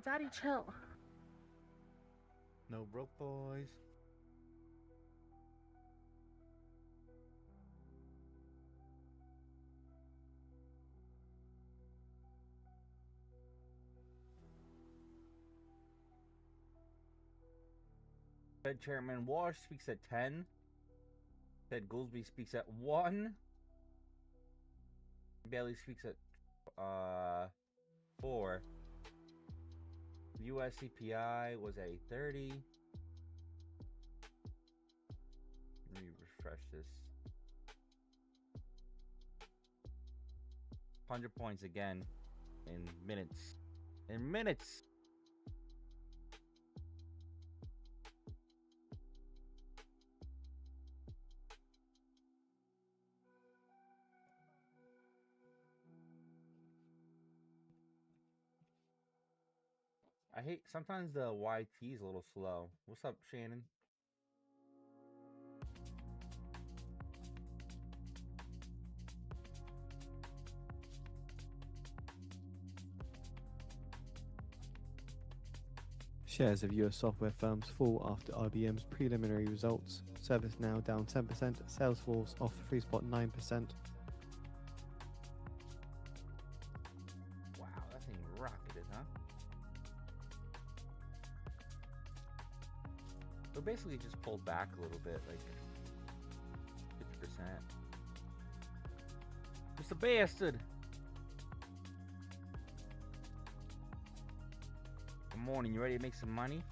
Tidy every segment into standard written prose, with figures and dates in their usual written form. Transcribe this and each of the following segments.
Daddy, chill. No broke boys. Fed Chairman Walsh speaks at 10. Ted Goolsbee speaks at 1. Bailey speaks at 4. US CPI was a 30. Let me refresh this. 100 points again in minutes. In minutes! I hate, sometimes the YT is a little slow. What's up, Shannon? Shares of US software firms fall after IBM's preliminary results. ServiceNow down 10%, Salesforce off 3.9%. Wow, that thing rocketed, huh? So basically just pulled back a little bit, like 50%. Mr. Bastard! Good morning, you ready to make some money?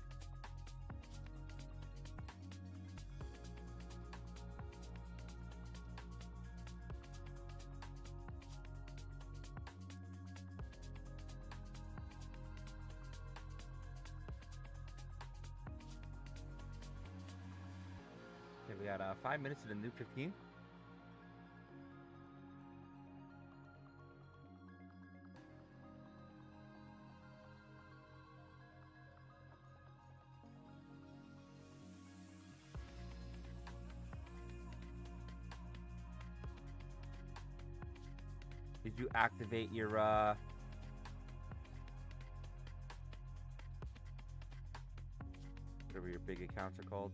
Okay, we got 5 minutes to the new 15. Did you activate your whatever your big accounts are called?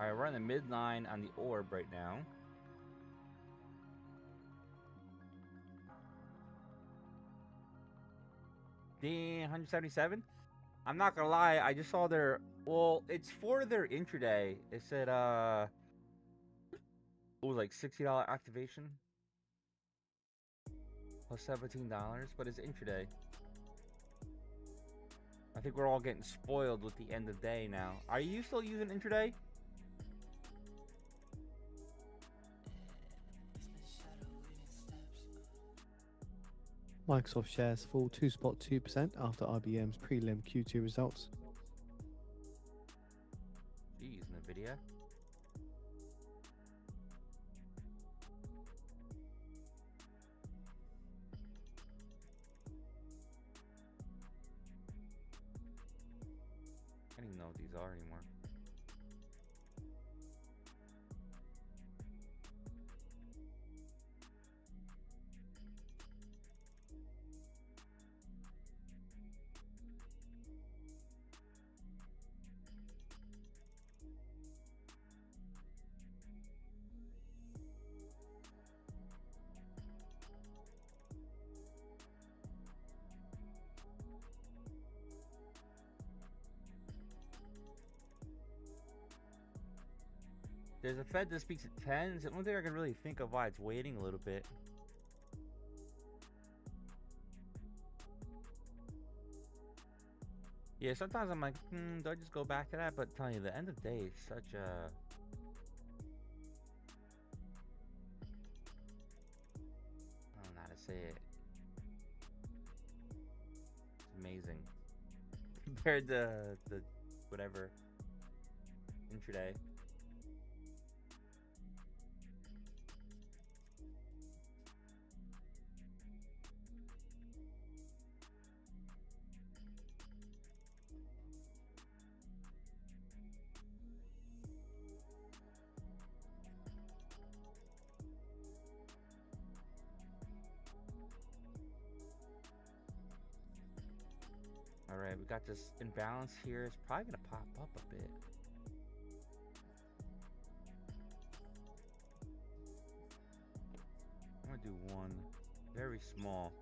Alright, we're on the midline on the orb right now. Damn, 177? I'm not gonna lie, I just saw their... Well, it's for their intraday. It said, it was like $60 activation. Plus $17, but it's intraday. I think we're all getting spoiled with the end of day now. Are you still using intraday? Microsoft shares fall 2.2% after IBM's prelim Q2 results. Jeez, NVIDIA. I don't even know what these are anymore. There's a Fed that speaks at 10. It's the only thing I can really think of why it's waiting a little bit. Yeah, sometimes I'm like, do I just go back to that? But telling you, the end of the day is such a... I don't know how to say it. It's amazing. Compared to the whatever intraday. Alright, we got this imbalance here. It's probably going to pop up a bit. I'm going to do one. Very small.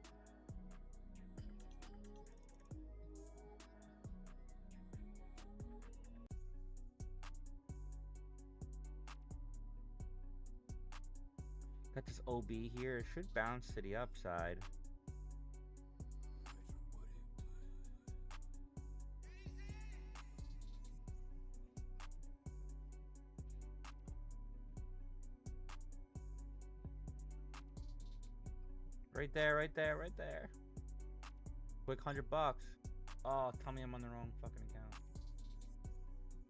Got this OB here. It should bounce to the upside. Right there, right there, right there. Quick $100. Oh, tell me I'm on the wrong fucking account.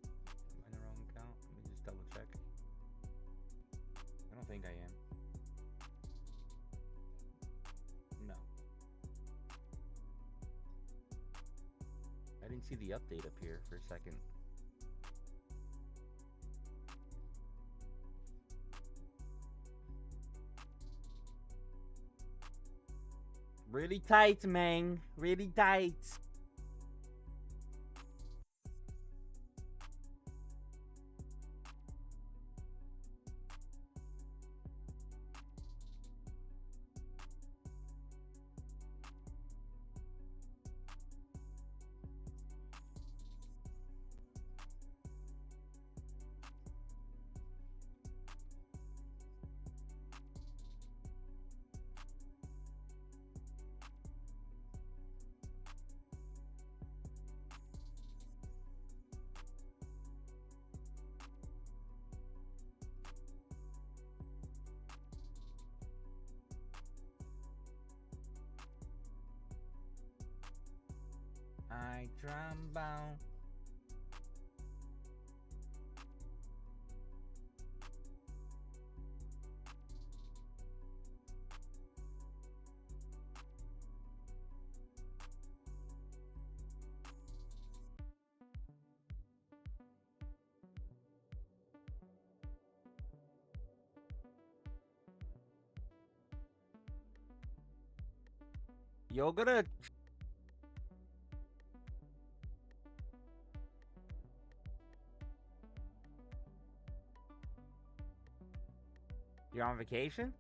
Am I in the wrong account? Let me just double check. I don't think I am. No. I didn't see the update up here for a second. Really tight, man. Really tight. I trombone. You're gonna... You're on vacation?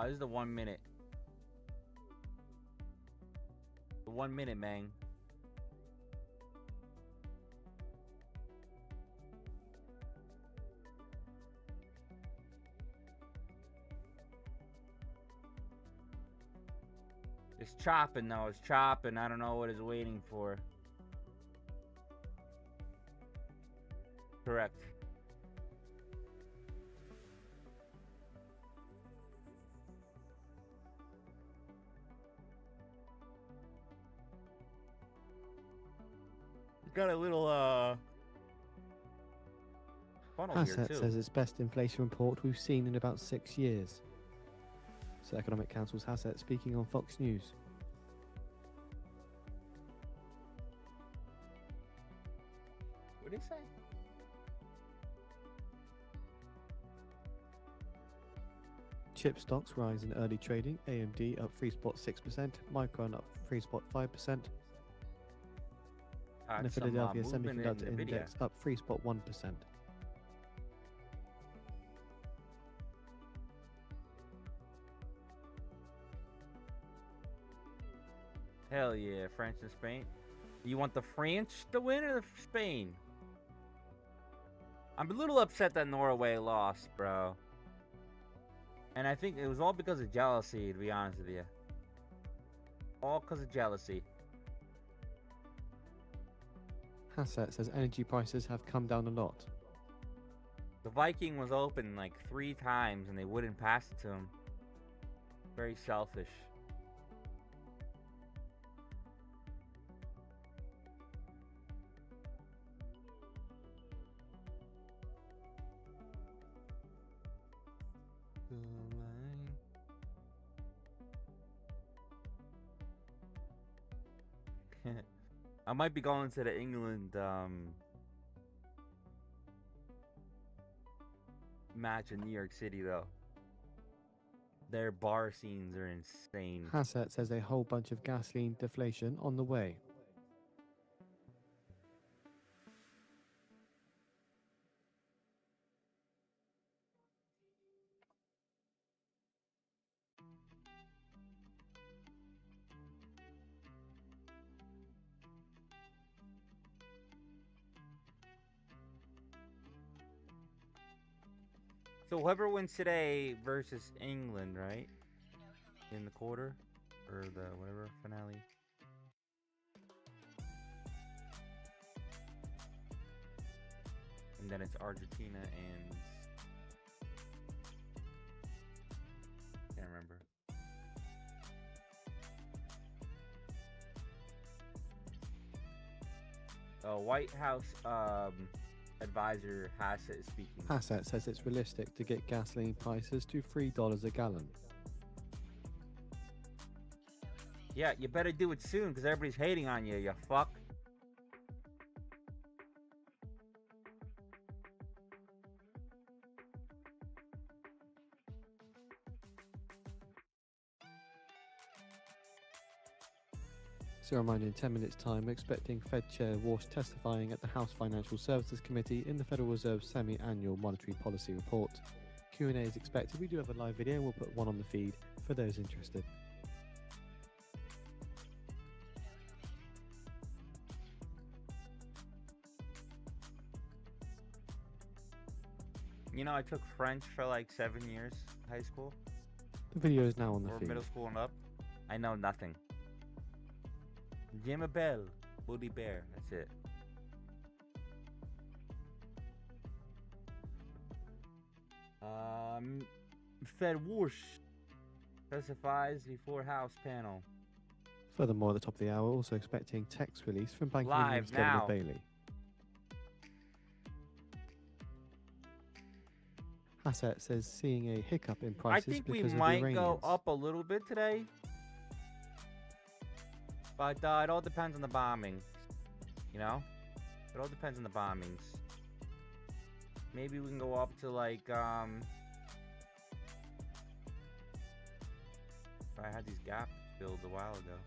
This is the 1 minute. The 1 minute, man. It's chopping though, it's chopping. I don't know what it's waiting for. Correct. Got a little funnel here Hassett too. says it's best inflation report we've seen in about 6 years. So Economic Council's Hassett speaking on Fox News. What did he say? Chip stocks rise in early trading. AMD up 3.6%, Micron up 3.5%, and the Philadelphia Semiconductor Index up 3.1%. Hell yeah, France and Spain. You want the French to win or the Spain? I'm a little upset that Norway lost, bro. And I think it was all because of jealousy, to be honest with you. All because of jealousy. Hassett says energy prices have come down a lot. The Viking was open like 3 times and they wouldn't pass it to him. Very selfish. I might be going to the England match in New York City though. Their bar scenes are insane. Hassett says a whole bunch of gasoline deflation on the way. So whoever wins today versus England, right? In the quarter or the whatever finale. And then it's Argentina and can't remember. White House advisor Hassett is speaking. Hassett says it's realistic to get gasoline prices to $3 a gallon. Yeah, you better do it soon because everybody's hating on you, you fuck. So a reminder, in 10 minutes time, we're expecting Fed Chair Walsh testifying at the House Financial Services Committee in the Federal Reserve's semi-annual monetary policy report. Q&A is expected. We do have a live video and we'll put one on the feed for those interested. You know, I took French for like 7 years, high school. The video is now on the Or feed. middle school and up. I know nothing. Je m'appelle Woody Bear. That's it. Fed Whoosh testifies before House panel. Furthermore, at the top of the hour, also expecting text release from Bank of Live England's Governor now. Bailey. Hassett says seeing a hiccup in I prices think we because of the might Iranians. go up a little bit today. But it all depends on the bombing. You know? It all depends on the bombings. Maybe we can go up to like I had these gaps filled a while ago.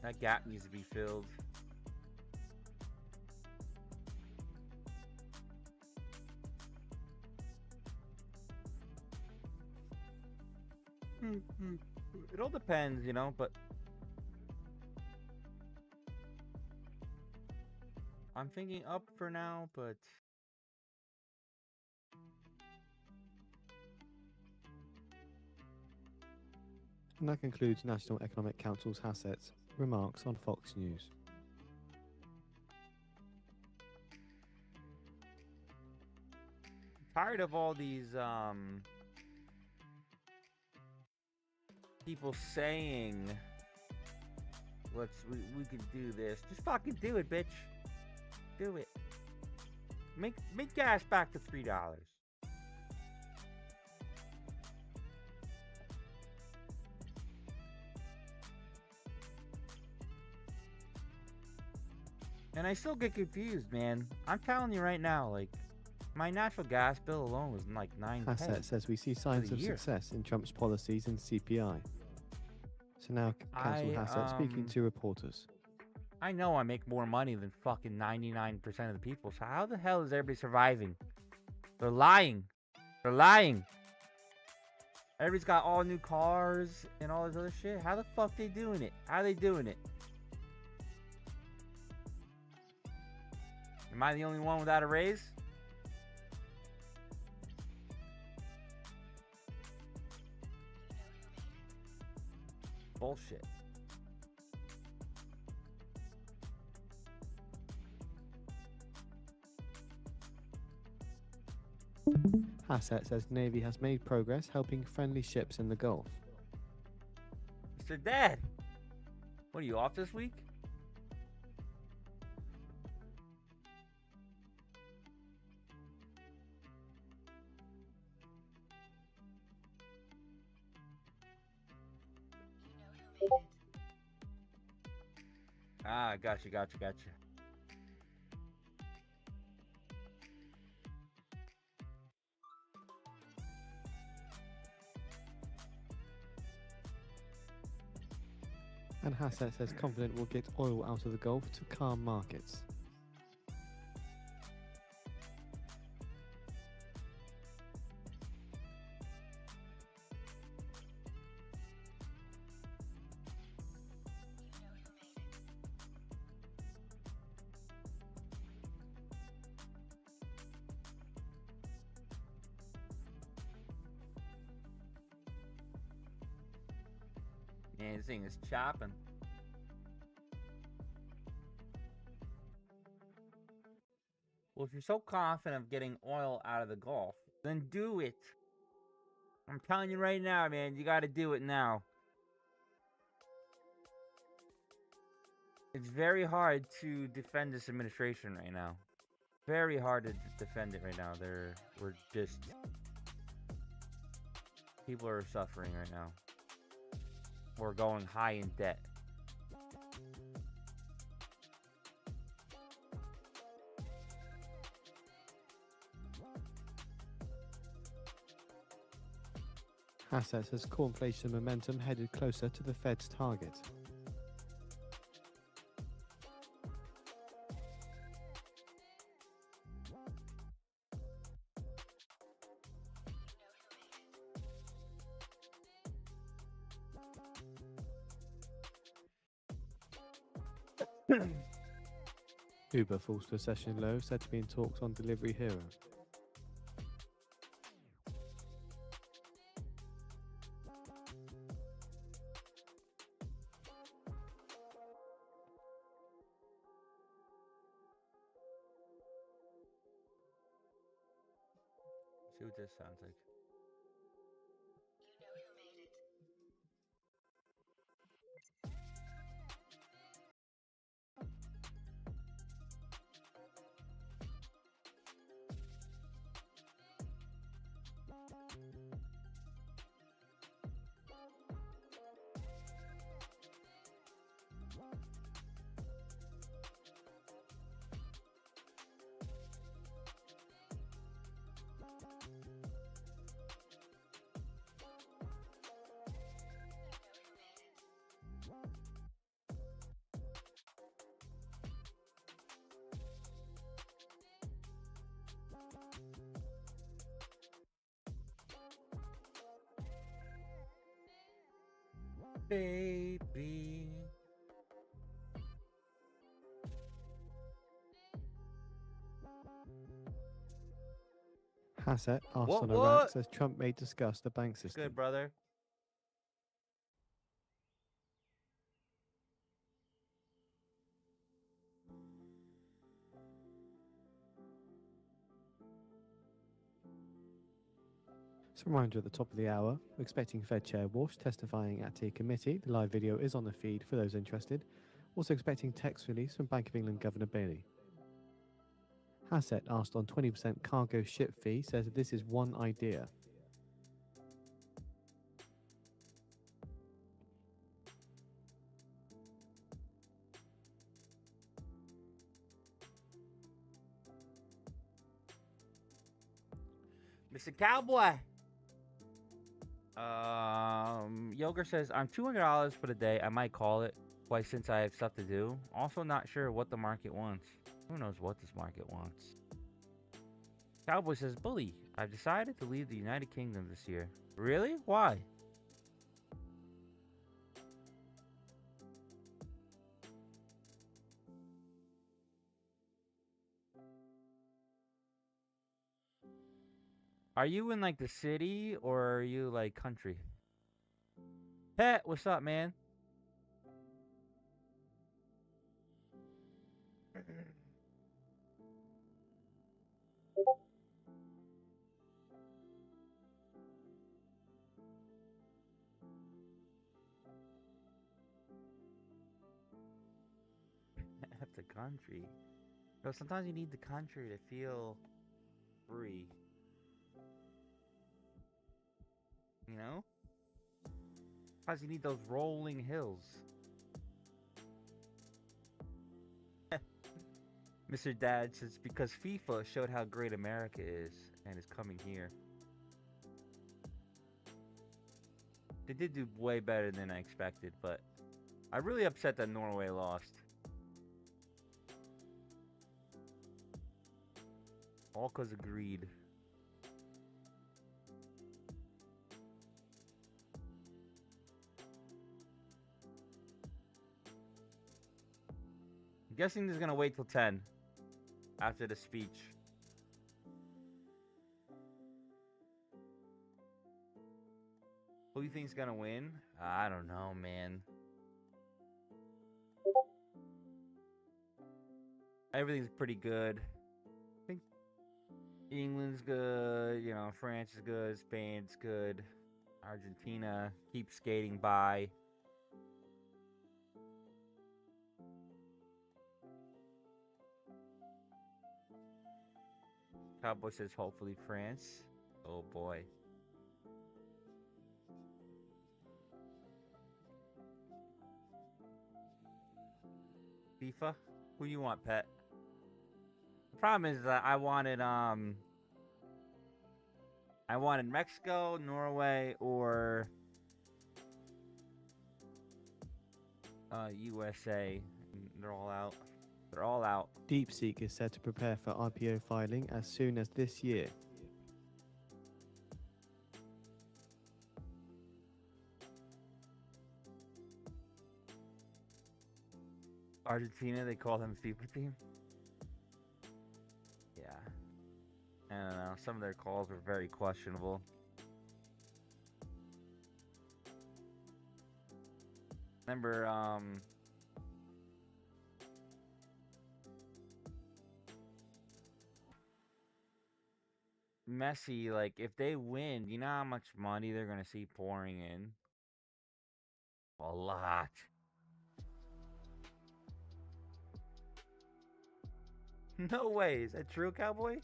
That gap needs to be filled. It all depends, you know, but I'm thinking up for now, but And that concludes National Economic Council's Hasset's remarks on Fox News. tired of all these people saying we can do this. Just fucking do it, bitch. Do it. Make gas back to $3. And I still get confused, man. I'm telling you right now, like, my natural gas bill alone was like $9. Hasset says we see signs of success in Trump's policies and CPI. So now, Council Hassett speaking to reporters. I know I make more money than fucking 99% of the people, so how the hell is everybody surviving? They're lying. They're lying. Everybody's got all new cars and all this other shit. How the fuck they doing it? How they doing it? Am I the only one without a raise? Bullshit. Hassett says Navy has made progress helping friendly ships in the Gulf. Mr. Dad, what are you off this week? Ah, gotcha. And Hassett says confident we'll get oil out of the Gulf to calm markets. Man, this thing is chopping. Well, if you're so confident of getting oil out of the Gulf, then do it. I'm telling you right now, man, you got to do it now. It's very hard to defend this administration right now. Very hard to defend it right now. People are suffering right now. We're going high in debt. Hassett says core inflation momentum headed closer to the Fed's target. Uber falls to a session low, said to be in talks on Delivery Hero. See what this sounds like. baby. Hassett asked What? on Iraq says Trump may discuss the bank system. Good, brother. So reminder at the top of the hour, we're expecting Fed Chair Walsh testifying at a committee. The live video is on the feed for those interested. Also expecting text release from Bank of England Governor Bailey. Hassett asked on 20% cargo ship fee says that this is one idea. Mr. Cowboy. Yoger says, I'm $200 for the day. I might call it. Why, since I have stuff to do. Also not sure what the market wants. Who knows what this market wants? Cowboy says, Bully, I've decided to leave the United Kingdom this year. Really? Why? Are you in like the city or are you like country? Pet, what's up, man? At the country. Bro, sometimes you need the country to feel free. You know? Sometimes you need those rolling hills. Mr. Dad says, because FIFA showed how great America is and is coming here. They did do way better than I expected, but I'm really upset that Norway lost. All because of greed. I'm guessing this is going to wait till 10 after the speech. Who do you think's going to win? I don't know, man. Everything's pretty good. I think England's good, you know, France is good, Spain's good. Argentina keeps skating by. Cowboy says hopefully France. Oh boy. FIFA? Who you want, Pet? The problem is that I wanted Mexico, Norway, or USA. They're all out. They're all out. DeepSeek is said to prepare for IPO filing as soon as this year. Argentina, they call them FIFA team. Yeah. I don't know. Some of their calls were very questionable. Remember, Messi, like, if they win, you know how much money they're going to see pouring in? A lot. No way. Is that true, Cowboy?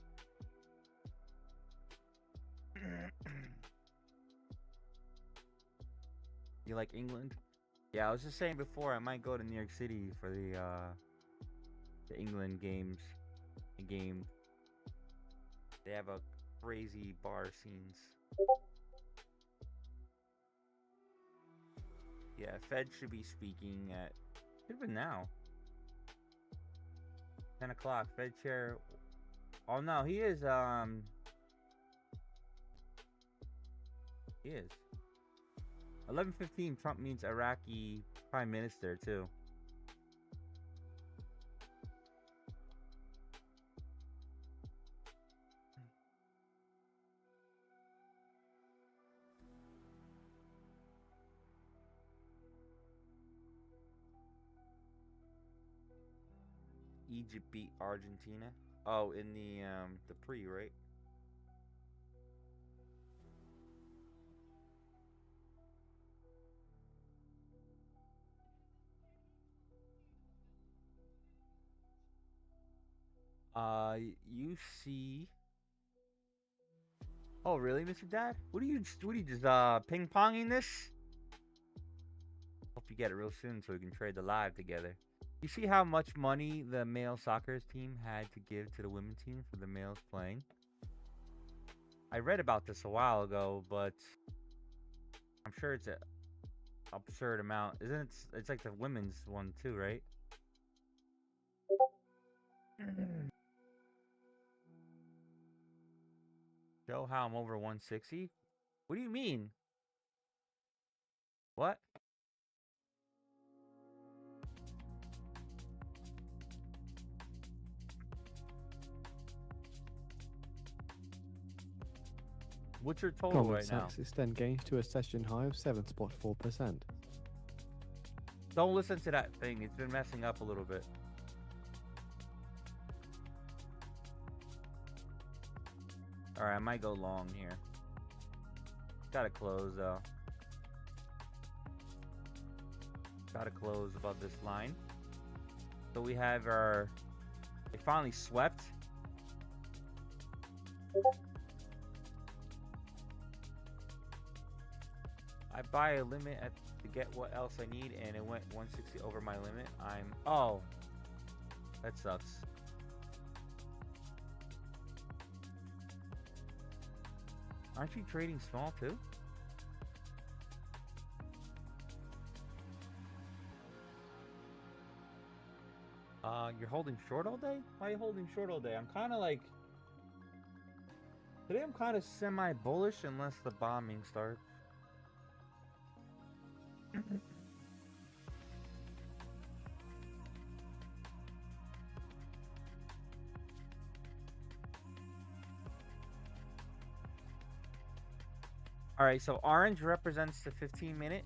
You like England? Yeah, I was just saying before, I might go to New York City for the England games. Game. They have a crazy bar scenes. Yeah, Fed should be speaking at, should have been now. 10 o'clock, Fed chair. Oh no, he is, he is. 11:15. Trump meets Iraqi Prime Minister too. Egypt beat Argentina. Oh, in the pre, right? You see. Oh, really, Mr. Dad? What are you just ping ponging this? Hope you get it real soon so we can trade the live together. You see how much money the male soccer team had to give to the women's team for the males playing? I read about this a while ago, but I'm sure it's an absurd amount. Isn't it? It's like the women's one too, right? Show how I'm over 160? What do you mean? What? What's your total Goldman right now? Sachs extend gains to a session high of 7.4%. Don't listen to that thing. It's been messing up a little bit. Alright, I might go long here. Gotta close though. Gotta close above this line. So we have our... They finally swept. I buy a limit to get what else I need, and it went 160 over my limit. Oh, that sucks. Aren't you trading small too? You're holding short all day? Why are you holding short all day? I'm kind of like... Today I'm kind of semi-bullish unless the bombing starts. Alright, so orange represents the 15-minute.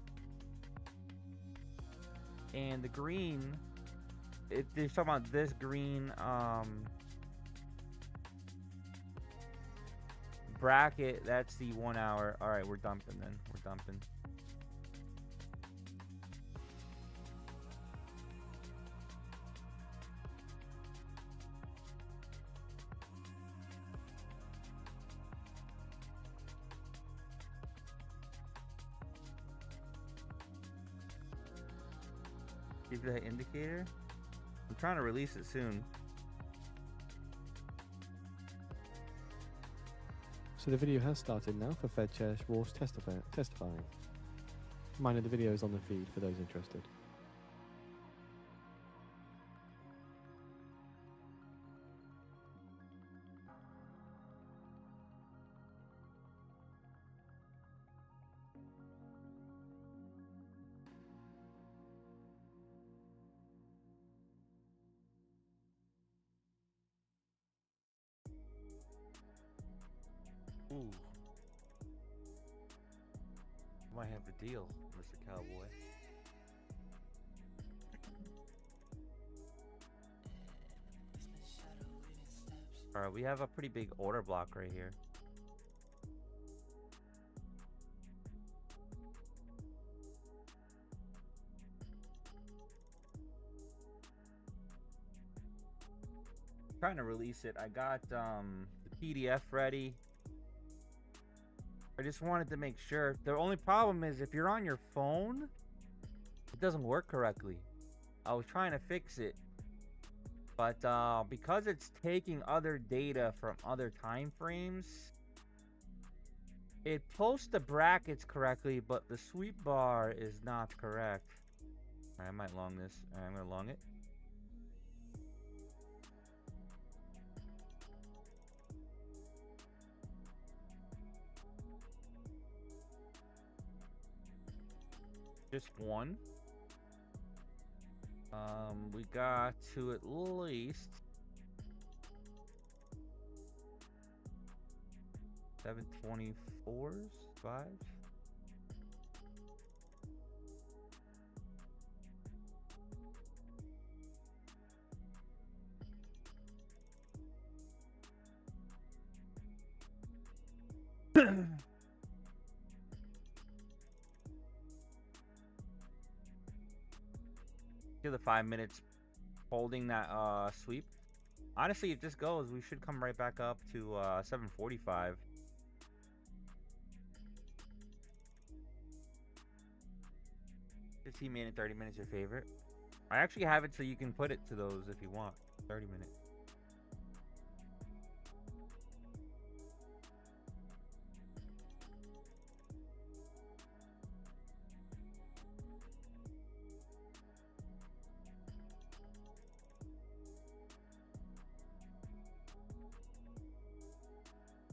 And the green... they're talking about this green bracket. That's the 1 hour. Alright, we're dumping then. We're dumping. Give that indicator. I'm trying to release it soon. So the video has started now for Fed Chair Schwartz testifying. Mind the video is on the feed for those interested. Ooh. Might have a deal, Mr. Cowboy. Alright, we have a pretty big order block right here. Trying to release it. I got the PDF ready. I just wanted to make sure. The only problem is if you're on your phone, it doesn't work correctly. I was trying to fix it, but because it's taking other data from other time frames, it posts the brackets correctly, but the sweep bar is not correct. I might long this. I'm gonna long it. Just one. We got to at least 724s, 5s. To the 5 minutes holding that sweep. Honestly, if this goes, we should come right back up to 745. 15-minute, 30 minutes your favorite. I actually have it so you can put it to those if you want. 30 minutes.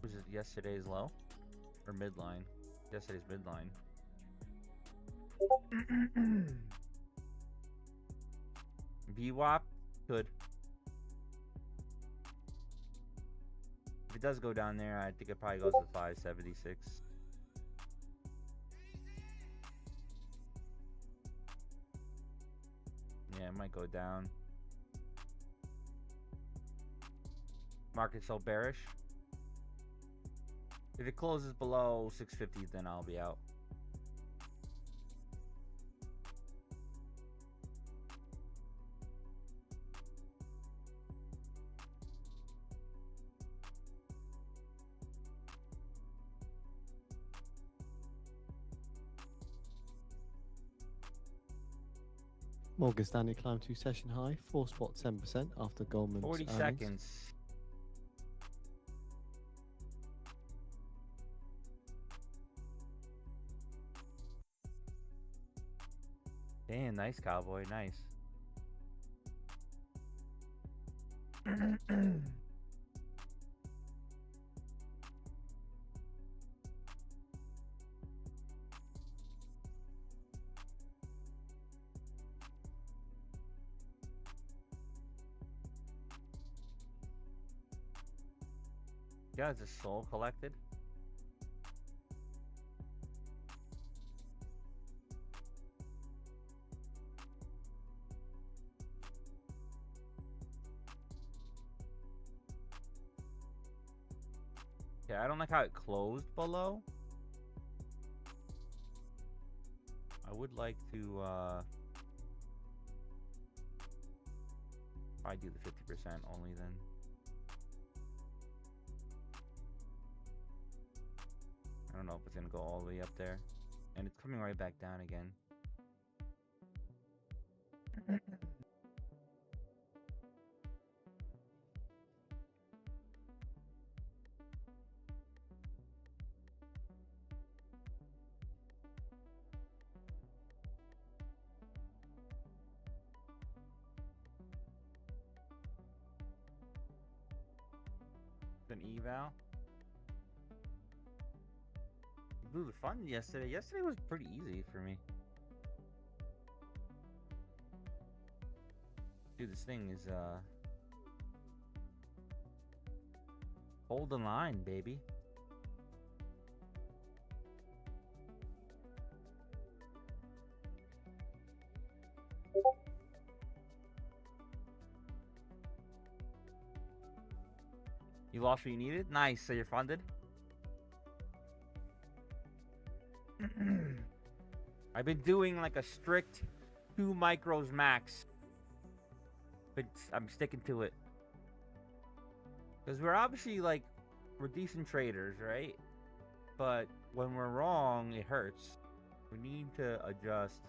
Was it yesterday's low? Or midline? Yesterday's midline. VWAP? Good. If it does go down there, I think it probably goes to 576. Yeah, it might go down. Market's so bearish. If it closes below 650, then I'll be out. Morgan Stanley climbed to session high, 4.7% after Goldman's 40 earnings. seconds. Damn, nice cowboy, nice. Yeah, is a soul collected? Yeah, I don't like how it closed below. I would like to probably do the 50% only then. I don't know if it's gonna go all the way up there. And it's coming right back down again. An eval. Blew the fun yesterday. Yesterday was pretty easy for me. Dude, this thing is hold the line, baby. You lost what you needed? Nice, so you're funded? I've been doing like a strict 2 micros max. But I'm sticking to it. Because we're obviously like, we're decent traders, right? But when we're wrong, it hurts. We need to adjust.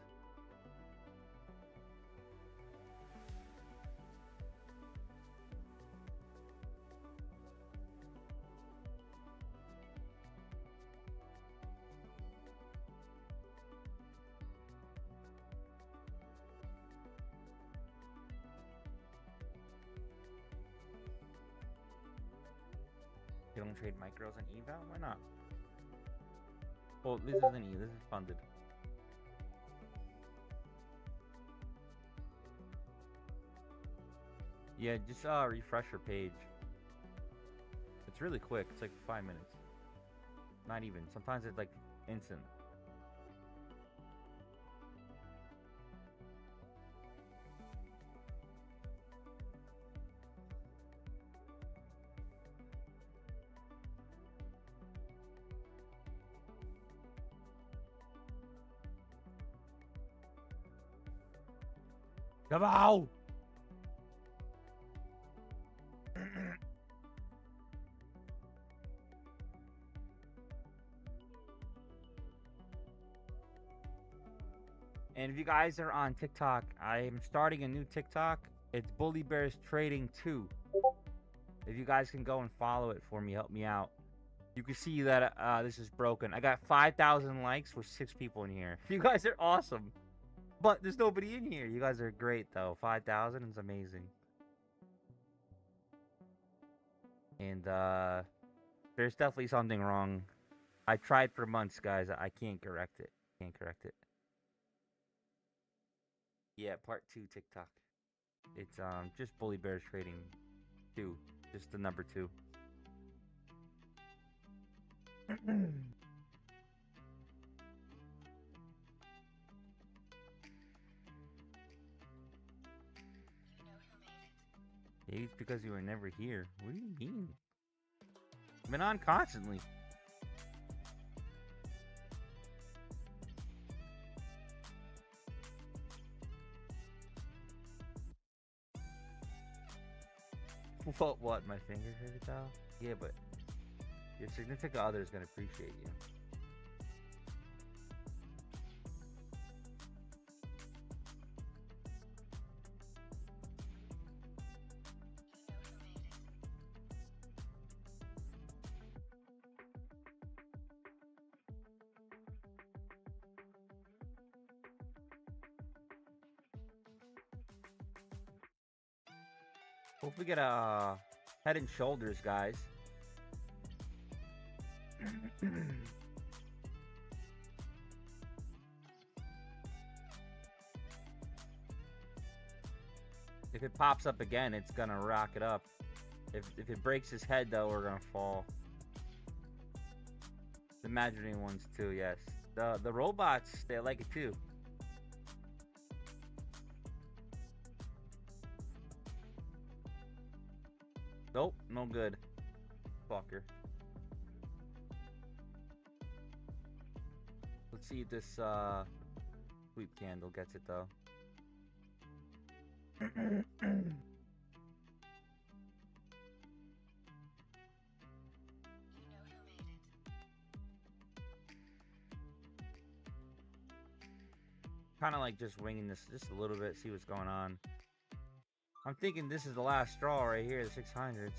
You don't trade micros on eval? Why not? Well, this isn't E, this is funded. Yeah, just refresh your page. It's really quick. It's like 5 minutes. Not even. Sometimes it's like instant. Come on! And if you guys are on TikTok, I am starting a new TikTok. It's Bully Bears Trading 2. If you guys can go and follow it for me, help me out. You can see that this is broken. I got 5,000 likes with 6 people in here. You guys are awesome. But there's nobody in here. You guys are great, though. 5,000 is amazing. And there's definitely something wrong. I tried for months, guys. I can't correct it. Can't correct it. Yeah, part 2 TikTok. It's just Bully Bears Trading 2. Just the number 2. It's because you were never here. What do you mean? I've been on constantly. What? My finger hurt out? Yeah, but your significant other is gonna appreciate you. Hope we get a Head and Shoulders, guys. If it pops up again, it's gonna rock it up. If it breaks his head, though, we're gonna fall. The imaginary ones too, yes. The robots, they like it too. Nope, no good. Fucker. Let's see if this sweep candle gets it though. Kind of like just winging this just a little bit, see what's going on. I'm thinking this is the last straw right here, the 600s.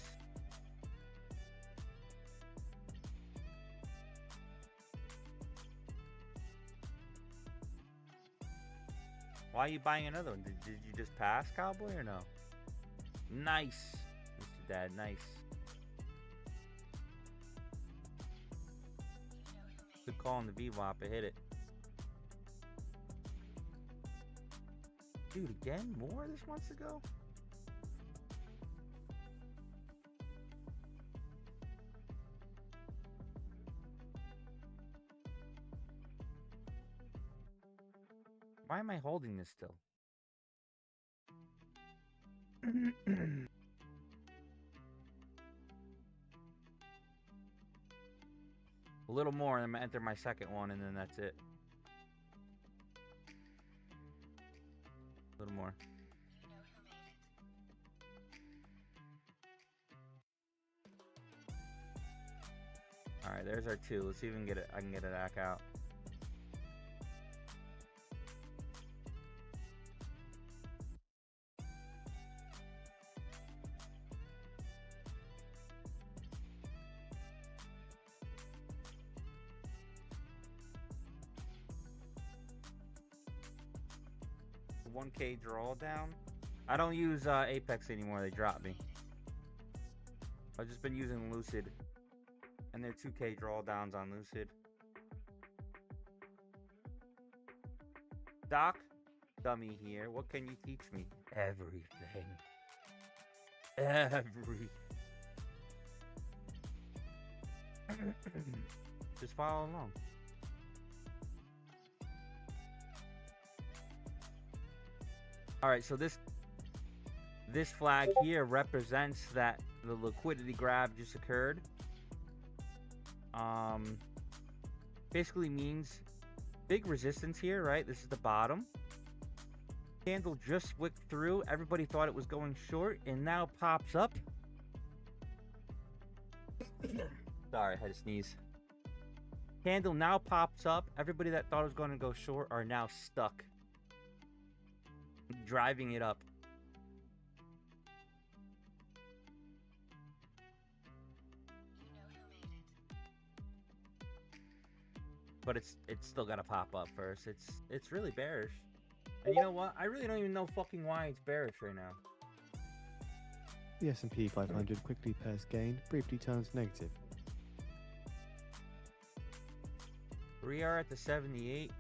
Why are you buying another one? Did you just pass, Cowboy, or no? Nice, Mr. Dad, nice. Good call on the VWAP, it hit it. Dude, again? More this months ago? Why am I holding this still? A little more, and I'm gonna enter my second one, and then that's it. A little more. All right, there's our 2. Let's see if we can get it. I can get it back out. The 1K drawdown. I don't use Apex anymore. They dropped me. I've just been using Lucid. And their 2K drawdowns on Lucid. Doc, dummy here. What can you teach me? Everything. Every. Just follow along. All right, so this flag here represents that the liquidity grab just occurred. Basically means big resistance here, right? This is the bottom. Candle just wicked through. Everybody thought it was going short and now pops up. Sorry, I had to sneeze. Candle now pops up. Everybody that thought it was going to go short are now stuck, driving it up. But it's still gotta pop up first. It's really bearish. And you know what? I really don't even know fucking why it's bearish right now. The S&P 500 quickly pairs gain, briefly turns negative. We are at the 78.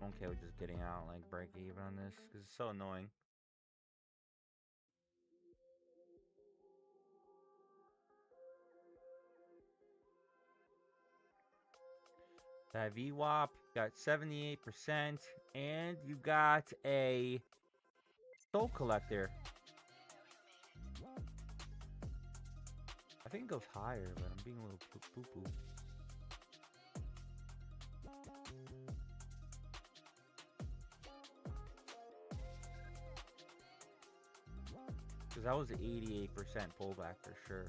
I'm okay with just getting out, like break even on this, because it's so annoying. That VWAP got 78%, and you got a soul collector. I think it goes higher, but I'm being a little poo-poo. Because that was an 88% pullback for sure.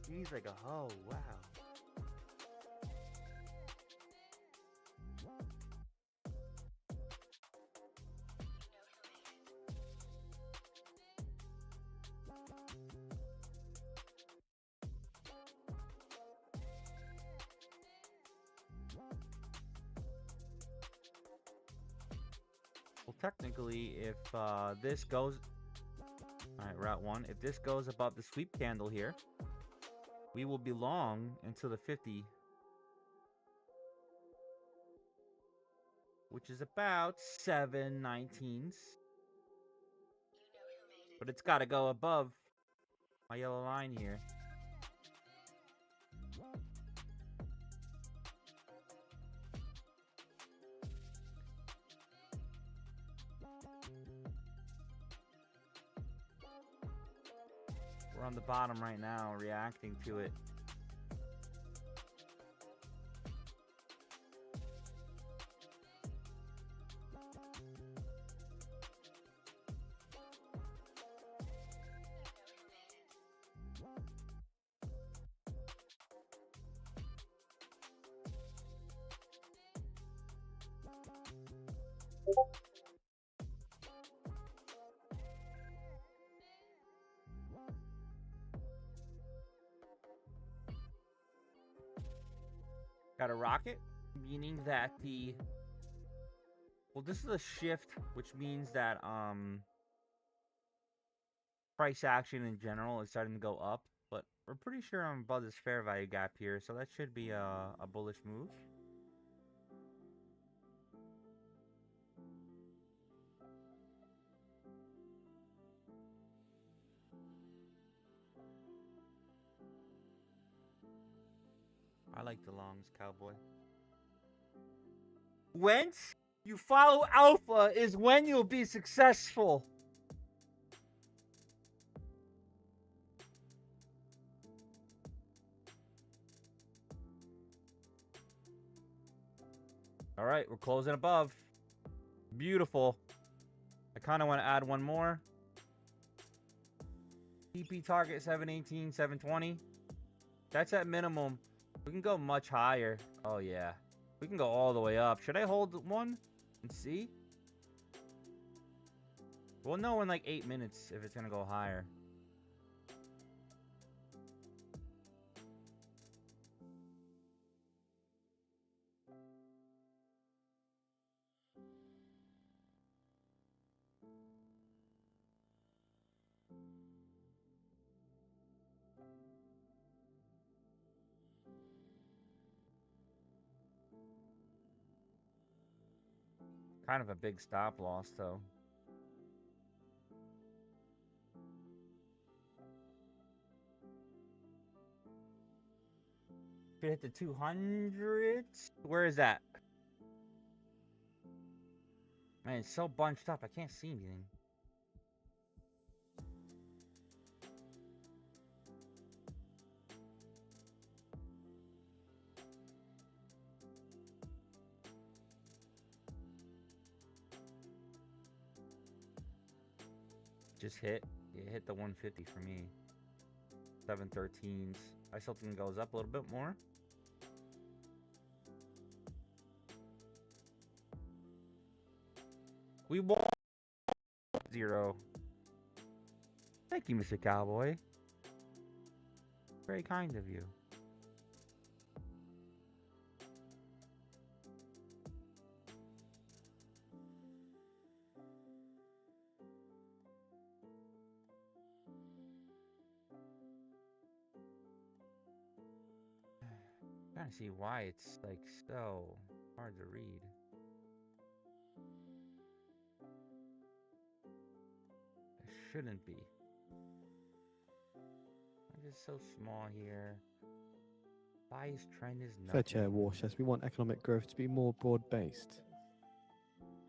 He's like a hoe, wow. Well, technically, if this goes... Alright, route 1. If this goes above the sweep candle here, we will be long until the 50. Which is about 7/19. But it's got to go above my yellow line here. We're on the bottom right now, reacting to it. Got a rocket, meaning that the... Well, this is a shift, which means that price action in general is starting to go up. But we're pretty sure I'm above this fair value gap here, so that should be a bullish move. I like the longs, cowboy. Once you follow alpha is when you'll be successful. All right, we're closing above. Beautiful. I kind of want to add one more. TP target 718, 720. That's at minimum. We can go much higher. Oh, yeah. We can go all the way up. Should I hold one and see? We'll know in like 8 minutes if it's gonna go higher. Kind of a big stop loss, though. Should hit the 200. Where is that? Man, it's so bunched up. I can't see anything. Just hit. It hit the 150 for me. 713s. I still think it goes up a little bit more. We won 0. Thank you, Mr. Cowboy. Very kind of you. I'm trying to see why it's like so hard to read. It shouldn't be. I'm just so small here. Bias trend is nothing. Fed Chair Walsh says we want economic growth to be more broad-based.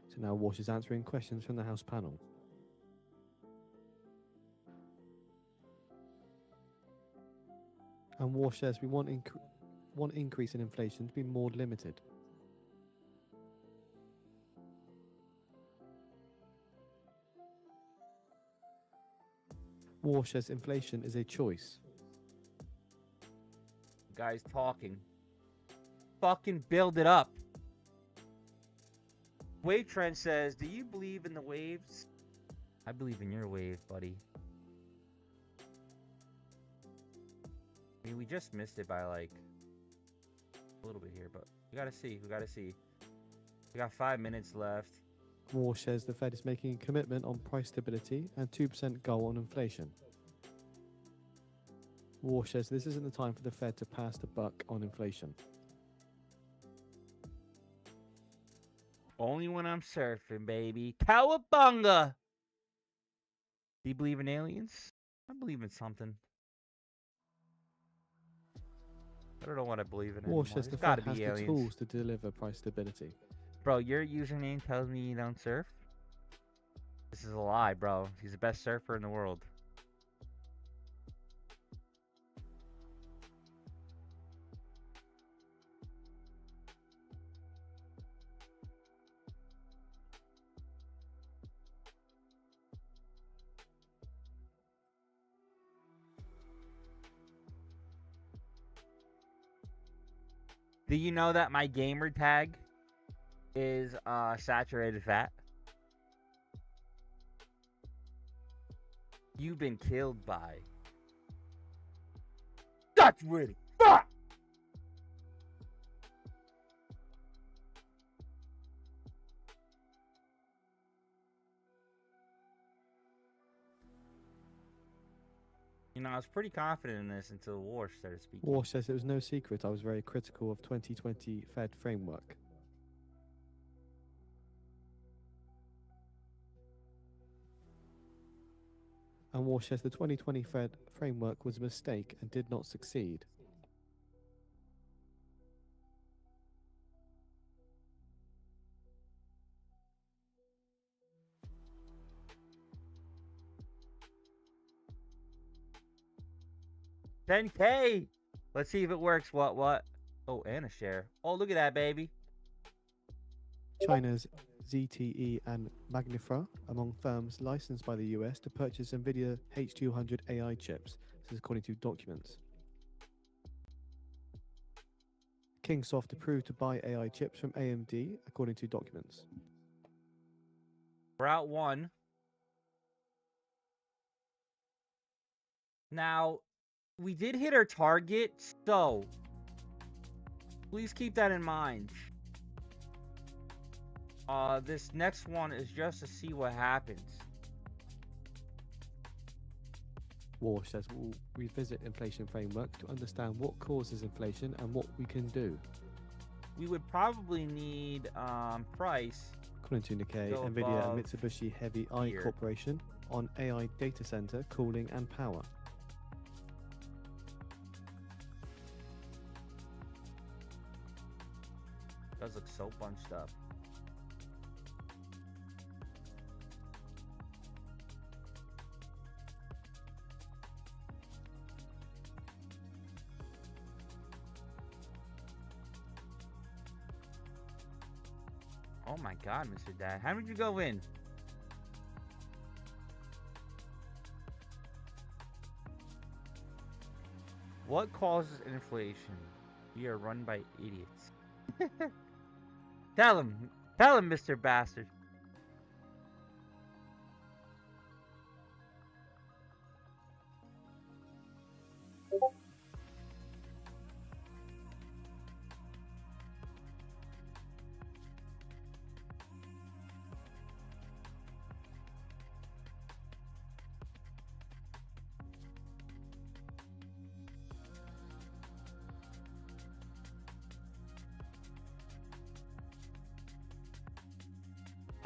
So now Walsh is answering questions from the House panel. And Walsh says we want increase in inflation to be more limited. Walsh says inflation is a choice. Guys talking. Fucking build it up. Wave Trend says, do you believe in the waves? I believe in your wave, buddy. I mean, we just missed it by like a little bit here, but we gotta see. We gotta see. We got 5 minutes left. Walsh says the Fed is making a commitment on price stability and 2% goal on inflation. Walsh says this isn't the time for the Fed to pass the buck on inflation. Only when I'm surfing, baby. Cowabunga! Do you believe in aliens? I believe in something. I don't know what I believe in anymore. Walsh says the There's Fed gotta has be the aliens. tools to deliver price stability. Bro, your username tells me you don't surf? This is a lie, bro. He's the best surfer in the world. Do you know that my gamer tag is saturated fat? You've been killed by saturated fat! You know, I was pretty confident in this until War started speaking. Walsh says it was no secret I was very critical of 2020 Fed framework. And Walsh says the 2020 Fed framework was a mistake and did not succeed. $10K! Let's see if it works. What? Oh, and a share. Oh, look at that, baby. China's ZTE and Magnifer among firms licensed by the US to purchase NVIDIA H200 AI chips. This is according to documents. Kingsoft approved to buy AI chips from AMD, according to documents. Route 1. Now, we did hit our target, so please keep that in mind. This next one is just to see what happens. Walsh says we'll revisit inflation framework to understand what causes inflation and what we can do. We would probably need price. According to Nikkei, Go Nvidia and above Mitsubishi Heavy I here. Corporation on AI data center cooling and power. Does look so bunched up. Oh my god, Mr. Dad. How did you go in? What causes inflation? We are run by idiots. Tell him, Mr. Bastard.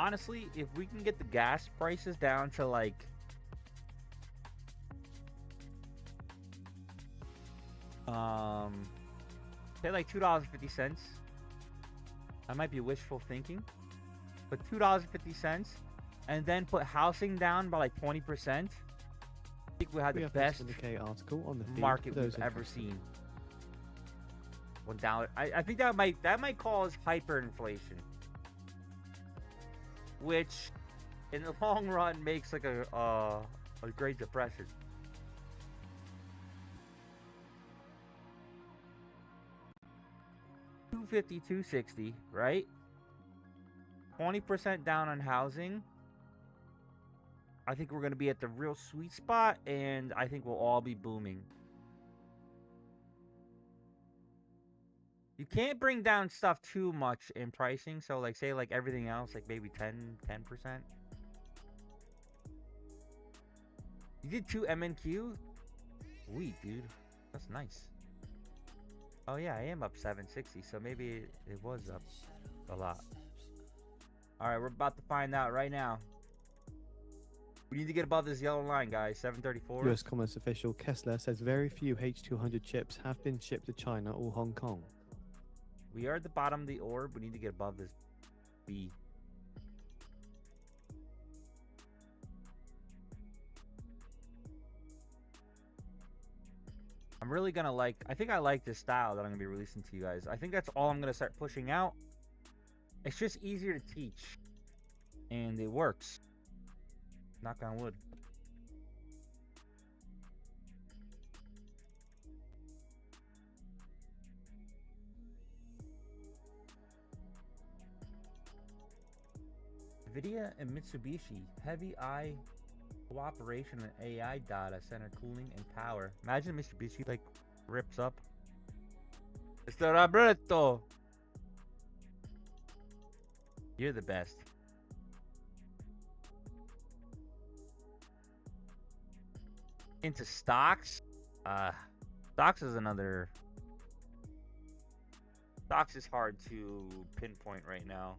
Honestly, if we can get the gas prices down to like say like $2.50, that might be wishful thinking, but $2.50, and then put housing down by like 20%, I think we have the best Nikkei article on the feed market for those we've ever interested. seen. $1. I think that might cause hyperinflation, which in the long run makes like a Great Depression. $250, $260, right? 20% down on housing. I think we're gonna be at the real sweet spot, and I think we'll all be booming. You can't bring down stuff too much in pricing, so like say like everything else, like maybe 10%. You did 2 MNQ? Sweet, dude. That's nice. Oh yeah, I am up 760, so maybe it was up a lot. Alright, we're about to find out right now. We need to get above this yellow line, guys. 734. US Commerce official Kessler says very few H200 chips have been shipped to China or Hong Kong. We are at the bottom of the orb. We need to get above this B. I'm really gonna I think I like this style that I'm gonna be releasing to you guys. I think that's all I'm gonna start pushing out. It's just easier to teach, and it works. Knock on wood. Nvidia and Mitsubishi Heavy I cooperation and AI data center cooling and power. Imagine Mitsubishi like rips up. Mr. Roberto, you're the best. Into stocks. Stocks is another. Stocks is hard to pinpoint right now.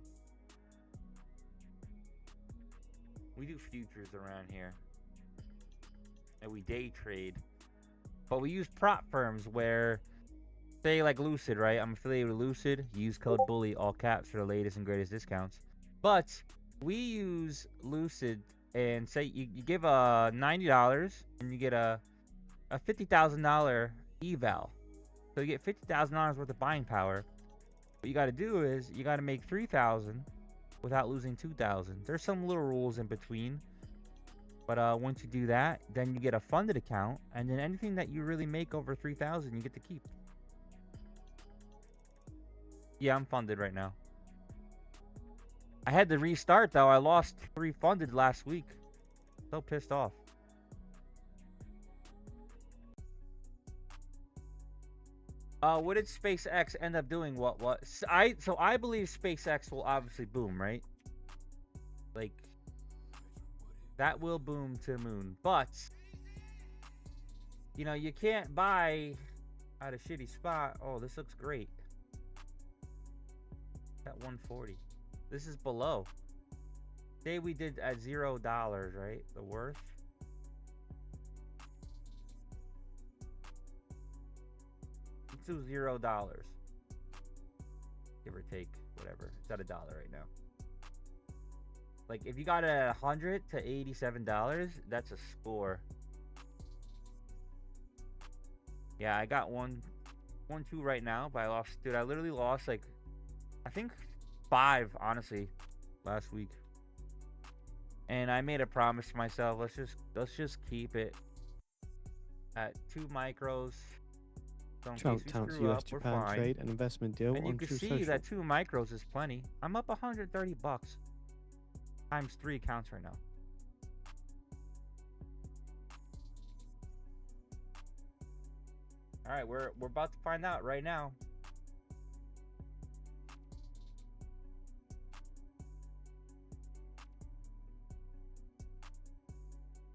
We do futures around here, and we day trade, but we use prop firms where, say like Lucid, right? I'm affiliated with Lucid. Use code BULLY, all caps, for the latest and greatest discounts. But we use Lucid, and say you give $90 and you get a $50,000 eval, so you get $50,000 worth of buying power. What you got to do is you got to make $3,000 without losing $2,000. There's some little rules in between, but once you do that, then you get a funded account, and then anything that you really make over $3,000 you get to keep. Yeah, I'm funded right now. I had to restart though. I lost 3 funded last week. So pissed off. What did SpaceX end up doing? What? So I believe SpaceX will obviously boom, right? Like that will boom to the moon. But you know, you can't buy at a shitty spot. Oh, this looks great. At 140. This is below. Say we did at $0, right? The worth. Let's do $0. Give or take, whatever. It's at $1 right now. Like if you got it at 100 to $87, that's a score. Yeah, I got 1-2 right now, but I lost, dude. I literally lost like, I think 5, honestly, last week. And I made a promise to myself. Let's just keep it at 2 micros. So in Trump case we touts screw US up, we're Japan fine. trade and investment deal And you on can True see Social. that 2 micros is plenty. I'm up $130 times 3 accounts right now. All right, we're about to find out right now.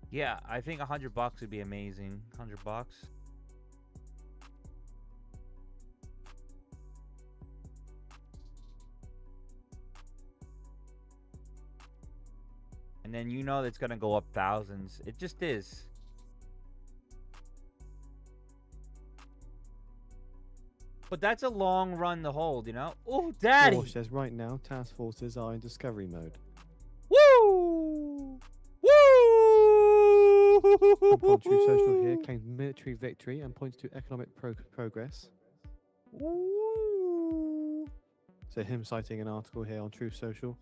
Yeah, I think $100 would be amazing. $100. And then you know it's gonna go up thousands. It just is. But that's a long run to hold, you know? Oh, daddy! Walsh says right now task forces are in discovery mode. Woo! Woo! Trump on True Social here claims military victory and points to economic progress. Woo! So him citing an article here on True Social.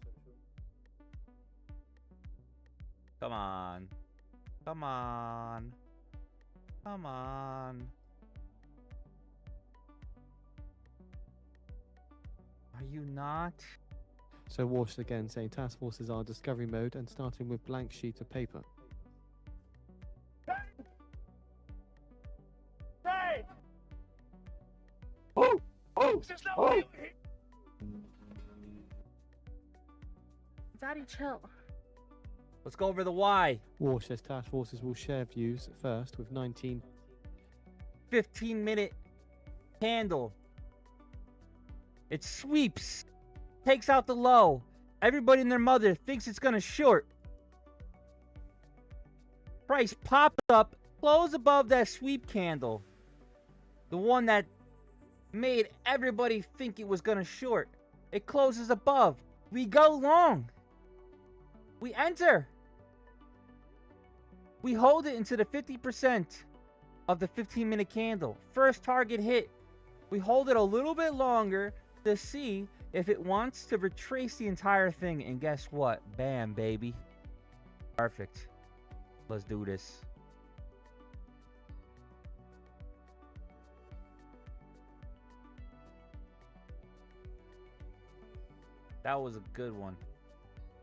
Come on. Come on. Come on. Are you not? So Walsh again saying task forces are in discovery mode and starting with blank sheet of paper. Hey! Oh! Oh! Oh! Daddy, chill. Let's go over the why. Walsh says task forces will share views first with 15-minute candle. It sweeps. Takes out the low. Everybody and their mother thinks it's gonna short. Price popped up, close above that sweep candle. The one that made everybody think it was gonna short. It closes above. We go long. We enter. We hold it into the 50% of the 15-minute candle. First target hit. We hold it a little bit longer to see if it wants to retrace the entire thing. And guess what? Bam, baby. Perfect. Let's do this. That was a good one.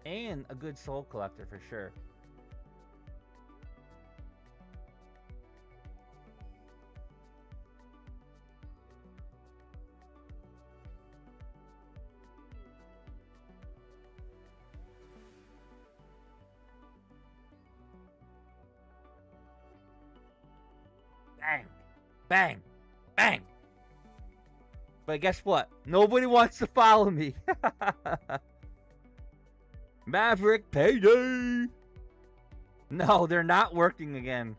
And a good soul collector for sure. Bang, bang, bang. But guess what? Nobody wants to follow me. Maverick payday. No, they're not working again.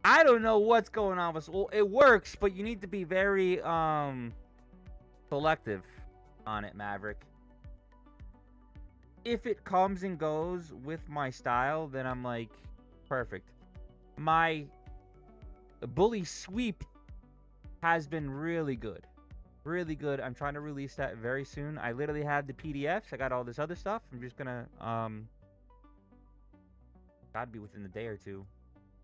I don't know what's going on with. Well, it works, but you need to be very selective on it, Maverick. If it comes and goes with my style, then I'm like, perfect. My bully sweep has been really good. Really good. I'm trying to release that very soon. I literally have the PDFs. I got all this other stuff. I'm just gonna gotta be within a day or two.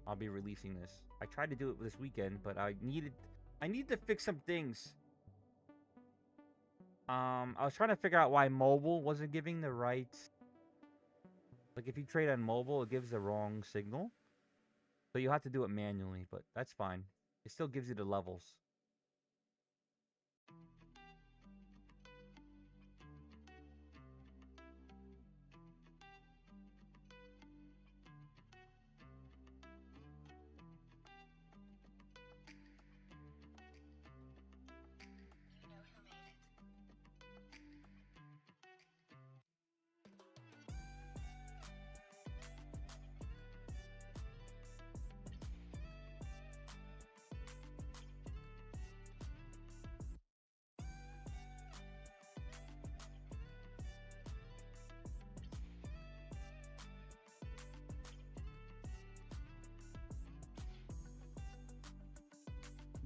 I'll be releasing this. I tried to do it this weekend, but I need to fix some things. I was trying to figure out why mobile wasn't giving the right. Like if you trade on mobile, it gives the wrong signal. So you have to do it manually, but that's fine. It still gives you the levels.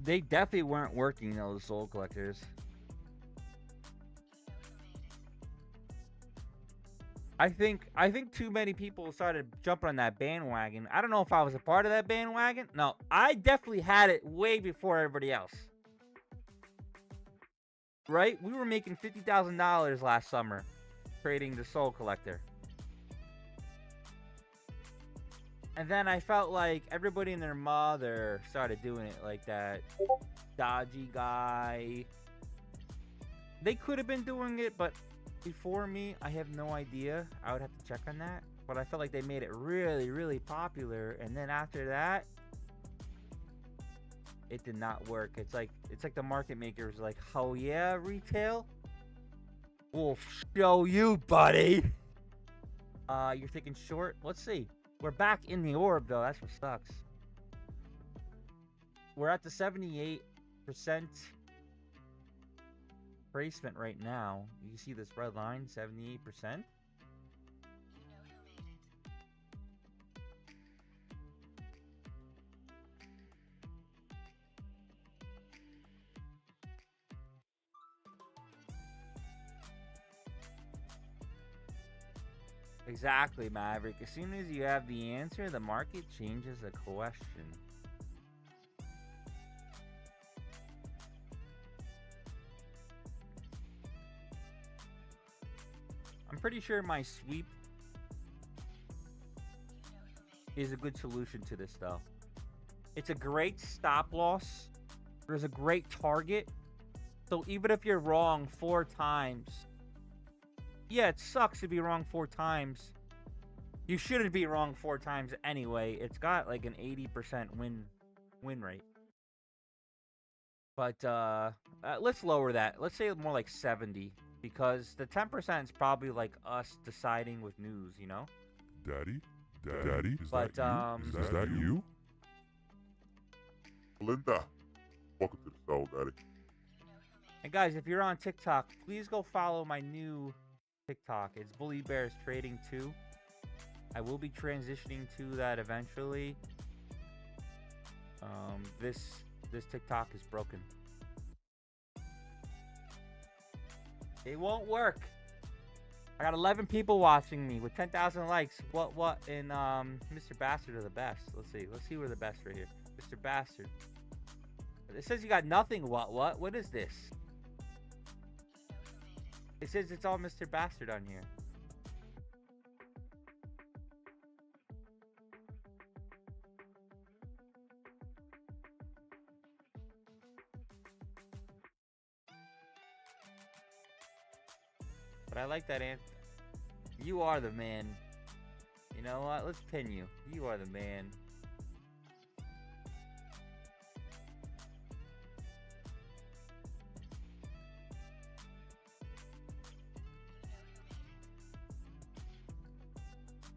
They definitely weren't working, those soul collectors. I think too many people started jumping on that bandwagon. I don't know if I was a part of that bandwagon. No, I definitely had it way before everybody else. Right? We were making $50,000 last summer trading the soul collector. And then I felt like everybody and their mother started doing it, like that dodgy guy. They could have been doing it, but before me, I have no idea. I would have to check on that. But I felt like they made it really, really popular. And then after that, it did not work. It's like the market makers like, oh yeah, retail? We'll show you, buddy. You're thinking short? Let's see. We're back in the orb, though. That's what sucks. We're at the 78% placement right now. You can see this red line, 78%. Exactly, Maverick. As soon as you have the answer, the market changes the question. I'm pretty sure my sweep is a good solution to this, though. It's a great stop loss. There's a great target. So even if you're wrong 4 times, yeah, it sucks to be wrong 4 times. You shouldn't be wrong 4 times anyway. It's got like an 80% win rate. But let's lower that. Let's say more like 70. Because the 10% is probably like us deciding with news, you know? Daddy? Is But, that you? Is that you? Linda, welcome to the show, Daddy. And guys, if you're on TikTok, please go follow my new TikTok. It's Bully Bears Trading 2. I will be transitioning to that eventually. This TikTok is broken. It won't work. I got 11 people watching me with 10,000 likes. What? And Mr. Bastard are the best. Let's see. Let's see who are the best right here. Mr. Bastard. It says you got nothing. What? What is this? It says it's all Mr. Bastard on here. But I like that answer. You are the man. You know what? Let's pin you. You are the man.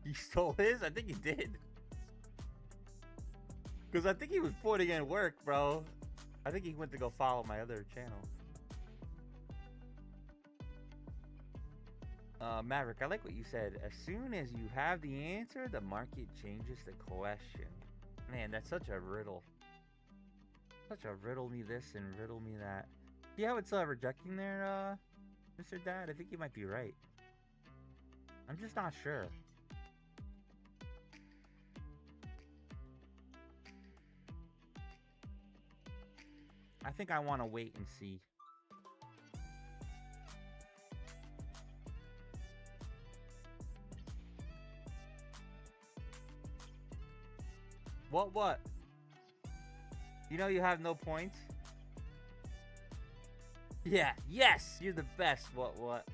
You stole his? I think you did. Because I think he was putting in work, bro. I think he went to go follow my other channel. Maverick, I like what you said. As soon as you have the answer, the market changes the question. Man, that's such a riddle. Such a riddle me this and riddle me that. See how it's rejecting there, Mr. Dad? I think you might be right. I'm just not sure. I think I want to wait and see. What? You know you have no points? Yeah, yes! You're the best. What?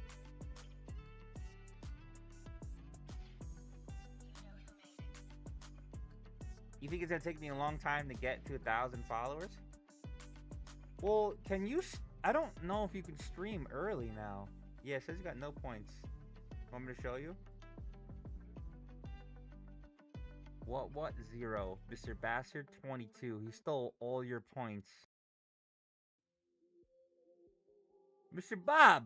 You think it's gonna take me a long time to get to 1,000 followers? Well, can you... I don't know if you can stream early now. Yeah, it says you got no points. Want me to show you? What? 0. Mr. Bastard 22. He stole all your points. Mr. Bob!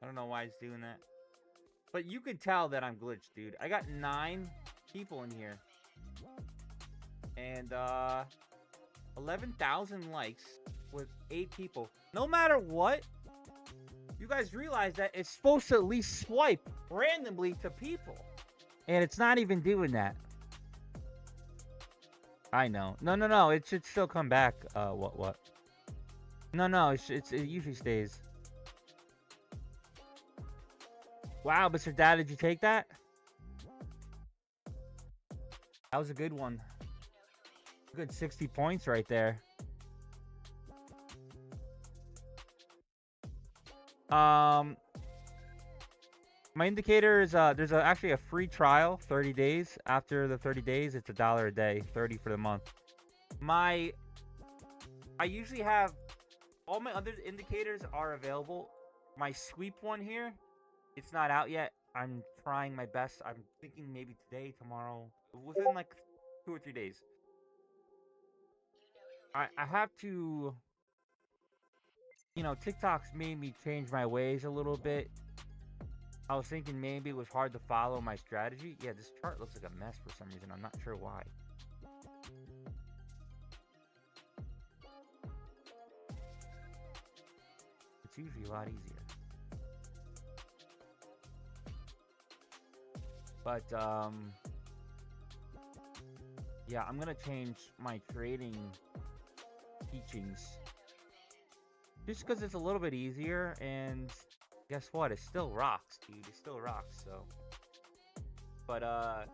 I don't know why he's doing that. But you can tell that I'm glitched, dude. I got 9 people in here. And 11,000 likes with 8 people. No matter what, you guys realize that it's supposed to at least swipe randomly to people. And it's not even doing that. I know. No. It should still come back. What? No. It usually stays. Wow, Mr. Dad, did you take that? That was a good one. Good 60 points right there. My indicator is there's actually a free trial, 30 days. After the 30 days, it's $1 a day, 30 for the month. I usually have all my other indicators are available. My sweep one here, it's not out yet. I'm trying my best. I'm thinking maybe today, tomorrow, within like 2 or 3 days. I have to, TikTok's made me change my ways a little bit. I was thinking maybe it was hard to follow my strategy. Yeah, this chart looks like a mess for some reason. I'm not sure why. It's usually a lot easier. But, yeah, I'm going to change my trading teachings. Just because it's a little bit easier, and guess what? It still rocks, dude. It still rocks, so. But,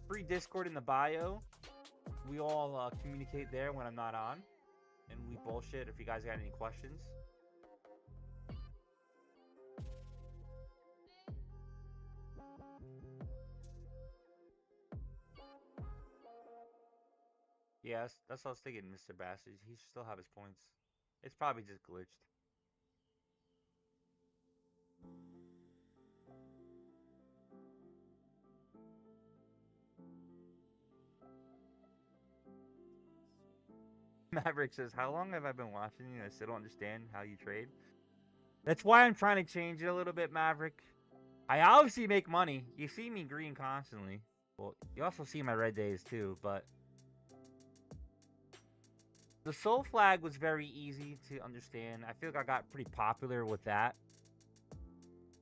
free Discord in the bio. We all communicate there when I'm not on. And we bullshit if you guys got any questions. Yes, that's what I was thinking, Mr. Bassett. He should still have his points. It's probably just glitched. Maverick says, how long have I been watching you? I still don't understand how you trade. That's why I'm trying to change it a little bit, Maverick. I obviously make money. You see me green constantly. Well, you also see my red days too, but the soul flag was very easy to understand. I feel like I got pretty popular with that.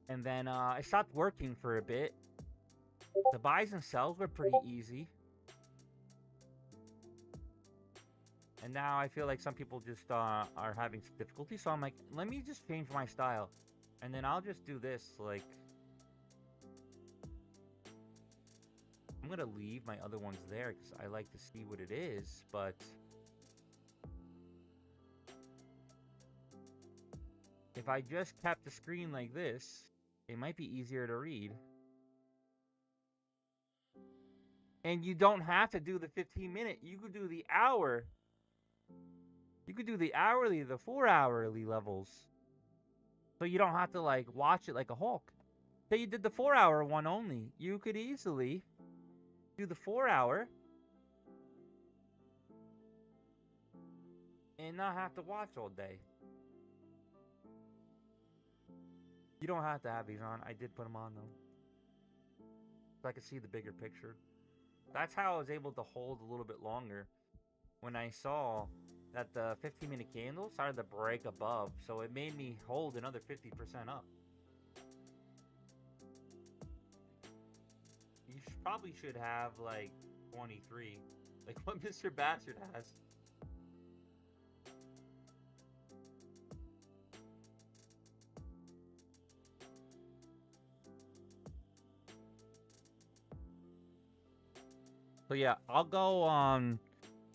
And then I stopped working for a bit. The buys and sells were pretty easy. And now I feel like some people just are having some difficulty. So I'm like, let me just change my style. And then I'll just do this. Like, I'm going to leave my other ones there because I like to see what it is. But if I just kept the screen like this, it might be easier to read. And you don't have to do the 15-minute. You could do the hour. You could do the hourly, the 4-hourly levels. So you don't have to, like, watch it like a Hulk. Say you did the 4-hour one only. You could easily do the 4-hour and not have to watch all day. You don't have to have these on. I did put them on, though. So I could see the bigger picture. That's how I was able to hold a little bit longer when I saw that the 15-minute candle started to break above. So it made me hold another 50% up. You probably should have like 23, like what Mr. Bastard has. So yeah, I'll go on.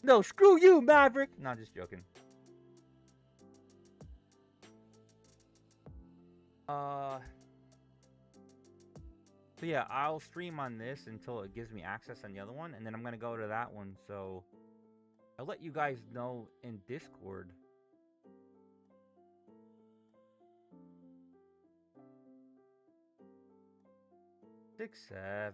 No, screw you, Maverick. No, just joking. So yeah, I'll stream on this until it gives me access on the other one, and then I'm gonna go to that one. So I'll let you guys know in Discord. Six, 7.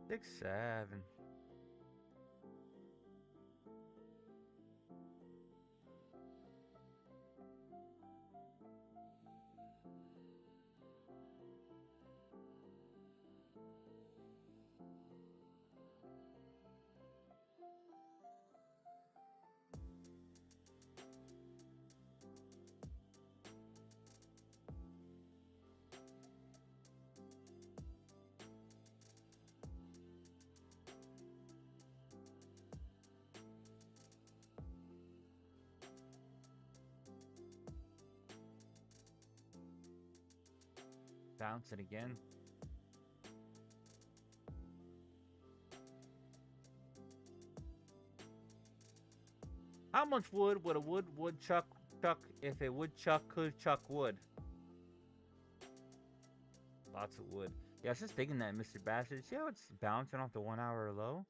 6, 7. Bounce it again. How much wood would a woodchuck chuck if a woodchuck could chuck wood? Lots of wood. Yeah, I was just thinking that, Mr. Bastard. See how it's bouncing off the 1 hour low?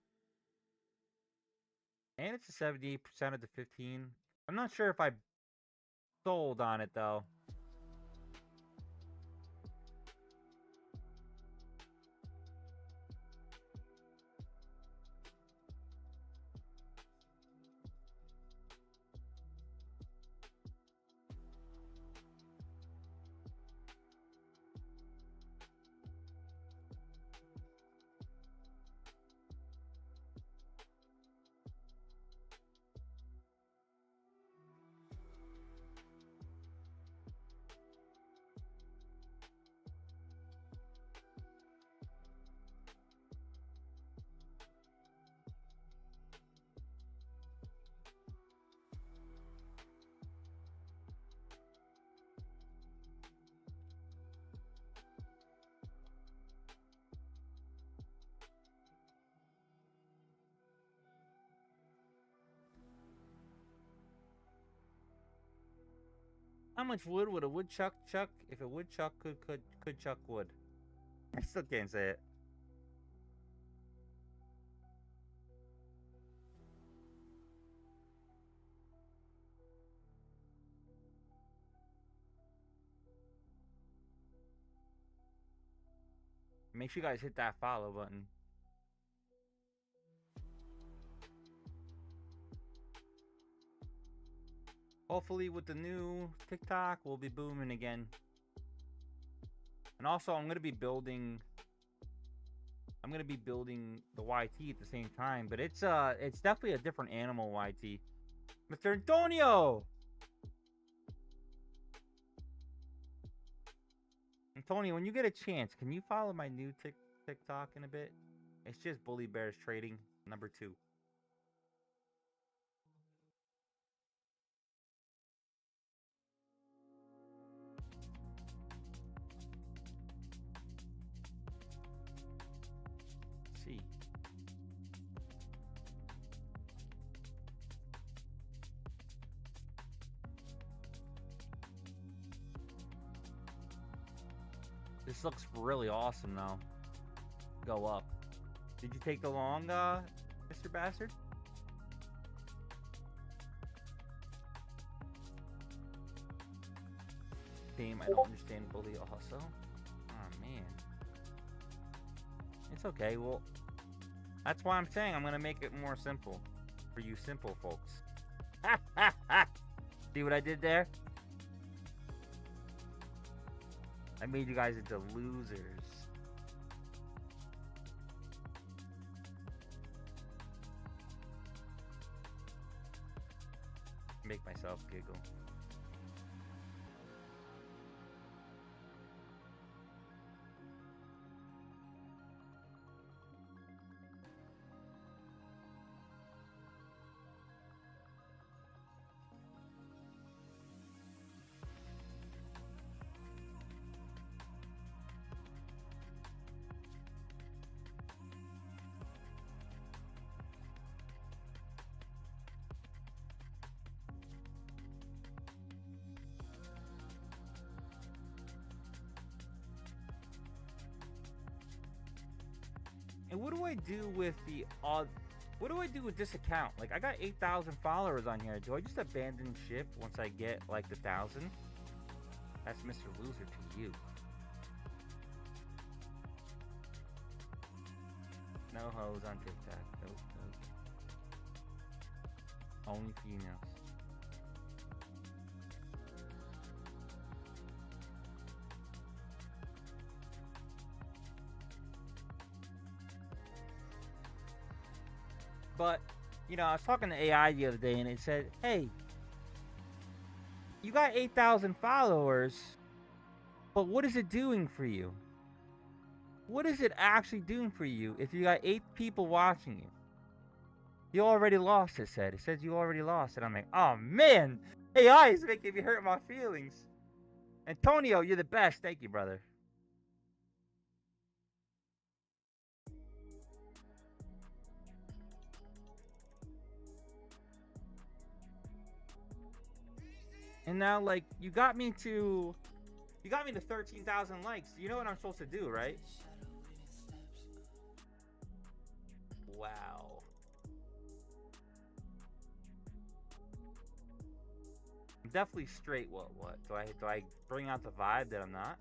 And it's a 78% of the 15. I'm not sure if I sold on it though. How much wood would a woodchuck chuck if a woodchuck could chuck wood? I still can't say it. Make sure you guys hit that follow button. Hopefully with the new TikTok, we'll be booming again. And also, I'm gonna be building the YT at the same time, but it's definitely a different animal YT. Mr. Antonio! Antonio, when you get a chance, can you follow my new TikTok in a bit? It's just Bully Bears Trading, number 2. See. This looks really awesome though. Go up. Did you take the long, Mr. Bastard? Damn, I don't understand Bully also. Oh man. It's okay, well, that's why I'm saying I'm gonna make it more simple. For you simple folks. See what I did there? I made you guys into losers. Make myself giggle. And what do I do with the what do I do with this account? Like, I got 8,000 followers on here. Do I just abandon ship once I get like the 1,000? That's Mr. Loser to you. No hoes on TikTok. Nope, nope. Only females. But, you know, I was talking to AI the other day and it said, hey, you got 8,000 followers, but what is it doing for you? What is it actually doing for you if you got 8 people watching you? You already lost, it said. It says you already lost. And I'm like, oh, man. AI is making me hurt my feelings. Antonio, you're the best. Thank you, brother. And now, like, you got me to 13,000 likes. You know what I'm supposed to do, right? Wow. I'm definitely straight. What? Do I bring out the vibe that I'm not?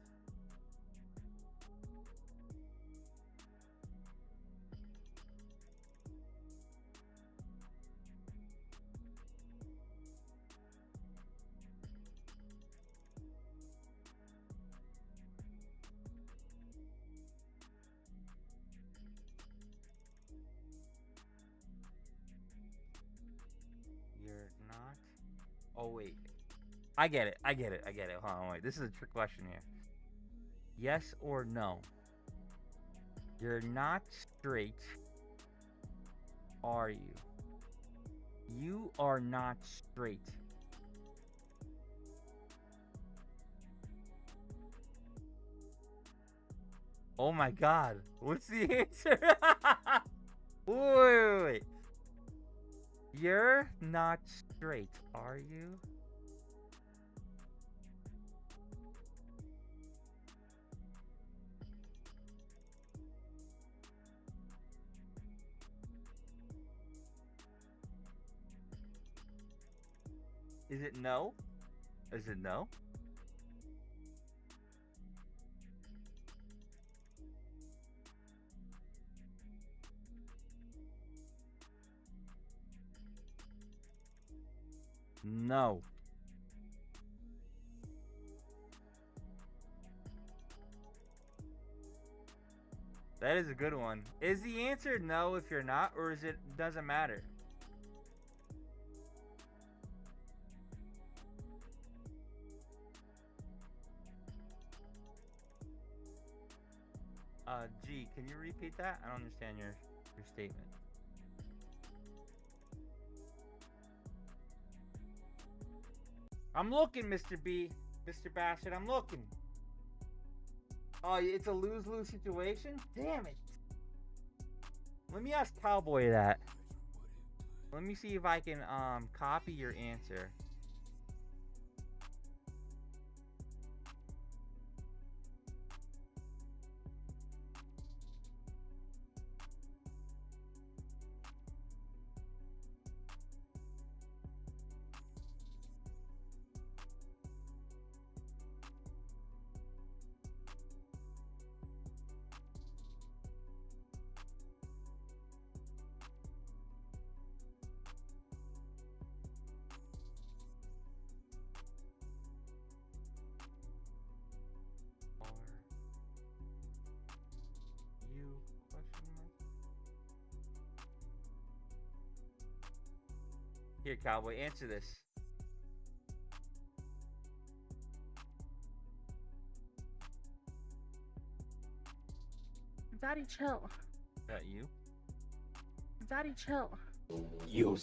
You're not. Oh wait. I get it. Hold on, wait. This is a trick question here. Yes or no? You're not straight, are you? You are not straight. Oh my god. What's the answer? Wait. You're not straight, are you? Is it no? Is it no? No. That is a good one. Is the answer no if you're not, or is it doesn't matter? G, can you repeat that? I don't understand your statement. I'm looking, Mr. B. Mr. Bastard, I'm looking. Oh, it's a lose-lose situation? Damn it. Let me ask Cowboy that. Let me see if I can copy your answer. Here, Cowboy, answer this. Daddy, chill. Is that you? Daddy, chill. You're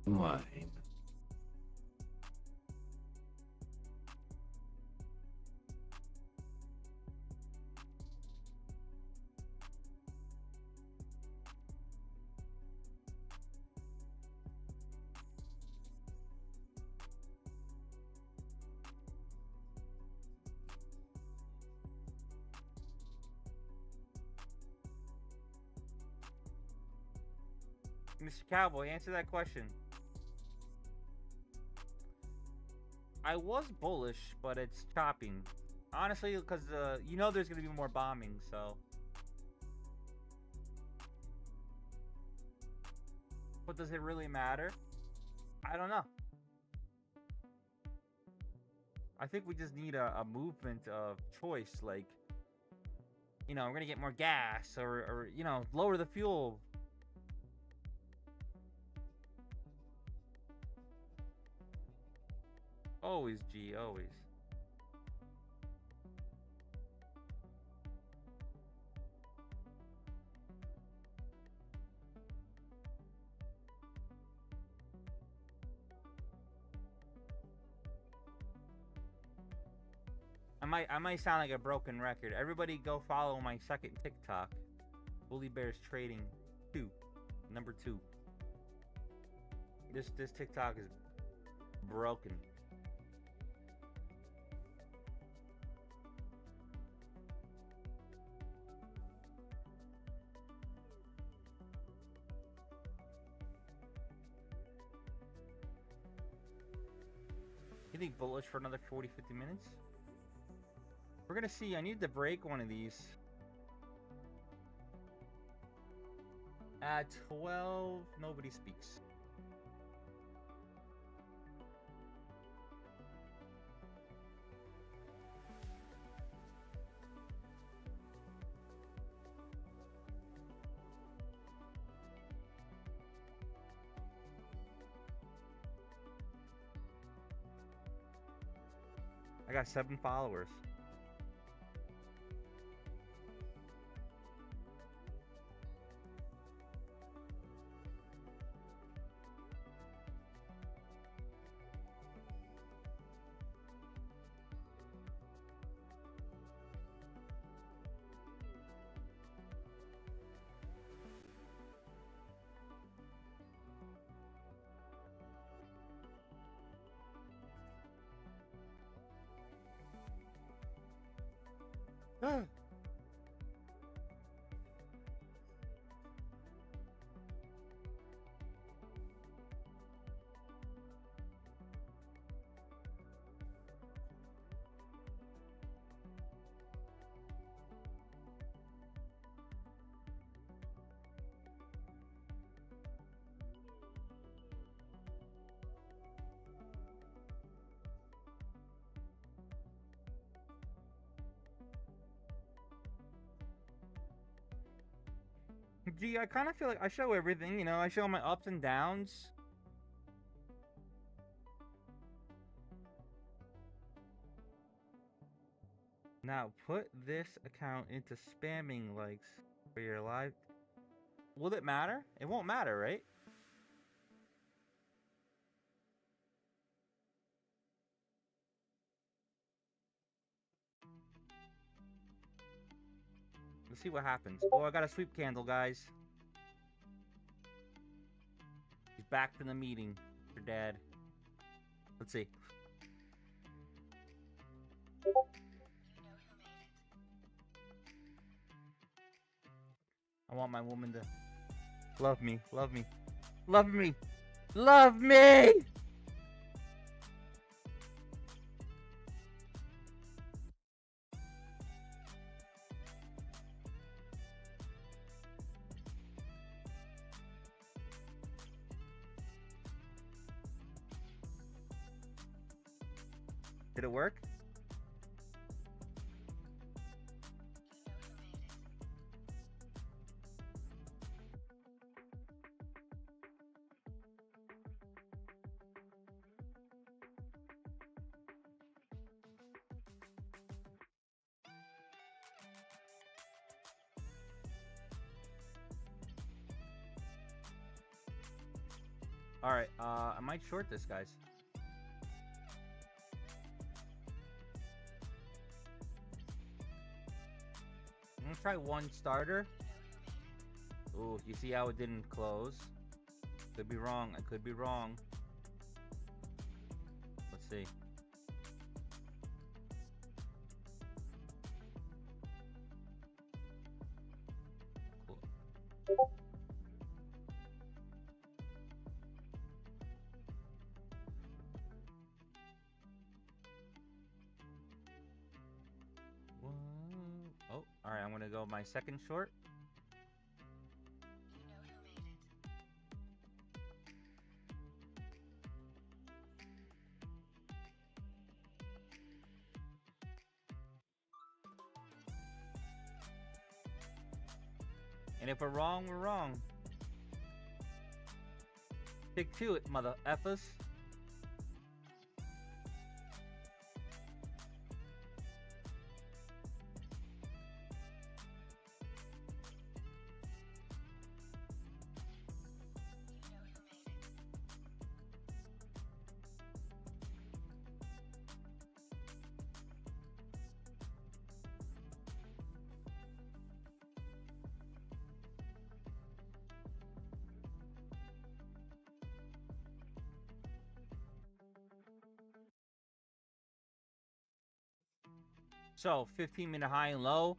mine. Mr. Cowboy, answer that question. I was bullish, but it's chopping. Honestly, because you know there's going to be more bombing, so... But does it really matter? I don't know. I think we just need a movement of choice, like, you know, we're gonna get more gas, or you know, lower the fuel. Always, G, always. I might sound like a broken record. Everybody go follow my second TikTok. Bully Bears Trading 2. Number 2. This TikTok is broken. You think bullish for another 40, 50 minutes? We're gonna see. I need to break one of these. At 12, nobody speaks. I got 7 followers. Gee, I kind of feel like I show everything, you know, I show my ups and downs. Now, put this account into spamming likes for your live. Will it matter? It won't matter, right? Let's see what happens. Oh, I got a sweep candle, guys. He's back from the meeting for Dad. Let's see. I want my woman to love me, love me, love me, love me! Did it work? Alright, I might short this, guys. I'm gonna try one starter. Ooh, you see how it didn't close? Could be wrong. I could be wrong. Let's see. Cool. Oh, alright, I'm gonna go my second short. And if we're wrong, we're wrong. Stick to it, mother effers. So 15-minute high and low,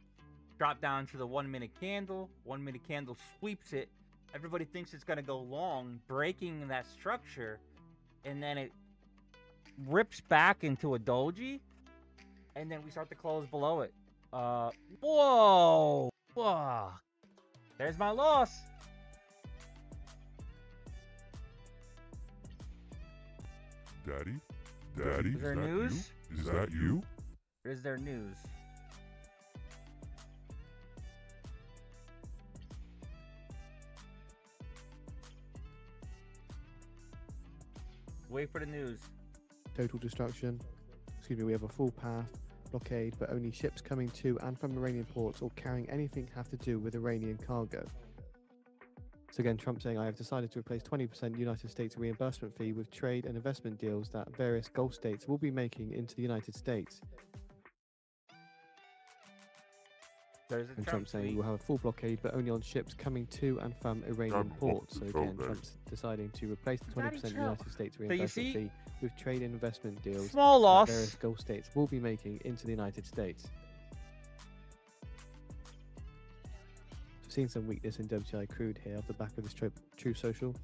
drop down to the 1-minute candle. 1-minute candle sweeps it. Everybody thinks it's gonna go long, breaking that structure, and then it rips back into a doji, and then we start to close below it. Whoa, fuck. There's my loss. Daddy? Daddy? Is there news? Is that you? Is there news? Wait for the news. Total destruction. Excuse me, we have a full path blockade, but only ships coming to and from Iranian ports or carrying anything have to do with Iranian cargo. So again, Trump saying, I have decided to replace 20% United States reimbursement fee with trade and investment deals that various Gulf states will be making into the United States. There's a And Trump saying tweet. we'll have a full blockade, but only on ships coming to and from Iranian ports. So again, Trump's deciding to replace the 20% chill. United States you reimbursement see- fee with trade and investment deals Small that loss. various Gulf states will be making into the United States. We've seen some weakness in WTI crude here off the back of this True Social.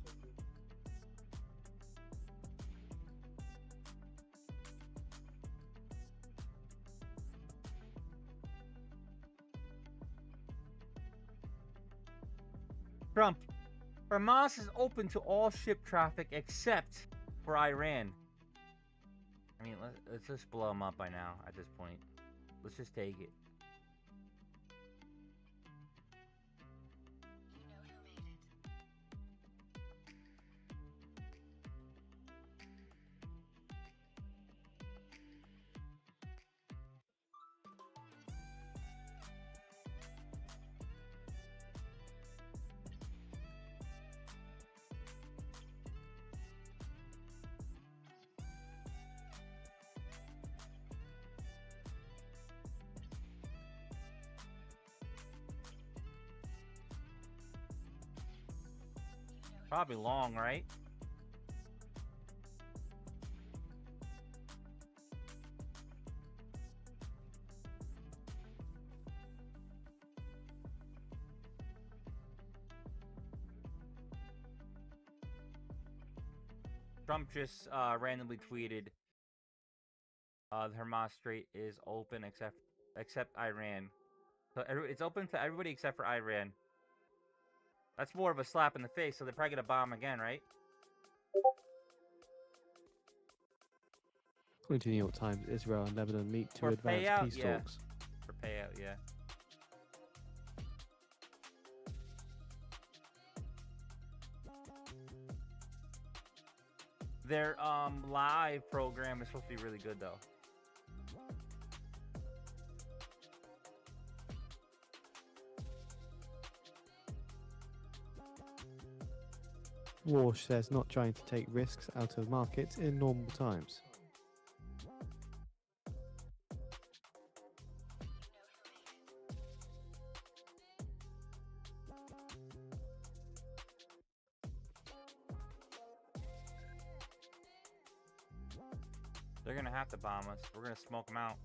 Trump, Hamas is open to all ship traffic except for Iran. I mean, let's just blow them up by now at this point. Let's just take it. Probably long, right? Trump just randomly tweeted the Hormuz Strait is open except Iran. So it's open to everybody except for Iran. That's more of a slap in the face, so they're probably gonna bomb again, right? According to the New York Times, Israel and Lebanon meet to For advance payout, peace yeah. talks. For payout, yeah. Their live program is supposed to be really good though. Walsh says not trying to take risks out of markets in normal times. They're gonna have to bomb us. We're gonna smoke them out.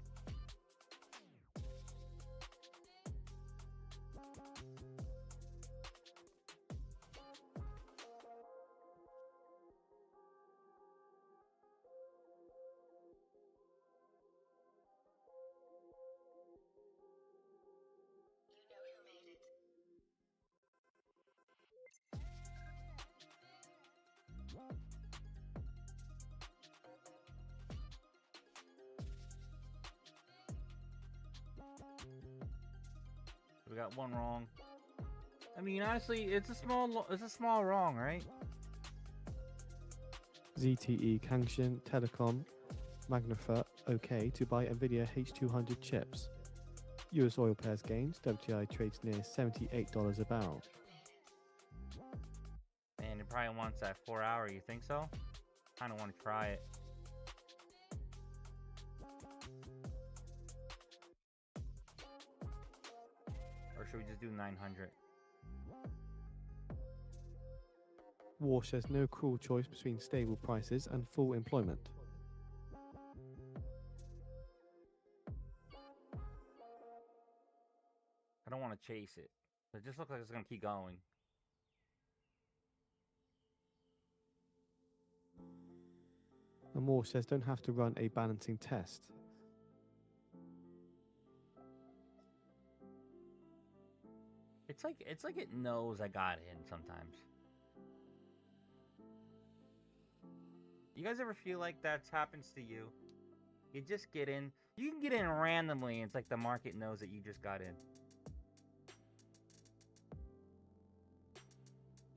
We got one wrong. I mean, honestly, it's a small wrong, right? ZTE Kangshin Telecom Magnifer OK to buy NVIDIA H200 chips. US oil pairs gains, WTI trades near $78 a barrel. And it probably wants that 4 hour, you think so? Kinda wanna try it. Or should we just do 900? War says no cruel choice between stable prices and full employment. I don't want to chase it. It just looks like it's gonna keep going. And Moore says don't have to run a balancing test. It's like it knows I got in sometimes. You guys ever feel like that happens to you? You just get in. You can get in randomly, and it's like the market knows that you just got in.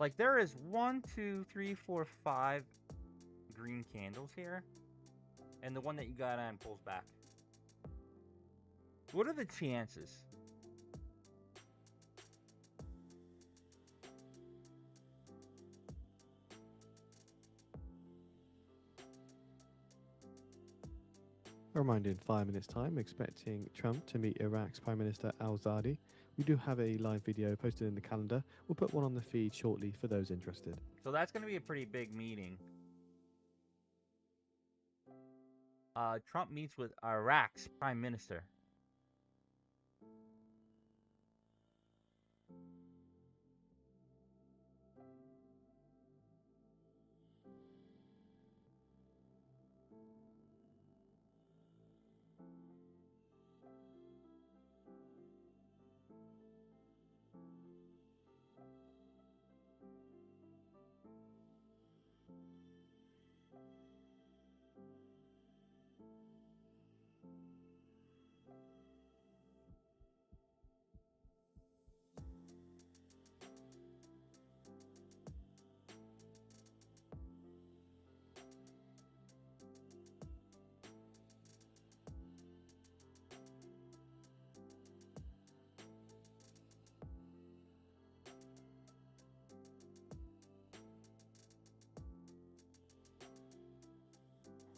Like there is 1, 2, 3, 4, 5 green candles here, and the one that you got on pulls back. What are the chances? A reminder in 5 minutes time, expecting Trump to meet Iraq's Prime Minister al-Zadi. We do have a live video posted in the calendar. We'll put one on the feed shortly for those interested. So that's going to be a pretty big meeting. Trump meets with Iraq's Prime Minister.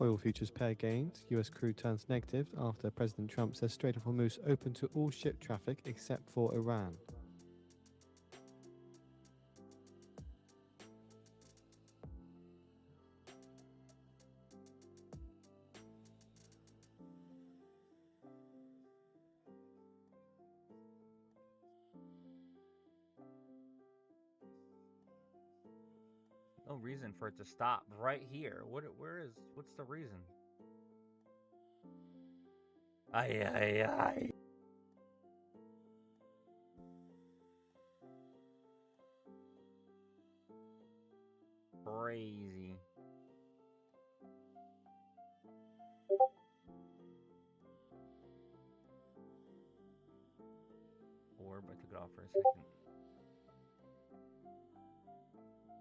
Oil futures pair gains. US crude turns negative after President Trump says Strait of Hormuz open to all ship traffic except for Iran. No reason for it to stop right here. What's the reason? Ay, ay, ay. Crazy. Orb, I took it off for a second.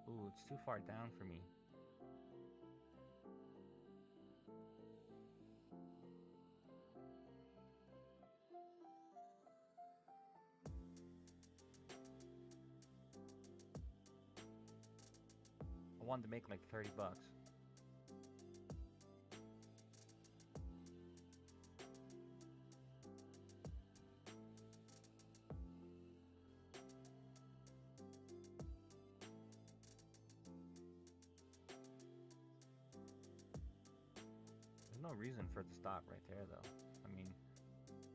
Ooh, it's too far down for me. I wanted to make like 30 bucks. There's no reason for it to stop right there though. I mean,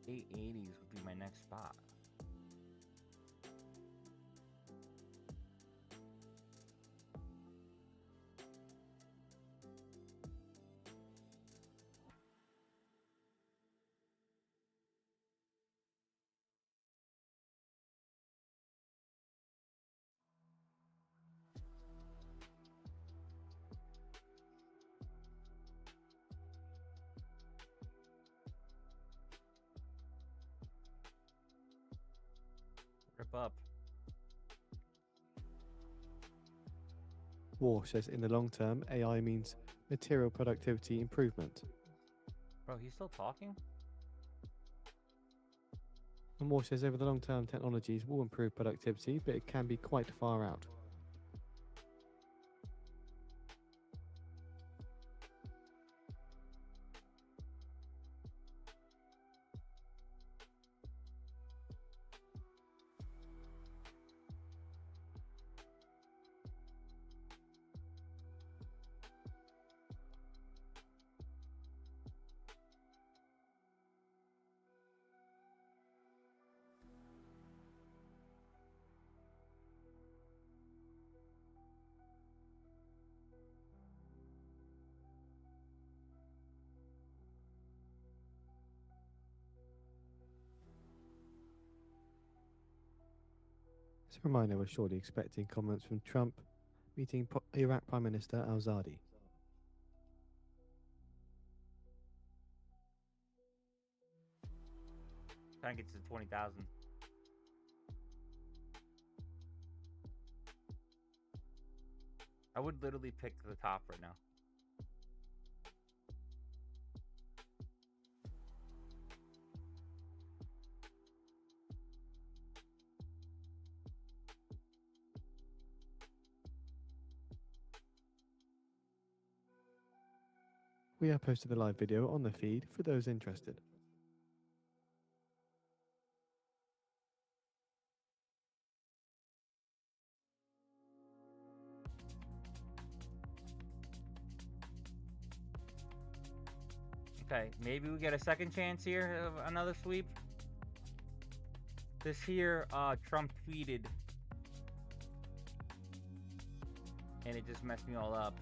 880s would be my next spot. Rip up. Walsh says in the long term, AI means material productivity improvement. Bro, he's still talking? And Walsh says over the long term, technologies will improve productivity, but it can be quite far out. As a reminder, we're shortly expecting comments from Trump meeting Iraq Prime Minister al-Zadi. Trying to get to 20,000. I would literally pick the top right now. We have posted the live video on the feed for those interested. Okay, maybe we get a second chance here of another sweep. This here, Trump tweeted, and it just messed me all up.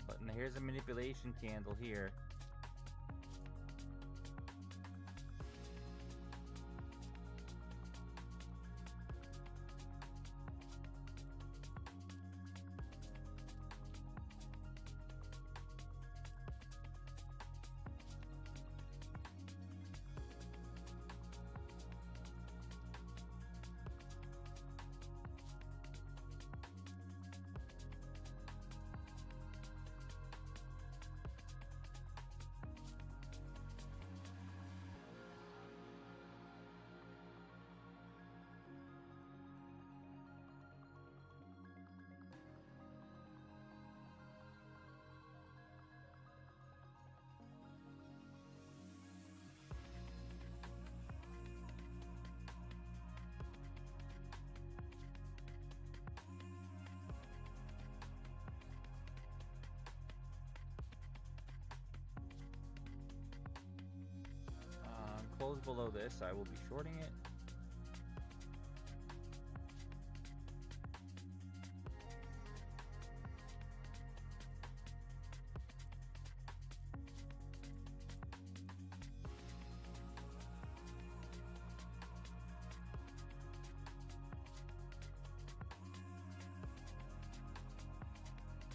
But here's a manipulation candle here. Close below this, I will be shorting it.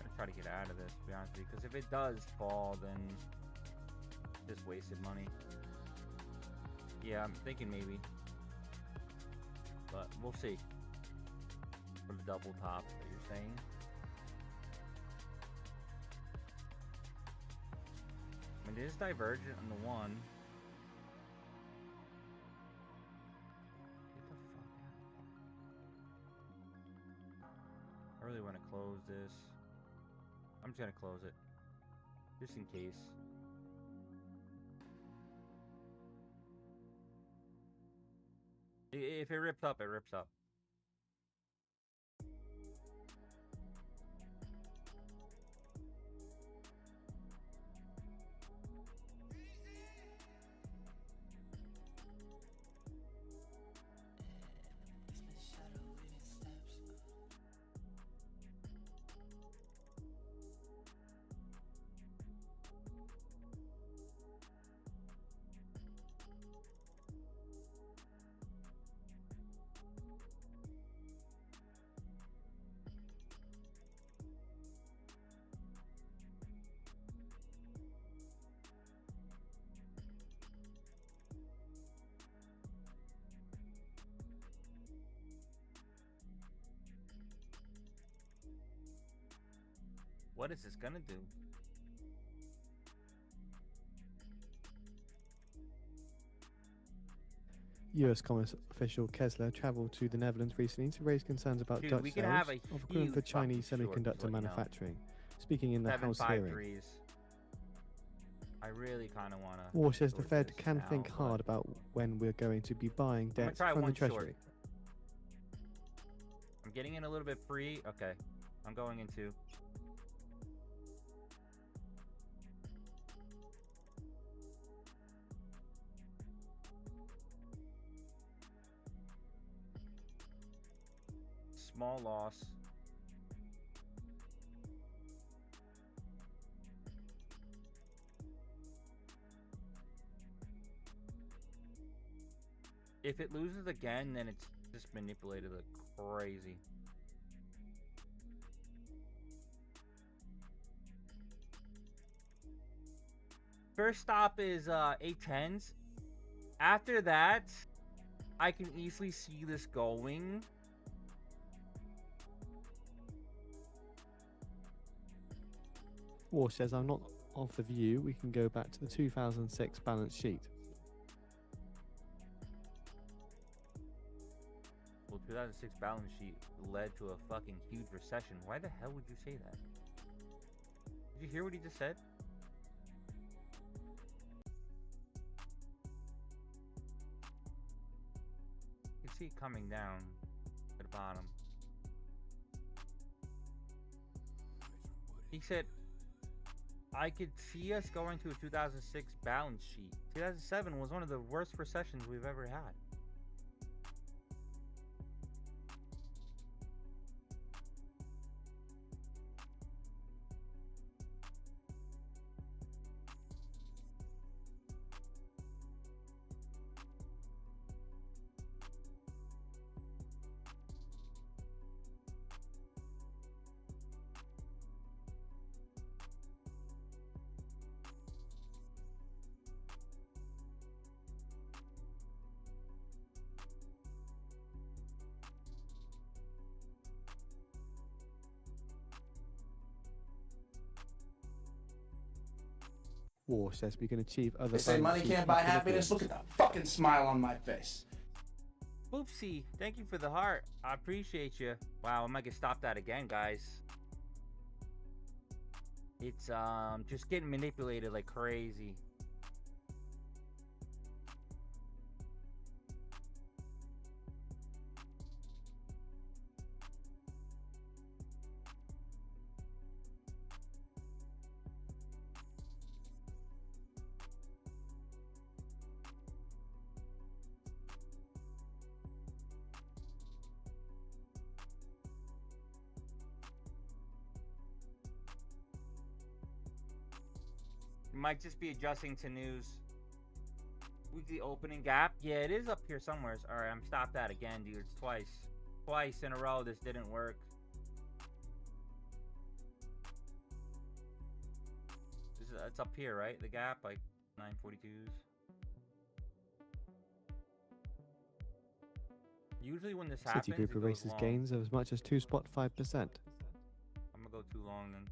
I'm gonna try to get out of this, to be honest with you, because if it does fall, then just wasted money. Yeah, I'm thinking maybe, but we'll see. For the double top that you're saying. I mean, it is divergent on the one. Get the fuck out. I really want to close this. I'm just gonna close it, just in case. If it rips up, it rips up. What is this gonna do? US Commerce official Kessler traveled to the Netherlands recently to raise concerns about Dude, Dutch we could sales have a of equipment for huge fucking Chinese short, just semiconductor let you know. manufacturing. Speaking in the House hearing, 753s. I really kind of want to. War says the Fed can think hard about when we're going to be buying gonna debt try from the one short. Treasury. I'm getting in a little bit free. Okay, I'm going into. Small loss. If it loses again, then it's just manipulated like crazy. First stop is 810s. After that, I can easily see this going. War says I'm not of the view we can go back to the 2006 balance sheet. Well, 2006 balance sheet led to a fucking huge recession. Why the hell would you say that? Did you hear what he just said? You can see it coming down at the bottom. He said, I could see us going to a 2006 balance sheet. 2007 was one of the worst recessions we've ever had. War says we can achieve other. They say money can't buy happiness. Look at the fucking smile on my face. Oopsie, thank you for the heart. I appreciate you. Wow, I might get stopped at again, guys. It's just getting manipulated like crazy. Might just be adjusting to news. Weekly opening gap. Yeah, it is up here somewhere. Alright, I'm stopped at again, dude. It's twice. Twice in a row this didn't work. It's up here, right? The gap, like 942s. Usually when this happens, Citigroup erases gains of as much as 2.5%. I'm gonna go too long then.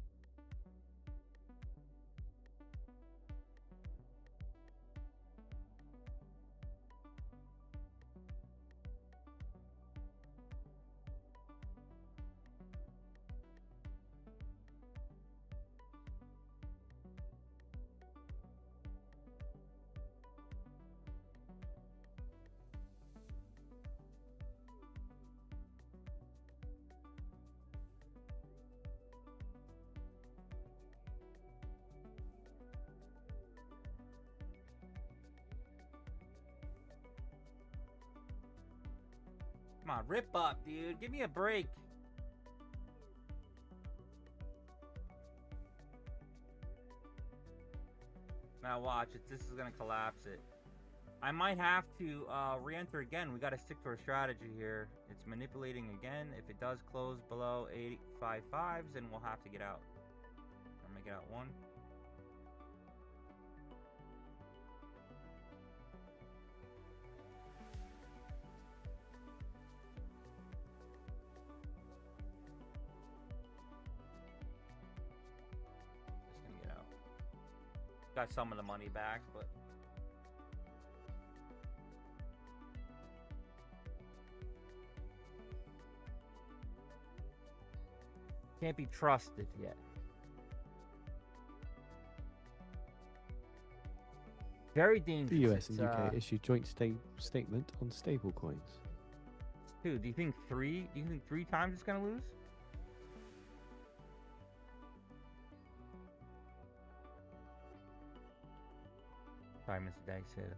Come on, rip up, dude. Give me a break. Now watch, this is gonna collapse it. I might have to re-enter again. We gotta stick to our strategy here. It's manipulating again. If it does close below 855s, then we'll have to get out. I'm gonna get out one. Got some of the money back, but can't be trusted yet. Very dangerous. The US and It's, UK issued joint statement on stablecoins. Dude, do you think three times it's gonna lose? Sorry, Mr. Dag said,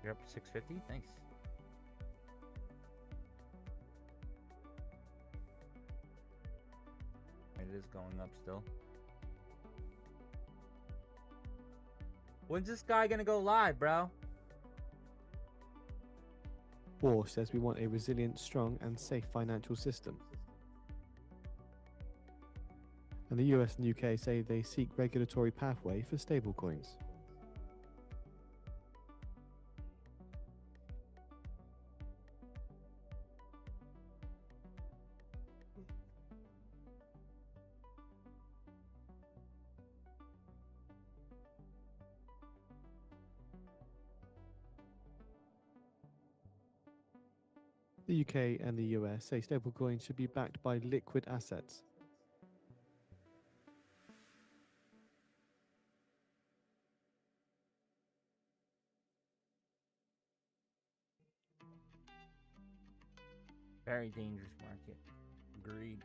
you're up to 650? Thanks. It is going up still. When's this guy gonna go live, bro? War says we want a resilient, strong, and safe financial system. And the US and UK say they seek regulatory pathway for stablecoins. The UK and the US say stablecoins should be backed by liquid assets. Very dangerous market. Agreed.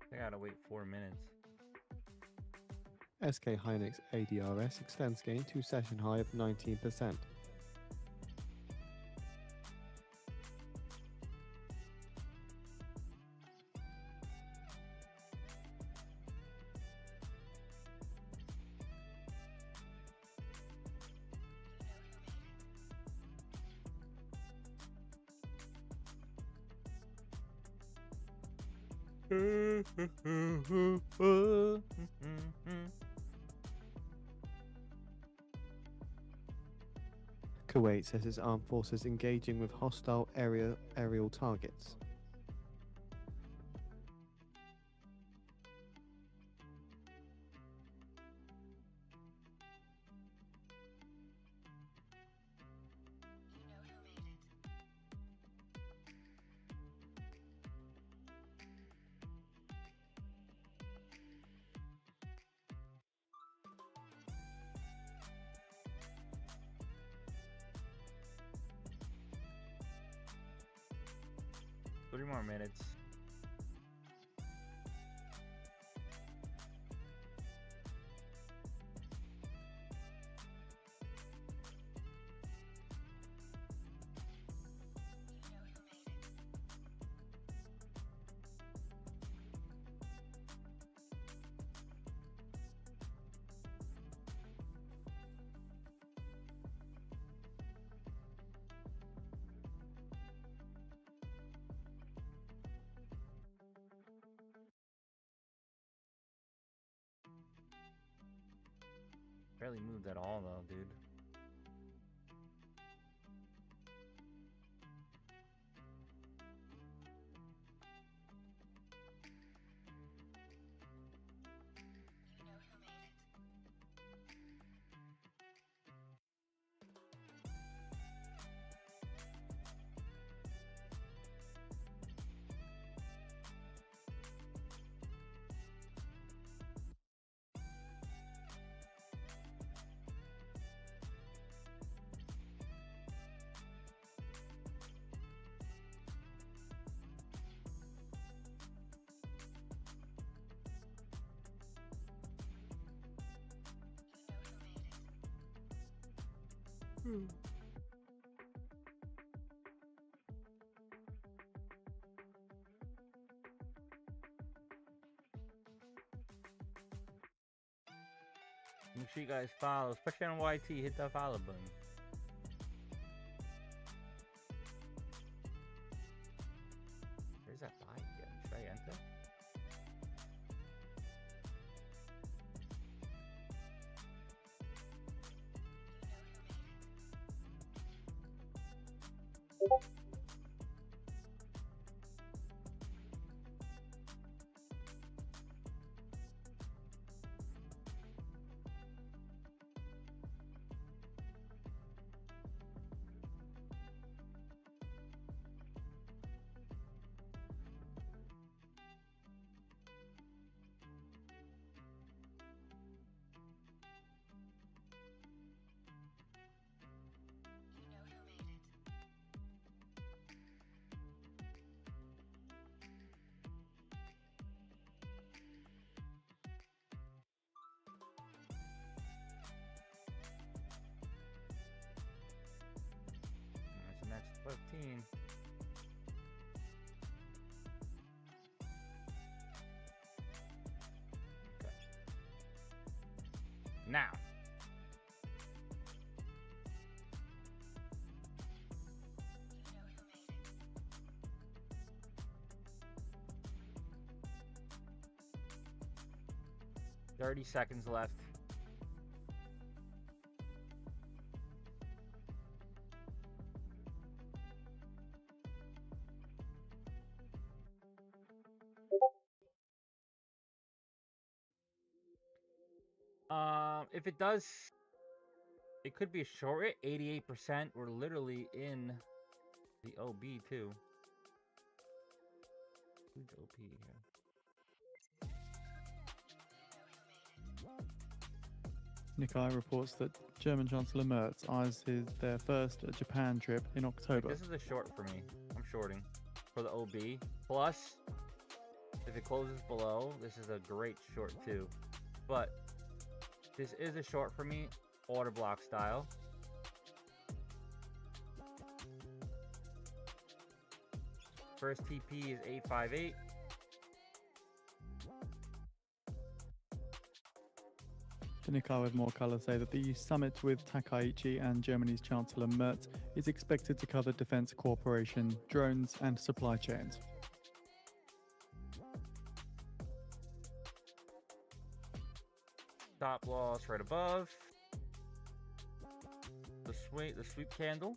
I gotta wait 4 minutes. SK Hynix ADRS extends gain to session high of 19%. Kuwait says its armed forces engaging with hostile aerial targets. Three more minutes. Barely moved at all though, dude. Make sure you guys follow, especially on YT. Hit that follow button. Where's that buy again? Should I enter? That's the next 15. Okay. Now. "30 seconds left." If it does, it could be a short 88%. We're literally in the OB too. Who's OP here? Nikkei reports that German Chancellor Merz eyes their first Japan trip in October. This is a short for me. I'm shorting for the OB. Plus, if it closes below, this is a great short too. But this is a short for me, order block style. First TP is 858. The Nikkei with more colour say that the summit with Takaichi and Germany's Chancellor Merz is expected to cover defence cooperation, drones and supply chains. Stop loss right above. The sweep candle.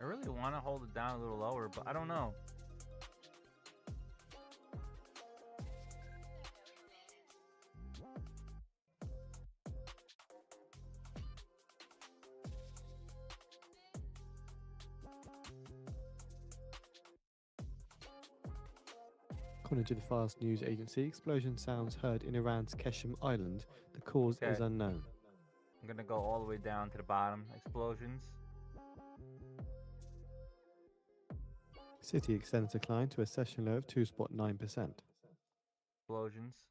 I really want to hold it down a little lower, but I don't know. According to the fast news agency, explosion sounds heard in Iran's Keshem Island. The cause is Okay. unknown. I'm gonna go all the way down to the bottom. Explosions. City extends decline to a session low of 2.9%. Explosions.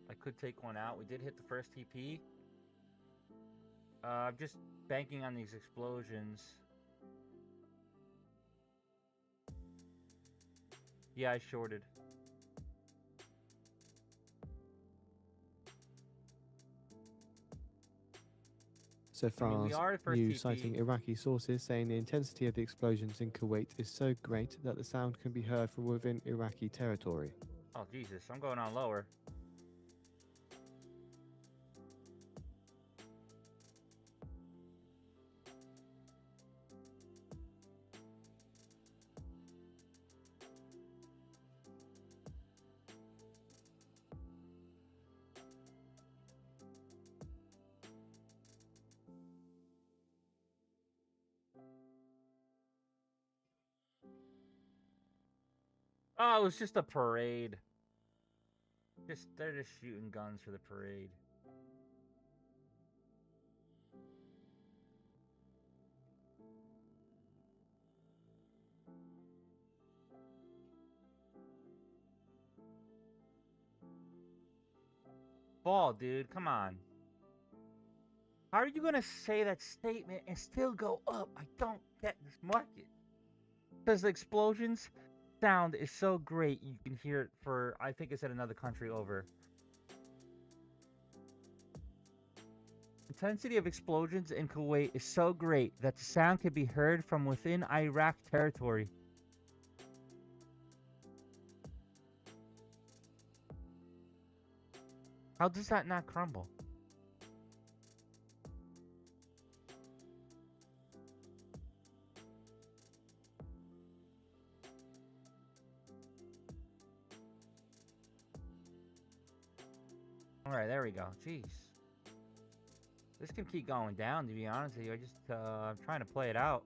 I could take one out. We did hit the first TP. I'm just banking on these explosions. Yeah, I shorted. So far, we are at first news TP. citing Iraqi sources saying the intensity of the explosions in Kuwait is so great that the sound can be heard from within Iraqi territory. Oh, Jesus. I'm going on lower. Oh, it was just a parade. They're just shooting guns for the parade. Ball, dude, come on. How are you gonna say that statement and still go up? I don't get this market. Because the explosions sound is so great, you can hear it for, I think it's at another country over. Intensity of explosions in Kuwait is so great that the sound can be heard from within Iraq territory. How does that not crumble? Alright, there we go. Jeez. This can keep going down, to be honest with you. I'm trying to play it out.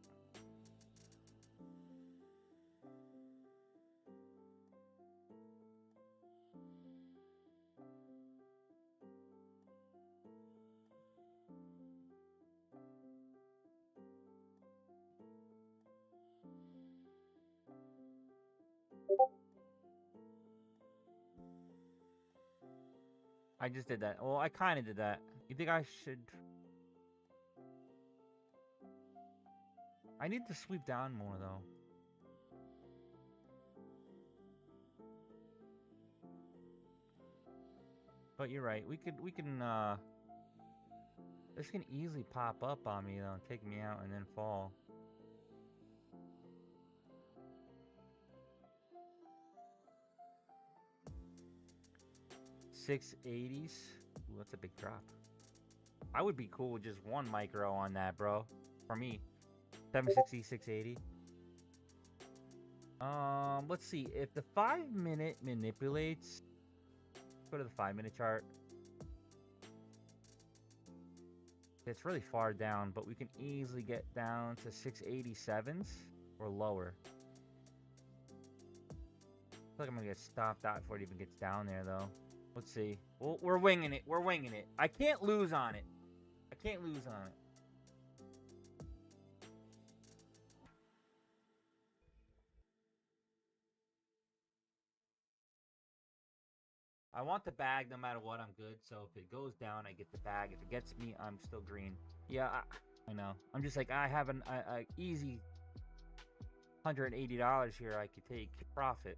I just did that. Well, I kind of did that. You think I should... I need to sweep down more, though. But you're right. We can, This can easily pop up on me, though, and take me out and then fall. $680s. Ooh, that's a big drop. I would be cool with just one micro on that, bro. For me. 760, 680. Let's see. If the 5-minute manipulates... Go to the 5-minute chart. It's really far down, but we can easily get down to 687s or lower. I feel like I'm gonna get stopped out before it even gets down there, though. Let's see. Well, we're winging it. We're winging it. I can't lose on it. I can't lose on it. I want the bag no matter what. I'm good. So if it goes down, I get the bag. If it gets me, I'm still green. Yeah, I know. I'm just like, I have a easy $180 here I could take profit.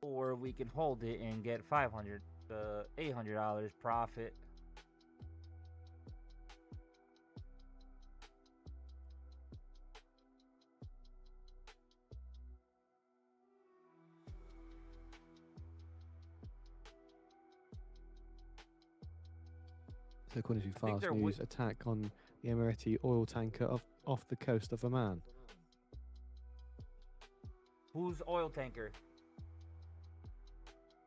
Or we can hold it and get $500 to $800 profit. So according to Fast News, attack on the Emirati oil tanker off the coast of Oman. Whose oil tanker?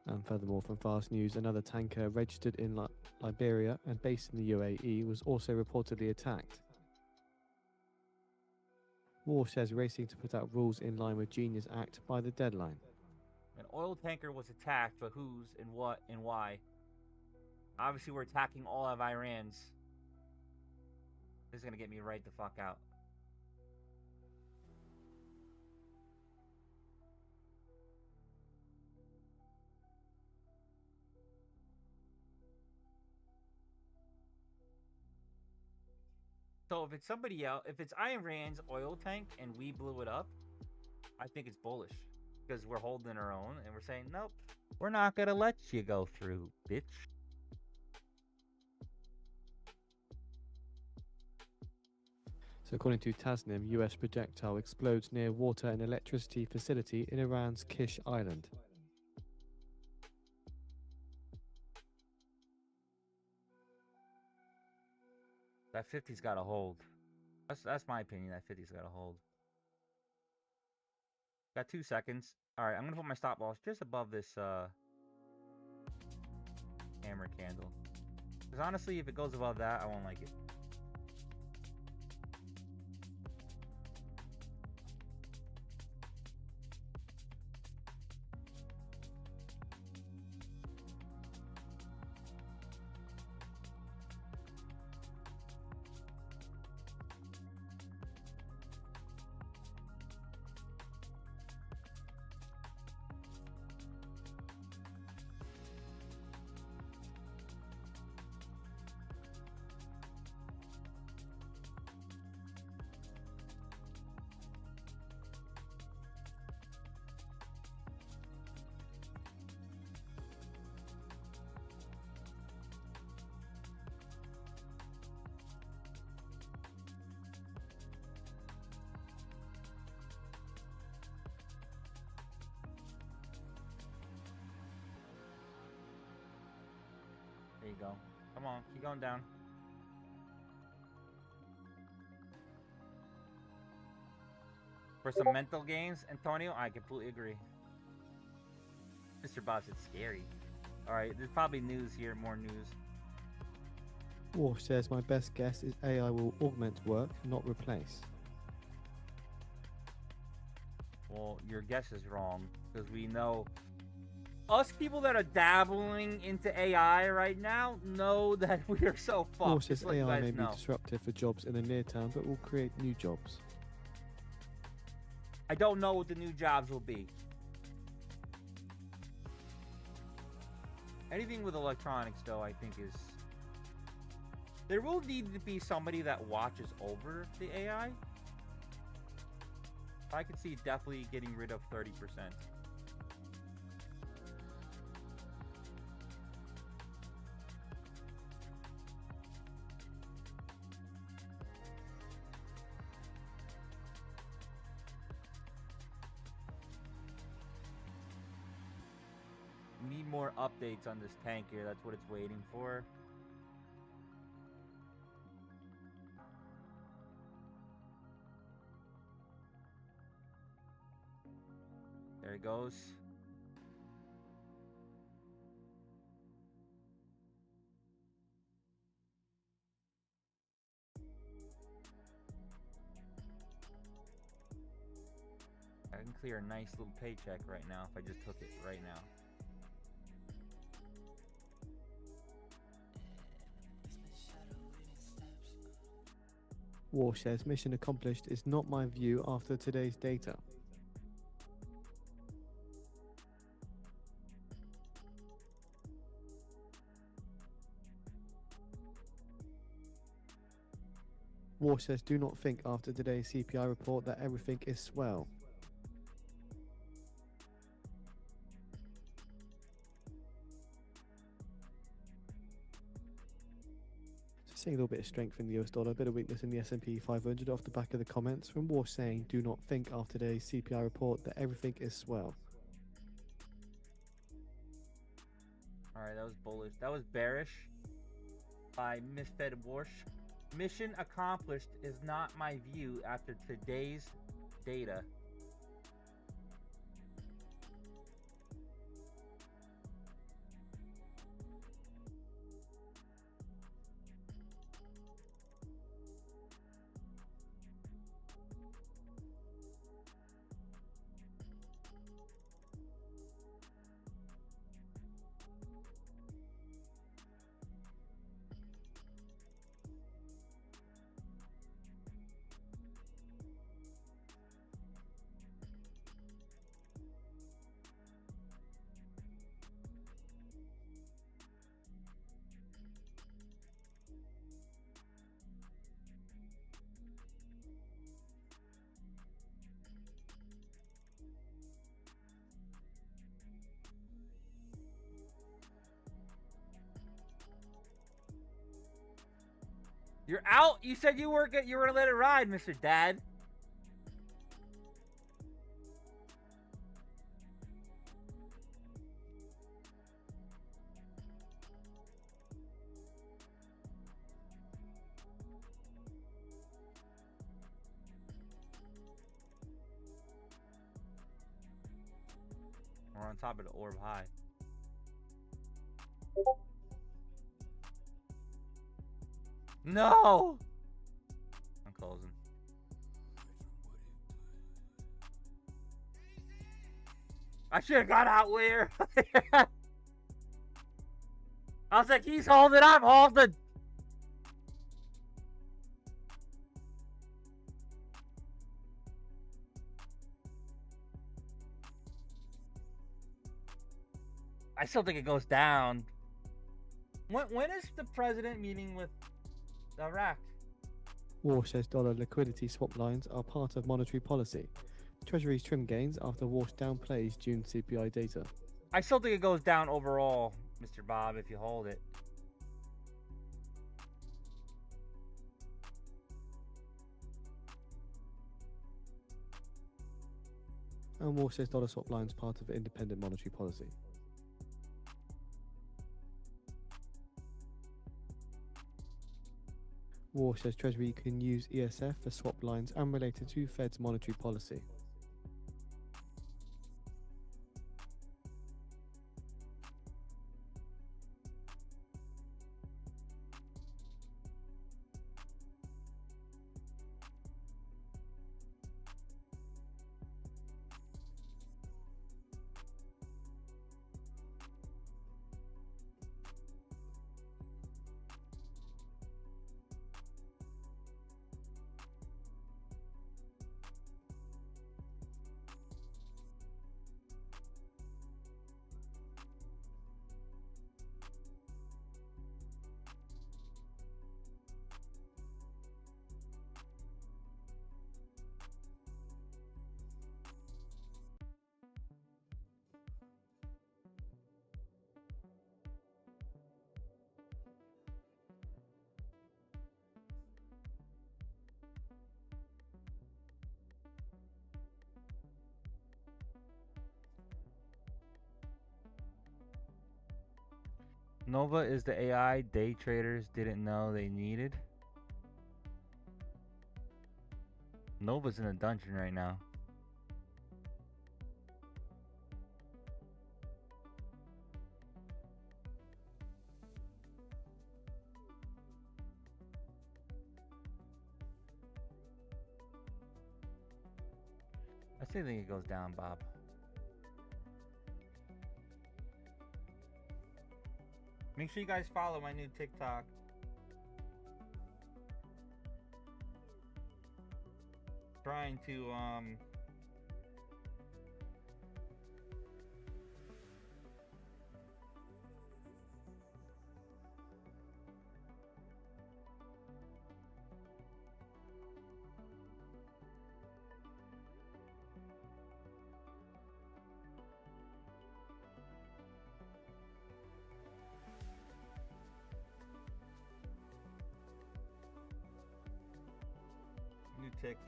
And furthermore, from Fast News, another tanker registered in Liberia and based in the UAE was also reportedly attacked. War says racing to put out rules in line with Genius Act by the deadline. An oil tanker was attacked, but whose and what and why? Obviously, we're attacking all of Iran's. This is going to get me right the fuck out. So if it's somebody else, if it's Iran's oil tank and we blew it up, I think it's bullish. Because we're holding our own and we're saying, nope, we're not going to let you go through, bitch. So according to Tasnim, US projectile explodes near water and electricity facility in Iran's Kish Island. That 50's got to hold. That's my opinion. That 50's got to hold. Got 2 seconds. All right, I'm gonna put my stop loss just above this hammer candle. Because honestly, if it goes above that, I won't like it. go. Come on, keep going down. For some mental games, Antonio, I completely agree. Mr. Bob said scary. Alright, there's probably news here, more news. Walsh says, my best guess is AI will augment work, not replace. Well, your guess is wrong, because we know us people that are dabbling into AI right now know that we are so fucked. Walsh says Just let you AI guys may be know. disruptive for jobs in the near term, but will create new jobs. I don't know what the new jobs will be. Anything with electronics, though, I think is... There will need to be somebody that watches over the AI. I could see definitely getting rid of 30%. Need more updates on this tank here. That's what it's waiting for. There it goes. I can clear a nice little paycheck right now if I just took it right now. Walsh says, mission accomplished is not my view after today's data. Walsh says, do not think after today's CPI report that everything is swell. Seeing a little bit of strength in the US dollar, a bit of weakness in the S&P 500 off the back of the comments from Walsh saying, do not think after today's CPI report that everything is swell. Alright, that was bullish. That was bearish by Misfed Walsh. Mission accomplished is not my view after today's data. You're out? You said you were gonna let it ride, Mr. Dad. We're on top of the orb high. No! I'm closing. I should have got out where. I was like, he's holding, I'm holding. I still think it goes down. When is the president meeting with Iraq? Walsh says dollar liquidity swap lines are part of monetary policy. Treasury's trim gains after Walsh downplays June CPI data. I still think it goes down overall, Mr. Bob, if you hold it. And Walsh says dollar swap lines part of independent monetary policy. Walsh says Treasury can use ESF for swap lines unrelated to Fed's monetary policy. Nova is the AI day traders didn't know they needed. Nova's in a dungeon right now. I still think it goes down, Bob. Make sure you guys follow my new TikTok. Trying to new tick.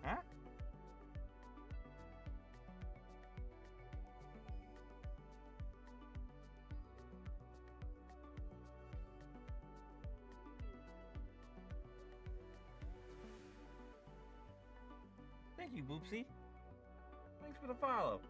Huh? Thank you, Boopsy. Thanks for the follow.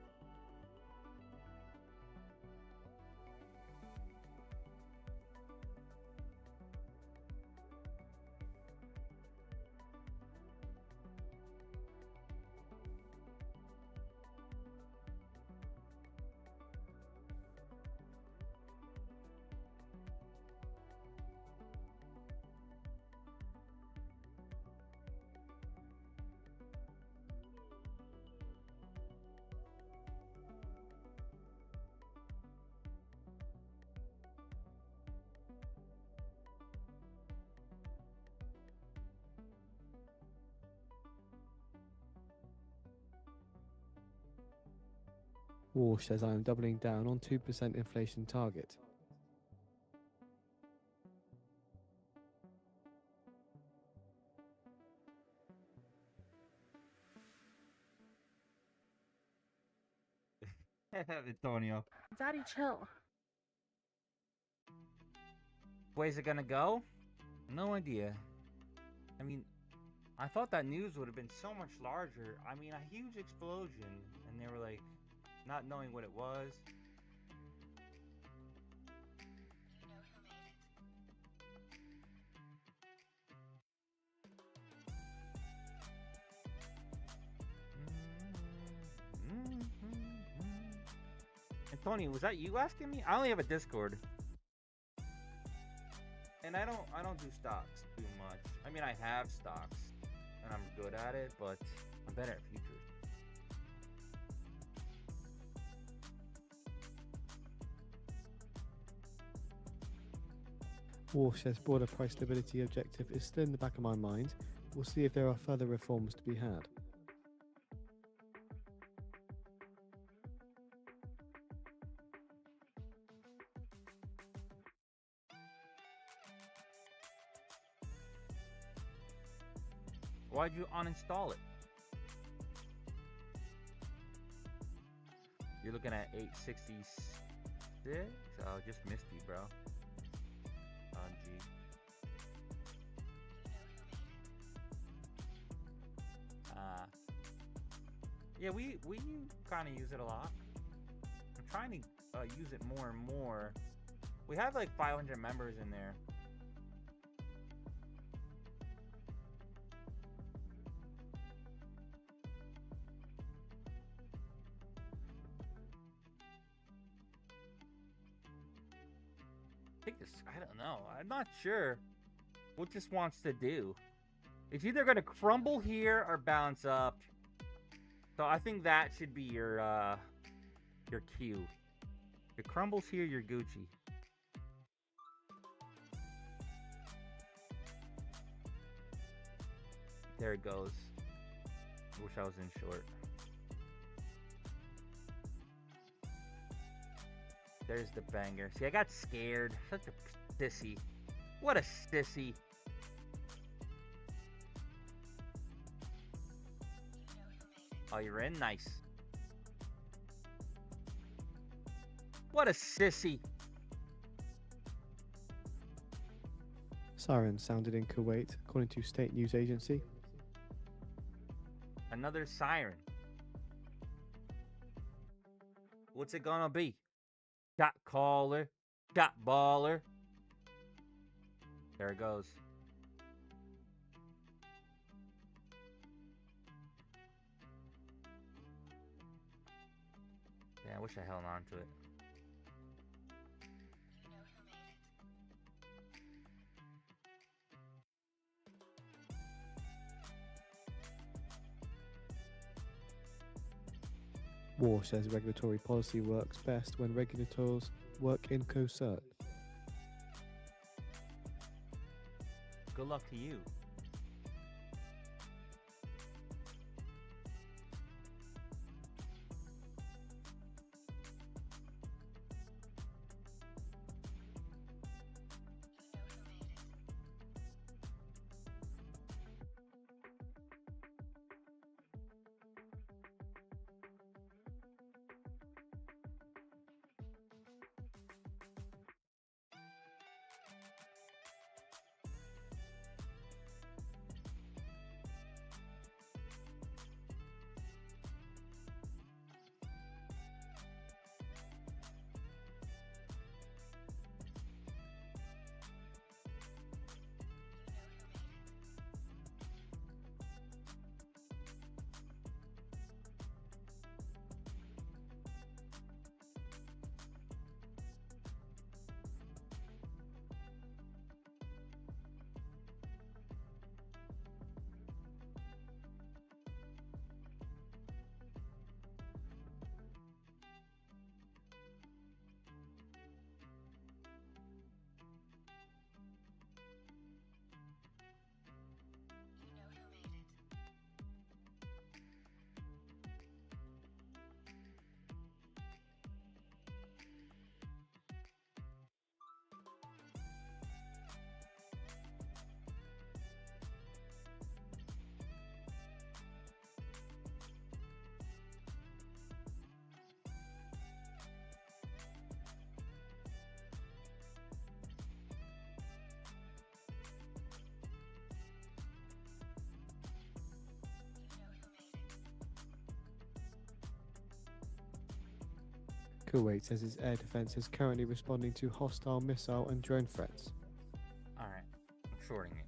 Walsh says I am doubling down on 2% inflation target. Antonio. Daddy, chill. Where's it gonna go? No idea. I mean, I thought that news would have been so much larger. I mean, a huge explosion. And they were like, not knowing what it was. Antonio, was that you asking me? I only have a Discord. And I don't do stocks too much. I mean, I have stocks and I'm good at it, but I'm better at futures. Walsh says broader price stability objective is still in the back of my mind. We'll see if there are further reforms to be had. Why'd you uninstall it? You're looking at 866? Oh, just missed you, bro. G. Yeah, we kind of use it a lot. I'm trying to use it more and more. We have like 500 members in there. I think this, I don't know. I'm not sure what this wants to do. It's either going to crumble here or bounce up. So I think that should be your cue. If it crumbles here, you're Gucci. There it goes. Wish I was in short. There's the banger. See, I got scared. Such a sissy. What a sissy. Oh, you're in? Nice. What a sissy. Sirens sounded in Kuwait, according to state news agency. Another siren. What's it gonna be? Shot caller. Shot baller. There it goes. Yeah, I wish I held on to it. War says regulatory policy works best when regulators work in concert. Good luck to you. Kuwait says its air defense is currently responding to hostile missile and drone threats. Alright, I'm shorting it.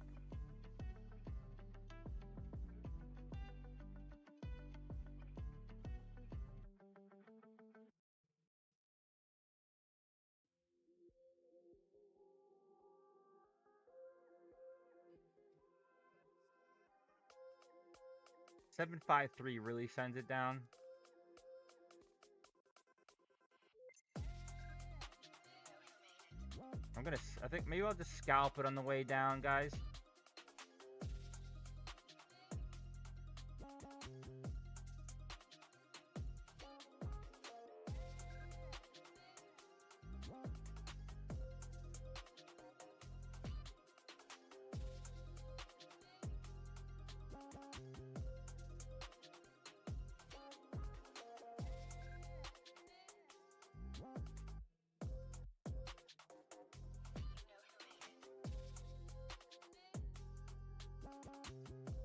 $753 really sends it down. I think maybe I'll just scalp it on the way down, guys.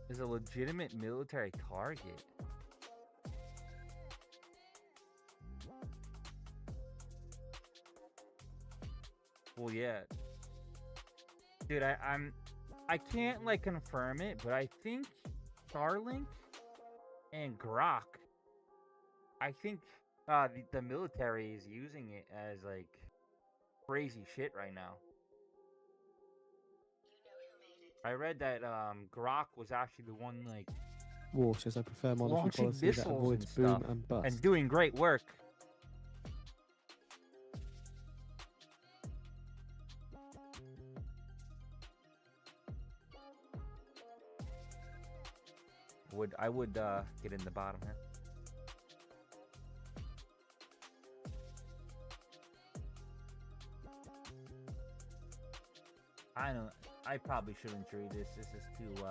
is a legitimate military target. Well, yeah. Dude, I can't like confirm it, but I think Starlink and Grok, I think the military is using it as like crazy shit right now. I read that Grok was actually the one like Walsh says I prefer monetary launching policy that missiles avoids and boom stuff and bust. and doing great work. I would get in the bottom here. I probably shouldn't read this. This is too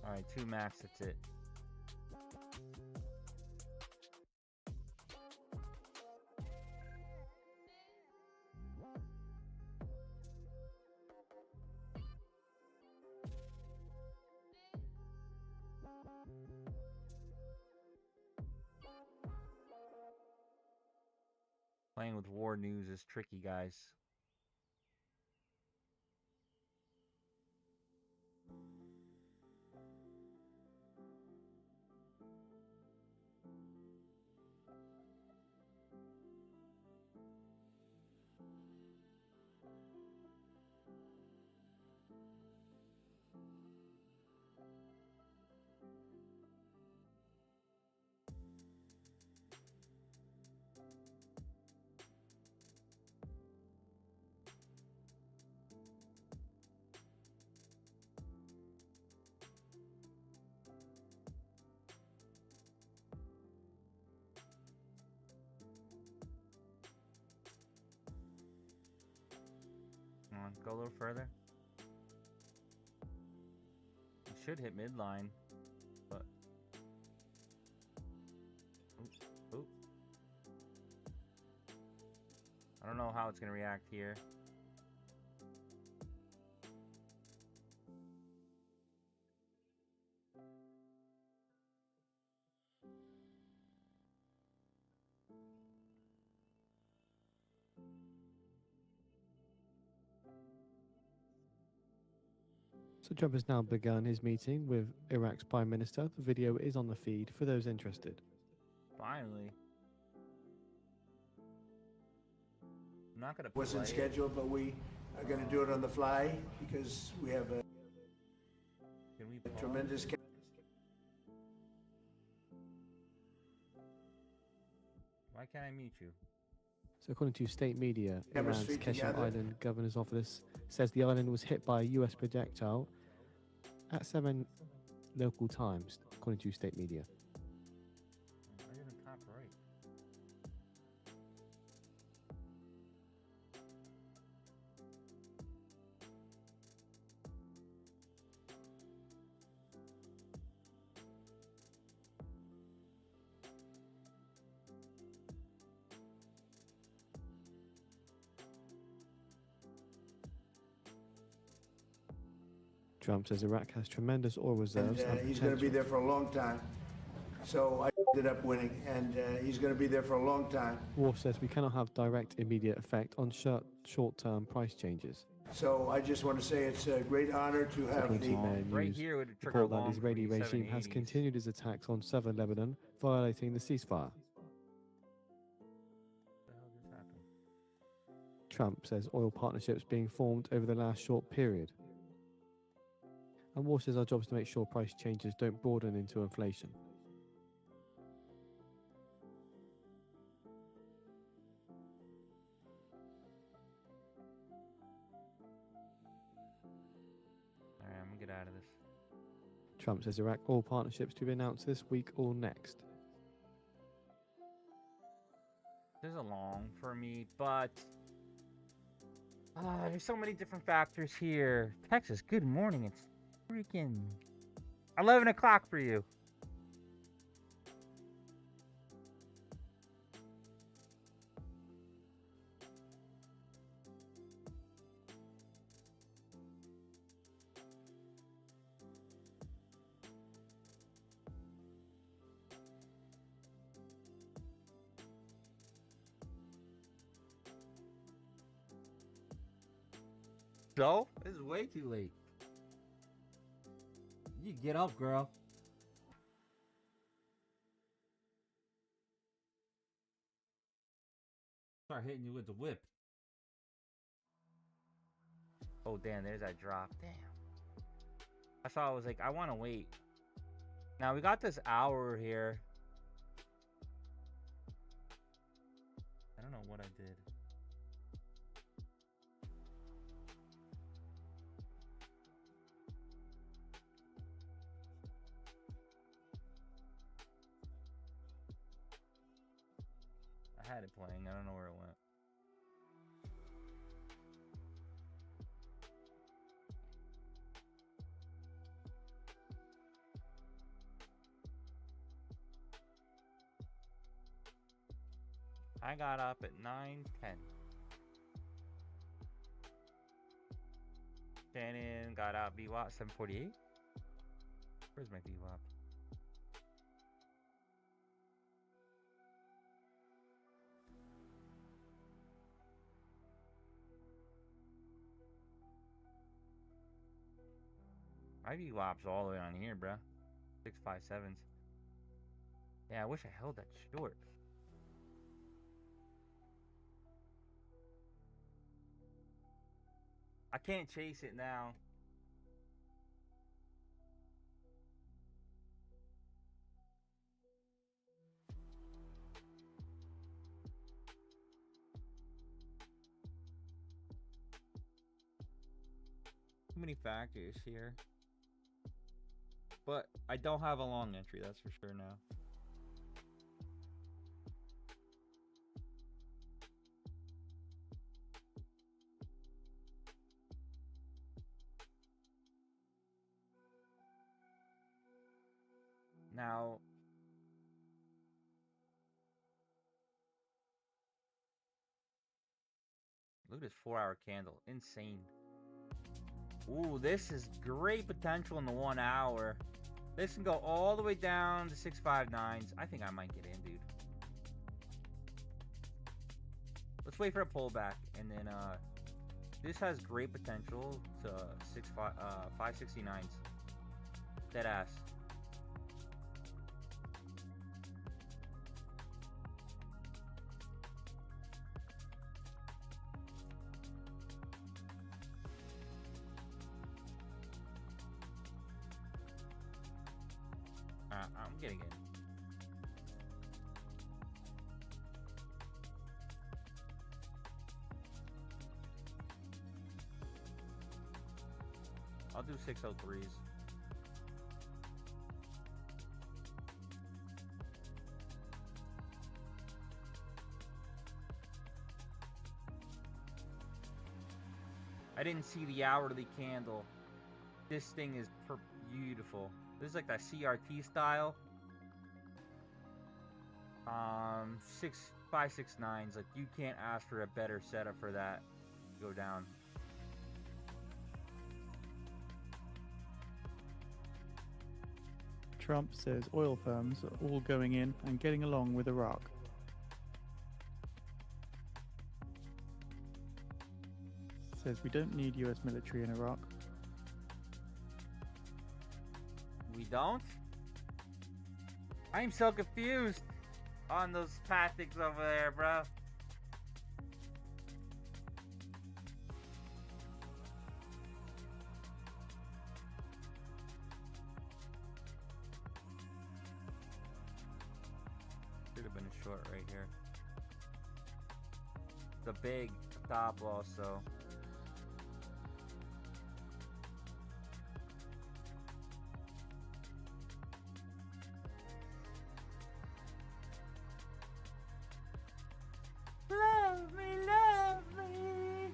Alright, 2 max, that's it. Playing with war news is tricky, guys. Come on, go a little further. It should hit midline, but oop. I don't know how it's gonna react here. So Trump has now begun his meeting with Iraq's Prime Minister. The video is on the feed for those interested. Finally. I'm not gonna Wasn't play it. scheduled, but we are going to do it on the fly because we have a Can we pause? tremendous. Why can't I mute you? So according to state media, Never Iran's speak Keshem together. Island governor's office says the island was hit by a US projectile at 7 local times, according to state media. I didn't copyright. Trump says Iraq has tremendous oil reserves And and he's going to be potential. there for a long time. So I ended up winning, and he's going to be there for a long time. Wolf says we cannot have direct immediate effect on short-term price changes. So I just want to say it's a great honor to have According to the. Mayor Right News, here would trigger report that long the Israeli regime has 780s. continued its attacks on southern Lebanon, violating the ceasefire. What the hell just happened? Trump says oil partnerships being formed over the last short period. And Walsh says our job is to make sure price changes don't broaden into inflation. Alright, I'm gonna get out of this. Trump says Iraq oil partnerships to be announced this week or next. This is a long for me, but there's so many different factors here. Texas, good morning. It's freaking 11 o'clock for you. So? This is way too late. You get up, girl. Start hitting you with the whip. Oh, damn, there's that drop. Damn. That's why I was like, I want to wait. Now, we got this hour here. I don't know what I did. I had it playing. I don't know where it went. I got up at 9:10. Shannon got out VWAP 7:48. Where's my VWAP? My VWAP's all the way on here, bruh. 657s. Yeah, I wish I held that short. I can't chase it now. Too many factors here. But I don't have a long entry, that's for sure now. Now, look at this 4-hour candle. Insane. Ooh, this is great potential in the 1 hour. This can go all the way down to 659s. I think I might get in, dude. Let's wait for a pullback. And then, this has great potential to 569s. Dead ass. I'm getting in. I'll do 603s. I didn't see the hourly candle. This thing is beautiful. This is like that CRT style. 569s. Like, you can't ask for a better setup for that. Go down. Trump says oil firms are all going in and getting along with Iraq. Says we don't need US military in Iraq. We don't? I'm so confused on those tactics over there, bro. Should have been a short right here. The big stop loss, so. Love me, love me.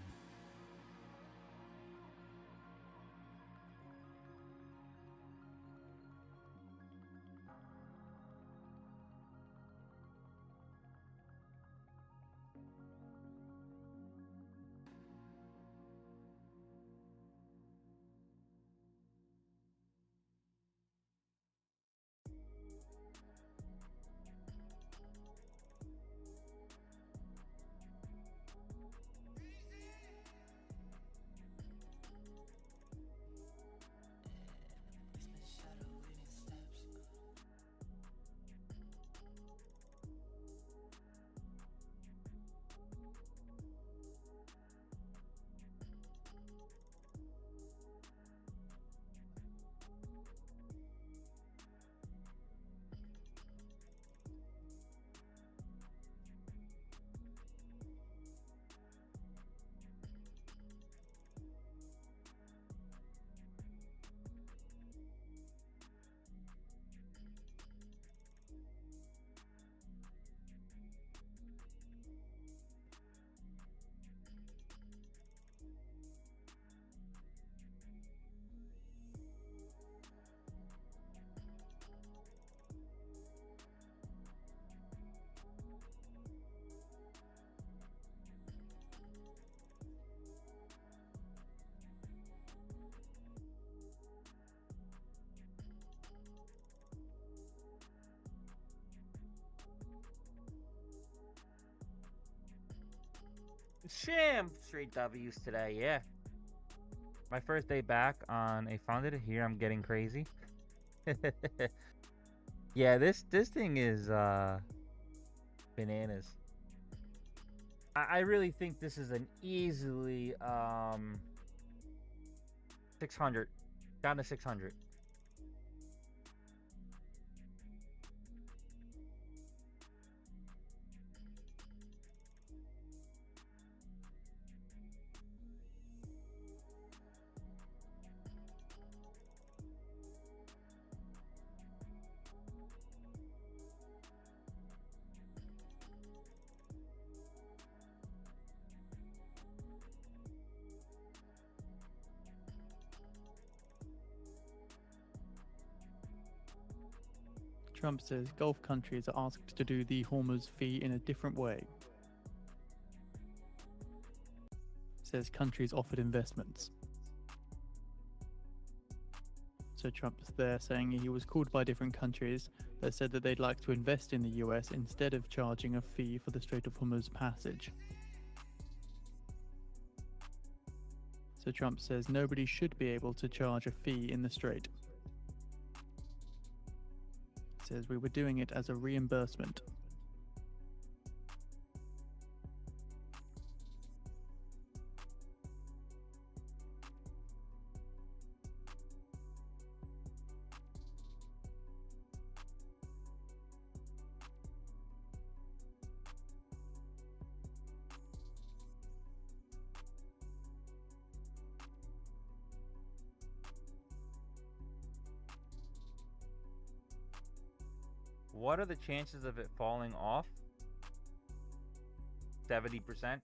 Sham! Straight W's today, yeah. My first day back on a founded it here. I'm getting crazy. Yeah, this thing is bananas. I really think this is an easily 600, down to 600. Trump says Gulf countries are asked to do the Hormuz fee in a different way. Says countries offered investments. So Trump's there saying he was called by different countries that said that they'd like to invest in the US instead of charging a fee for the Strait of Hormuz passage. So Trump says nobody should be able to charge a fee in the strait. Says we were doing it as a reimbursement. What are the chances of it falling off? 70%.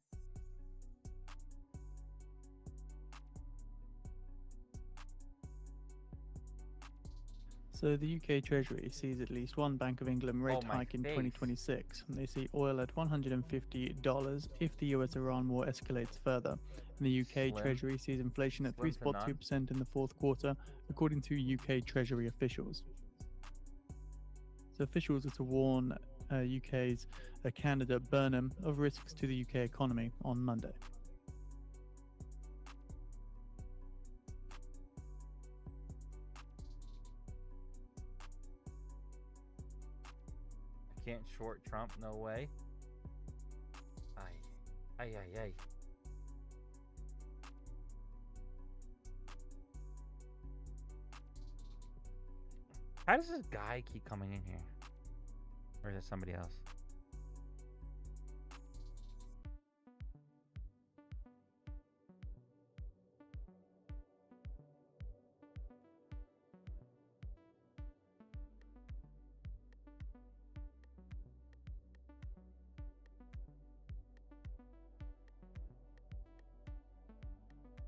So the UK Treasury sees at least one Bank of England rate Oh, my hike in face. 2026. They see oil at $150 if the US-Iran war escalates further. And the UK Slim. Treasury sees inflation at Slim to none. 3.2% in the fourth quarter, according to UK Treasury officials. So officials are to warn UK's candidate Burnham of risks to the UK economy on Monday. I can't short Trump, no way. Ay. How does this guy keep coming in here? Or is it somebody else?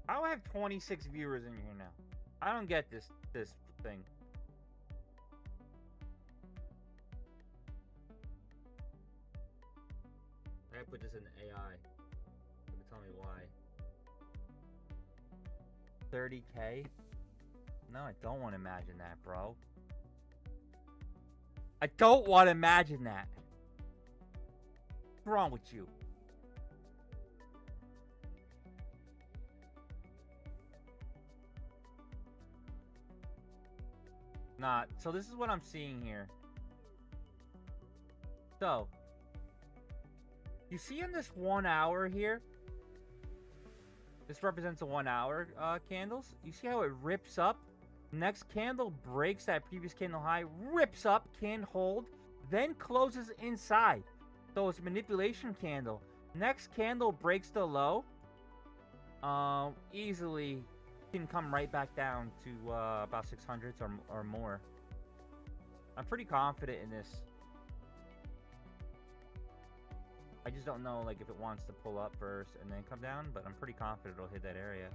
I have 26 viewers in here now. I don't get this thing. I put this in AI. Tell me why. 30K? No, I don't want to imagine that, bro. I don't want to imagine that. What's wrong with you? Not. So this is what I'm seeing here. So, you see in this 1 hour here? This represents a 1 hour candles. You see how it rips up? Next candle breaks that previous candle high, rips up, can't hold, then closes inside. So it's a manipulation candle. Next candle breaks the low. Easily can come right back down to about 600s or more. I'm pretty confident in this. I just don't know like if it wants to pull up first and then come down, but I'm pretty confident it'll hit that area.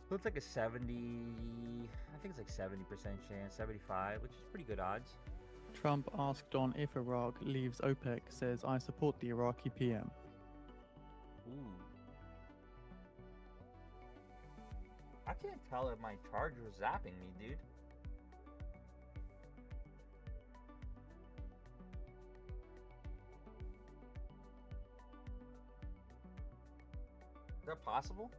Looks like a 70, I think it's like 70% chance, 75, which is pretty good odds. Trump asked on if Iraq leaves OPEC, says, I support the Iraqi PM. Ooh. I can't tell if my charger is zapping me, dude. Is that possible?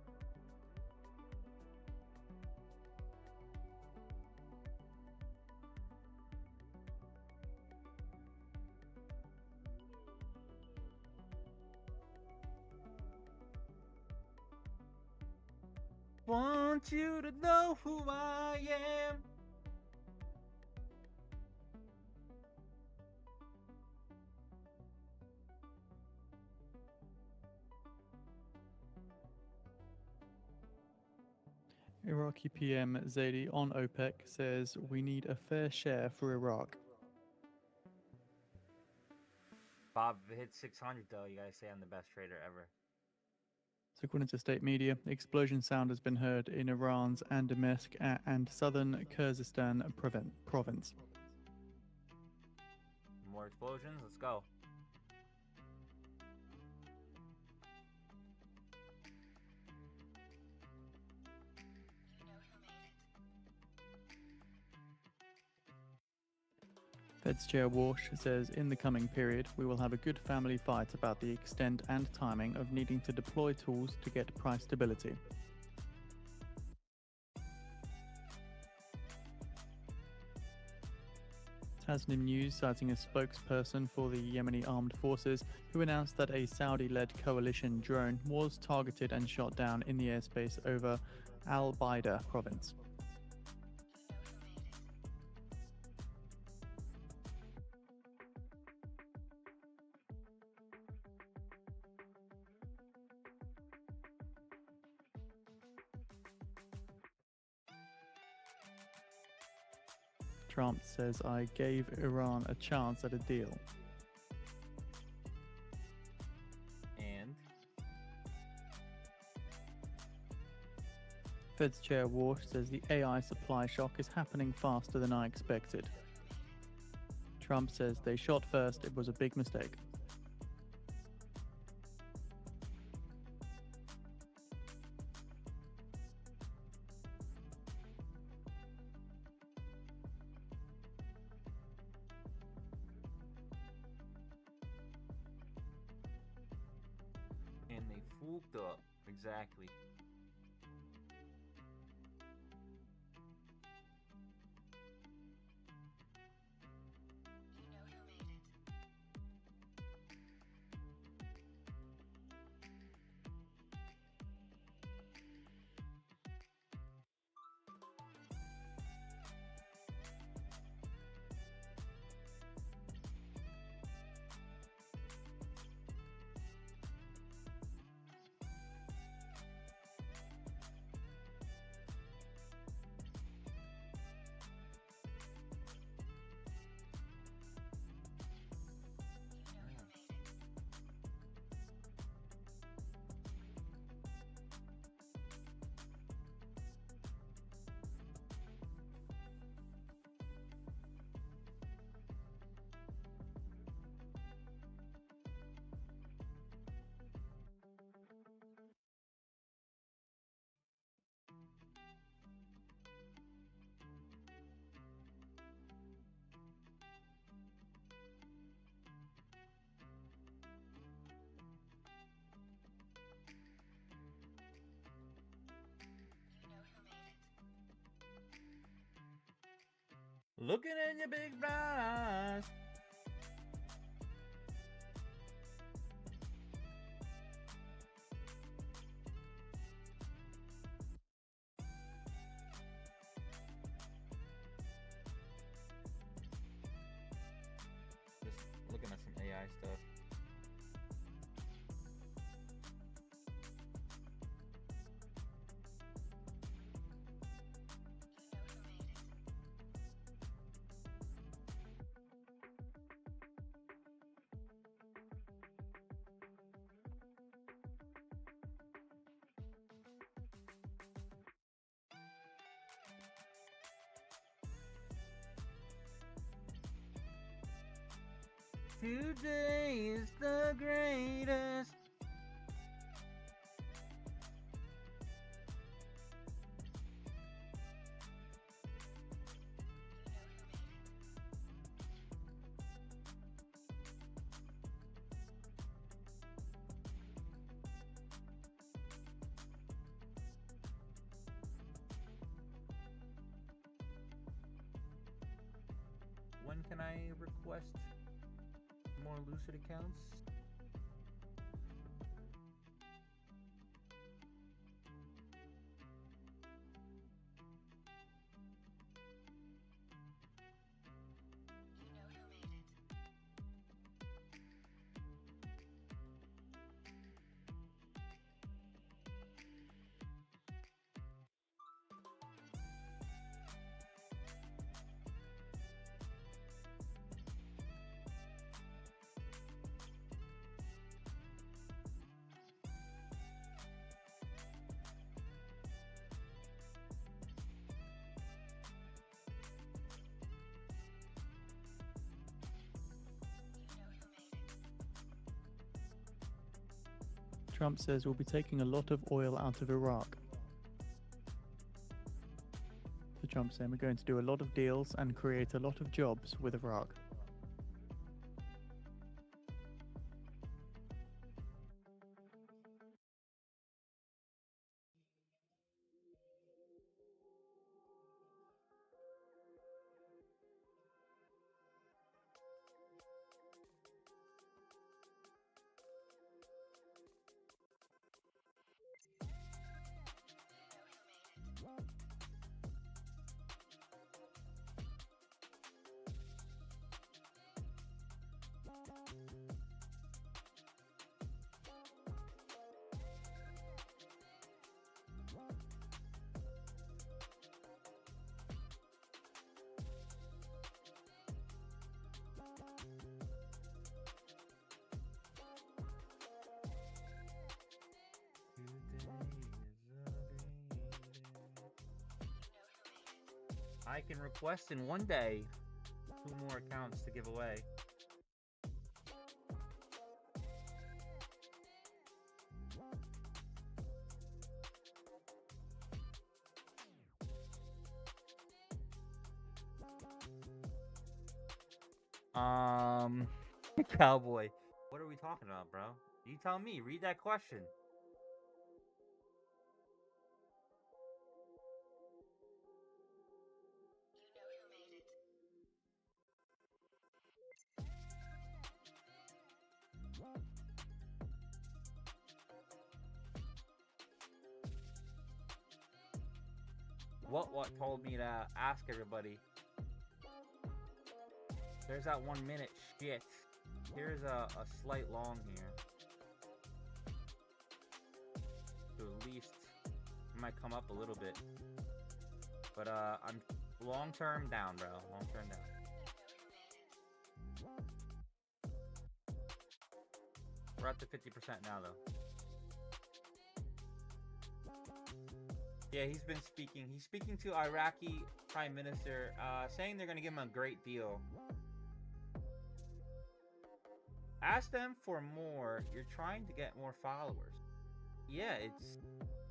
Want you to know who I am. Iraqi PM Zaidi on OPEC says we need a fair share for Iraq. Bob hit 600 though. You guys say I'm the best trader ever. So according to state media, explosion sound has been heard in Iran's Andamsk and southern Kyrgyzstan province. More explosions. Let's go. Fed's Chair Walsh says in the coming period, we will have a good family fight about the extent and timing of needing to deploy tools to get price stability. Tasnim News citing a spokesperson for the Yemeni armed forces who announced that a Saudi-led coalition drone was targeted and shot down in the airspace over Al-Baida province. Trump says, I gave Iran a chance at a deal. And Fed's Chair Walsh says the AI supply shock is happening faster than I expected. Trump says they shot first, it was a big mistake. and they fooled up. Exactly. Looking in your big brown eyes. Just looking at some AI stuff. Today is the greatest. I request more Lucid accounts? Trump says we'll be taking a lot of oil out of Iraq. So Trump saying we're going to do a lot of deals and create a lot of jobs with Iraq. I can request in one day 2 more accounts to give away. Cowboy, what are we talking about, bro? You tell me. Read that question. What told me to ask everybody. There's that 1 minute shit. Here's a slight long here. So at least it might come up a little bit. But I'm long term down, bro. Long term down. We're up to 50% now, though. Yeah, he's been speaking. He's speaking to Iraqi Prime Minister, saying they're going to give him a great deal. Ask them for more. You're trying to get more followers. Yeah, it's...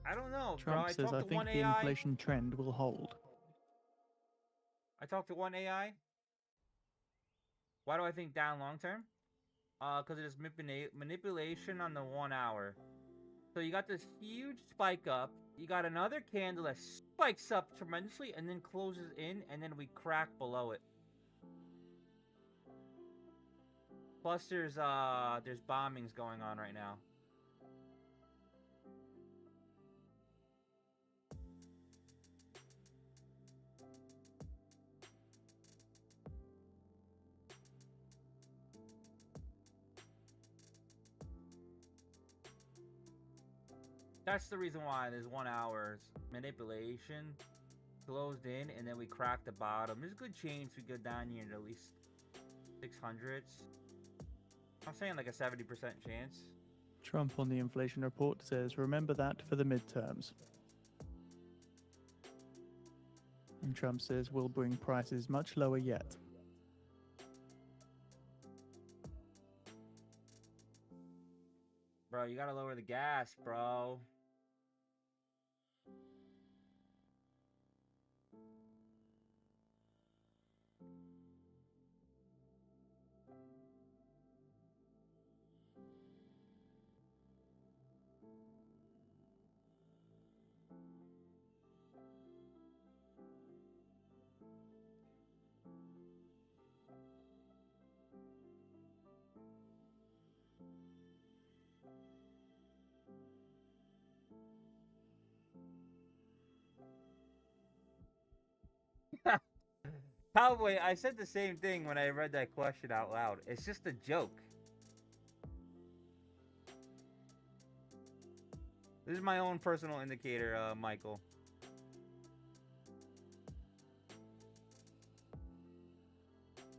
I don't know, Trump bro. says, I think the inflation trend will hold. I talked to one AI. Why do I think down long term? Because it is manipulation on the 1 hour. So you got this huge spike up. You got another candle that spikes up tremendously and then closes in, and then we crack below it. Plus, there's bombings going on right now. That's the reason why there's 1 hour's manipulation closed in, and then we crack the bottom. There's a good chance we go down here to at least 600s. I'm saying like a 70% chance. Trump on the inflation report says, remember that for the midterms. And Trump says we'll bring prices much lower yet. Bro, you gotta lower the gas, bro. Cowboy, I said the same thing when I read that question out loud. It's just a joke. This is my own personal indicator, Michael.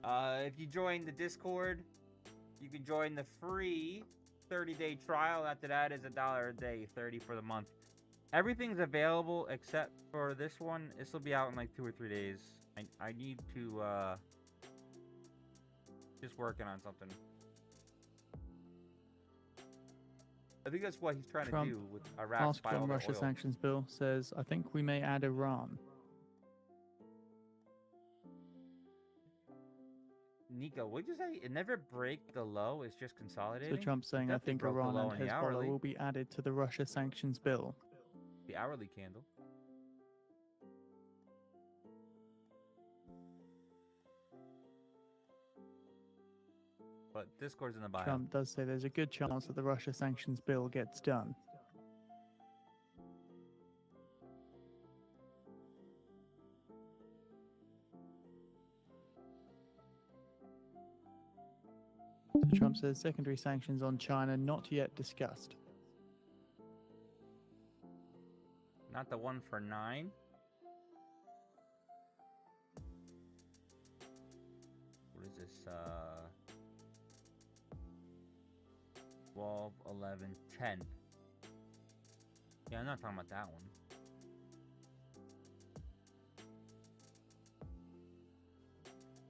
If you join the Discord, you can join the free 30-day trial. After that is $1 a day, 30 for the month. Everything's available except for this one. This will be out in like 2 or 3 days. I need to just working on something. I think that's what he's trying Trump, to do with Iraq. asked on Russia sanctions bill, says, I think we may add Iran. Nico, what'd you say? It never break the low, it's just consolidating? So Trump saying, I Definitely think broke the Iran low and in the Hezbollah hourly. will be added to the Russia sanctions bill. The hourly candle. But Discord's in the bio. Trump does say there's a good chance that the Russia sanctions bill gets done. So Trump says secondary sanctions on China not yet discussed. Not the one for 9. What is this? 12, 11, 10. Yeah, I'm not talking about that one.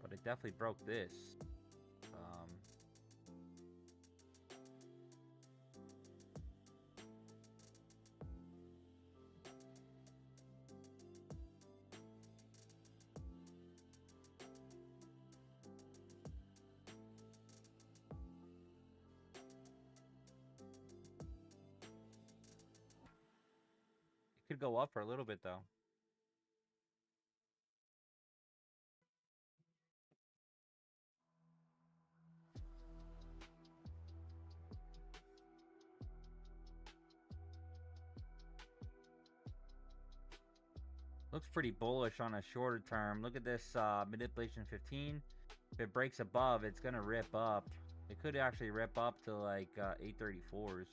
But it definitely broke this. Could go up for a little bit though. Looks pretty bullish on a shorter term. Look at this manipulation 15. If it breaks above, it's gonna rip up. It could actually rip up to like 834s.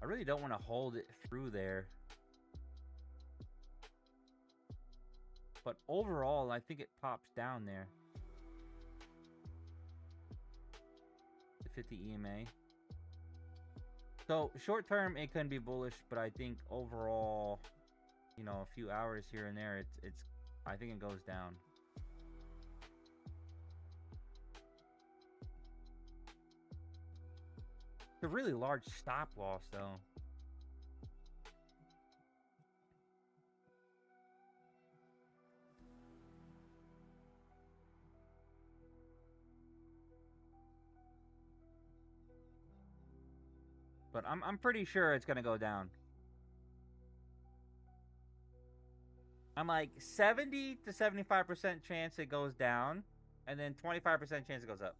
I really don't want to hold it through there. But overall, I think it pops down there. The 50 EMA. So short term, it can be bullish, but I think overall, you know, a few hours here and there, it's I think it goes down. It's a really large stop loss, though. But I'm pretty sure it's gonna go down. I'm like 70 to 75% chance it goes down, and then 25% chance it goes up.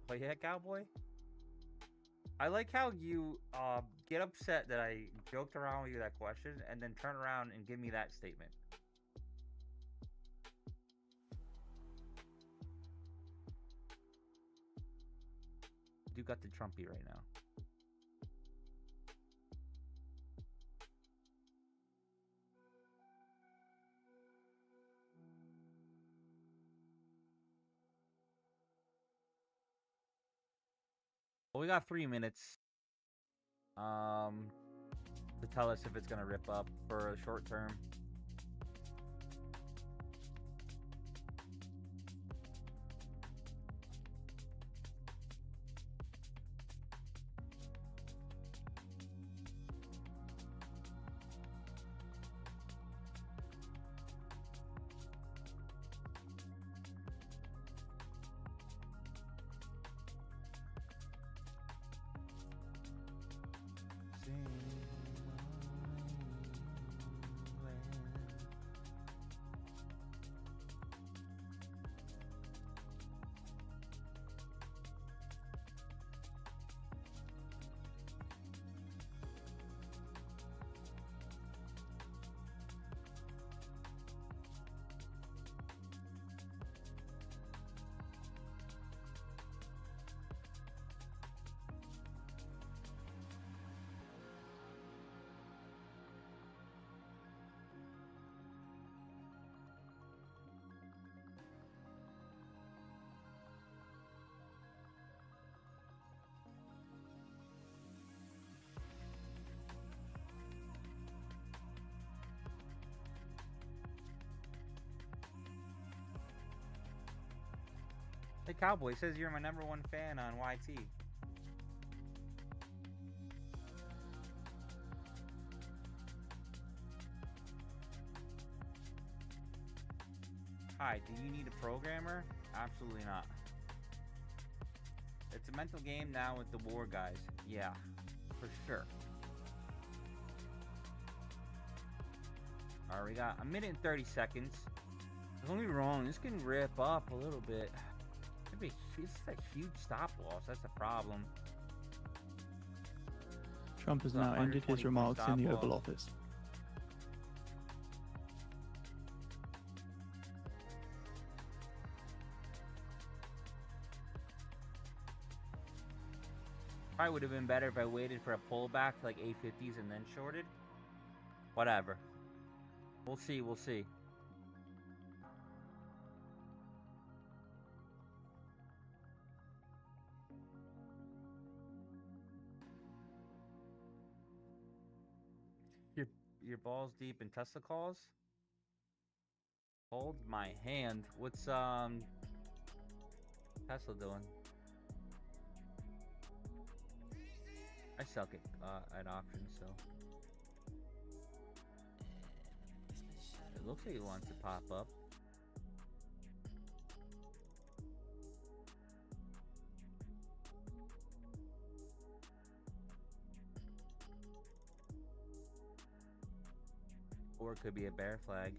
But yeah, Cowboy, I like how you get upset that I joked around with you that question, and then turn around and give me that statement. You got the Trumpy right now. Well, we got 3 minutes to tell us if it's gonna rip up for a short term. Hey, Cowboy, it says you're my #1 fan on YT. Hi, do you need a programmer? Absolutely not. It's a mental game now with the war guys. Yeah, for sure. Alright, we got a minute and 30 seconds. Don't get me wrong, this can rip up a little bit. It's a huge stop loss, that's the problem. Trump has now ended his remarks in the Oval Office. Probably would have been better if I waited for a pullback to like 850s and then shorted. Whatever. We'll see, we'll see. Your balls deep in Tesla calls? Hold my hand. What's Tesla doing? I suck at options, so it looks like he wants to pop up. Or it could be a bear flag.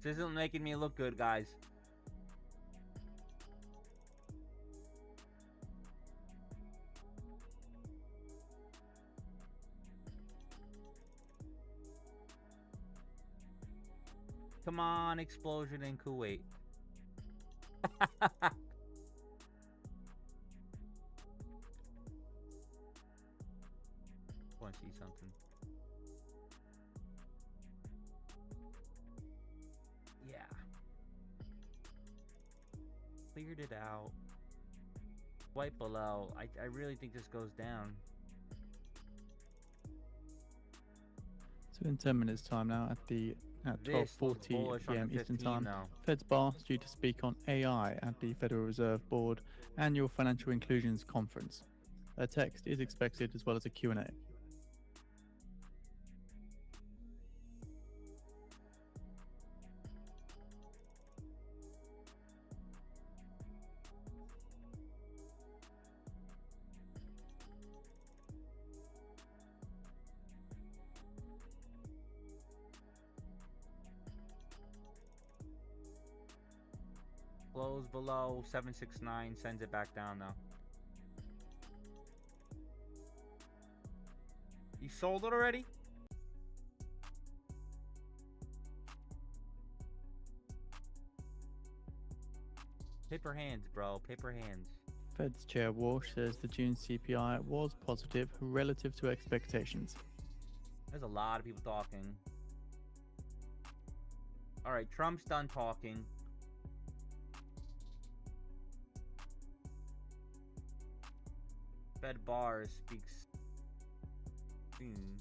This isn't making me look good, guys. Come on, explosion in Kuwait. Want to see something? Yeah. Cleared it out. Right below. I really think this goes down. So in 10 minutes time now at 12:40 p.m. Eastern Time, Fed's bar is due to speak on AI at the Federal Reserve Board Annual Financial Inclusions Conference. A text is expected as well as a Q&A. Close below 769, sends it back down now. You sold it already? Paper hands, bro. Paper hands. Fed's Chair Walsh says the June CPI was positive relative to expectations. There's a lot of people talking. Alright, Trump's done talking. Fed bar speaks soon.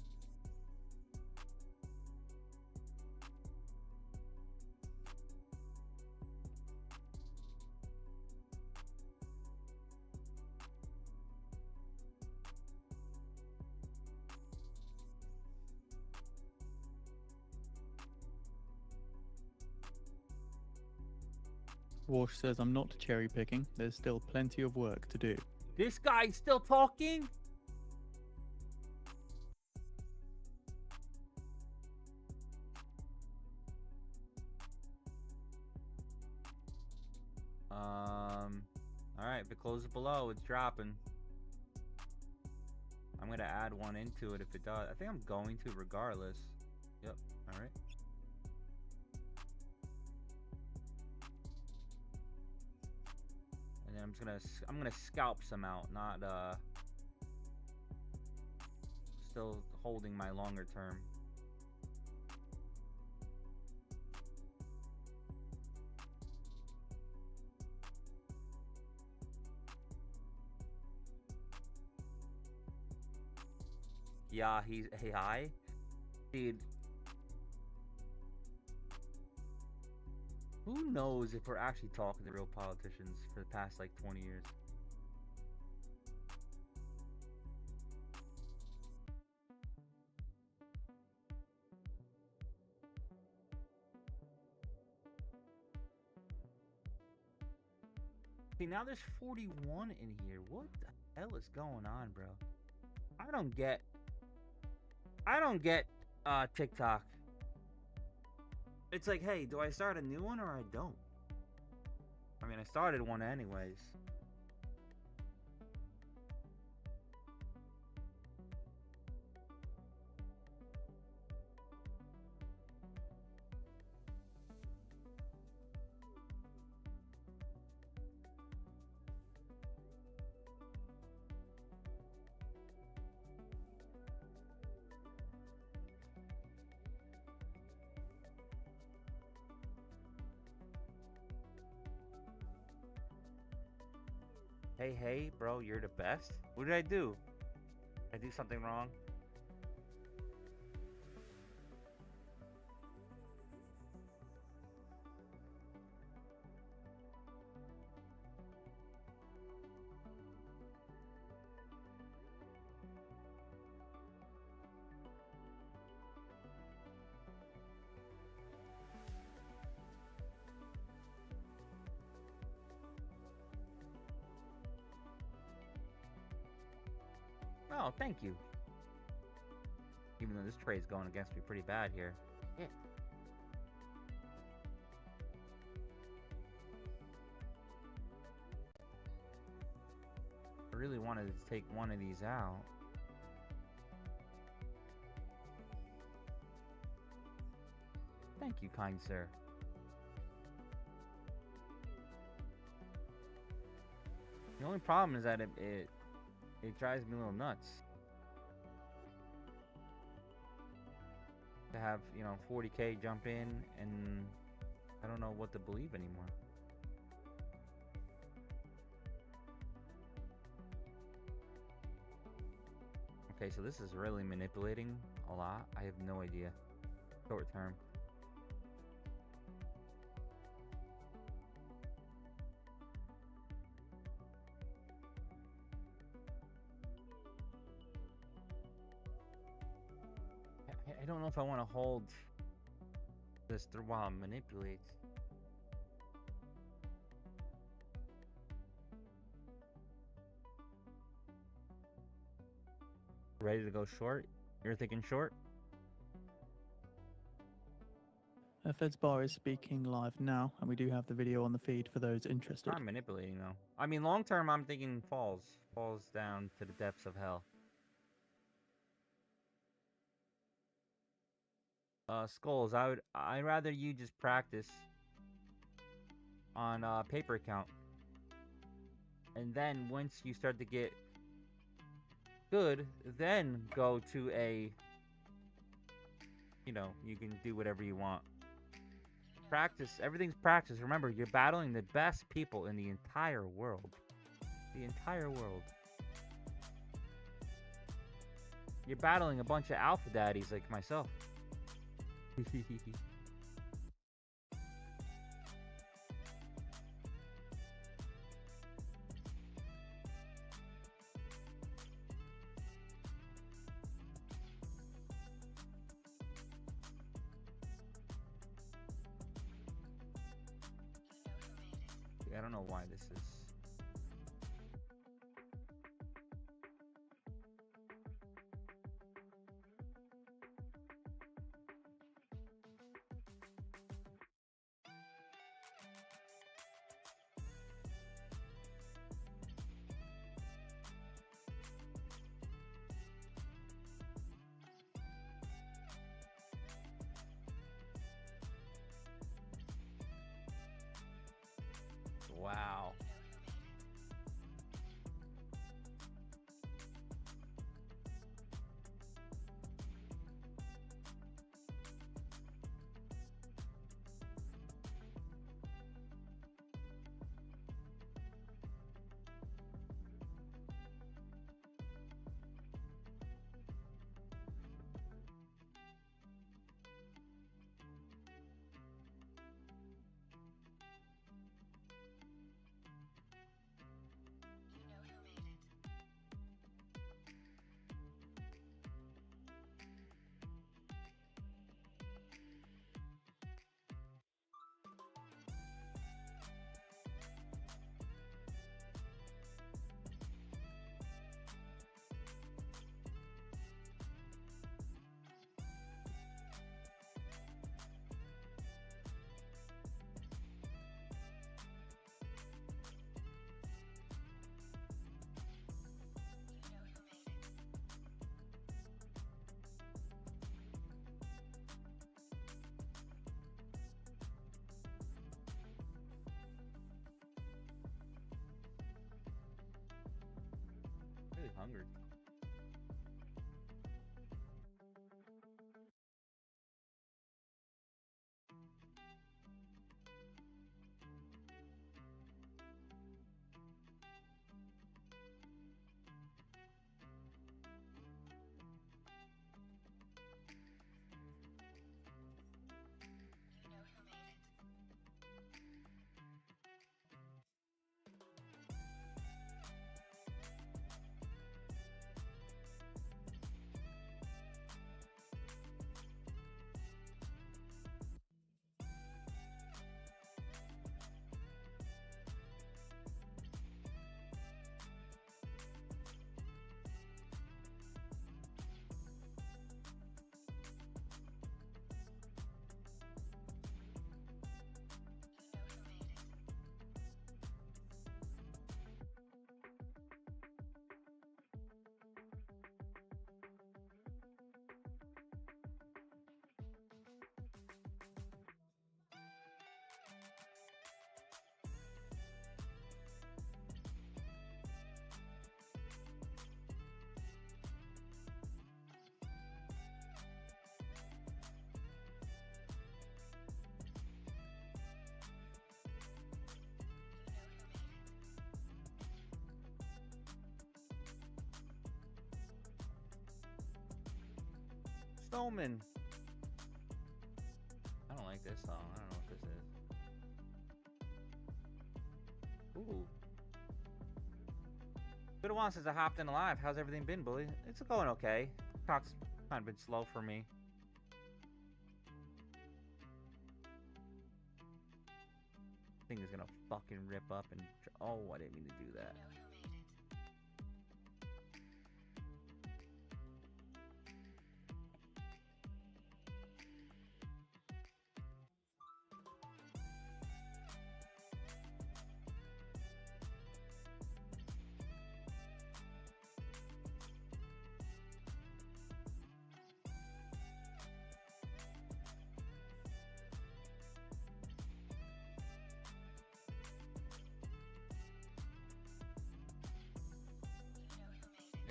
Walsh says, I'm not cherry picking, there's still plenty of work to do. This guy's still talking? Alright, if it closes below, it's dropping. I'm gonna add one into it if it does. I think I'm going to regardless. Yep, alright. And then I'm gonna scalp some out, not still holding my longer term. Yeah, he's AI. Dude. Who knows if we're actually talking to real politicians for the past like 20 years? See, now there's 41 in here. What the hell is going on, bro? I don't get TikTok. It's like, hey, do I start a new one or I don't? I mean, I started one anyways. Hey, bro, you're the best? What did I do? Did I do something wrong? Oh, thank you. Even though this trade's going against me pretty bad here. Yeah. I really wanted to take one of these out. Thank you, kind sir. The only problem is that it drives me a little nuts to have, 40K jump in and I don't know what to believe anymore. Okay, so this is really manipulating a lot. I have no idea. Short term. I don't know if I want to hold this through while it manipulates. Ready to go short? You're thinking short? Fed's Bar is speaking live now, and we do have the video on the feed for those interested. I'm manipulating though. I mean, long term, I'm thinking falls down to the depths of hell. Skulls, I'd rather you just practice on paper account, and then once you start to get good, then go to a, you can do whatever you want. Practice, everything's practice. Remember, you're battling the best people in the entire world. The entire world. You're battling a bunch of alpha daddies like myself. I don't know why this is. Wow. hungry. Snowman. I don't like this song. I don't know what this is. Ooh. Been a while since I hopped in live. How's everything been, bully? It's going okay. Talk's kind of been slow for me. Thing is gonna fucking rip up and... Oh, I didn't mean to do that.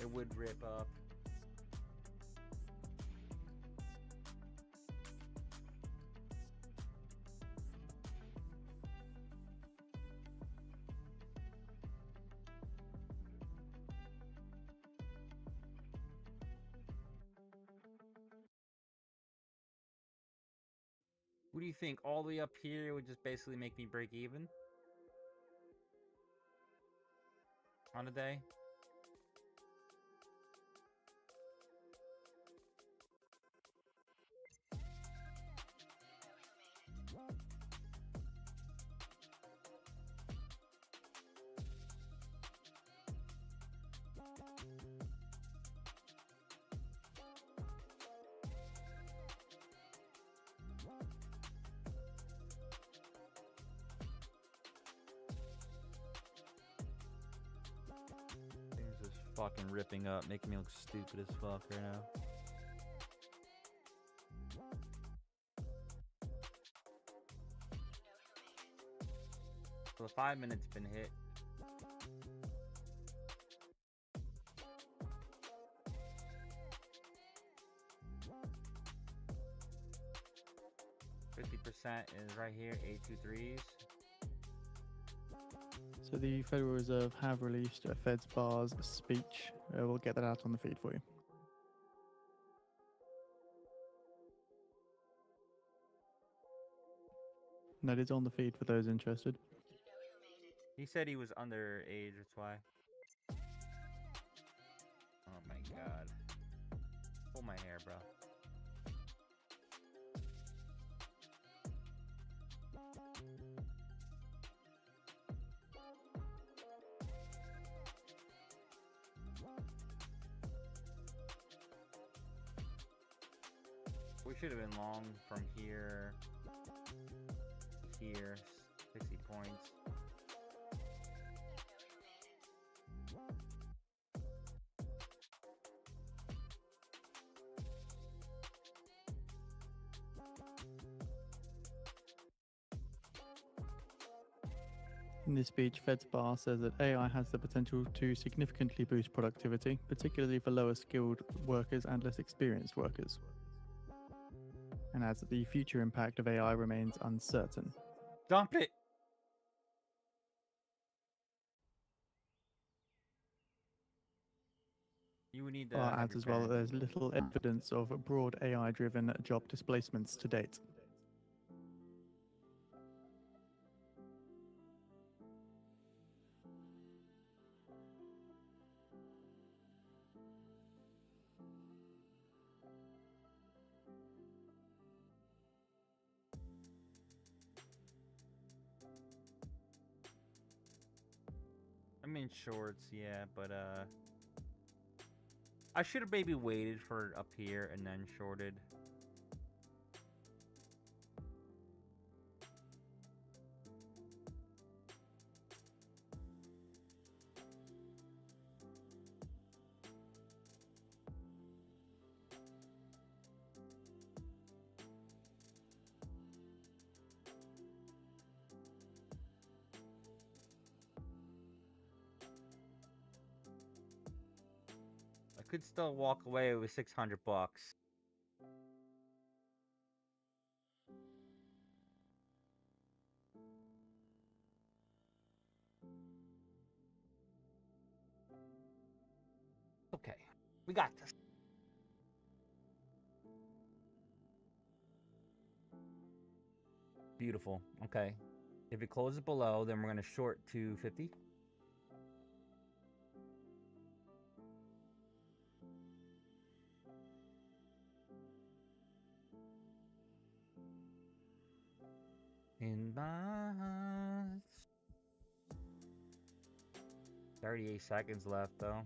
It would rip up. What do you think? All the way up here would just basically make me break even on a day? Things just fucking ripping up, making me look stupid as fuck right now. So the 5 minutes been hit. %, is right here, 823s. So the Federal Reserve have released a Fed's bars speech. We'll get that out on the feed for you. That is on the feed for those interested. He said he was underage, that's why. Oh my god. Pull my hair, bro. We should have been long from here to here, 60 points. In this speech, FedSpar says that AI has the potential to significantly boost productivity, particularly for lower skilled workers and less experienced workers, and adds that the future impact of AI remains uncertain. Dump it. You would need to FedSpar have adds your as well that parents. there's little evidence of broad AI-driven job displacements to date. I'm in shorts, yeah, but I should have maybe waited for up here and then shorted. I could still walk away with $600. Okay, we got this. Beautiful. Okay. If it closes below, then we're going to short to 50. In my heart. 38 seconds left, though.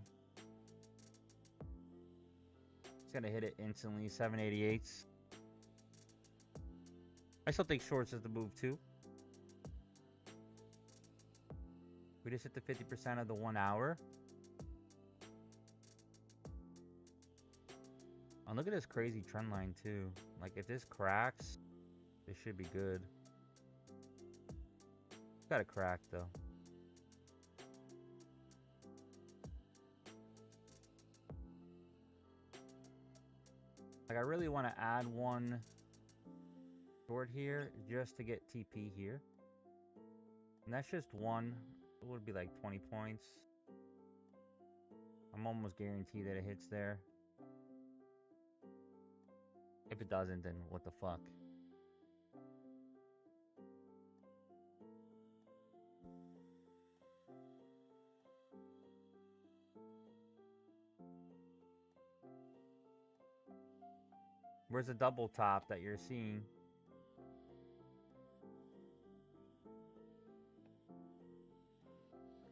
It's going to hit it instantly. 788s. I still think shorts is the move, too. We just hit the 50% of the 1 hour. And look at this crazy trend line, too. Like, if this cracks, this should be good. It's got to crack, though. Like, I really want to add one short here just to get TP here. And that's just one. It would be like 20 points. I'm almost guaranteed that it hits there. If it doesn't, then what the fuck? Where's the double top that you're seeing?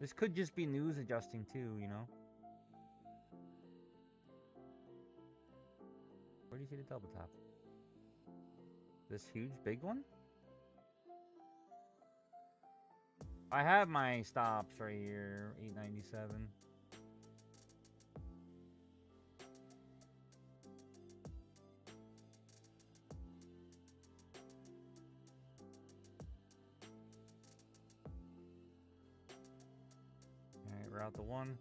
This could just be news adjusting too, you know? Where do you see the double top? This huge big one? I have my stops right here, 897. Alright, we're out the one.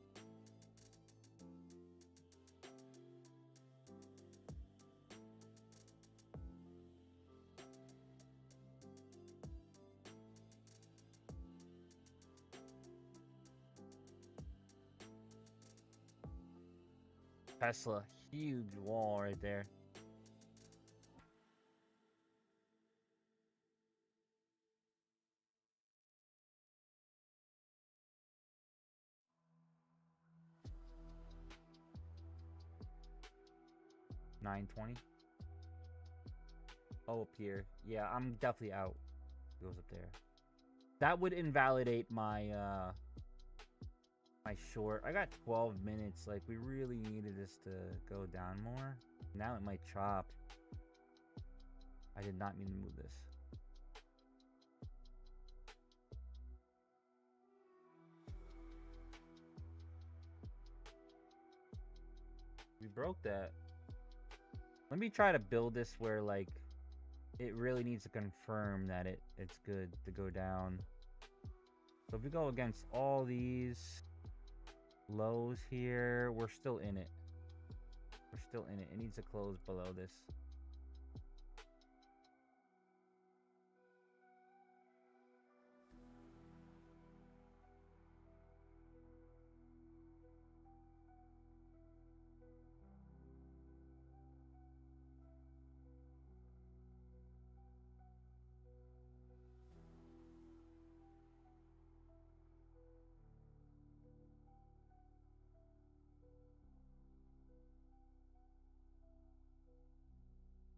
Tesla, huge wall right there. $9.20. Oh, up here. Yeah, I'm definitely out. Goes up there. That would invalidate my my short. I got 12 minutes. Like, we really needed this to go down more. Now it might chop. I did not mean to move this. We broke that. Let me try to build this where, like, it really needs to confirm that it's good to go down. So if we go against all these lows here, we're still in it. We're still in it. It needs to close below this.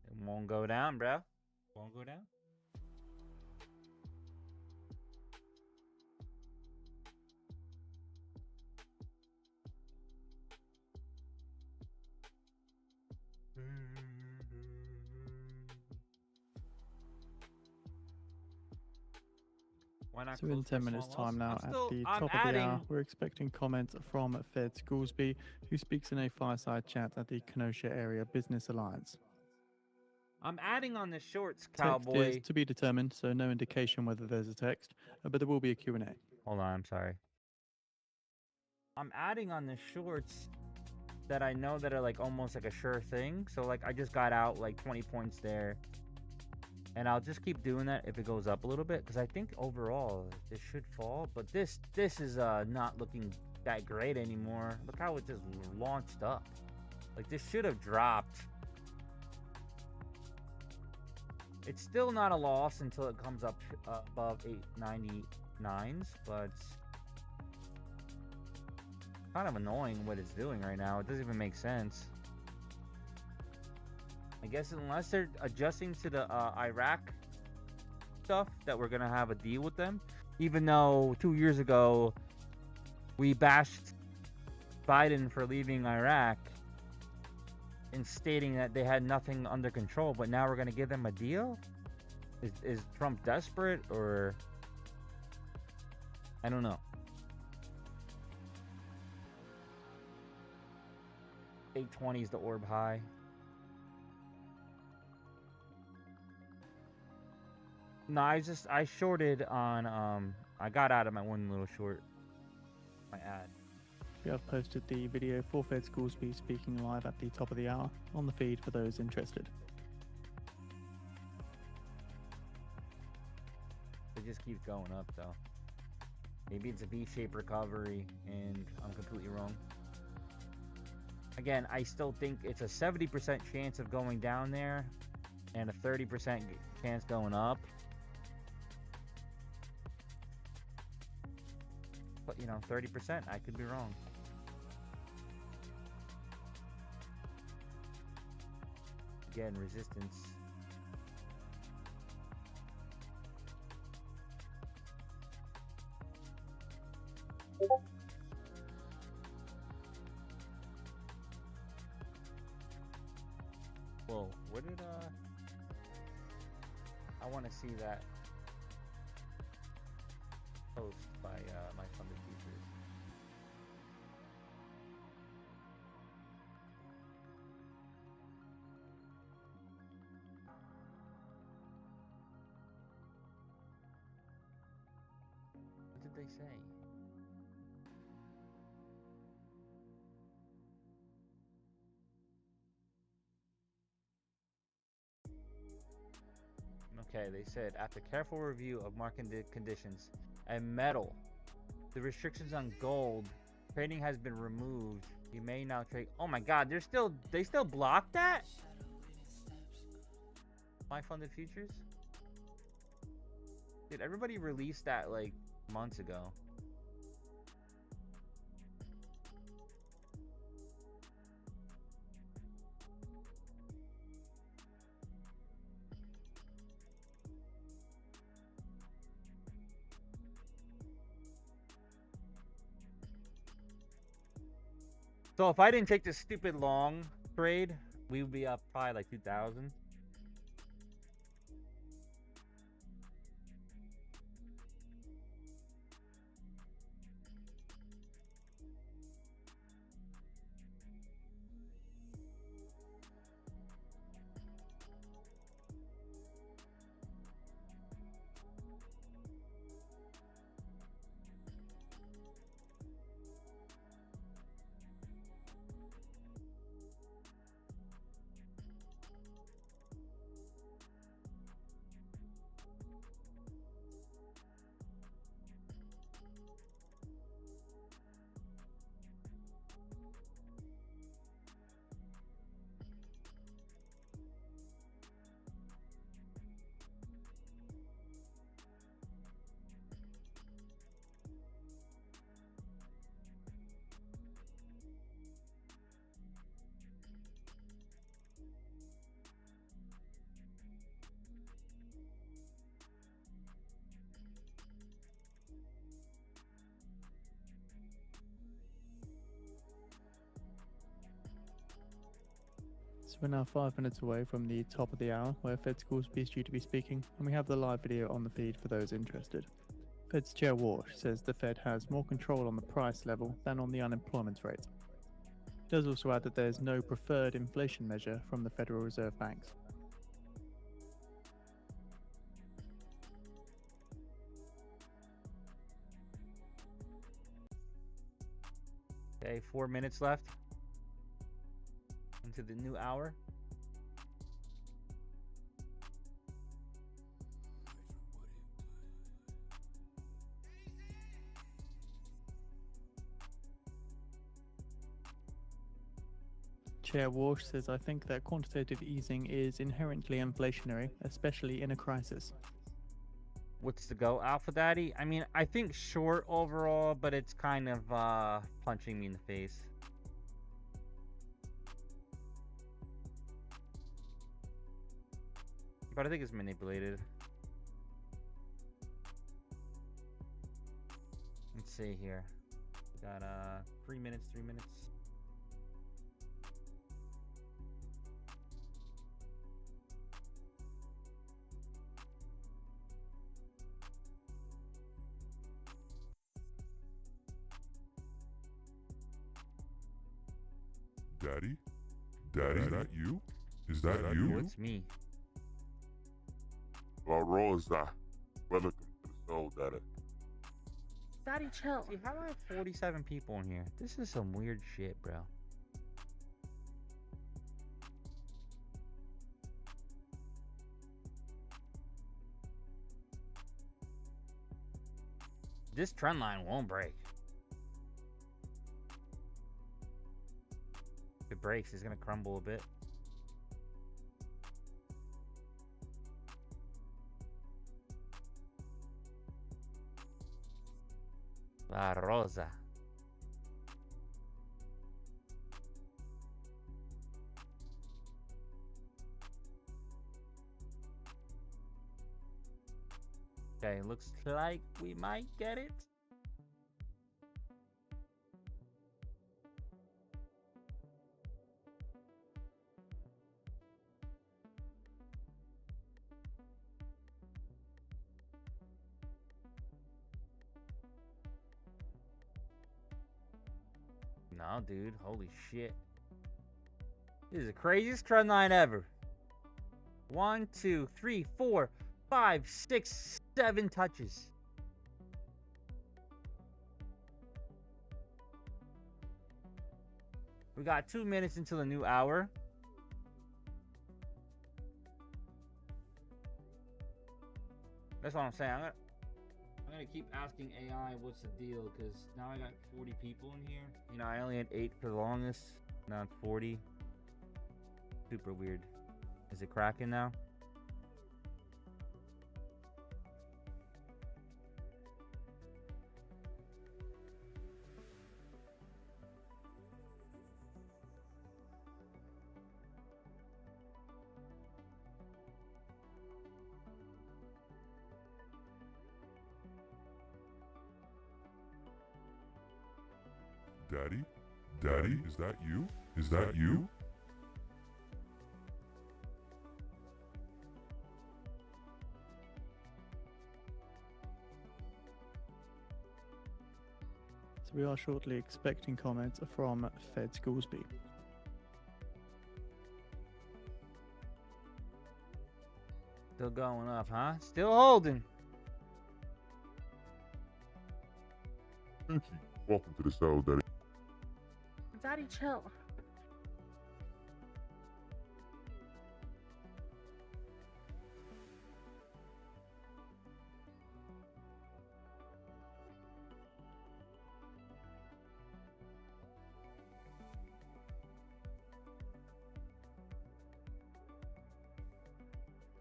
It won't go down, bro. Won't go down. Why not So close in for 10 a minutes small loss? time now, I'm at the I'm top of the hour, we're expecting comments from Fed Goolsby, who speaks in a fireside chat at the Kenosha Area Business Alliance. I'm adding on the shorts, Text cowboy. is to be determined, so no indication whether there's a text, but there will be a Q&A. Hold on, I'm sorry. I'm adding on the shorts that I know that are like almost like a sure thing. So like I just got out like 20 points there. And I'll just keep doing that if it goes up a little bit, because I think overall this should fall. But this is not looking that great anymore. Look how it just launched up. Like this should have dropped. It's still not a loss until it comes up above 899s, but kind of annoying what it's doing right now. It doesn't even make sense. I guess unless they're adjusting to the Iraq stuff, that we're gonna have a deal with them. Even though 2 years ago we bashed Biden for leaving Iraq and stating that they had nothing under control, but now we're gonna give them a deal? Is Trump desperate, or I don't know. 820 is the orb high. No, I shorted on I got out of my one little short, my ad. We have posted the video for Fed Goolsby speaking live at the top of the hour on the feed for those interested. It just keeps going up though. Maybe it's a V-shaped recovery and I'm completely wrong. Again, I still think it's a 70% chance of going down there and a 30% chance going up. But, you know, 30%, I could be wrong. Again, resistance. Whoa, what did, I want to see that post by, my funded futures. What did they say? Okay, they said, after careful review of market conditions and metal, the restrictions on gold trading has been removed. You may now trade. Oh my God, they still block that? My funded futures? Dude, everybody released that like months ago. So if I didn't take this stupid long trade, we would be up probably like 2,000. We're now 5 minutes away from the top of the hour, where Fed Scoresby is due to be speaking, and we have the live video on the feed for those interested. Fed's Chair Walsh says the Fed has more control on the price level than on the unemployment rate. He does also add that there is no preferred inflation measure from the Federal Reserve banks. Okay, 4 minutes left into the new hour. Chair Walsh says, I think that quantitative easing is inherently inflationary, especially in a crisis. What's the go, Alpha Daddy? I mean, I think short overall, but it's kind of punching me in the face. But I think it's manipulated. Let's see here. We got 3 minutes, 3 minutes. Daddy? Daddy, is that you? Is that you? It's me. La Rosa. Welcome to the soul, Daddy. Daddy, chill. See, how do I have 47 people in here? This is some weird shit, bro. This trend line won't break. If it breaks, it's gonna crumble a bit. La Rosa. Okay, looks like we might get it. No, dude. Holy shit. This is the craziest trend line ever. 1, 2, 3, 4, 5, 6, 7 touches. We got 2 minutes until the new hour. That's what I'm saying. I'm gonna keep asking AI what's the deal, because now I got 40 people in here. You know, I only had 8 for the longest. Now it's 40. Super weird. Is it cracking now? Daddy? Daddy, is that you? Is that you? So we are shortly expecting comments from Fed Scoresby. Still going up, huh? Still holding. Welcome to the soul, Daddy. Daddy, chill.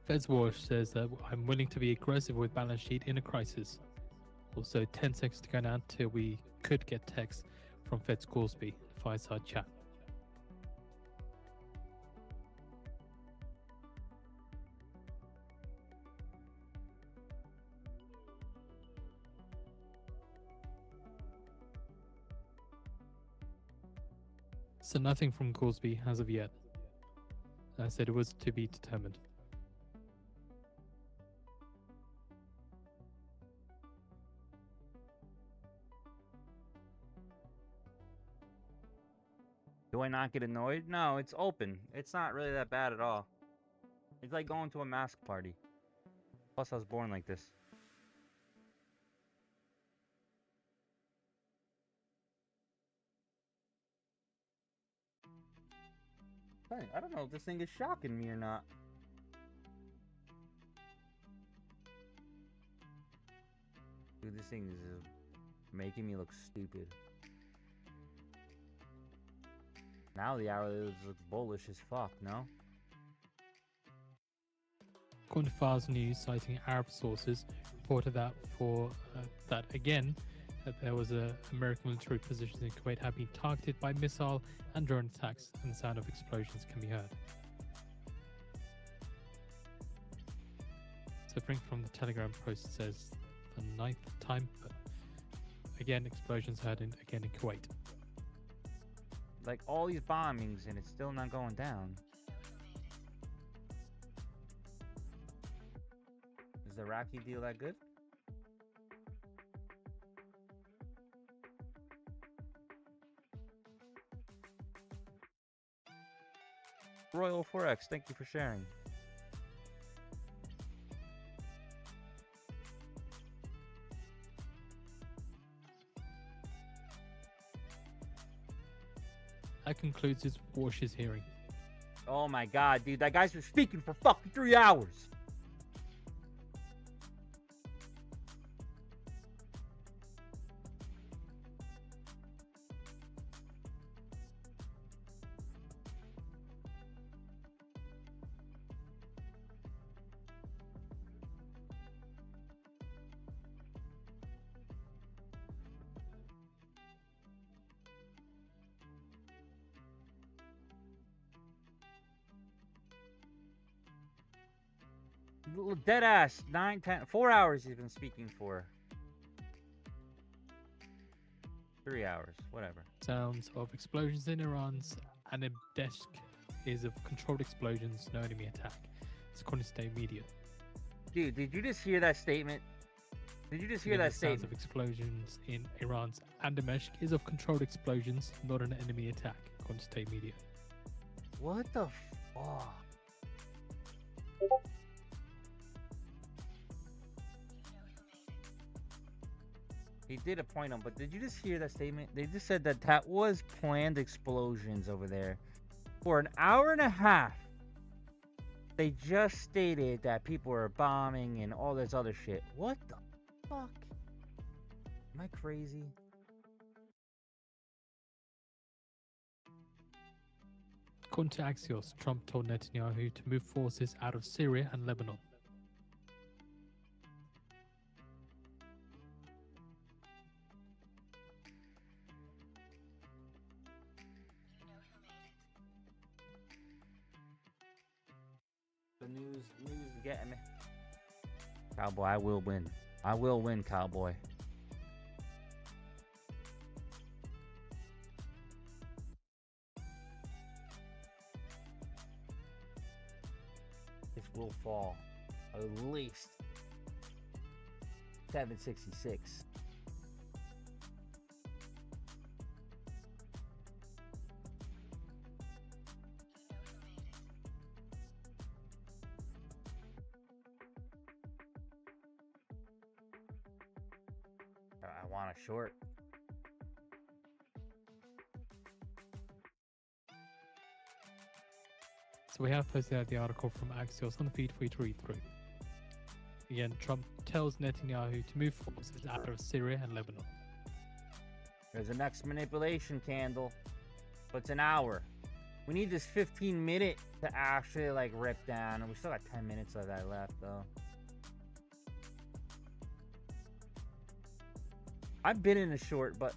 Fed's Walsh says that I'm willing to be aggressive with balance sheet in a crisis. Also, 10 seconds to go now until we could get text from Fed Scoresby, fireside chat. So nothing from Scoresby as of yet. said it was to be determined. Do I not get annoyed? No, it's open. It's not really that bad at all. It's like going to a mask party. Plus, I was born like this. Hey, I don't know if this thing is shocking me or not. Dude, this thing is making me look stupid. Now the hourly looks bullish as fuck, no? According to Fars News, citing Arab sources, reported that that there was American military positions in Kuwait have been targeted by missile and drone attacks, and the sound of explosions can be heard. So, Frank from the Telegram post says the 9th time, but again, explosions heard in Kuwait. Like all these bombings and it's still not going down. Is the Iraqi deal that good? Royal Forex, thank you for sharing. That concludes his Warsh's hearing. Oh my god, dude, that guy's been speaking for fucking 3 hours. Dead ass, 9, 10, 4 hours he's been speaking for. 3 hours, whatever. Sounds of explosions in Iran's Anib desk is of controlled explosions, no enemy attack. It's according to state media. Dude, did you just hear that statement? Did you just hear that Sounds statement? of explosions in Iran's Andameshk is of controlled explosions, not an enemy attack, according to state media. What the fuck? He did appoint him, but did you just hear that statement? They just said that that was planned explosions over there. For an hour and a half, they just stated that people were bombing and all this other shit. What the fuck? Am I crazy? According to Axios, Trump told Netanyahu to move forces out of Syria and Lebanon. The news is getting me. Cowboy, I will win. I will win, Cowboy. This will fall. At least 766. I want a short. So we have posted out the article from Axios on the feed for you to read through. Again, Trump tells Netanyahu to move forces out of Syria and Lebanon. There's the next manipulation candle. But it's an hour. We need this 15-minute to actually like rip down. And we still got 10 minutes of that left though. I've been in a short, but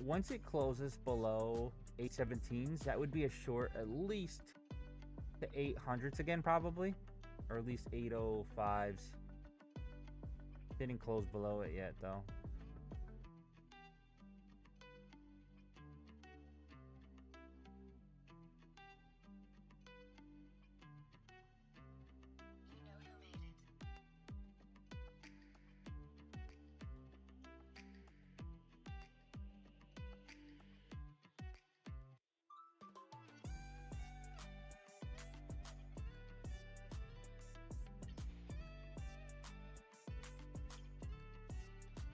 once it closes below 817s, that would be a short at least to 800s again probably. Or at least 805s. Didn't close below it yet though.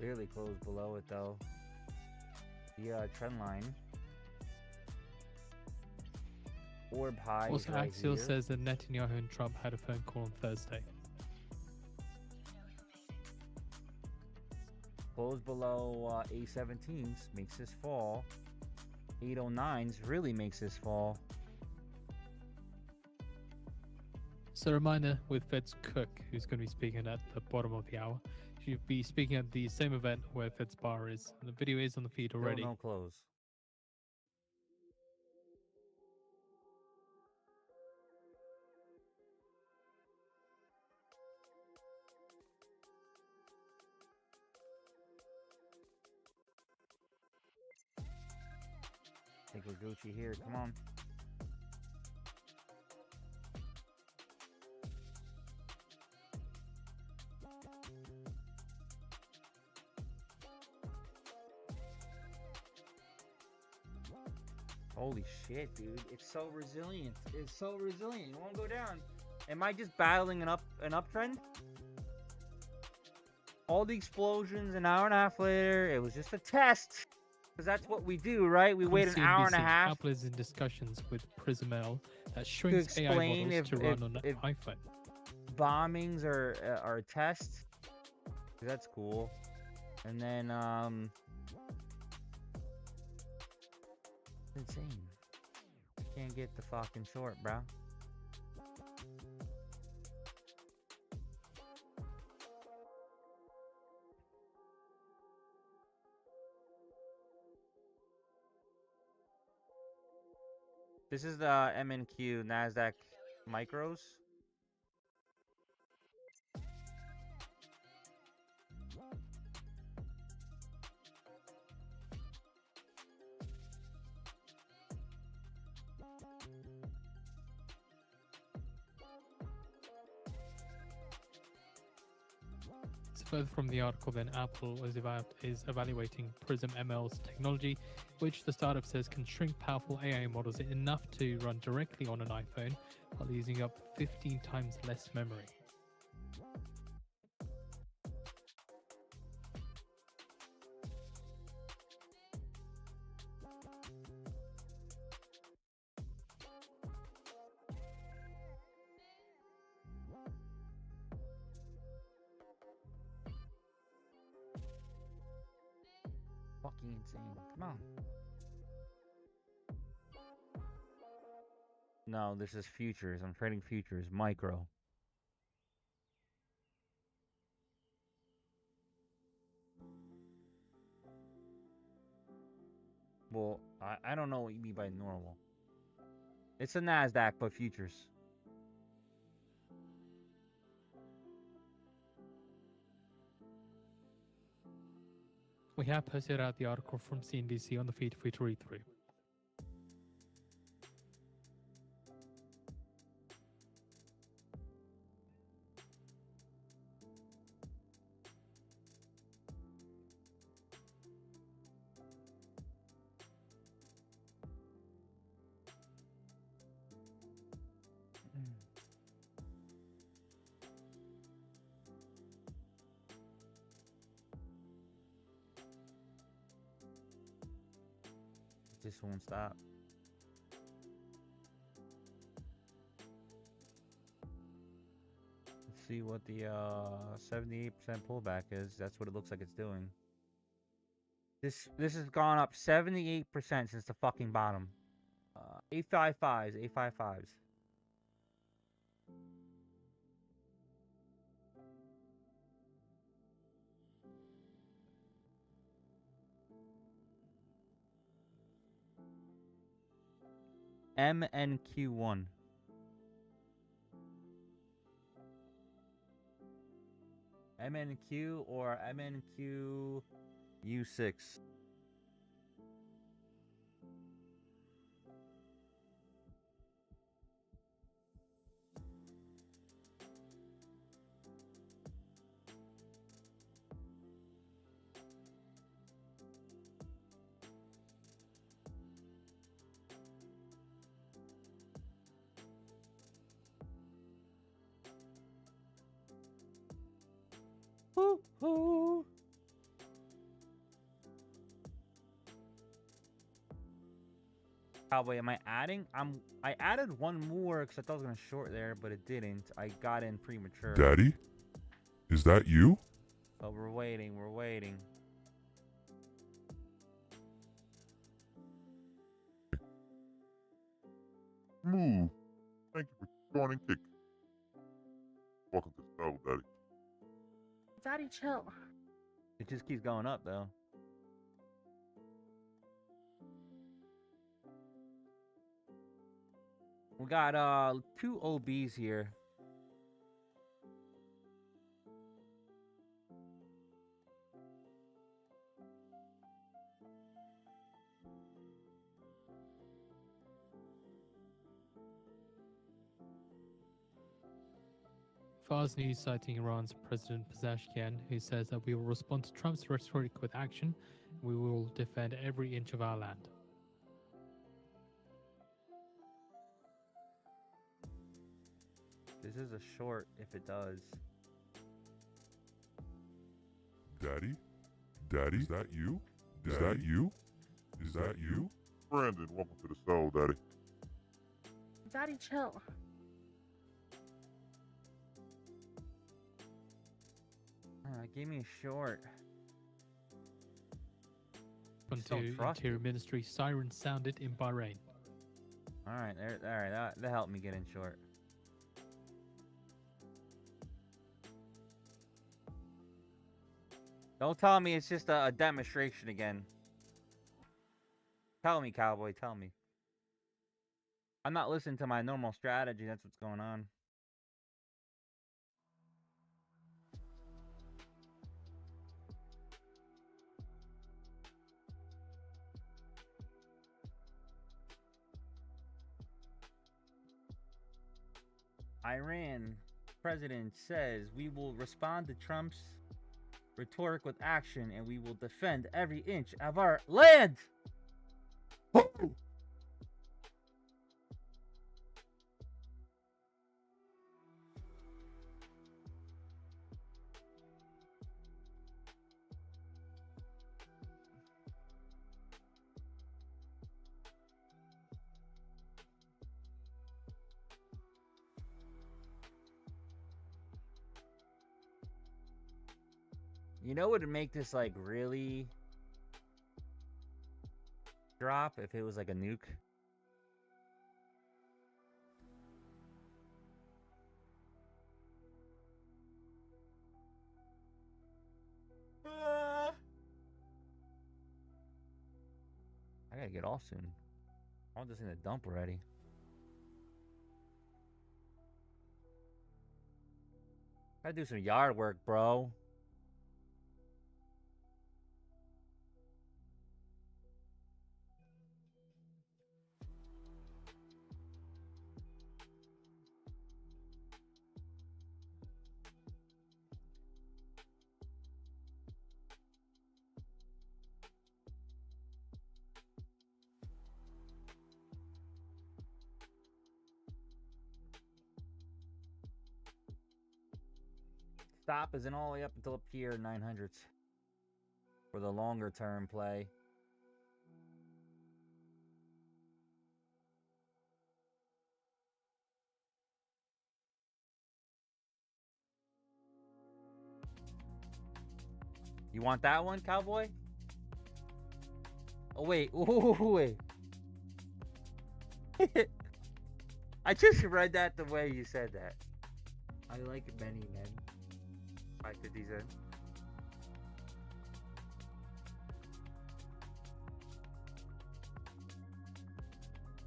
Clearly closed below it though. The trend line. Orb high. Also, right Axios here. says that Netanyahu and Trump had a phone call on Thursday. Close below 817s makes this fall. 809s really makes this fall. So, a reminder with Fed's Cook, who's going to be speaking at the bottom of the hour. She'll be speaking at the same event where Fed's bar is. And the video is on the feed Still already. no close. Take a Gucci here. Come on. Holy shit, dude. It's so resilient. It's so resilient. It won't go down. Am I just battling an uptrend? All the explosions an hour and a half later, it was just a test. Because that's what we do, right? We wait an hour and a half. Apple is in discussions with PrismL that shrinks AI models to run on an iPhone. Bombings are a test. That's cool. And then it's insane. Can't get the fucking short, bro. This is the MNQ Nasdaq micros. Further from the article, then Apple is evaluating Prism ML's technology, which the startup says can shrink powerful AI models enough to run directly on an iPhone while using up 15 times less memory. Fucking insane. Come on. No, this is futures. I'm trading futures. Micro. Well, I don't know what you mean by normal. It's a Nasdaq, but futures. We have posted out the article from CNBC on the feed for you to read through. Just won't stop. Let's see what the 78% pullback is. That's what it looks like it's doing. This has gone up 78% since the fucking bottom. 855s, 855s. MNQ1. MNQ or MNQ U6. Woo-hoo. Cowboy, am I adding? I added one more because I thought I was gonna short there, but it didn't. I got in premature. Daddy? Is that you? But we're waiting. We're waiting. Move. Thank you for joining Kick. Welcome to the show, Daddy. Daddy, chill. It just keeps going up though. We got 2 OBs here. Fars News citing Iran's President Pezeshkian, who says that we will respond to Trump's rhetoric with action. We will defend every inch of our land. This is a short if it does. Daddy? Daddy? Is that you? Is that you? Is that you? Brandon, welcome to the show, Daddy. Daddy, chill. Give me a short. Onto Interior Ministry, sirens sounded in Bahrain. All right, that helped me get in short. Don't tell me it's just a demonstration again. Tell me, Cowboy, tell me. I'm not listening to my normal strategy, that's what's going on. Iran president says we will respond to Trump's rhetoric with action and we will defend every inch of our land. You know what would make this like really drop if it was like a nuke? I gotta get off soon. I'm just in the dump already. Gotta do some yard work, bro. Stop isn't all the way up until up here 900s for the longer term play. You want that one, Cowboy? Oh wait, ooh, wait. I just read that the way you said that. I like many men. 550 cent.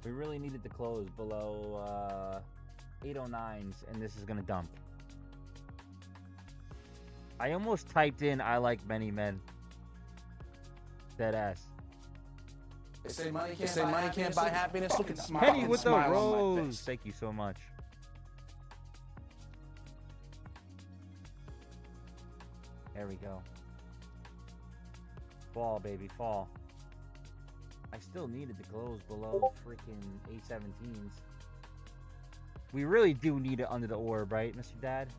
We really needed to close below 809s, and this is gonna dump. I almost typed in "I like many men." Dead ass. They say money can't buy happiness. Look at the smile. Penny with the smile on my rose. face. Thank you so much. There we go. Fall, baby, fall. I still needed to close below freaking 817s. We really do need it under the orb, right, Mr. Dad?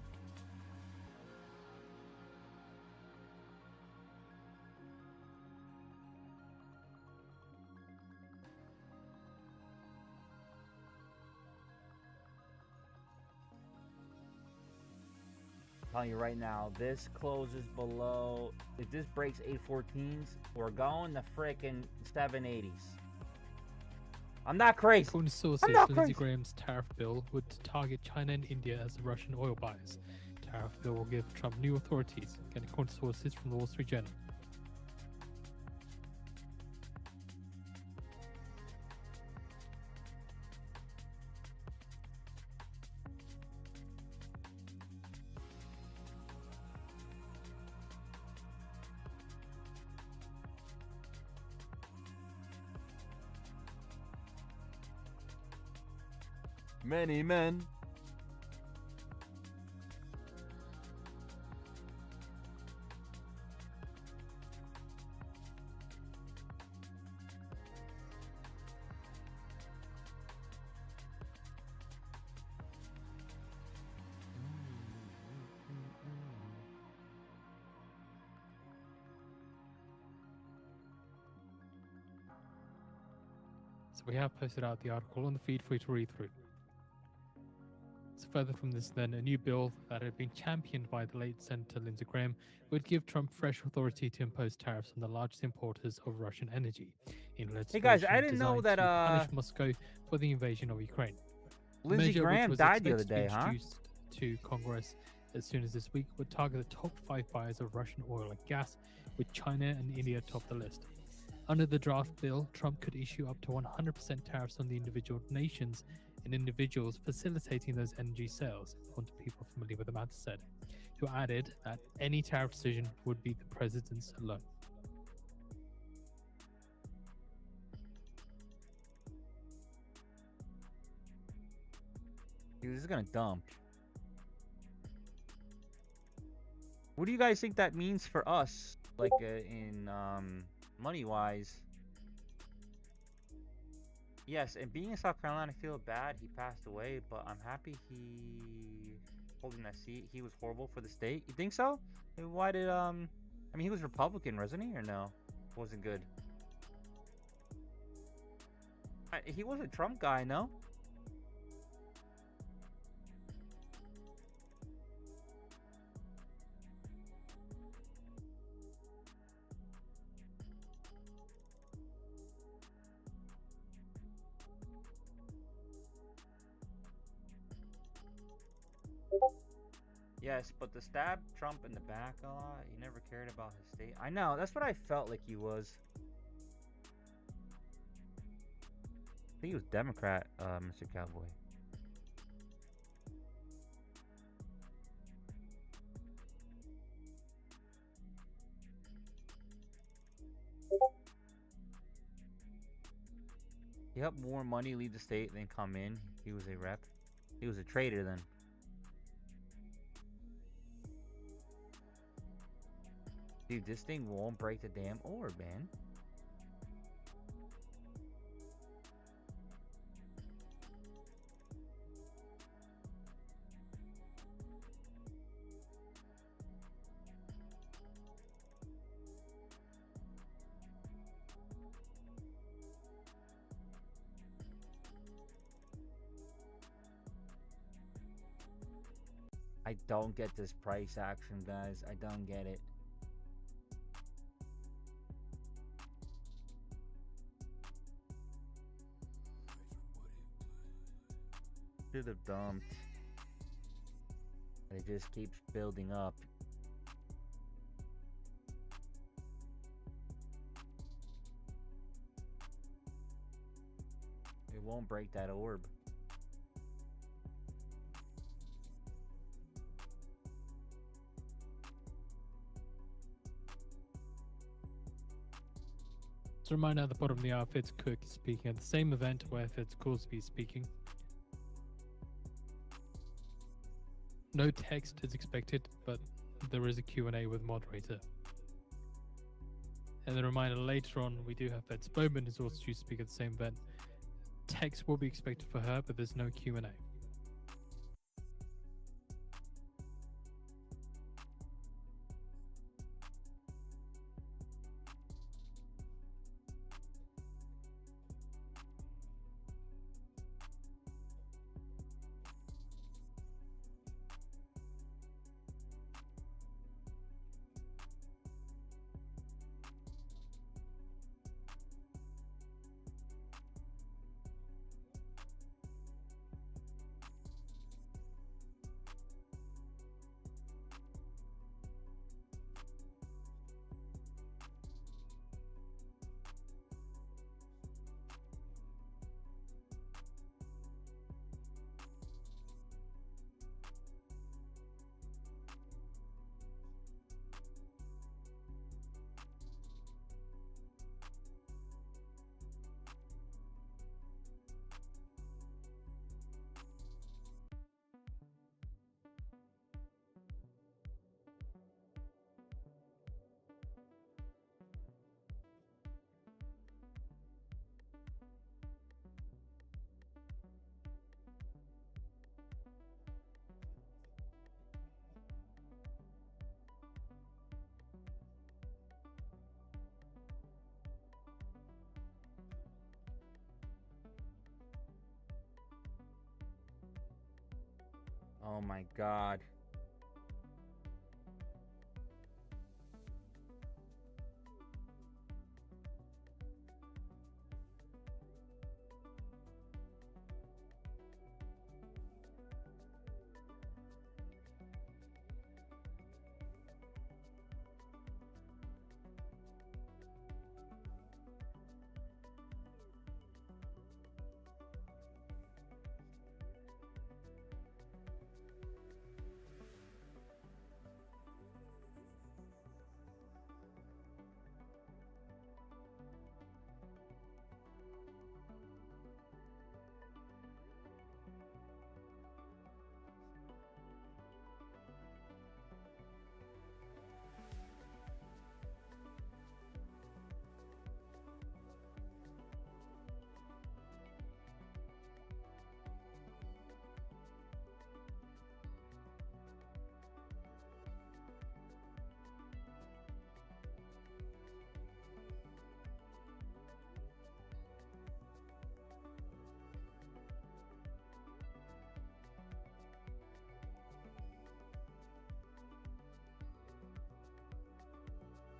telling you right now, this closes below. If this breaks 814s, we're going to frickin' 780s. I'm not crazy. According to sources, I'm not Lindsey crazy. Graham's tariff bill would target China and India as the Russian oil buyers. Tariff bill will give Trump new authorities, again according to sources from the Wall Street Journal. Many men. So we have posted out the article on the feed for you to read through. So further from this then, a new bill that had been championed by the late Senator Lindsey Graham would give Trump fresh authority to impose tariffs on the largest importers of Russian energy. In Hey guys, I legislation didn't know designed that to punish Moscow for the invasion of Ukraine. The Lindsey measure, which Graham was died the other expected day, to be huh? introduced to Congress as soon as this week, would target the top 5 buyers of Russian oil and gas, with China and India top the list. Under the draft bill, Trump could issue up to 100% tariffs on the individual nations and individuals facilitating those energy sales, according to people familiar with the matter said, who added that any tariff decision would be the president's alone. Dude, this is gonna dump. What do you guys think that means for us? Like, in, money-wise? Yes, and being in South Carolina, I feel bad he passed away, but I'm happy he holding that seat. He was horrible for the state. You think so? Why did, I mean, he was Republican, wasn't he, or no? Wasn't good. He was a Trump guy, no? Yes, but to stab Trump in the back a lot, he never cared about his state. I know, that's what I felt like he was. I think he was Democrat, Mr. Cowboy. He helped more money leave the state than come in. He was a rep. He was a traitor then. Dude, this thing won't break the damn orb, man. I don't get this price action, guys. I don't get it. Should have dumped. It just keeps building up. It won't break that orb. Just a reminder at the bottom of the hour, Fitz Cook is speaking at the same event where Fitz Coolsby is speaking. No text is expected, but there is a Q&A with moderator. And a reminder, later on, we do have Fitz Bowman, who's also due to speak at the same event. Text will be expected for her, but there's no Q&A. Oh my god.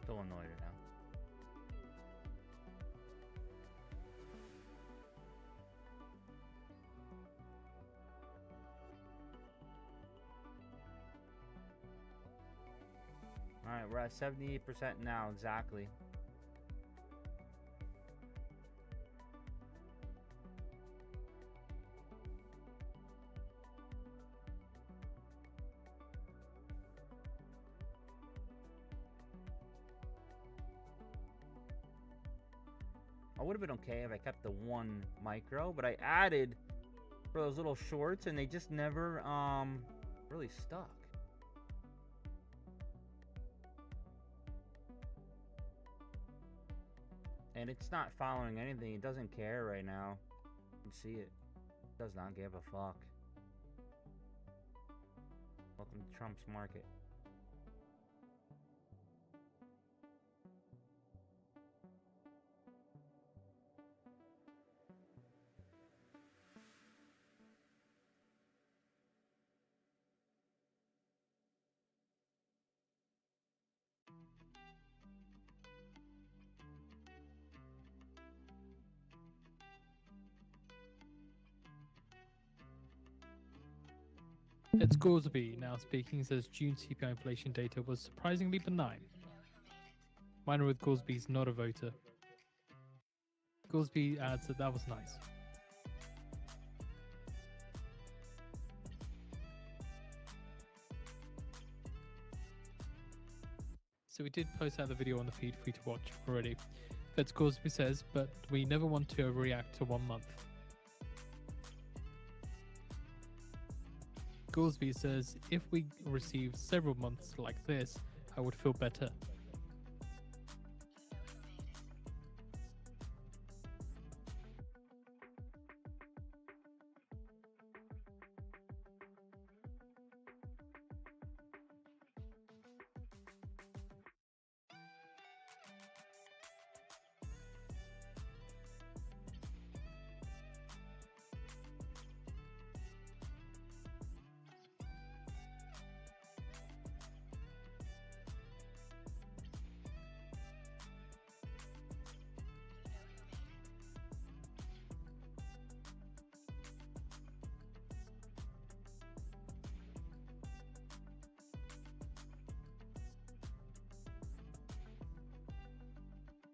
So annoyed right now. Alright, we're at 78% now, exactly. I would have been okay if I kept the one micro, but I added for those little shorts and they just never really stuck. And it's not following anything. It doesn't care right now. You can see it. It does not give a fuck. Welcome to Trump's market. Ed Scoresby now speaking says June CPI inflation data was surprisingly benign. Minor with Goresby's not a voter. Goresby adds that was nice. So we did post out the video on the feed for you to watch already. Ed Scoresby says, but we never want to overreact to 1 month. Goresby says, if we received several months like this, I would feel better.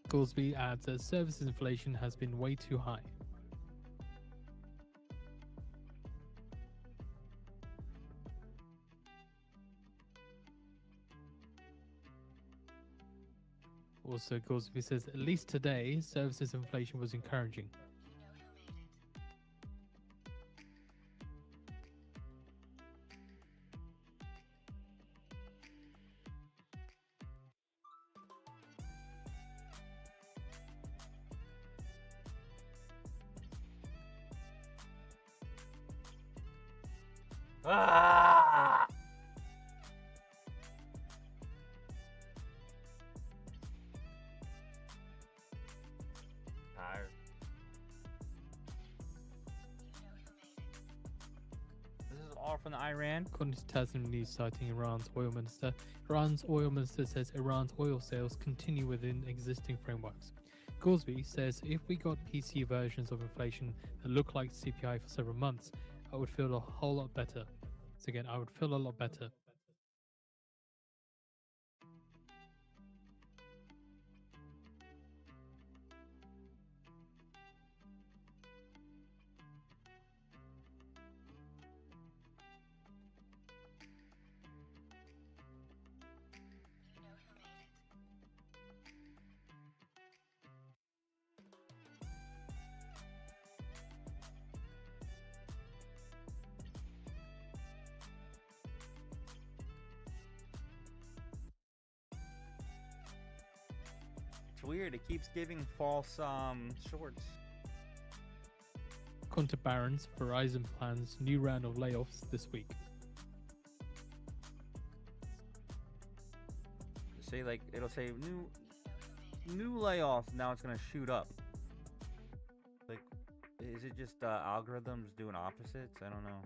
Goresby adds that services inflation has been way too high. Also, Goresby says, at least today, services inflation was encouraging. Ah! Tired. This is all from the Iran. According to Tasnim News citing Iran's oil minister says Iran's oil sales continue within existing frameworks. Goolsby says if we got PC versions of inflation that look like CPI for several months, I would feel a whole lot better. So again, I would feel a lot better. It's weird. It keeps giving false shorts. According to Barron's, Verizon plans new round of layoffs this week. Say like it'll say new layoffs. Now it's gonna shoot up. Like, is it just algorithms doing opposites? I don't know.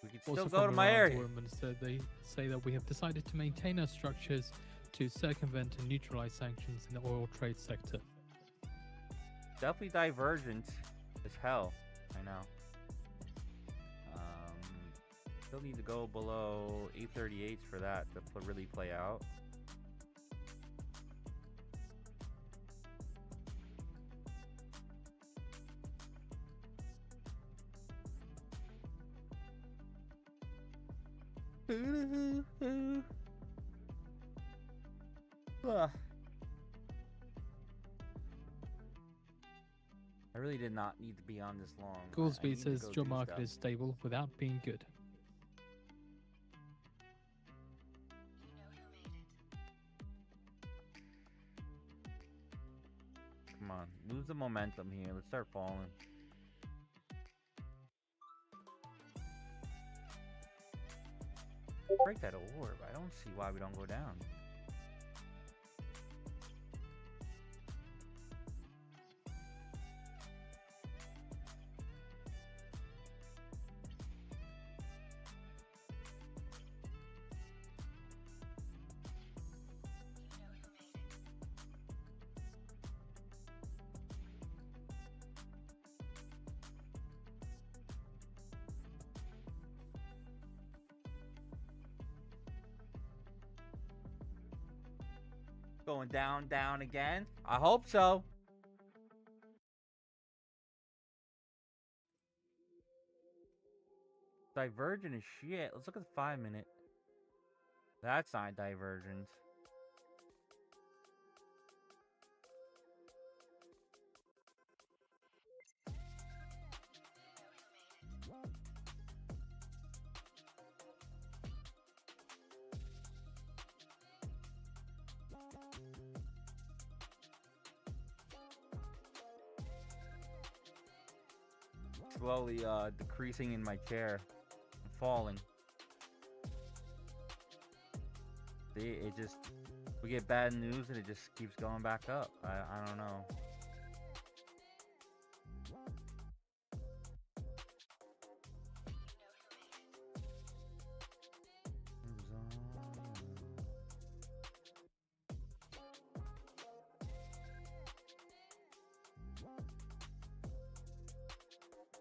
We can still Also go to from my Iran's area. oil minister, they say that we have decided to maintain our structures to circumvent and neutralize sanctions in the oil trade sector. Definitely divergent as hell. I know. Still need to go below 838s for that to really play out. I really did not need to be on this long. I Goolsby need to says go job do market stuff. is stable without being good. Come on, lose the momentum here. Let's start falling. Break that orb. I don't see why we don't go down. Going down, down again. I hope so. Divergent is shit. Let's look at the 5-minute. That's not divergent. Slowly decreasing in my chair. I'm falling. See, it just, we get bad news and it just keeps going back up. I don't know.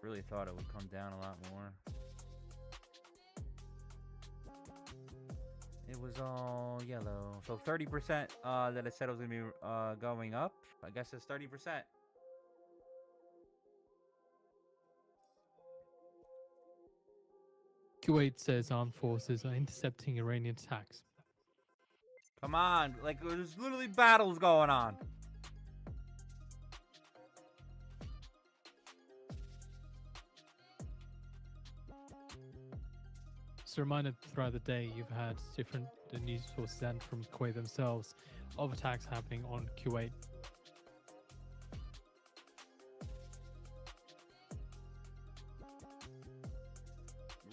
Really thought it would come down a lot more. It was all yellow. So 30% that I said it was gonna be going up. I guess it's 30%. Kuwait says armed forces are intercepting Iranian attacks. Come on, like there's literally battles going on. Just a reminder throughout the day, you've had different news sources and from Kuwait themselves of attacks happening on Kuwait.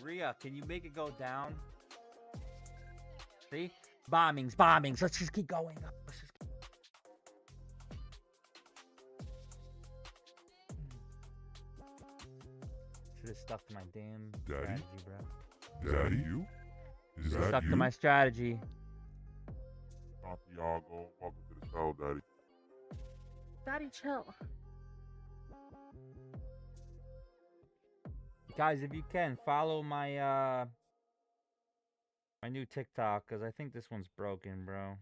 Rhea, can you make it go down? See? Bombings, bombings. Let's just keep going up. Let's just Should have stuck to my damn Daddy? strategy, bro. Daddy, you? Is that Stuck you? to my strategy. Santiago, welcome to the show, Daddy. Daddy, chill. Guys, if you can, follow my my new TikTok, because I think this one's broken, bro.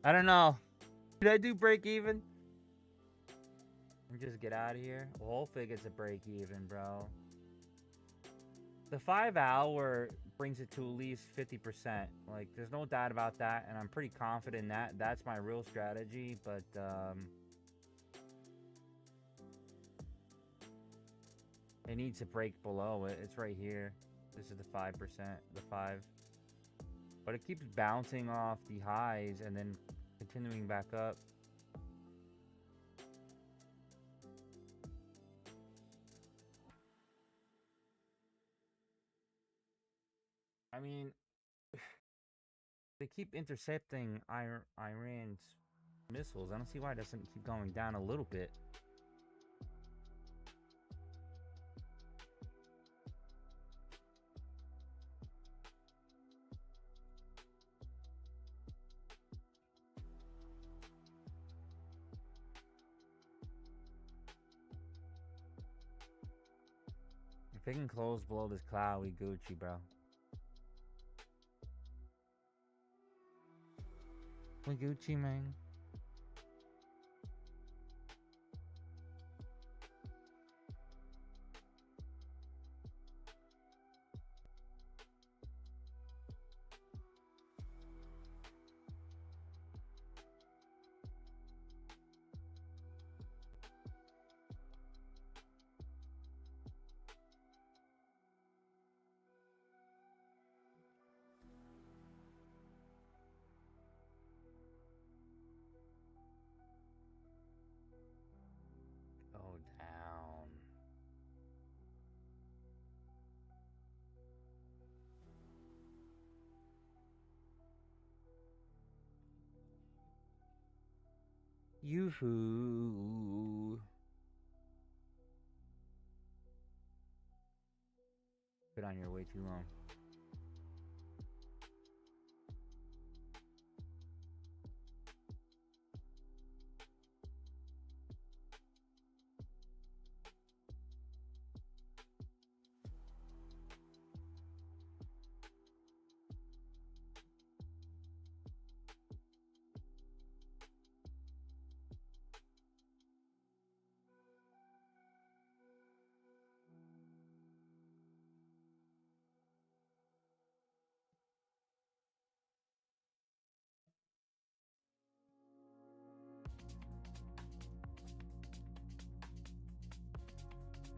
I don't know. Did I do break even? And just get out of here? Well, hopefully it gets a break even, bro. The 5 hour brings it to at least 50%. Like, there's no doubt about that, and I'm pretty confident in that. That's my real strategy, but, it needs to break below it. It's right here. This is the 5%, the 5. But it keeps bouncing off the highs and then continuing back up. I mean, they keep intercepting Iran's missiles. I don't see why it doesn't keep going down a little bit. If it can close below this cloud, we Gucci, bro. We Gucci, man. Yoo-hoo. Been on here way too long.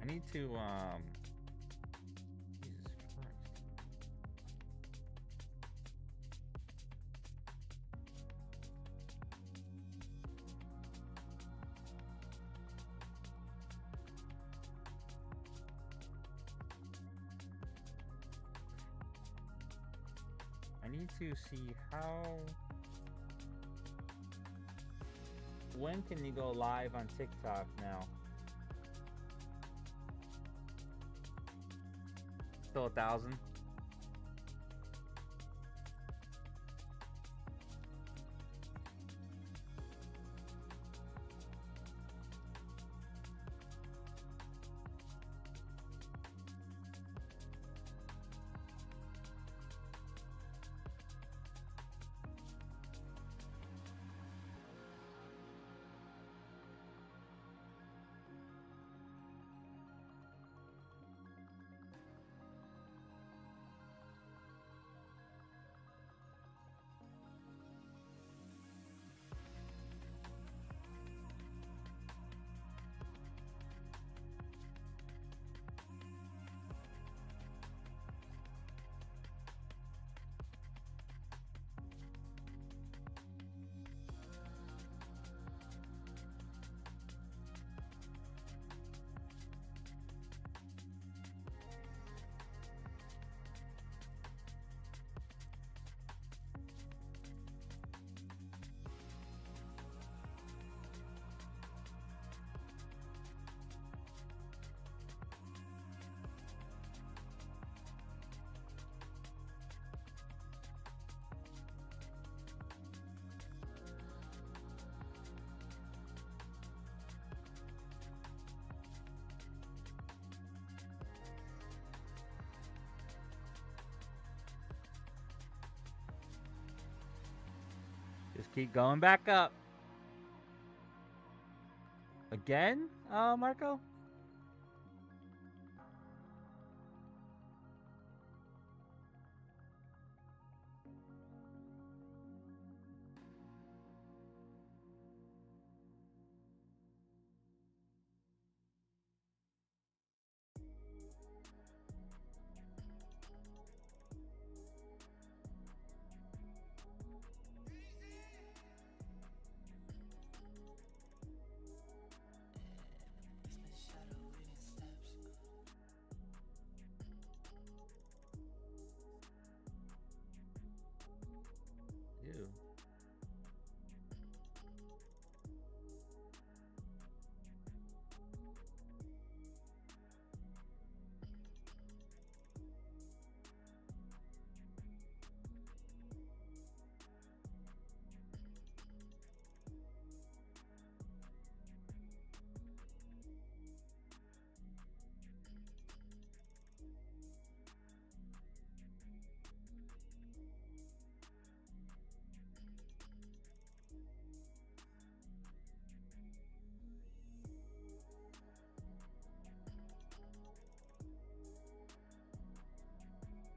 I need to, Jesus Christ. I need to see how... When can you go live on TikTok now? Still 1,000. Just keep going back up. Again, Marco? Ew.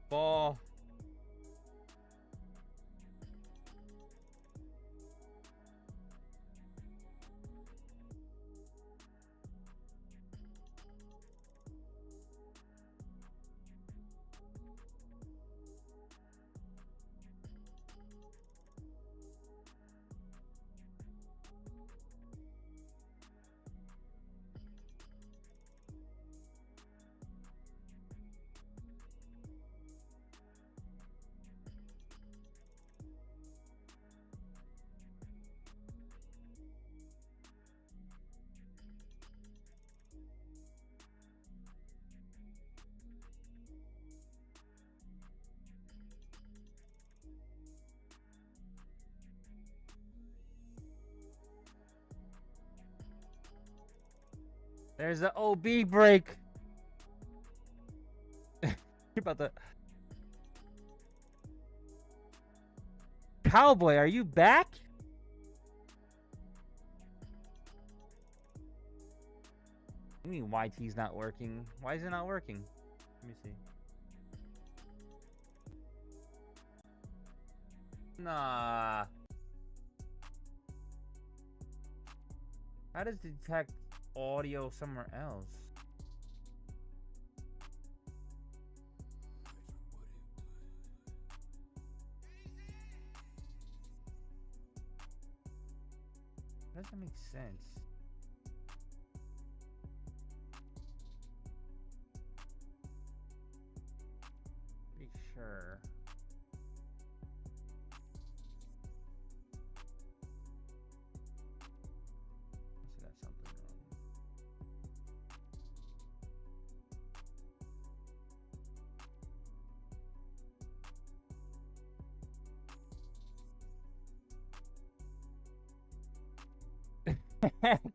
Ball. There's the OB break. You're about to... Cowboy, are you back? What do you mean YT's not working? Why is it not working? Let me see. Nah. How does it detect audio somewhere else? Doesn't make sense. Pretty sure. Must have got something wrong.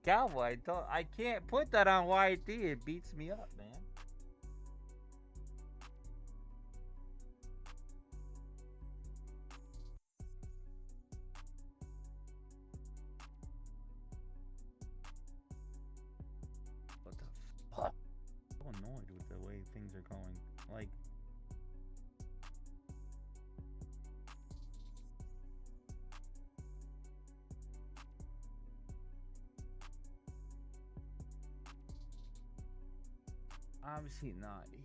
Cowboy, I can't put that on YT. It beats me up, man. What the fuck? I'm so annoyed with the way things are going. Like, obviously not here.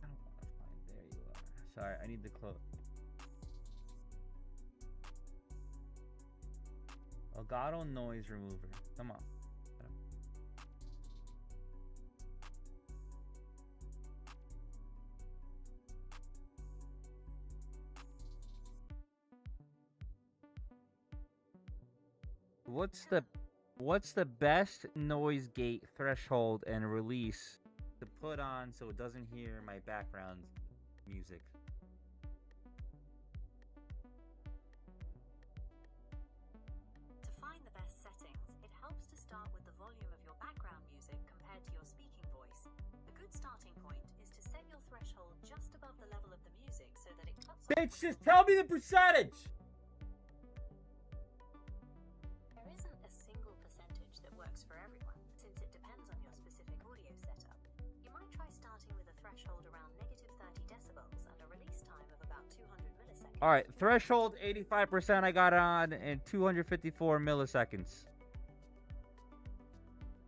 I don't want to find. There you are. Sorry, I need to close. Elgato noise remover. Come on. What's the best noise gate threshold and release to put on so it doesn't hear my background music? To find the best settings, it helps to start with the volume of your background music compared to your speaking voice. A good starting point is to set your threshold just above the level of the music so that it cuts off. Bitch, just tell me the percentage! For everyone, since it depends on your specific audio setup. You might try starting with a threshold around -30 decibels and a release time of about 200 milliseconds. Alright, threshold 85% I got on and 254 milliseconds.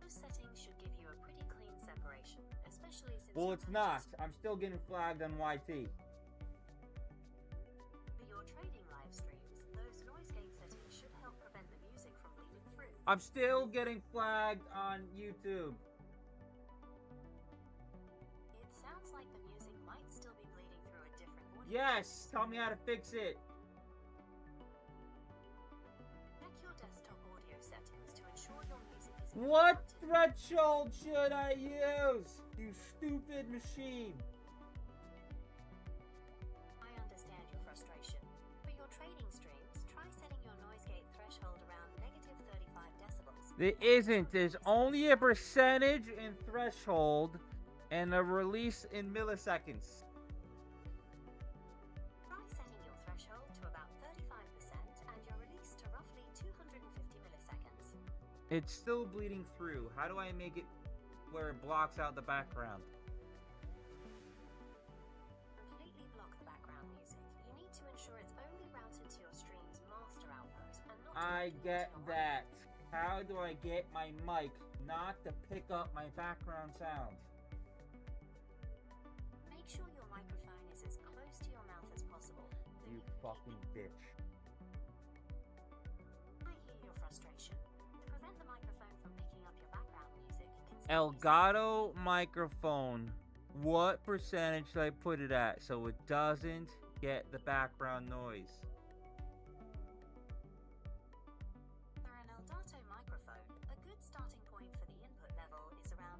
Those settings should give you a pretty clean separation, especially since Well, it's not. I'm still getting flagged on YT. For your trading live streams, those noise gate settings should help prevent the music from bleeding through. I'm still getting flagged on YouTube. It sounds like the music might still be bleeding through a different audio. Yes, tell me how to fix it. Check your desktop audio settings to ensure your music is What threshold should I use? You stupid machine. I understand your frustration. For your trading streams, try setting your noise gate threshold around -35 decibels. There isn't. There's only a percentage in threshold and a release in milliseconds. Try setting your threshold to about 35% and your release to roughly 250 milliseconds. It's still bleeding through. How do I make it where it blocks out the background? Completely block the background music. You need to ensure it's only routed to your stream's master output and not I directly get to your that. How do I get my mic not to pick up my background sound? Make sure your microphone is as close to your mouth as possible. You fucking bitch. I hear your frustration. To prevent the microphone from picking up your background music, consider Elgato microphone. What percentage should I put it at so it doesn't get the background noise? For an Elgato microphone, a good starting point for the input level is around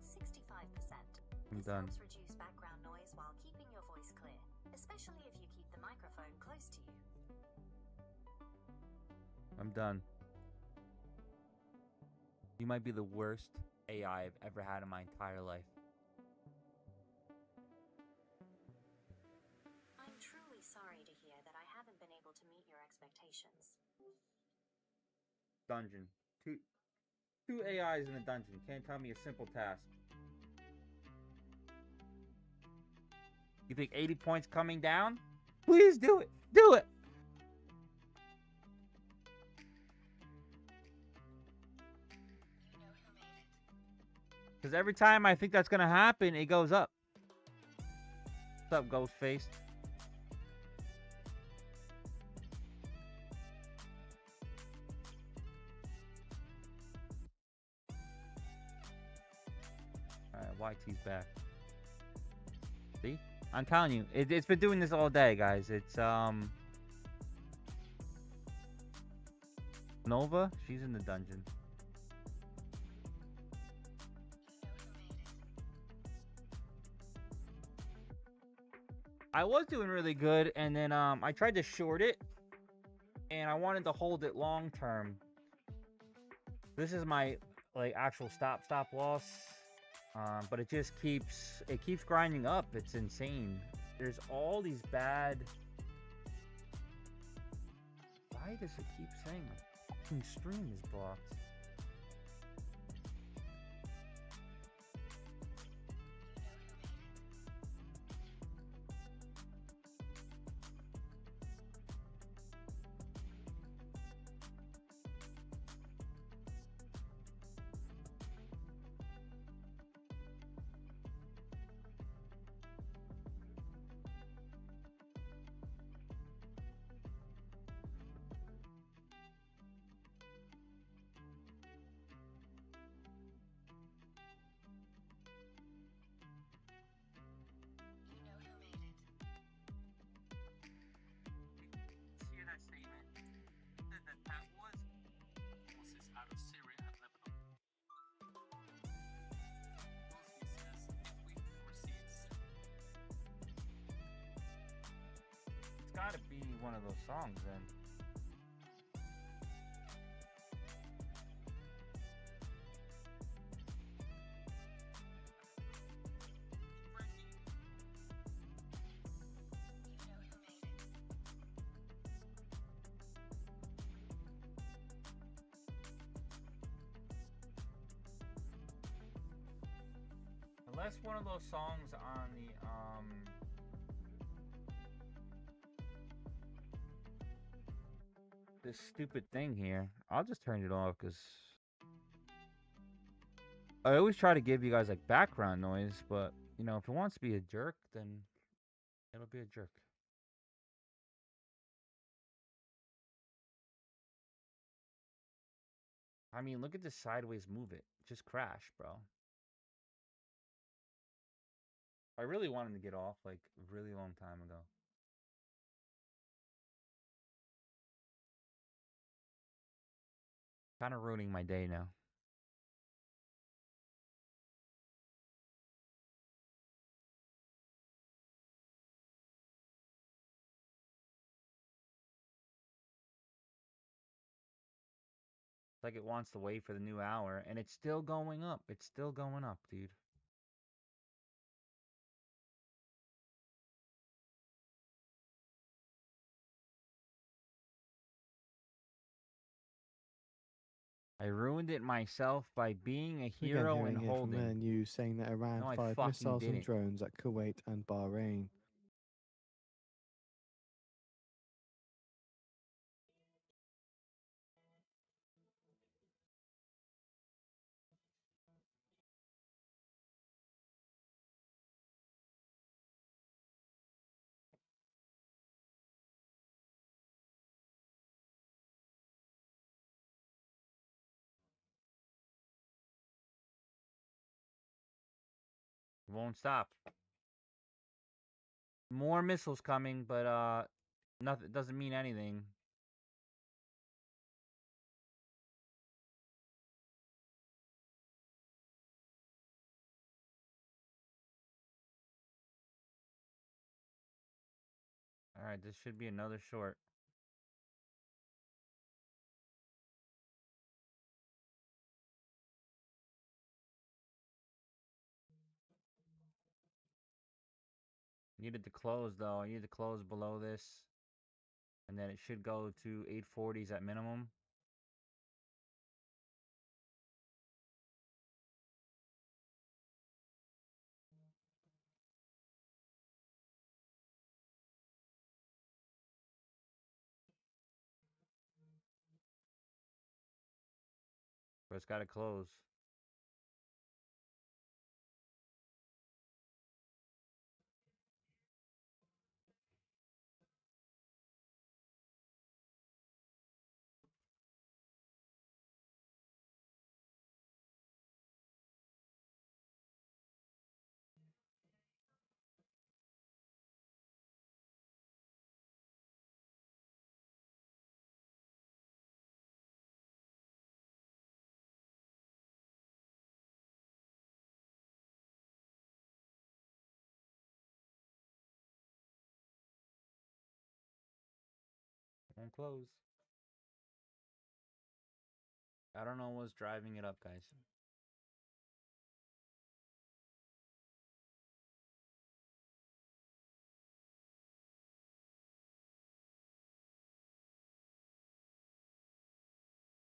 I'm This done. helps reduce background noise while keeping your voice clear, especially if you keep the microphone close to you. I'm done. You might be the worst AI I've ever had in my entire life. I'm truly sorry to hear that I haven't been able to meet your expectations. Dungeon. Two AIs in a dungeon. Can't tell me a simple task. You think 80 points coming down? Please do it. Do it. Because every time I think that's going to happen, it goes up. What's up, Ghostface? Alright, YT's back. See? I'm telling you, it's been doing this all day, guys. It's, Nova, she's in the dungeon. I was doing really good, and then, I tried to short it, and I wanted to hold it long term. This is my, like, actual stop loss. But it just keeps grinding up. It's insane. There's all these bad. Why does it keep saying my fucking stream is blocked? Gotta be one of those songs then. Unless one of those songs on the this stupid thing here. I'll just turn it off because I always try to give you guys like background noise, but you know, if it wants to be a jerk, then it'll be a jerk. I mean, look at this sideways move it. Just crash, bro. I really wanted to get off like a really long time ago. Kind of ruining my day now. Like it wants to wait for the new hour, and it's still going up. It's still going up, dude. I ruined it myself by being a hero Again, and hearing here from their holding. news saying that Iran No, I fired fucking missiles and didn't. drones at Kuwait and Bahrain. It won't stop. More missiles coming, but nothing doesn't mean anything. Alright, this should be another short. Needed to close though. I need to close below this. And then it should go to 840s at minimum. But it's gotta close. Won't close. I don't know what's driving it up, guys.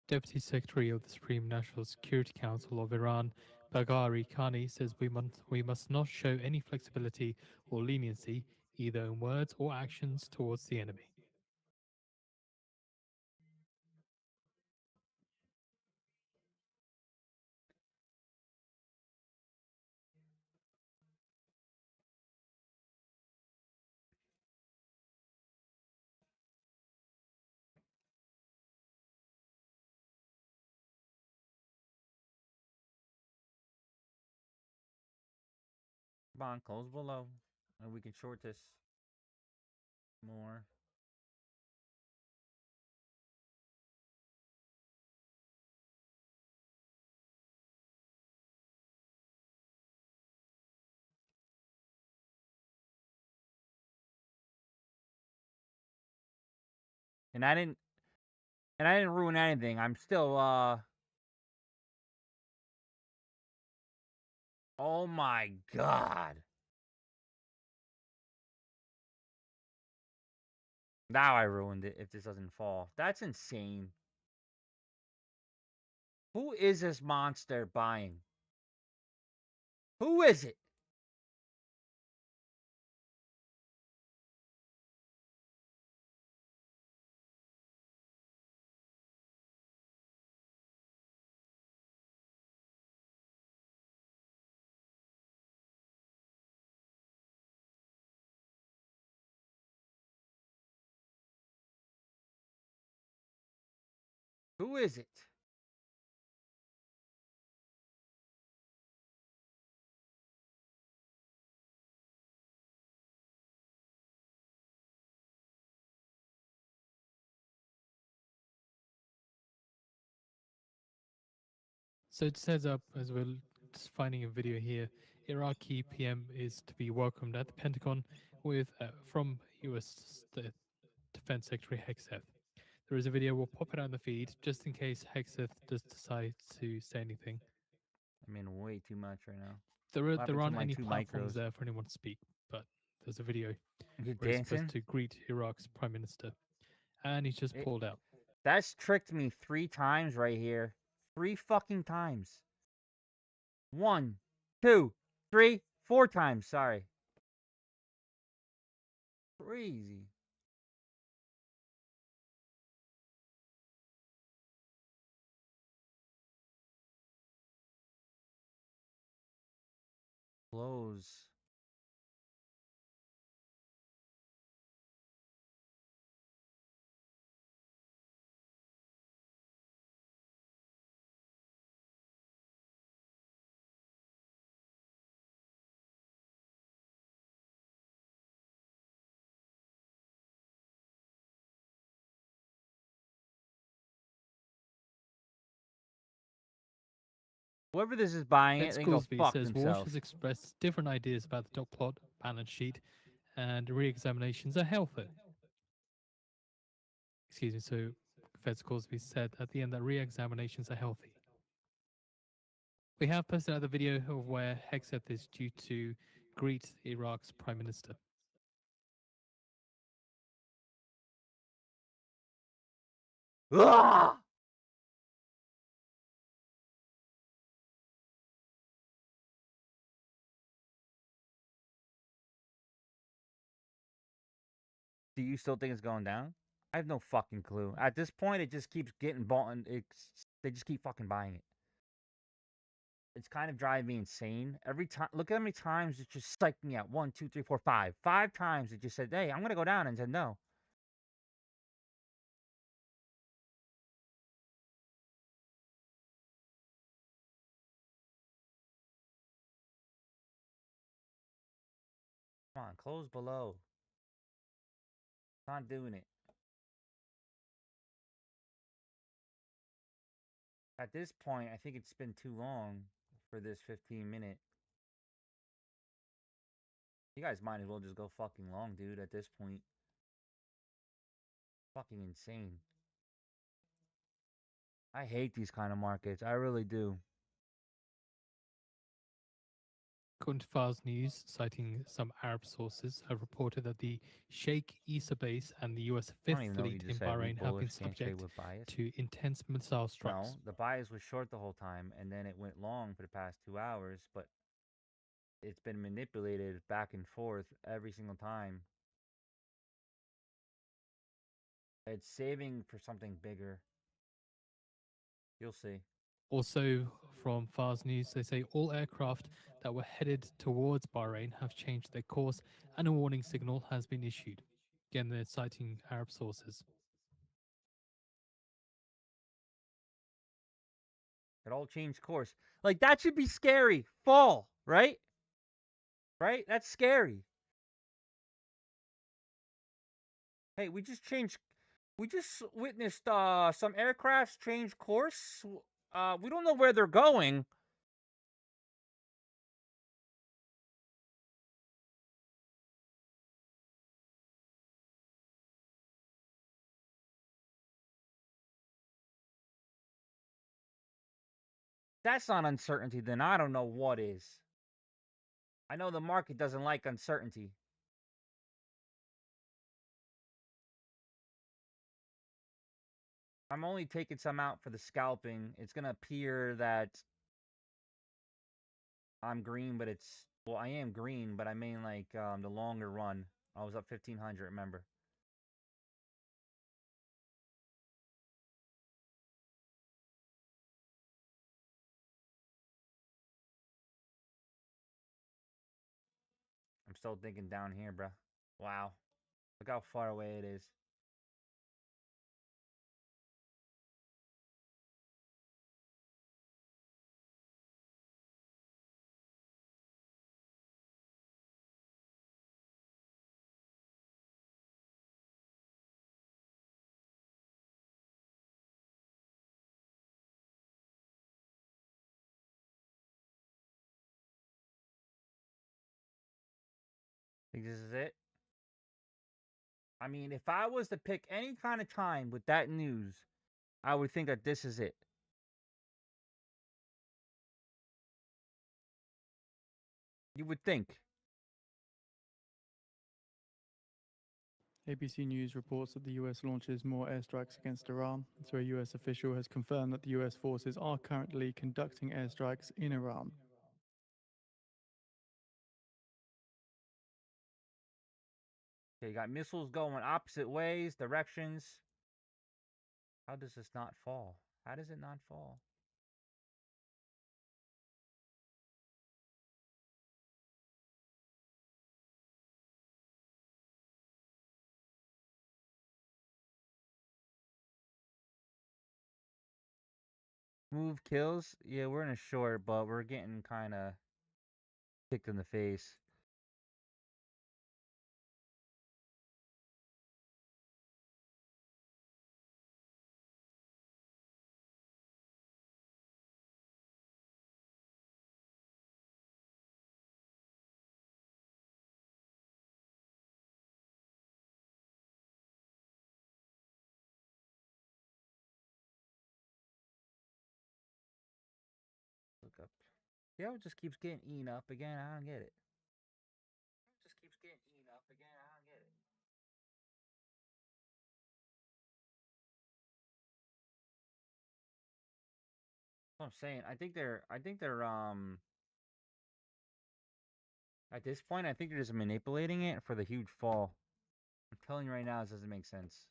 Deputy Secretary of the Supreme National Security Council of Iran, Baghari Khani, says we must not show any flexibility or leniency, either in words or actions, towards the enemy. Come on, close below. And we can short this more. And I didn't ruin anything. I'm still oh my god. Now I ruined it if this doesn't fall. That's insane. Who is this monster buying? Who is it? Who is it? So it says up, as we're just finding a video here, Iraqi PM is to be welcomed at the Pentagon with from U.S. Defense Secretary Hegseth. There is a video. We'll pop it on the feed just in case Hegseth does decide to say anything. I mean, way too much right now. There aren't any platforms there for anyone to speak, but there's a video You where he's dancing? supposed to greet Iraq's prime minister, and he's just pulled out. That's tricked me 3 times right here. 3 fucking times. 1, 2, 3, 4 times. Sorry. Crazy. Close. Whoever this is buying it, they go fuck says Walsh themselves. has expressed different ideas about the dot plot, balance sheet, and re-examinations are healthy. excuse me, so Fed Scoresby said at the end that re-examinations are healthy. We have posted out the video of where Hexeth is due to greet Iraq's Prime Minister. Ah! Do you still think it's going down? I have no fucking clue. At this point, it just keeps getting bought, and they just keep fucking buying it. It's kind of driving me insane. Every time, look at how many times it just psyched me out. 1, 2, 3, 4, 5. 5 times it just said, "Hey, I'm gonna go down," and said no. Come on, close below. Not doing it. At this point, I think it's been too long for this 15-minute. You guys might as well just go fucking long, dude, at this point. Fucking insane. I hate these kind of markets. I really do. According to Fars News, citing some Arab sources, have reported that the Sheikh Issa base and the US I don't Fifth even know what Fleet you in just said. Bahrain Weak have been bullish, can't trade subject with bias. to intense missile strikes. No, the bias was short the whole time, and then it went long for the past 2 hours, but it's been manipulated back and forth every single time. It's saving for something bigger. You'll see. Also, from Fars News, they say all aircraft that were headed towards Bahrain have changed their course and a warning signal has been issued. Again, they're citing Arab sources. It all changed course. Like, that should be scary. Fall, right? Right? That's scary. Hey, we just witnessed some aircrafts change course. We don't know where they're going. That's not uncertainty, then I don't know what is. I know the market doesn't like uncertainty. I'm only taking some out for the scalping. It's going to appear that I'm green, but well, I am green, but I mean like the longer run. I was up 1,500, remember. I'm still thinking down here, bruh. Wow. Look how far away it is. Think this is it? I mean, if I was to pick any kind of time with that news, I would think that this is it. You would think. ABC News reports that the US launches more airstrikes against Iran. So a US official has confirmed that the US forces are currently conducting airstrikes in Iran. Okay, you got missiles going opposite ways, directions. How does this not fall? How does it not fall? Move kills. Yeah, we're in a short, but we're getting kind of kicked in the face. up. Yeah, it just keeps getting eaten up again. I don't get it. It just keeps getting eaten up again. I don't get it. That's what I'm saying. I think they're at this point I think they're just manipulating it for the huge fall. I'm telling you right now, this doesn't make sense.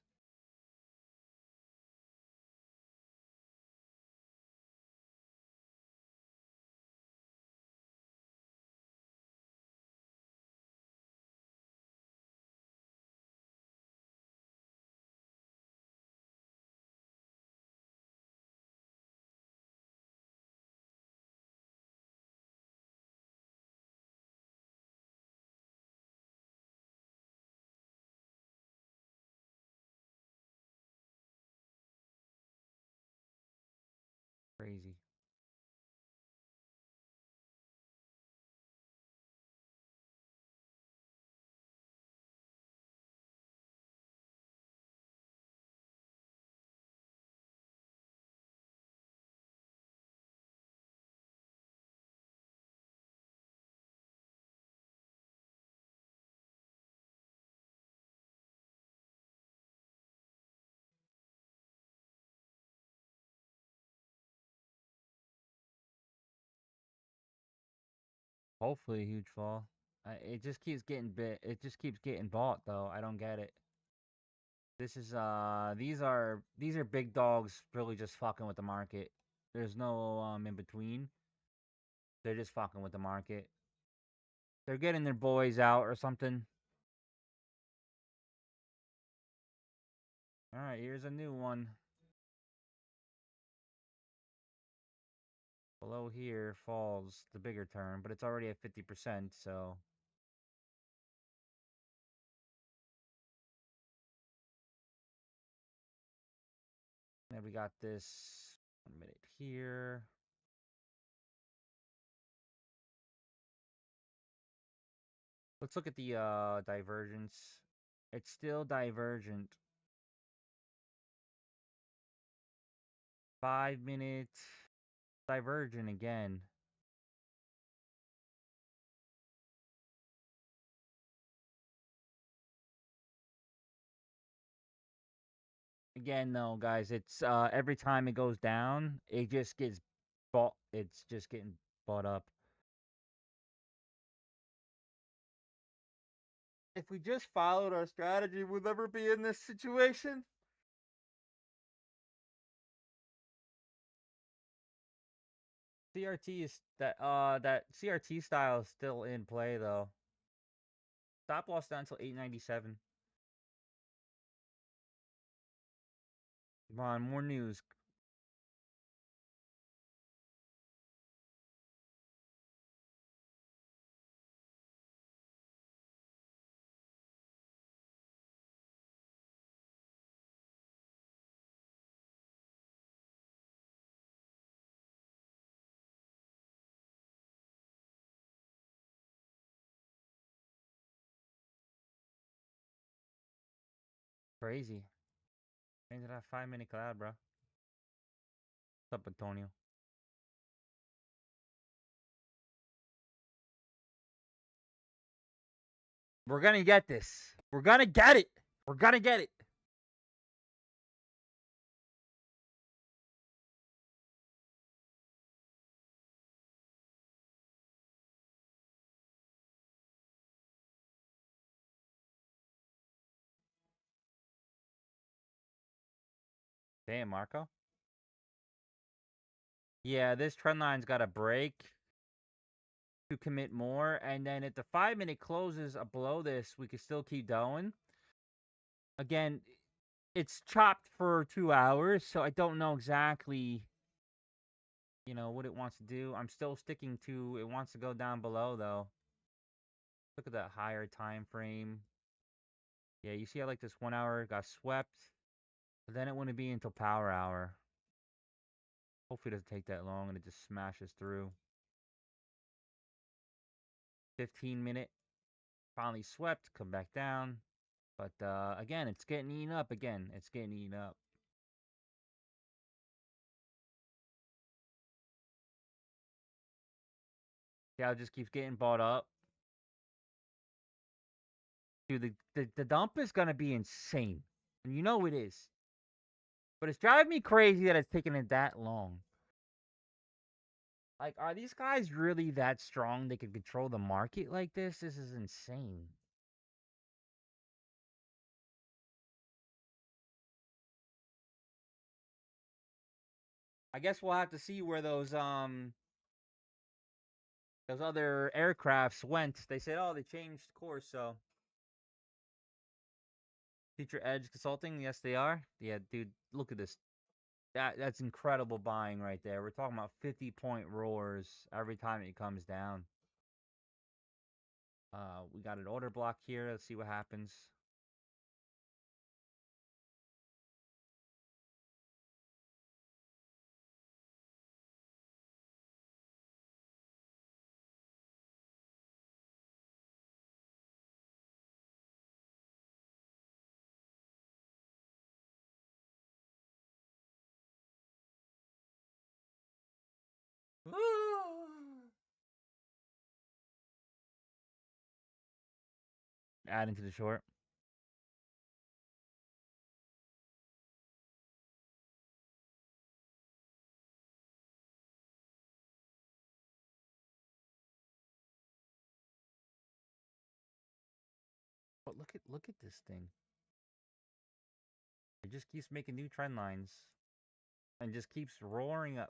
Crazy. Hopefully a huge fall. It just keeps getting bit. It just keeps getting bought though. I don't get it. This is these are big dogs really just fucking with the market. There's no in between. They're just fucking with the market. They're getting their boys out or something. All right, here's a new one. Below here falls the bigger turn, but it's already at 50%, so then we got this 1 minute here. Let's look at the divergence. It's still divergent. 5 minutes divergent again. Again, though, guys, it's every time it goes down, it just gets bought. It's just getting bought up. If we just followed our strategy, we'll never be in this situation. CRT is that CRT style is still in play though. Stop loss down until 897. Come on, more news. Crazy. Into that 5 minute cloud, bro. What's up, Antonio? We're gonna get this. We're gonna get it. We're gonna get it. Damn, Marco. Yeah, this trend line's got to break to commit more, and then if the 5 minute closes below this, we can still keep going. Again, it's chopped for 2 hours, so I don't know exactly, what it wants to do. I'm still sticking to it wants to go down below though. Look at that higher time frame. Yeah, you see how like this 1 hour got swept, but then it wouldn't be until power hour. Hopefully it doesn't take that long and it just smashes through. 15 minute finally swept, come back down. But again, it's getting eaten up again. It's getting eaten up. Yeah, it just keeps getting bought up. Dude, the dump is gonna be insane. And you know it is. But it's driving me crazy that it's taking it that long. Like, are these guys really that strong they can control the market like this? This is insane. I guess we'll have to see where those other aircrafts went. They said, oh, they changed course, so. Future Edge Consulting, yes they are. Yeah, dude, look at this. That's incredible buying right there. We're talking about 50-point roars every time it comes down. We got an order block here. Let's see what happens. Adding to the short. But look at this thing. It just keeps making new trend lines and just keeps roaring up.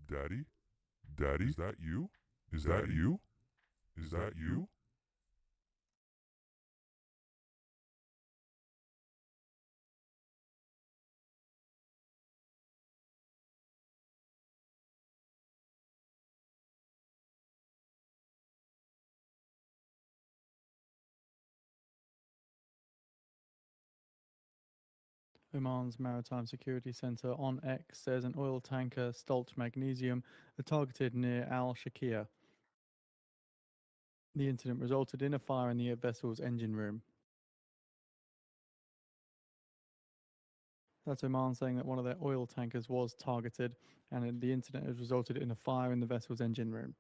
Daddy? Daddy? Is that you? Is that you? Is that you? Oman's Maritime Security Center on X says an oil tanker, Stolt Magnesium, targeted near Al Shakir. The incident resulted in a fire in the vessel's engine room. That's Oman saying that one of their oil tankers was targeted, and the incident has resulted in a fire in the vessel's engine room.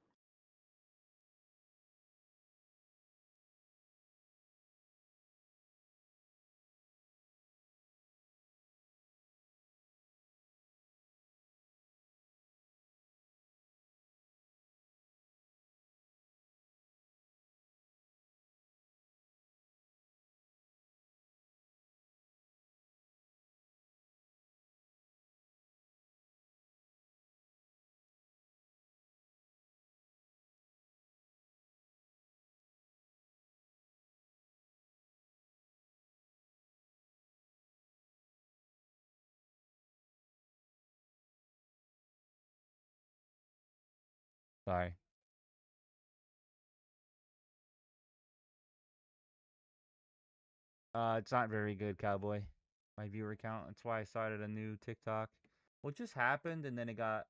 Sorry. It's not very good, Cowboy. My viewer count. That's why I started a new TikTok. What just happened, and then it got.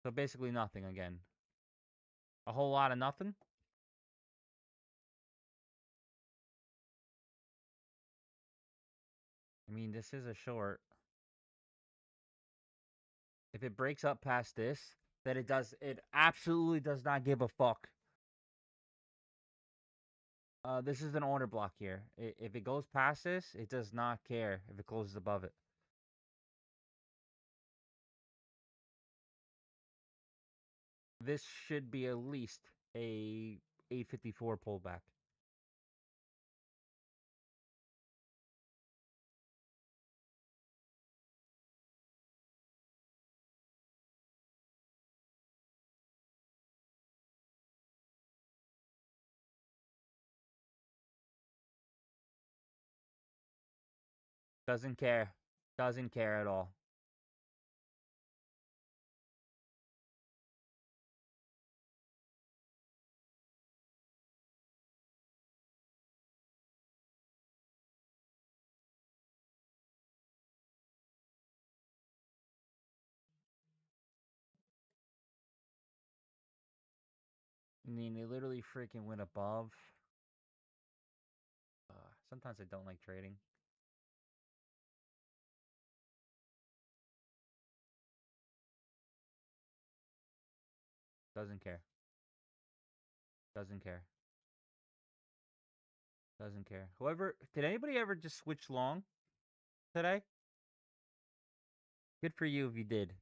So basically nothing again. A whole lot of nothing? I mean, this is a short. If it breaks up past this, then it absolutely does not give a fuck. This is an order block here. If it goes past this, it does not care if it closes above it. This should be at least a 854 pullback. Doesn't care. Doesn't care at all. I mean, they literally freaking went above. Sometimes I don't like trading. Doesn't care. Doesn't care. Doesn't care. Whoever, did anybody ever just switch long today? Good for you if you did.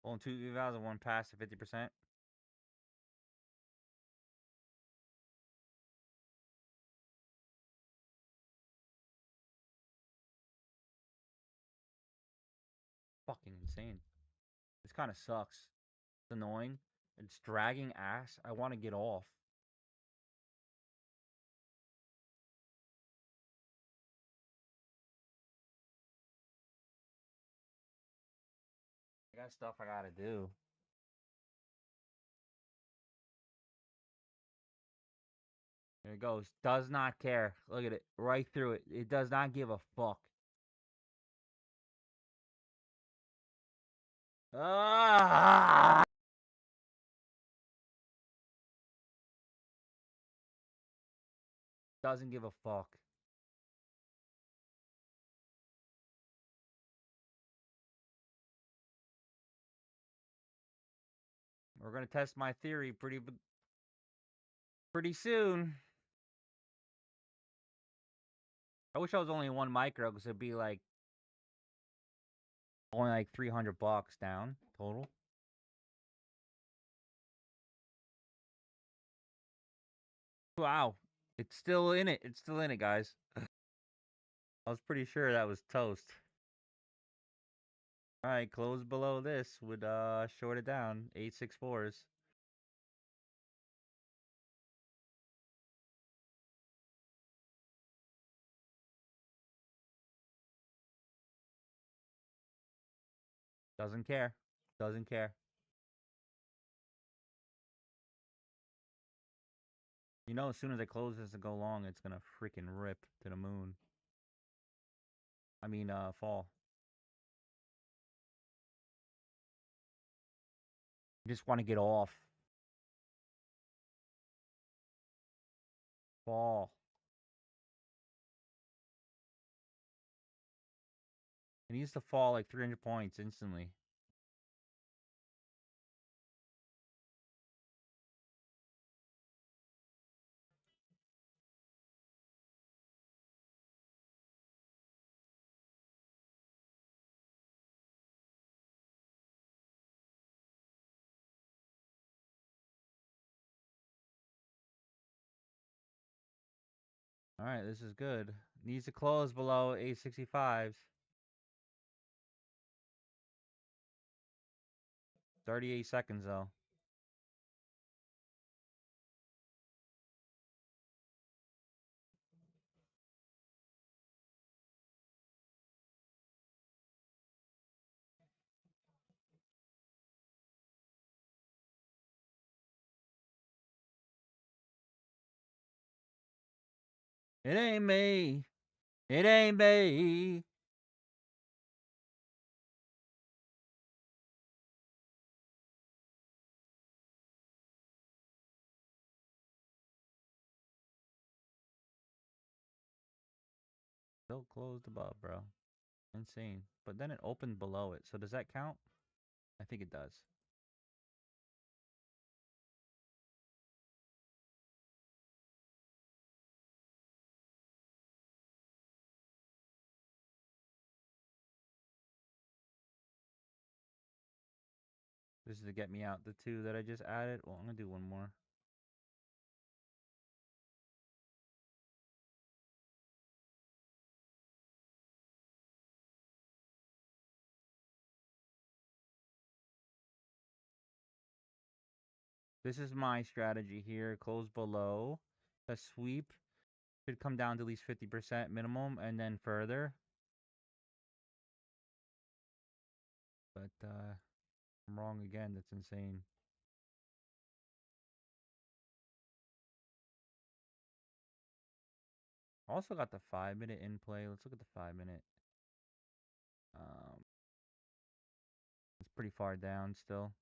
Only 2001 pass to 50%. Fucking insane. This kind of sucks. It's annoying. It's dragging ass. I want to get off. I got stuff I gotta do. There it goes. Does not care. Look at it. Right through it. It does not give a fuck. Ah! Doesn't give a fuck. We're gonna test my theory pretty soon. I wish I was only one micro because it'd be like only like $300 down total. Wow. It's still in it. It's still in it, guys. I was pretty sure that was toast. Alright, close below this would short it down. 864s. Doesn't care. Doesn't care. You know, as soon as I close this and go long, it's gonna freaking rip to the moon. I mean, fall. I just want to get off. Fall. It needs to fall like 300 points instantly. Alright, this is good. Needs to close below 865s. 38 seconds though. It ain't me. It ain't me. Still closed above, bro. Insane. But then it opened below it. So does that count? I think it does. This is to get me out the 2 that I just added. Well, I'm gonna do one more. This is my strategy here. Close below. A sweep should come down to at least 50% minimum and then further. But I'm wrong again. That's insane. Also got the 5-minute in play. Let's look at the 5-minute. It's pretty far down still.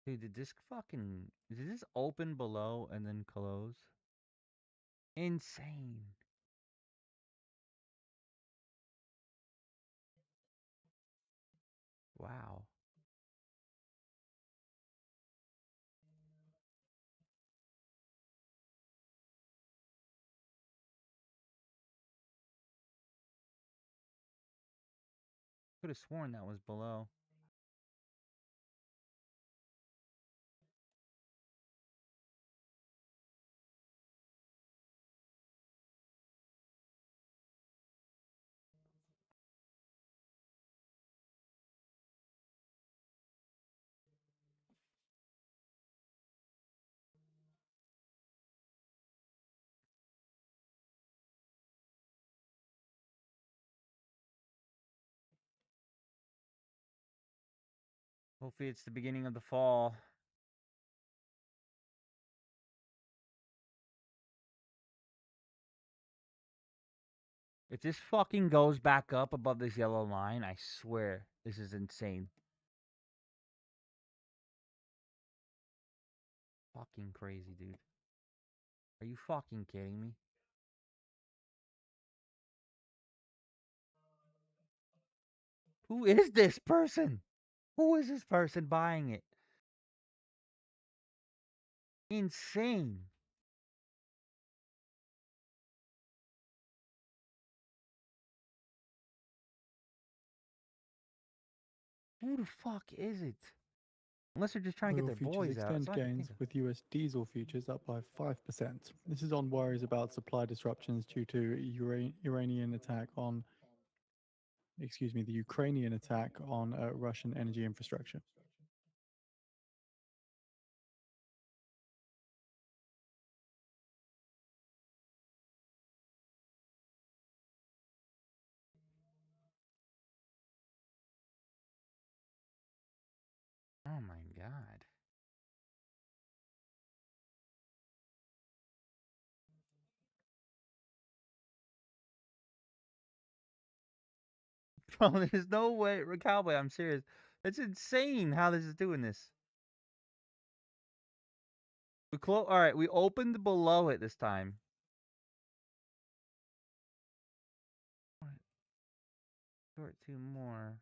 Dude, did this open below and then close? Insane. Wow. Could have sworn that was below. Hopefully it's the beginning of the fall. If this fucking goes back up above this yellow line, I swear this is insane. Fucking crazy, dude. Are you fucking kidding me? Who is this person? Who is this person buying it? Insane. Who the fuck is it? Unless they're just trying to Oil get their futures boys out. extend That's all I can gains think of. with US diesel futures up by 5%. This is on worries about supply disruptions due to Iranian attack on, the Ukrainian attack on Russian energy infrastructure. Oh my god. Bro, there's no way. Cowboy, I'm serious. It's insane how this is doing this. Alright, we opened below it this time. Short 2 more.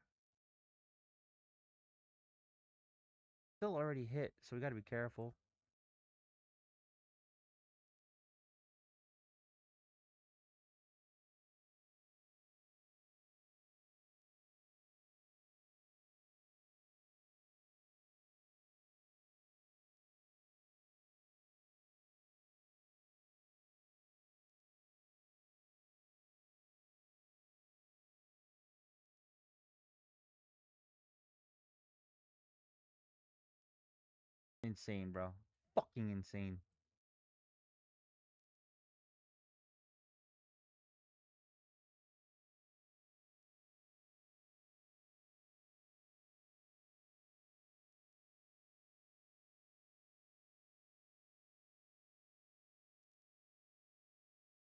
Still already hit, so we gotta be careful. Insane, bro. Fucking insane.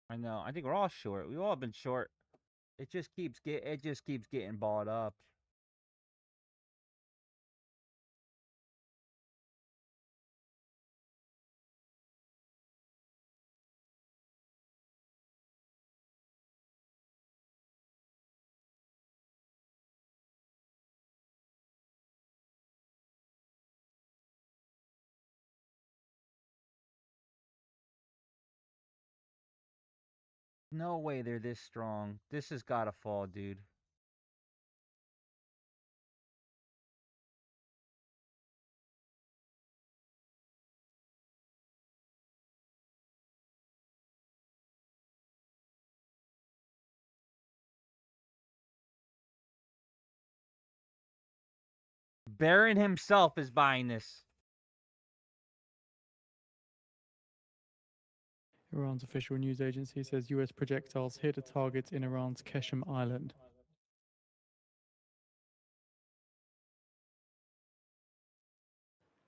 I know. I think we're all short. We've all been short. It just keeps getting bought up. No way they're this strong. This has got to fall, dude. Barron himself is buying this. Iran's official news agency says US projectiles hit a target in Iran's Keshem Island.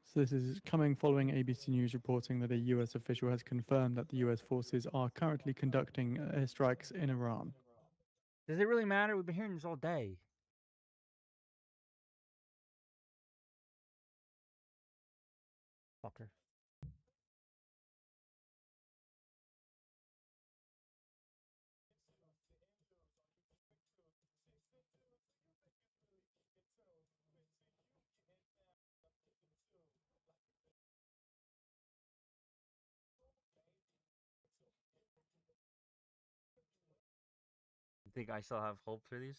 So this is coming following ABC News reporting that a US official has confirmed that the US forces are currently conducting airstrikes in Iran. Does it really matter? We've been hearing this all day. Fucker. You think I still have hope for these?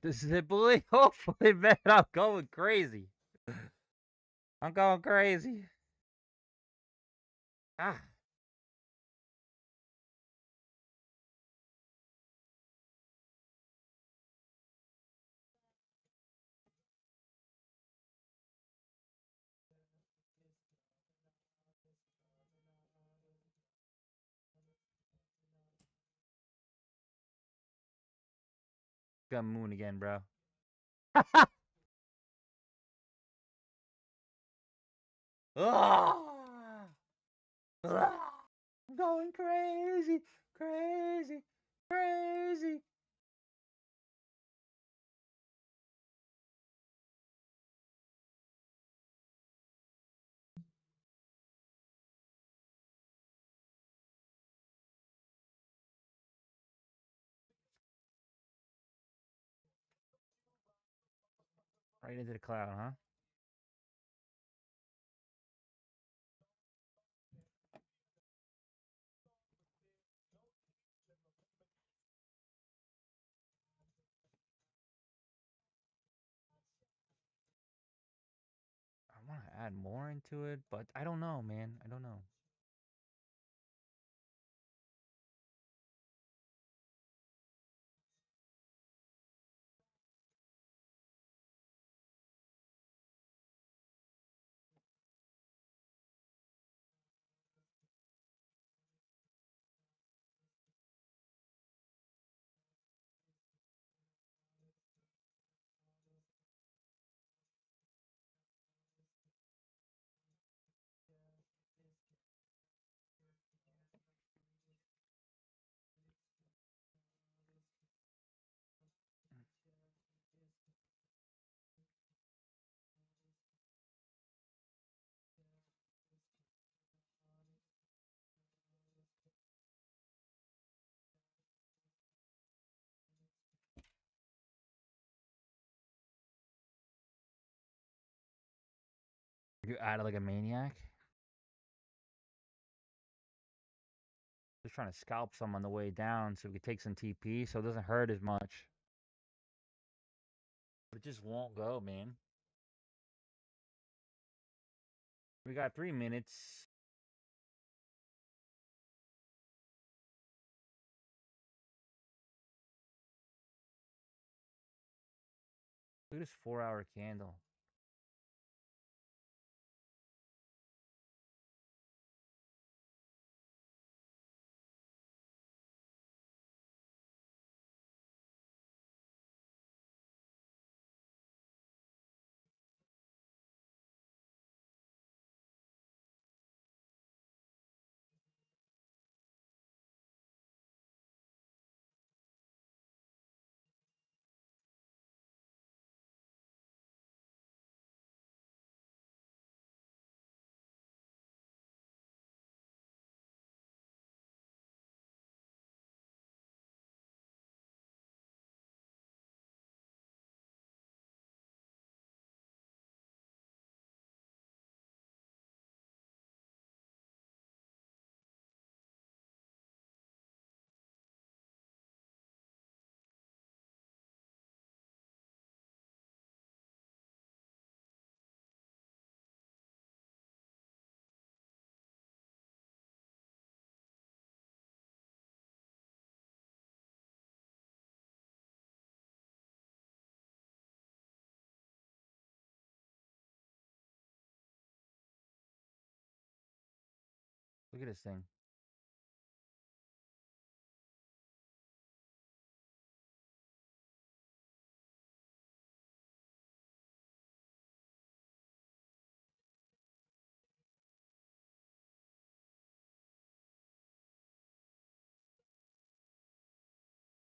This is it, bully. Hopefully, man. I'm going crazy. I'm going crazy. Ah. Got moon again, bro. Ah! Ah! I'm going crazy, crazy, crazy. Right into the cloud, huh? I want to add more into it, but I don't know, man. I don't know. You add like a maniac. Just trying to scalp some on the way down so we could take some TP so it doesn't hurt as much. It just won't go, man. We got 3 minutes. Look at this 4-hour candle. Look at this thing.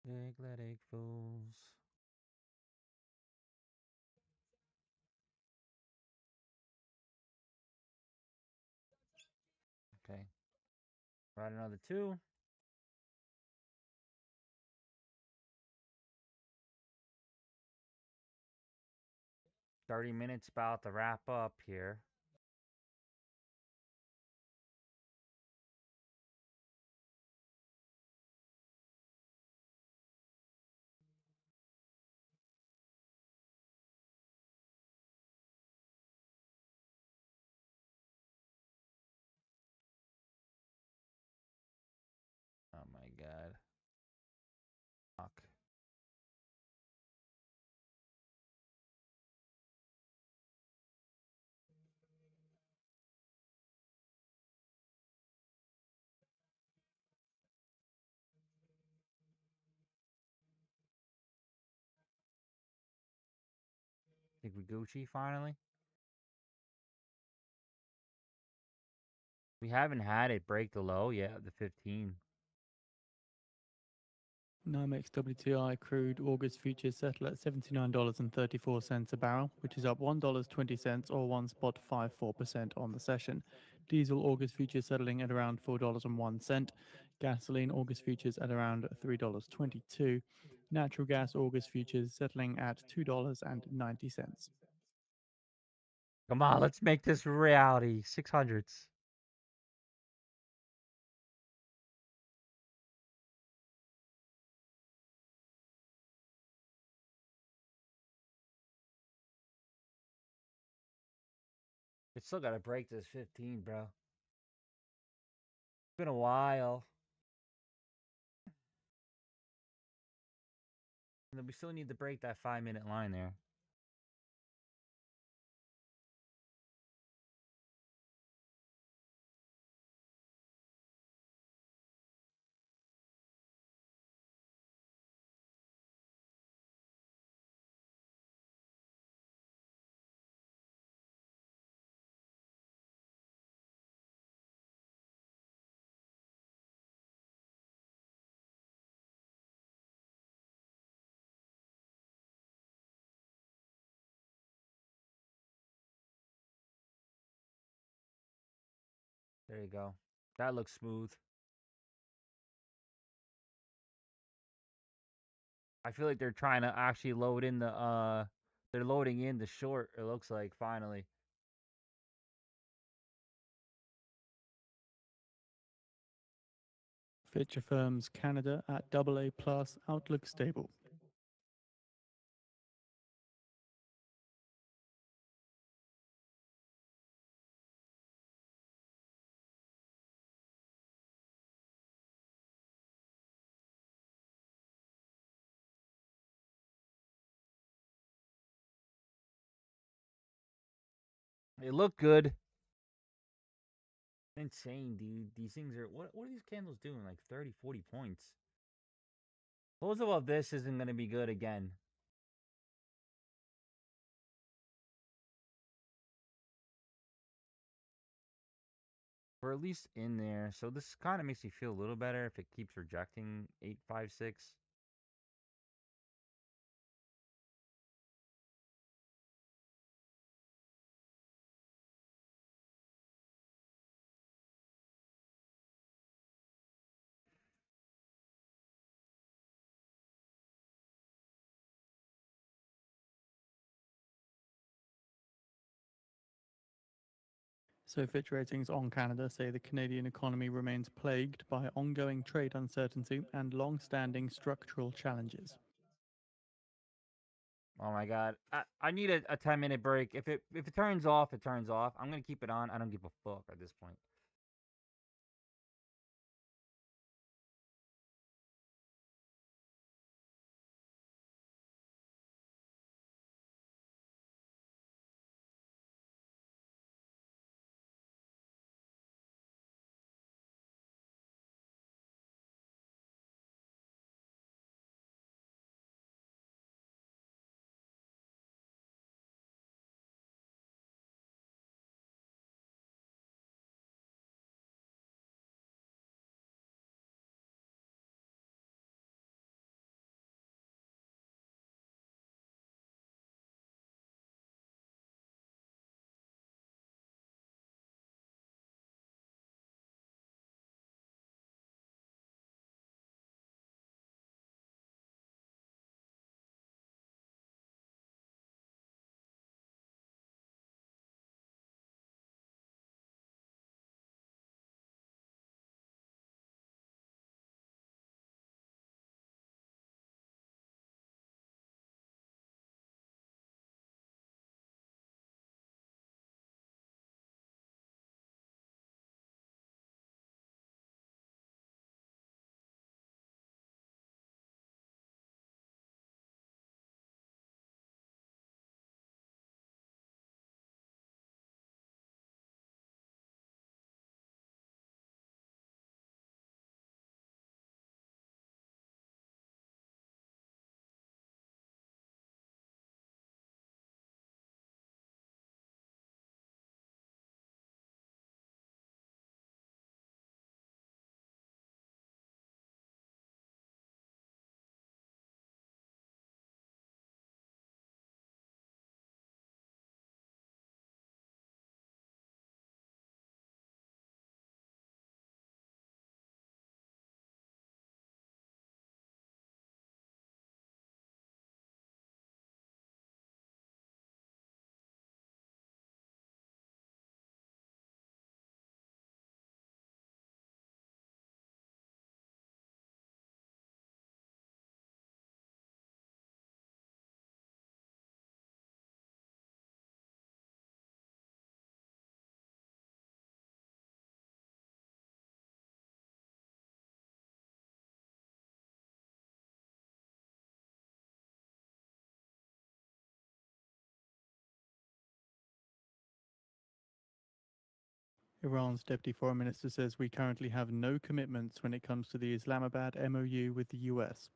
Athletic fools. Okay. Right, another 2. $30 about to wrap up here. Oh my god. Fuck. Think we Gucci finally? We haven't had it break the low yet, the 15. NYMEX WTI crude August futures settle at $79.34 a barrel, which is up $1.20 or 1.54% on the session. Diesel August futures settling at around $4.01. Gasoline August futures at around $3.22. Natural gas August futures settling at $2.90. Come on, let's make this reality. 600s. It's still got to break this 15, bro. It's been a while. And then we still need to break that 5-minute line there. There you go. That looks smooth. I feel like they're trying to actually load in the they're loading in the short, it looks like, finally. Fitch affirms Canada at AA plus, outlook stable. They look good. Insane, dude. These things are what are these candles doing? Like 30, 40 points. Close above this isn't gonna be good again. We're at least in there. So this kind of makes me feel a little better if it keeps rejecting 856. So Fitch ratings on Canada say the Canadian economy remains plagued by ongoing trade uncertainty and long-standing structural challenges. Oh my god. I need a 10-minute break. If it turns off, it turns off. I'm gonna keep it on. I don't give a fuck at this point. Iran's deputy foreign minister says we currently have no commitments when it comes to the Islamabad MOU with the US.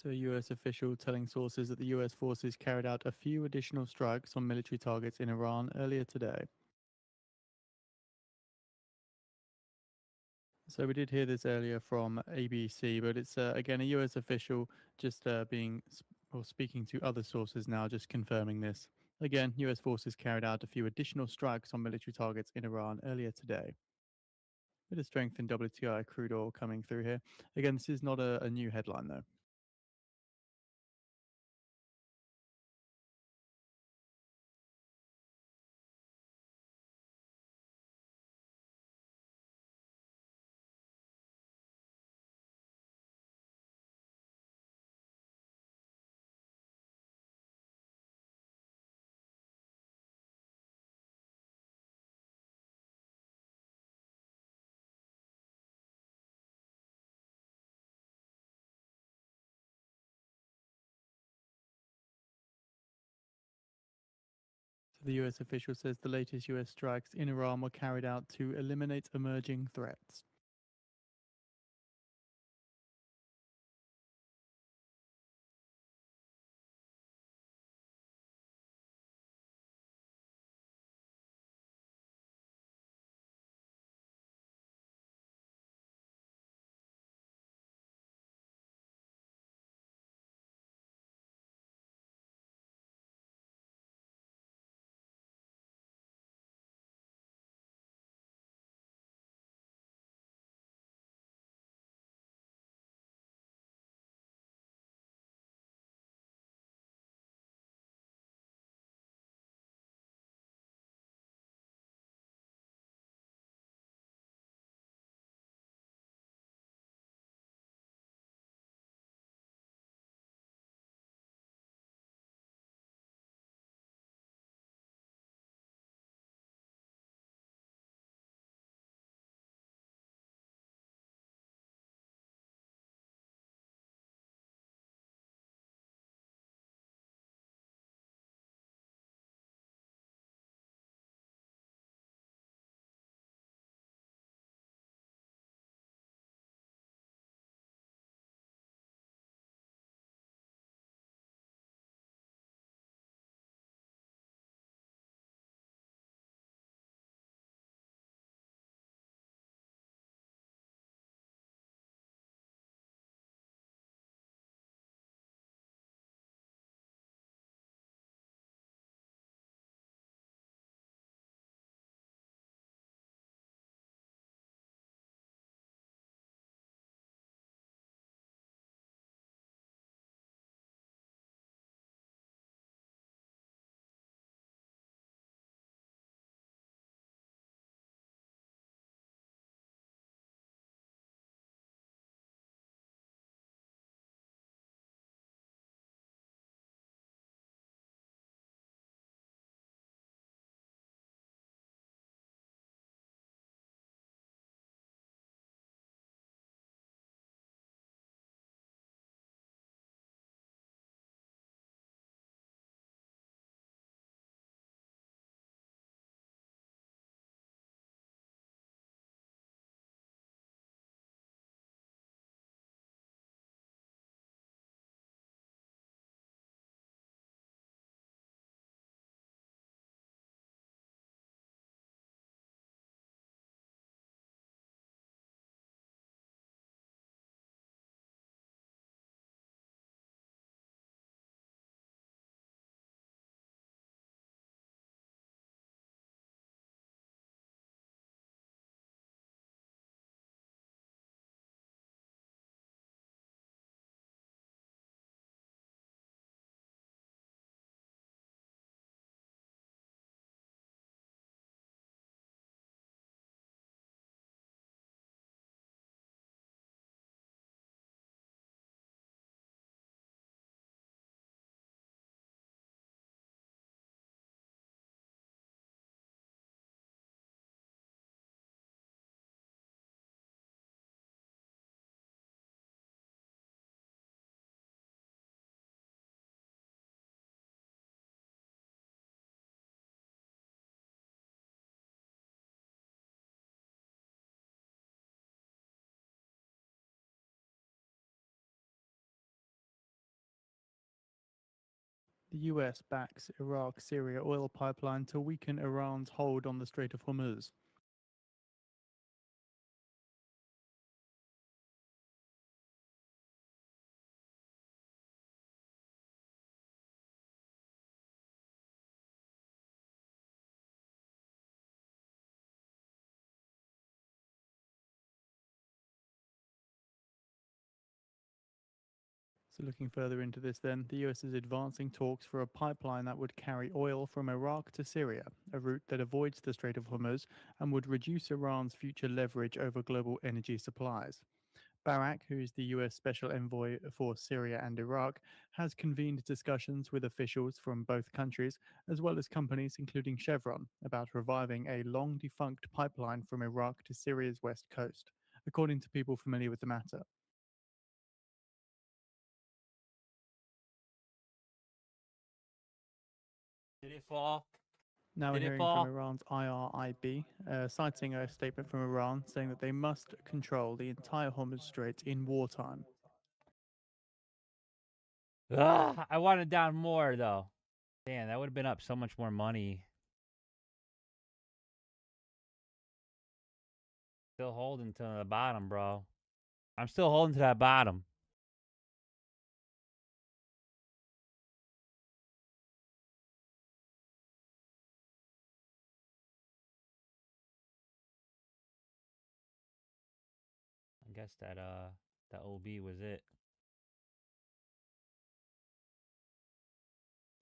To a US official telling sources that the US forces carried out a few additional strikes on military targets in Iran earlier today. So we did hear this earlier from ABC, but it's again a US official just speaking to other sources now, just confirming this. Again, US forces carried out a few additional strikes on military targets in Iran earlier today. Bit of strength in WTI crude oil coming through here. Again, this is not a new headline though. The US official says the latest US strikes in Iran were carried out to eliminate emerging threats. The US backs Iraq-Syria oil pipeline to weaken Iran's hold on the Strait of Hormuz. So looking further into this then, the US is advancing talks for a pipeline that would carry oil from Iraq to Syria, a route that avoids the Strait of Hormuz and would reduce Iran's future leverage over global energy supplies. Barak, who is the US Special Envoy for Syria and Iraq, has convened discussions with officials from both countries, as well as companies including Chevron, about reviving a long defunct pipeline from Iraq to Syria's west coast, according to people familiar with the matter. Did it fall? Now we're Did it hearing from fall? Iran's IRIB, citing a statement from Iran saying that they must control the entire Hormuz Strait in wartime. Ugh, I wanted down more though. Damn, that would have been up so much more money. Still holding to the bottom, bro. I'm still holding to that bottom. I guess that OB was it.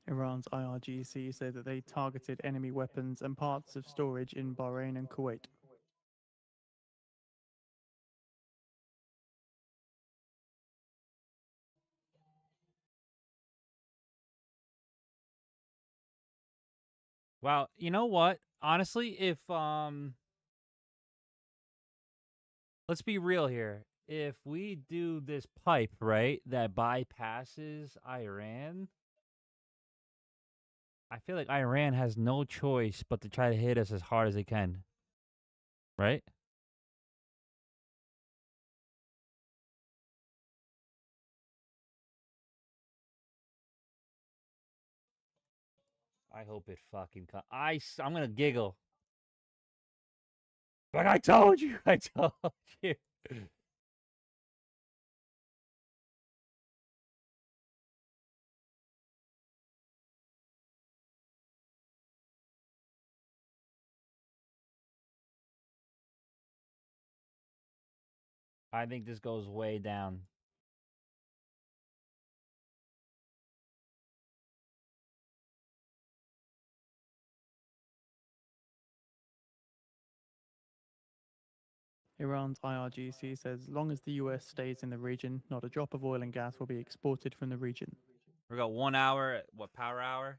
Iran's IRGC said that they targeted enemy weapons and parts of storage in Bahrain and Kuwait. Wow, you know what? Honestly, if let's be real here. If we do this pipe, right, that bypasses Iran, I feel like Iran has no choice but to try to hit us as hard as they can. Right? I hope it fucking I'm gonna giggle. But I told you, I told you. I think this goes way down. Iran's IRGC says as long as the US stays in the region, not a drop of oil and gas will be exported from the region. We got 1 hour, what, power hour?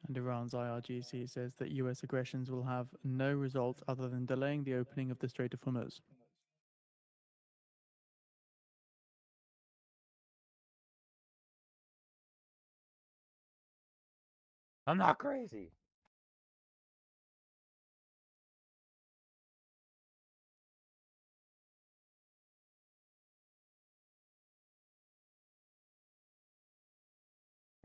And Iran's IRGC says that US aggressions will have no result other than delaying the opening of the Strait of Hormuz. I'm not crazy.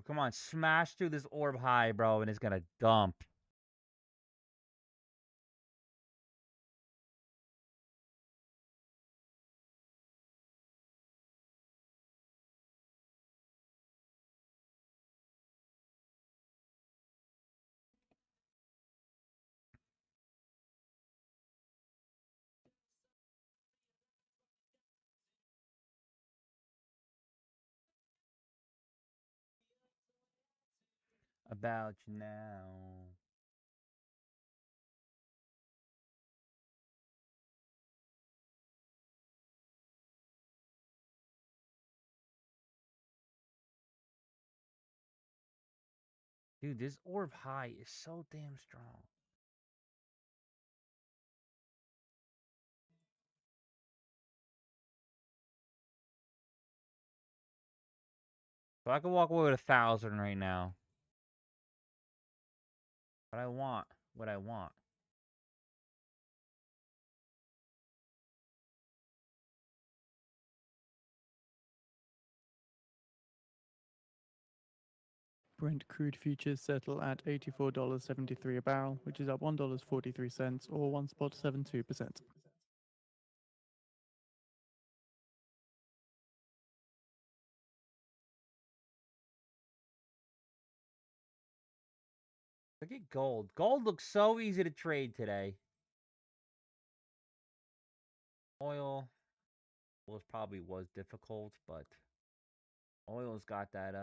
Come on, smash through this orb high, bro, and it's gonna dump. About you now. Dude, this orb high is so damn strong. So I could walk away with 1,000 right now. But I want what I want. Brent crude futures settle at $84.73 a barrel, which is up $1.43 or 1.72%. Look at gold. Gold looks so easy to trade today. Oil probably was difficult, but oil's got that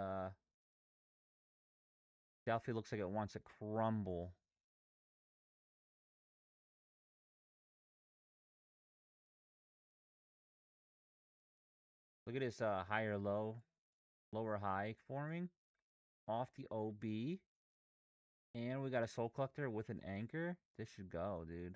definitely looks like it wants to crumble. Look at this higher low, lower high forming off the OB. And we got a soul collector with an anchor. This should go, dude.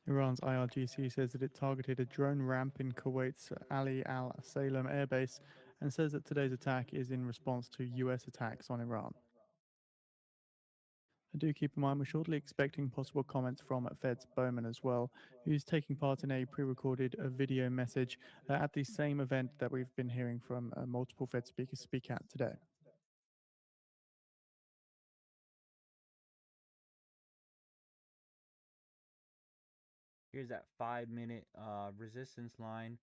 Iran's IRGC says that it targeted a drone ramp in Kuwait's Ali Al Salem airbase and says that today's attack is in response to US attacks on Iran. I do keep in mind we're shortly expecting possible comments from Fed's Bowman as well, who's taking part in a pre-recorded video message at the same event that we've been hearing from multiple Fed speakers speak at today. Here's that 5-minute resistance line.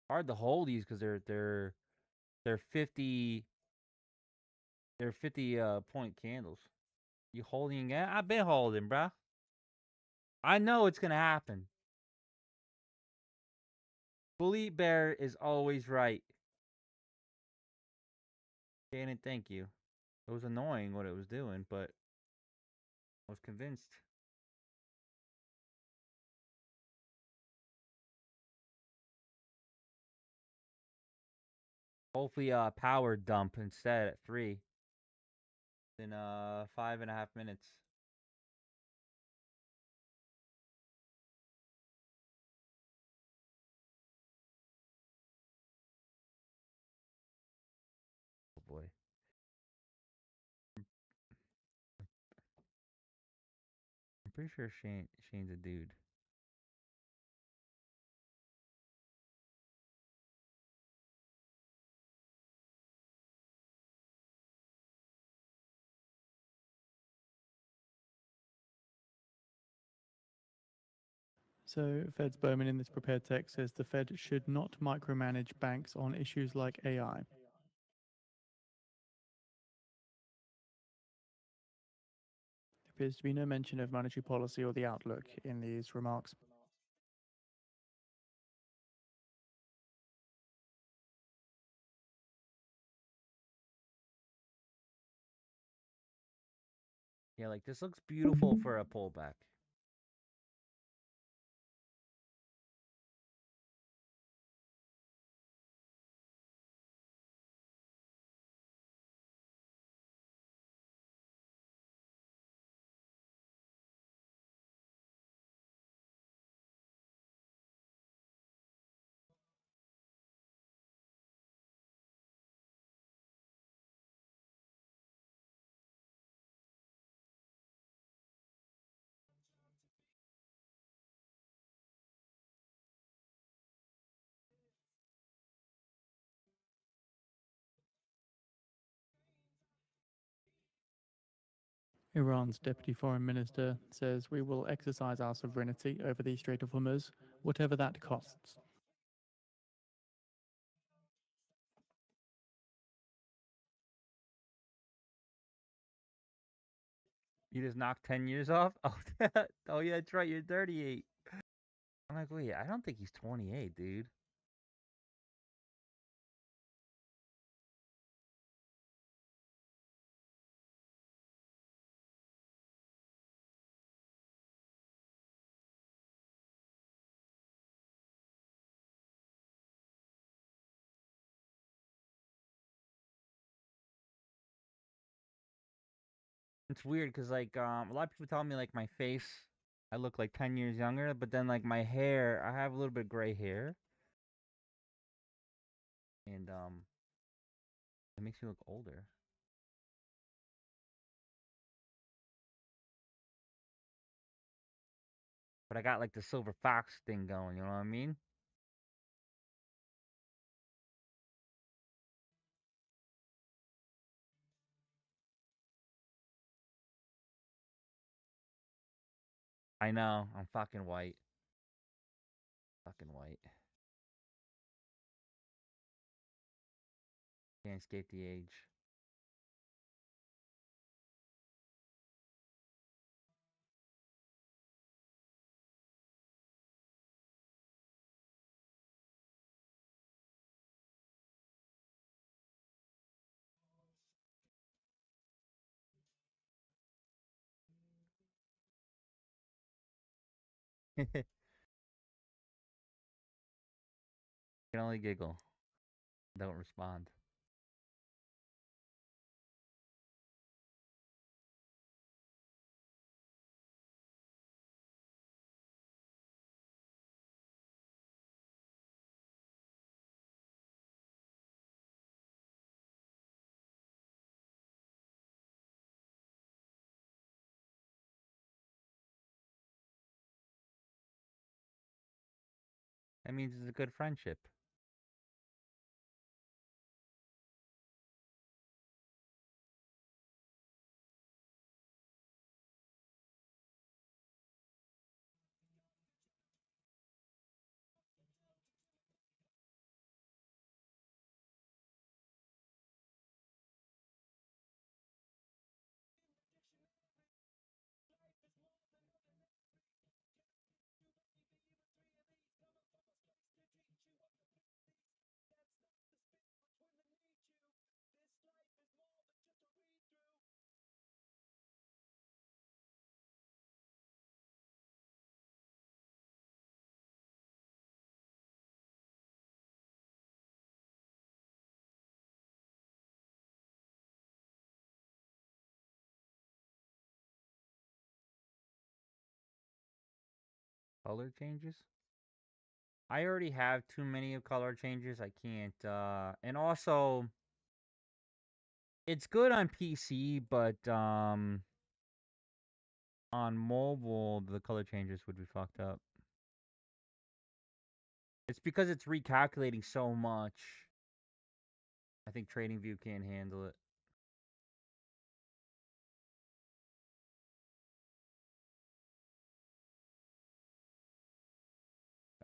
Hard to hold these because they're 50 point candles. You holding it? I've been holding, bruh. I know it's gonna happen. Bully Bear is always right. Shannon, thank you. It was annoying what it was doing, but I was convinced. Hopefully power dump instead at 3. In 5.5 minutes. Oh boy. I'm pretty sure Shane's a dude. So Fed's Bowman in this prepared text says the Fed should not micromanage banks on issues like AI. There appears to be no mention of monetary policy or the outlook in these remarks. Yeah, like this looks beautiful for a pullback. Iran's deputy foreign minister says we will exercise our sovereignty over the Strait of Hormuz, whatever that costs. You just knocked 10 years off? Oh, oh yeah, that's right. You're 38. I'm like, wait, I don't think he's 28, dude. It's weird because like a lot of people tell me like my face, I look like 10 years younger, but then like my hair, I have a little bit of gray hair. And it makes me look older. But I got like the silver fox thing going, you know what I mean? I know, I'm fucking white. Fucking white. Can't escape the age. Can only giggle. Don't respond. That means it's a good friendship. Color changes? I already have too many of color changes. I can't, and also, it's good on PC, but, on mobile, the color changes would be fucked up. It's because it's recalculating so much. I think TradingView can't handle it.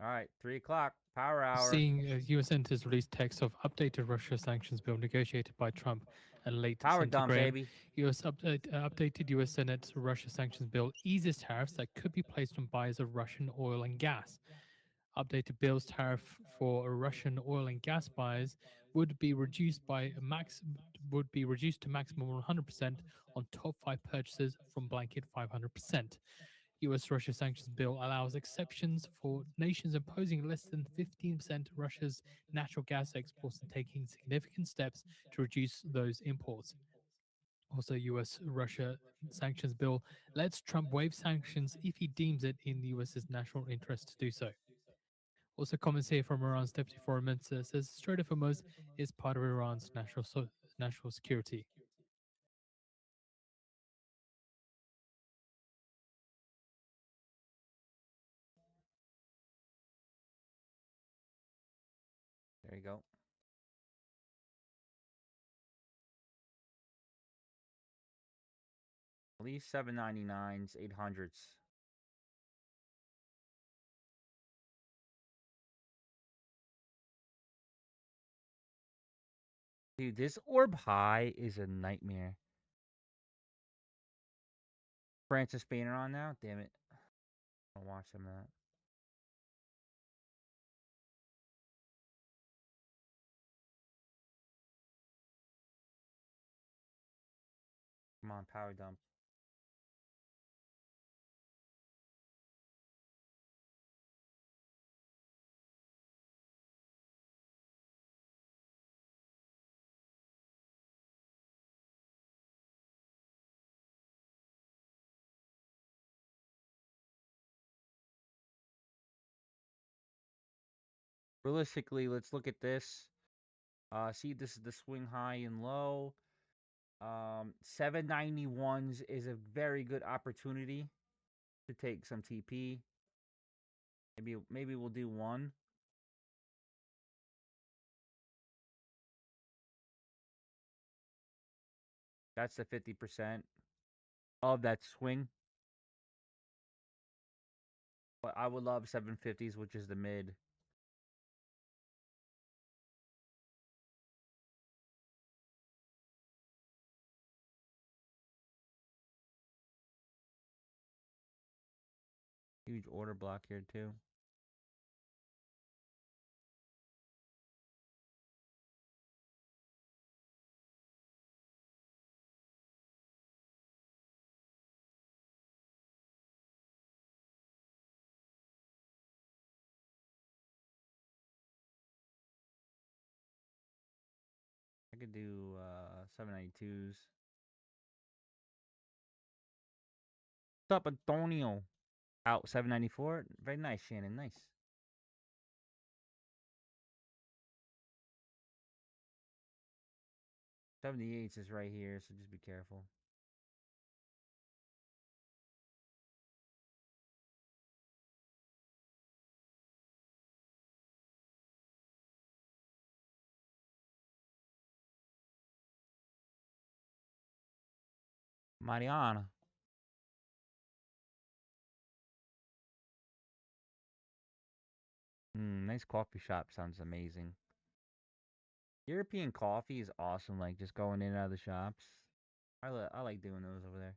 All right, 3 o'clock, power hour. Seeing U.S. senators release text of updated Russia sanctions bill negotiated by Trump and late Power Senator dump, Graham. baby. Updated U.S. Senate's Russia sanctions bill eases tariffs that could be placed on buyers of Russian oil and gas. Updated bill's tariff for Russian oil and gas buyers would be reduced to maximum 100% on top 5 purchases from blanket 500%. US-Russia sanctions bill allows exceptions for nations imposing less than 15% Russia's natural gas exports and taking significant steps to reduce those imports. Also, US-Russia sanctions bill lets Trump waive sanctions if he deems it in the US's national interest to do so. Also, comments here from Iran's deputy foreign minister says Strait of Hormuz is part of Iran's national security. There you go. At least 799s, 800s. Dude, this orb high is a nightmare. Francis Boehner on now? Damn it. I'll watch some of that. Come on, power dump. Realistically, let's look at this. See, this is the swing high and low. 791s is a very good opportunity to take some TP. Maybe we'll do one. That's the 50% of that swing. But I would love 750s, which is the mid. Huge order block here too. I could do 792s. What's up, Antonio? Out 794. Very nice, Shannon. Nice. 78s is right here, so just be careful. Mariana. Nice coffee shop. Sounds amazing. European coffee is awesome. Like just going in and out of the shops. I like doing those over there.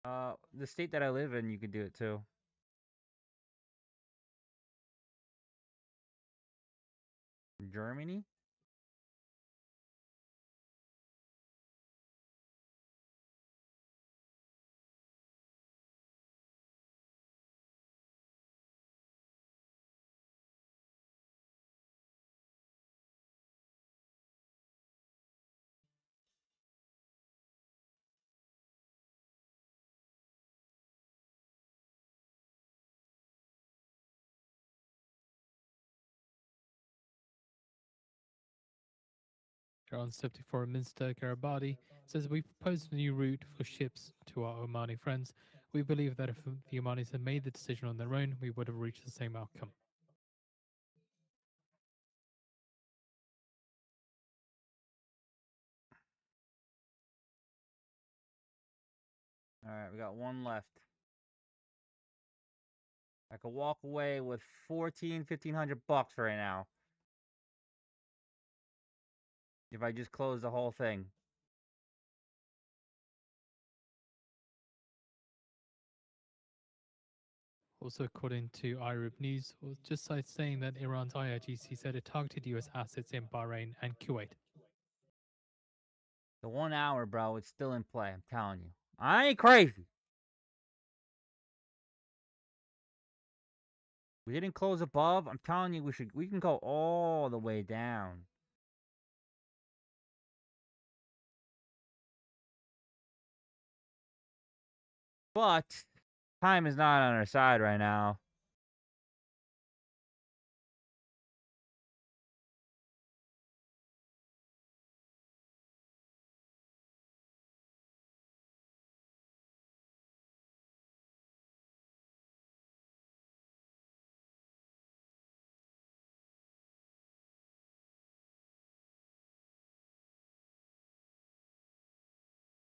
Oh, the state that I live in, you could do it too. Germany? On 74 Minster Garibati says we proposed a new route for ships to our Omani friends. We believe that if the Omanis had made the decision on their own, we would have reached the same outcome. All right, we got one left. I could walk away with 1,500 bucks right now. If I just close the whole thing. Also, according to Arab News, was just saying that Iran's IRGC said it targeted US assets in Bahrain and Kuwait. The 1 hour, bro, it's still in play. I'm telling you. I ain't crazy. We didn't close above. I'm telling you, we can go all the way down. But time is not on our side right now.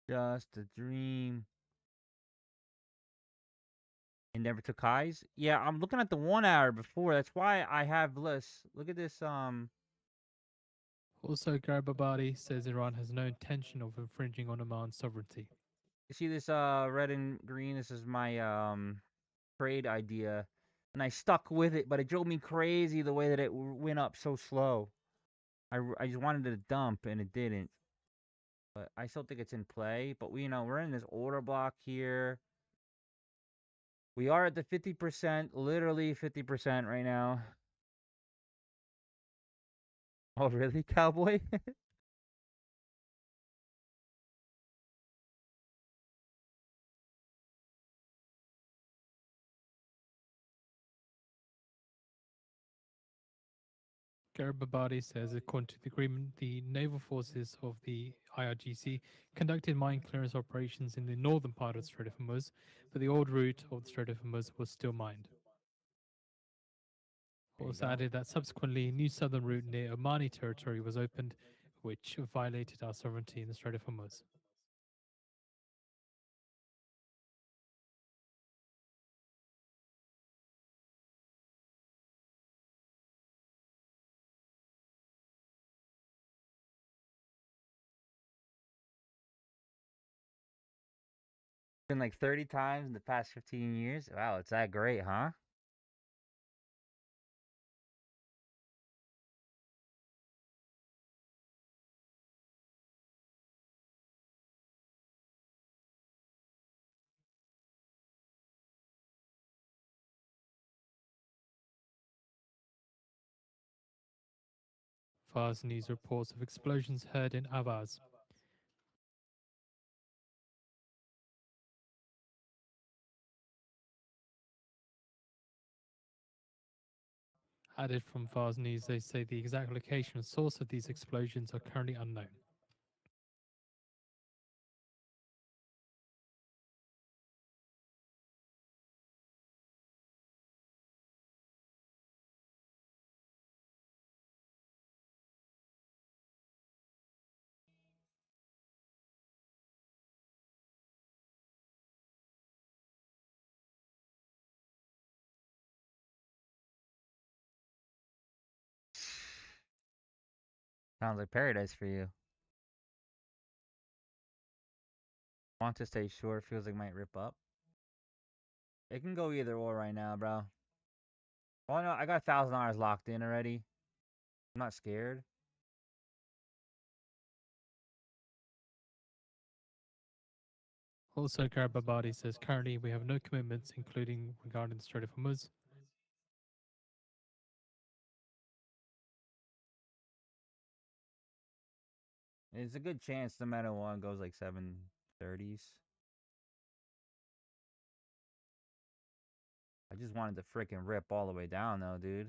Just a dream. It never took highs. Yeah, I'm looking at the 1 hour before. That's why I have lists. Look at this. Also, Garibabadi says Iran has no intention of infringing on Oman's sovereignty. You see this red and green? This is my trade idea, and I stuck with it, but it drove me crazy the way that it went up so slow. I just wanted to dump, and it didn't. But I still think it's in play. But we're in this order block here. We are at the 50%, literally 50% right now. Oh, really, cowboy? Garibaldi says, according to the agreement, the naval forces of the IRGC conducted mine clearance operations in the northern part of the Strait of Hormuz, but the old route of the Strait of Hormuz was still mined. Also added that subsequently, a new southern route near Omani territory was opened, which violated our sovereignty in the Strait of Hormuz. Been like 30 times in the past 15 years. Wow, it's that great, huh? Fars news reports of explosions heard in Avaz. Added from Fars News, they say the exact location and source of these explosions are currently unknown. Sounds like paradise for you. Want to stay short, feels like might rip up. It can go either or right now, bro. Oh no, I got $1,000 locked in already. I'm not scared. Also, Garibaldi says currently we have no commitments, including regarding the Strait of Hormuz. It's a good chance no matter what goes like 730s. I just wanted to freaking rip all the way down though, dude.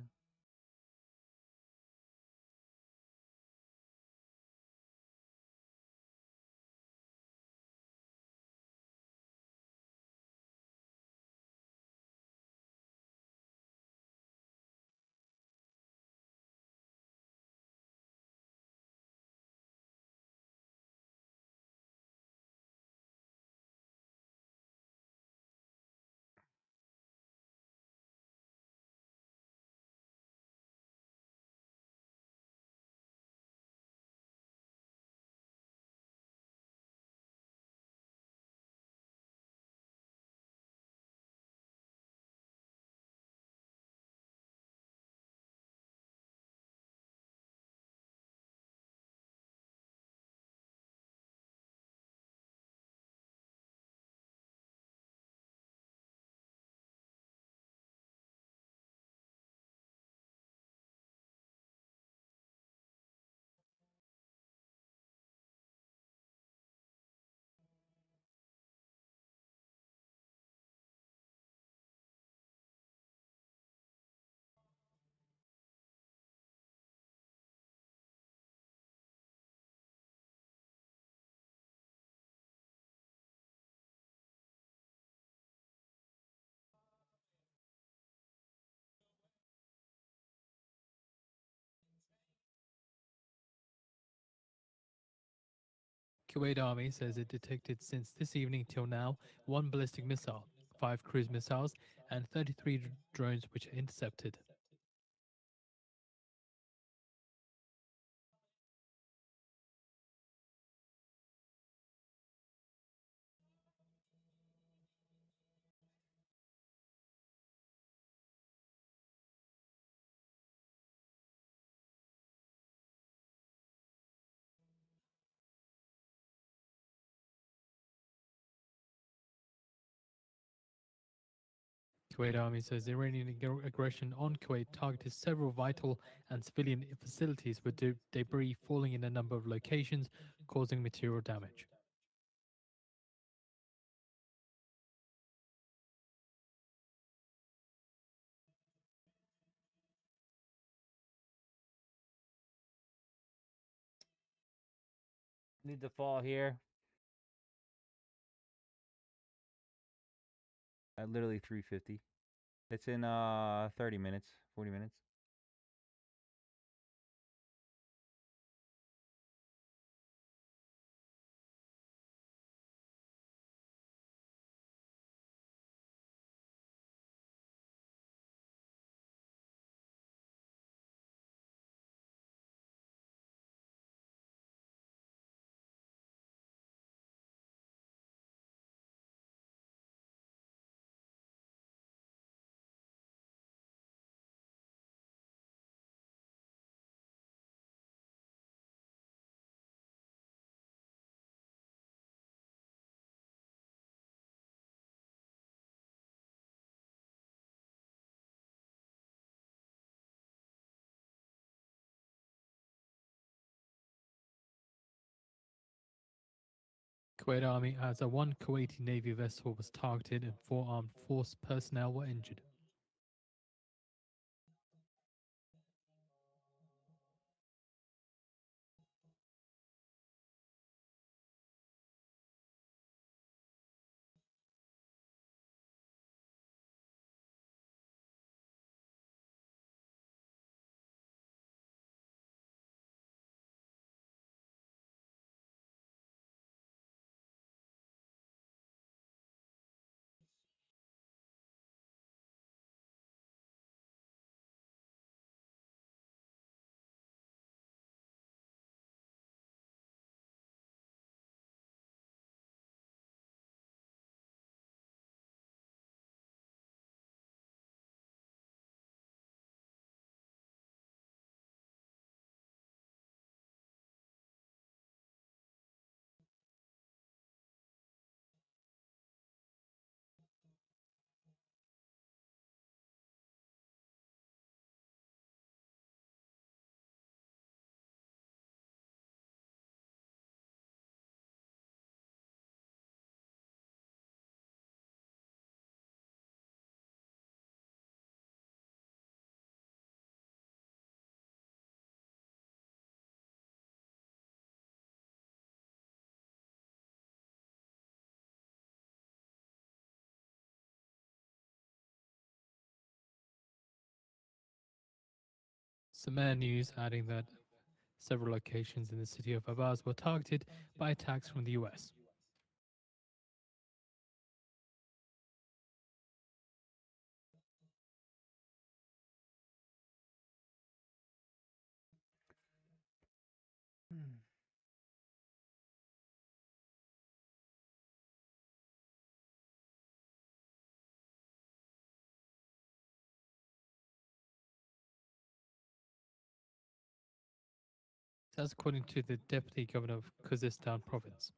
Kuwait Army says it detected since this evening till now 1 ballistic missile, 5 cruise missiles, and 33 drones which are intercepted. Kuwait Army says Iranian aggression on Kuwait targeted several vital and civilian facilities with debris falling in a number of locations, causing material damage. Need to fall here. At literally 350. It's in 30 minutes, 40 minutes. Kuwait Army adds that one Kuwaiti Navy vessel was targeted and 4 armed force personnel were injured. Some air news adding that several locations in the city of Abaz were targeted by attacks from the US. That's according to the Deputy Governor of Khuzestan province.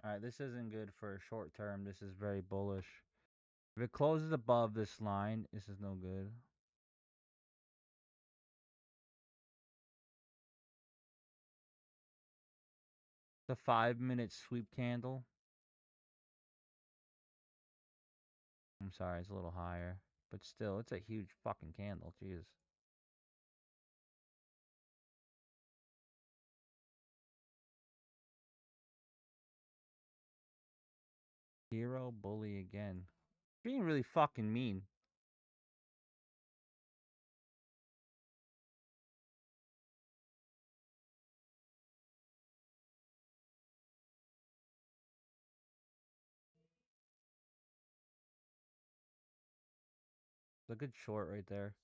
Alright, this isn't good for short term. This is very bullish. If it closes above this line, this is no good. The 5-minute sweep candle. I'm sorry, it's a little higher. But still, it's a huge fucking candle. Jesus. Hero bully again. Being really fucking mean. It's a good short right there.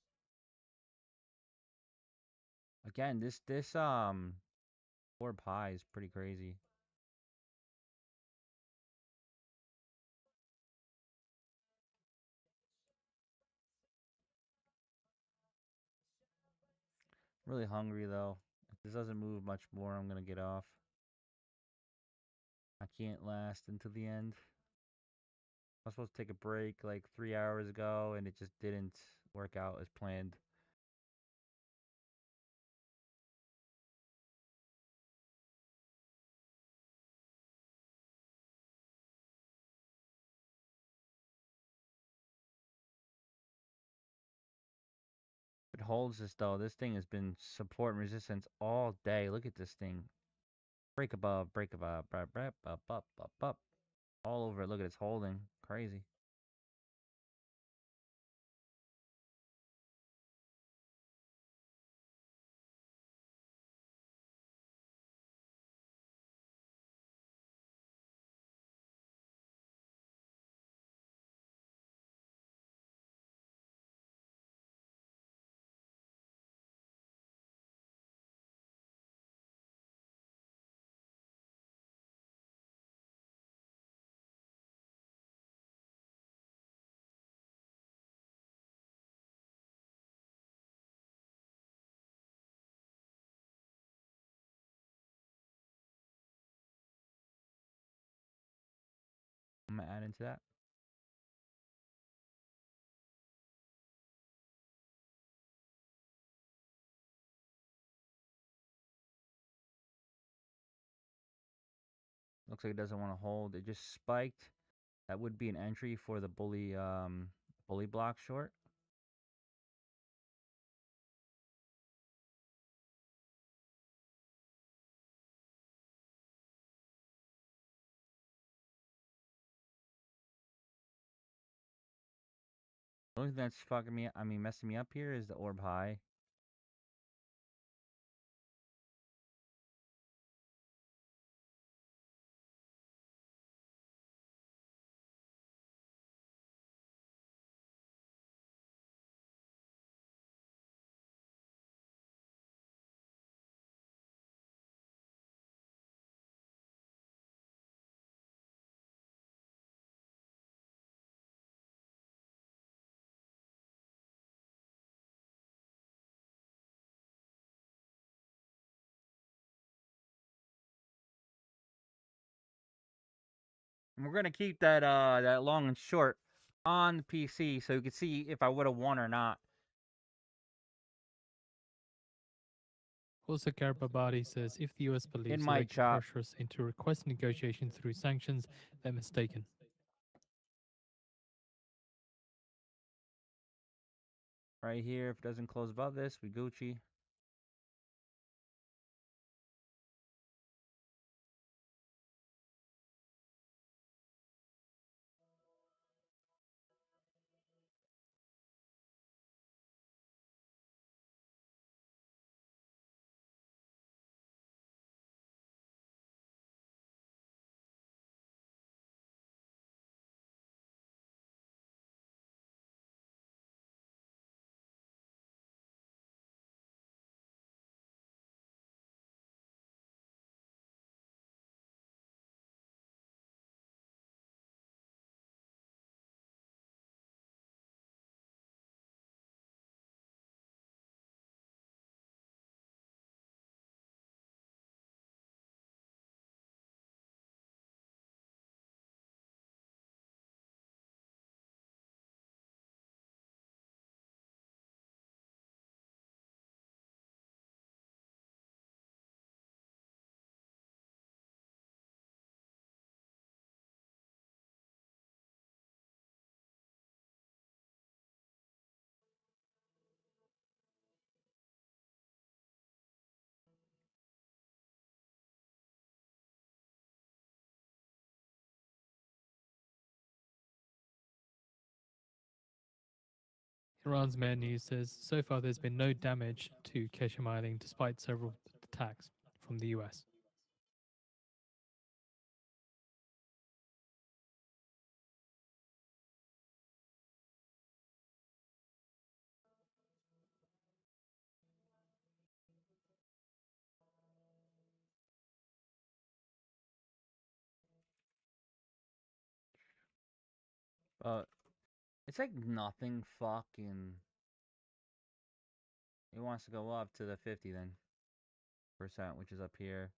Again, this orb high is pretty crazy. Really hungry though. If this doesn't move much more, I'm gonna get off. I can't last until the end. I was supposed to take a break like 3 hours ago, and it just didn't work out as planned. If it holds this though, this thing has been support and resistance all day. Look at this thing. Break above, break above, up. All over it. Look at it's holding. Crazy. I'm gonna add into that. Looks like it doesn't want to hold. It just spiked. That would be an entry for the bully block short. The only thing that's fucking me, messing me up here is the orb high. And we're gonna keep that that long and short on the PC so you can see if I would have won or not. Also, Garibabadi says if the US believes that might they can chop. pressure us into requesting negotiations through sanctions, they're mistaken. Right here, if it doesn't close above this, we Gucci. Iran's Mayor News says so far there's been no damage to Keshem Island despite several attacks from the US. It's like nothing fucking He wants to go up to the 50 then percent, which is up here.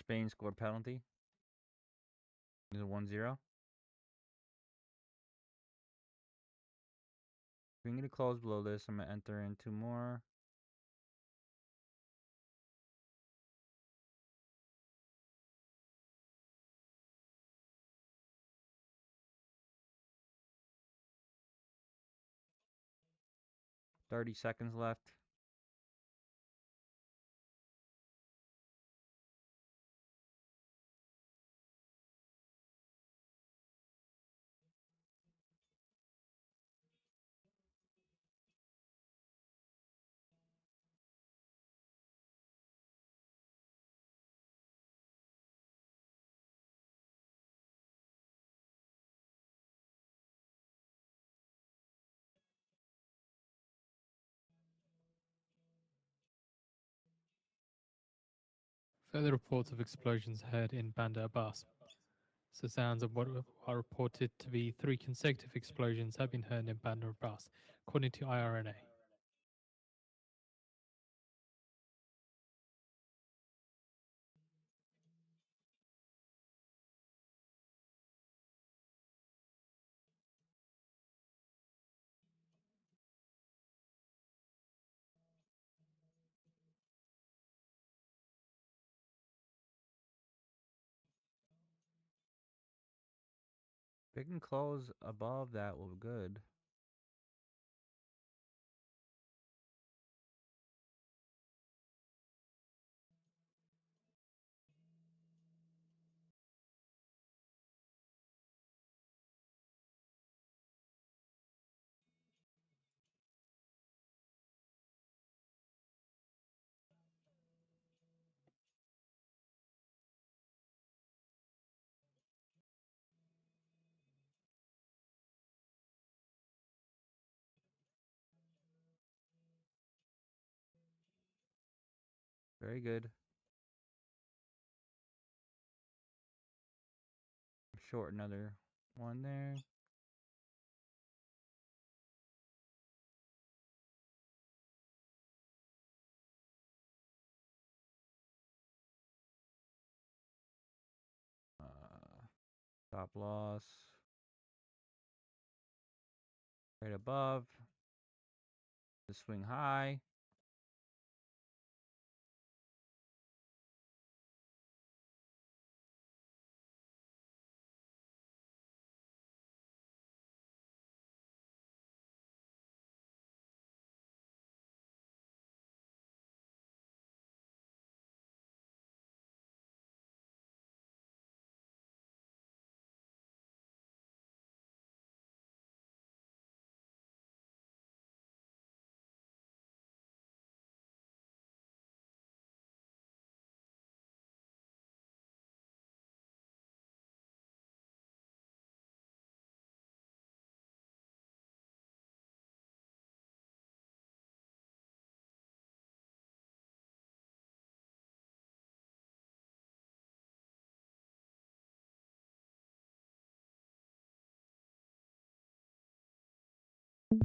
Spain scored penalty. Is it 1-0? We can get a close below this. I'm gonna enter in 2 more. $30 left. Further reports of explosions heard in Bandar Abbas. So sounds of what are reported to be 3 consecutive explosions have been heard in Bandar Abbas, according to IRNA. If it can close above that, will be good. Very good. Short another one there. Stop loss. Right above. The swing high. All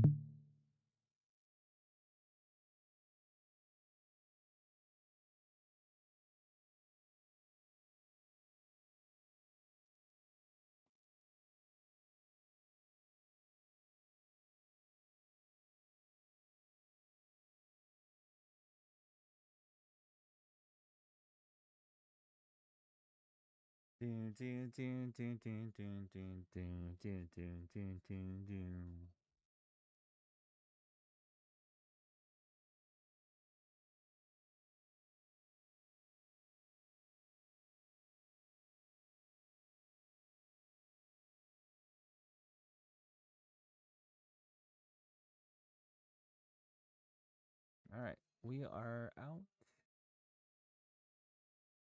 right, we are out.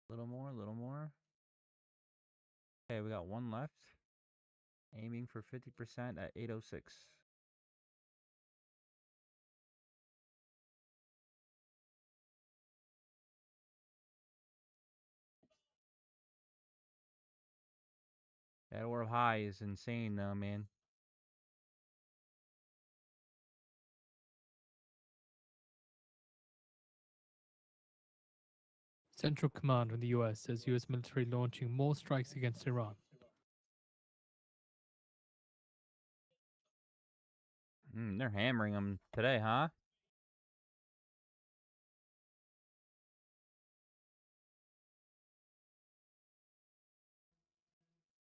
A little more, a little more. Okay, we got one left. Aiming for 50% at 8:06. That order of high is insane though, man. Central Command in the US says US military launching more strikes against Iran. They're hammering them today, huh?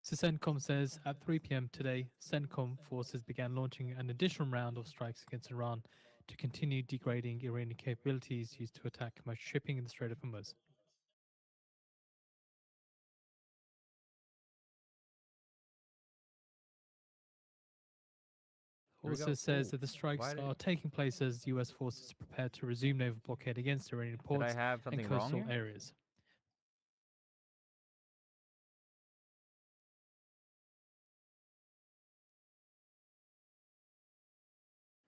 So CENTCOM says at 3 p.m. today, CENTCOM forces began launching an additional round of strikes against Iran to continue degrading Iranian capabilities used to attack commercial shipping in the Strait of Hormuz. Also says that the strikes are taking place as US forces prepare to resume naval blockade against Iranian Did I ports have and something wrong coastal here? areas.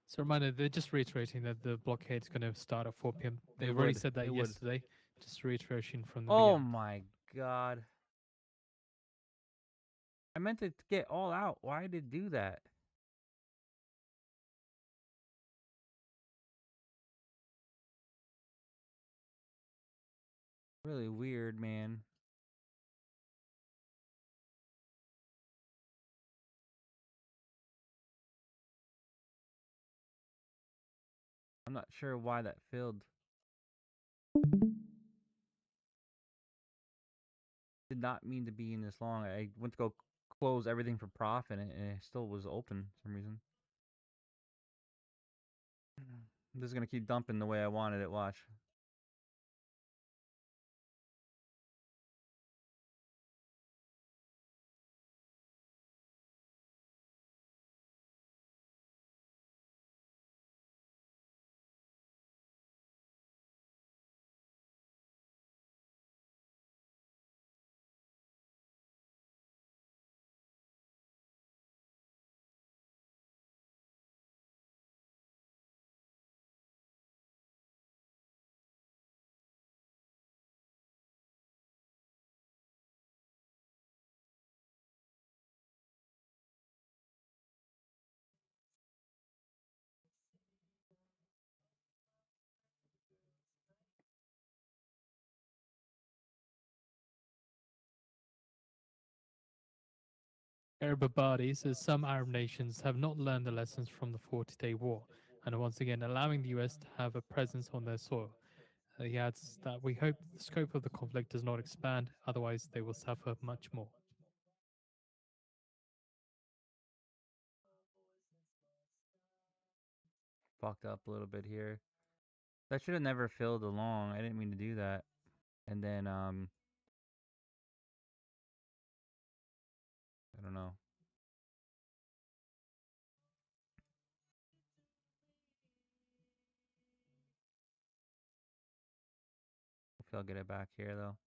So reminder, they're just reiterating that the blockade is going to start at 4 p.m. They've already said that yesterday. Just reiteration from the Oh beginning. my god. I meant to get all out. Why did it do that? Really weird, man. I'm not sure why that failed. Did not mean to be in this long. I went to go close everything for profit and it still was open for some reason. I'm just gonna keep dumping the way I wanted it, watch. Arab Abadi says some Arab nations have not learned the lessons from the 40-day war and are once again allowing the US to have a presence on their soil. He adds that we hope the scope of the conflict does not expand, otherwise they will suffer much more. Fucked up a little bit here. That should have never filled along. I didn't mean to do that. And then, I don't know. Hopefully I'll get it back here, though.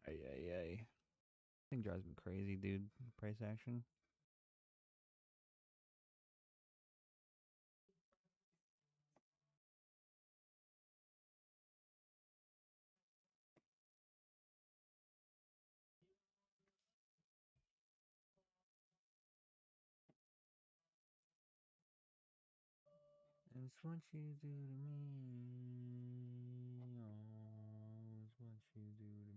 Ay. Thing drives me crazy, dude. Price action. It's what you do to me. Oh, it's what you do to me.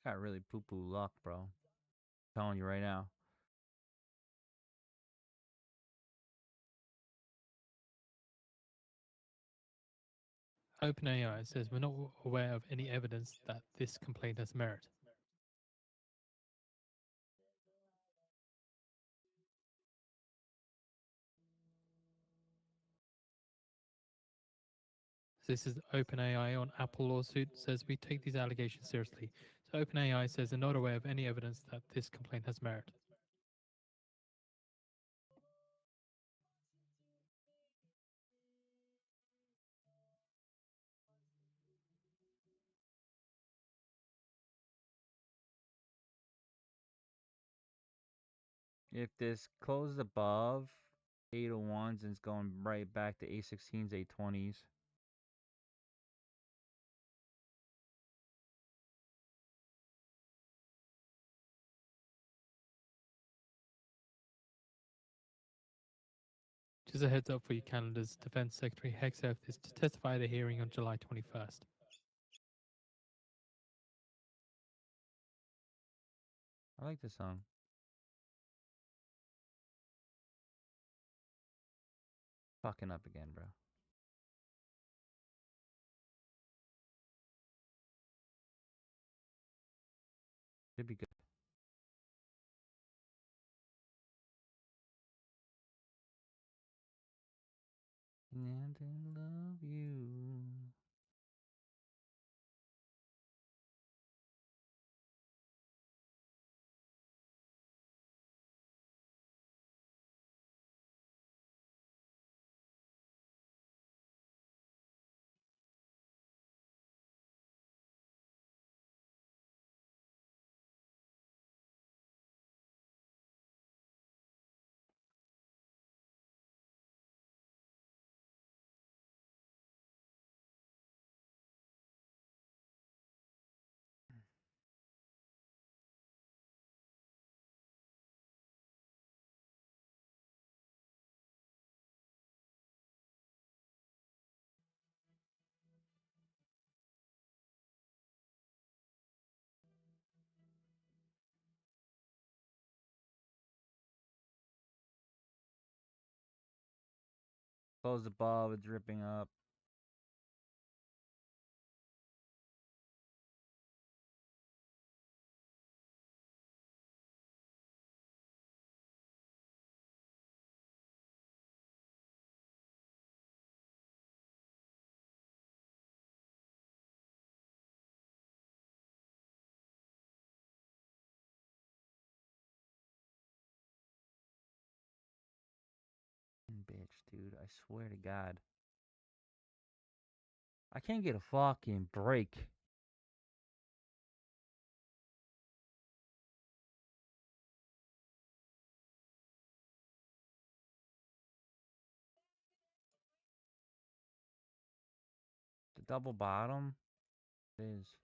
I got really poo-poo luck, bro. Telling you right now. OpenAI says we're not aware of any evidence that this complaint has merit. This is OpenAI on Apple lawsuit, says we take these allegations seriously. So OpenAI says they're not aware of any evidence that this complaint has merit. If this closes above 801s and it's going right back to 816s, 820s. Just a heads up for you, Canada's Defense Secretary Hegseth is to testify at the hearing on July 21st. I like this song. Fucking up again, bro. Should be good. And I love you. Close the bulb, it's dripping up. Bitch, dude, I swear to God. I can't get a fucking break. The double bottom is.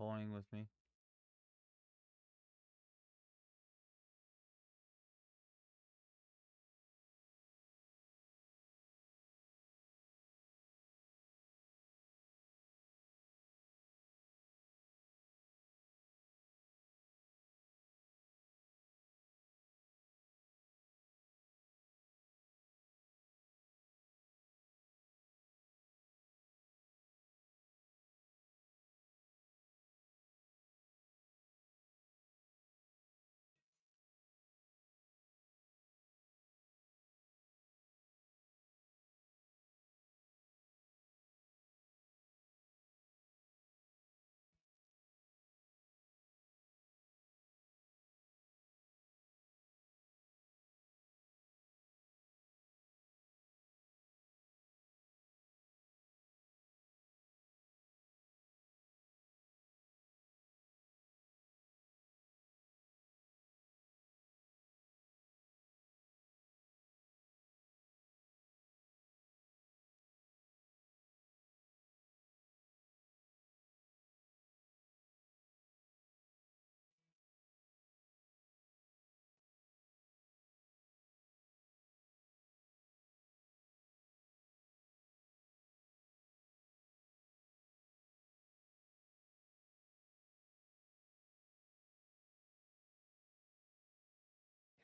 toying with me.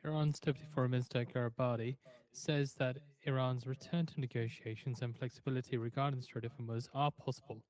Iran's Deputy Foreign Minister Garibati says that Iran's return to negotiations and flexibility regarding the Strait of Hormuz are possible.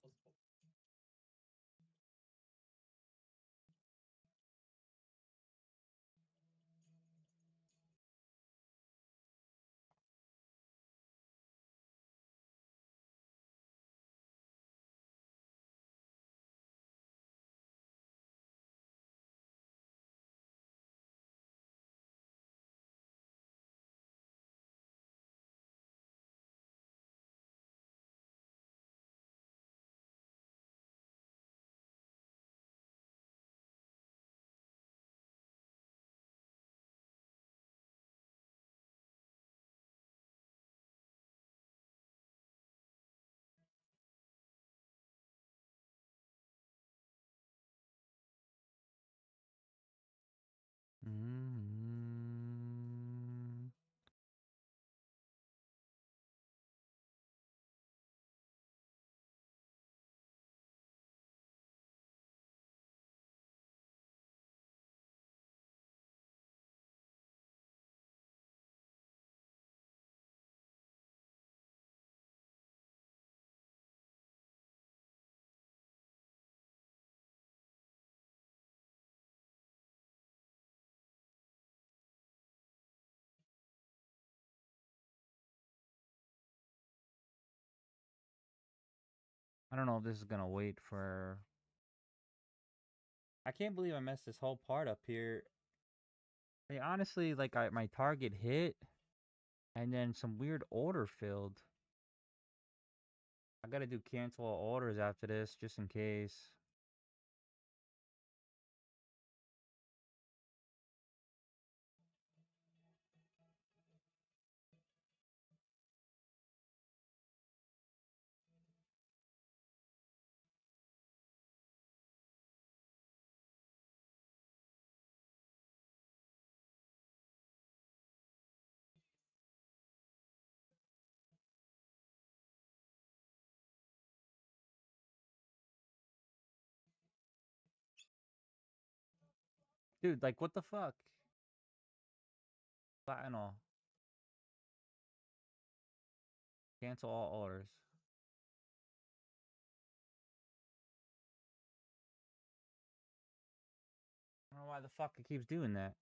Mm-hmm. I don't know if this is gonna wait for... I can't believe I messed this whole part up here. They honestly, like, my target hit, and then some weird order filled. I gotta do cancel all orders after this, just in case. Dude, like, what the fuck? Platinum. Cancel all orders. I don't know why the fuck it keeps doing that.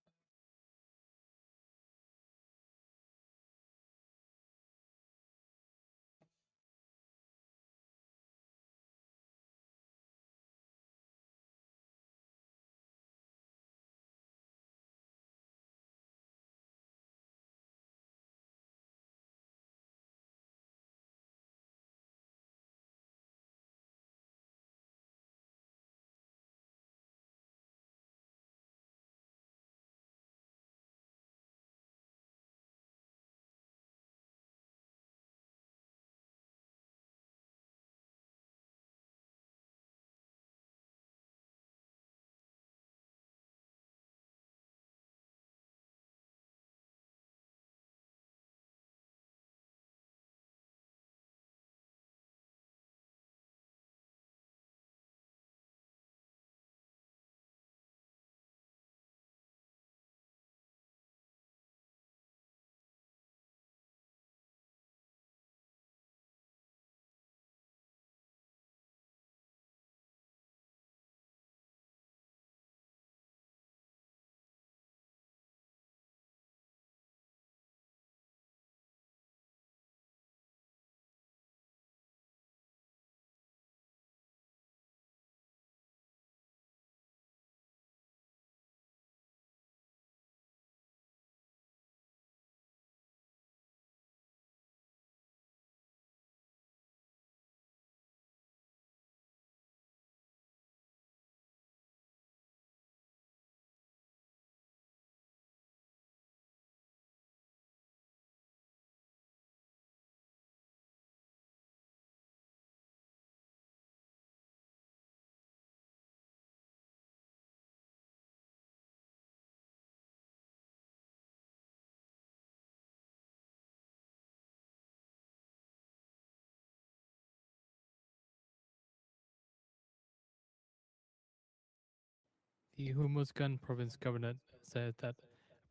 The Hormuzgan province governor said that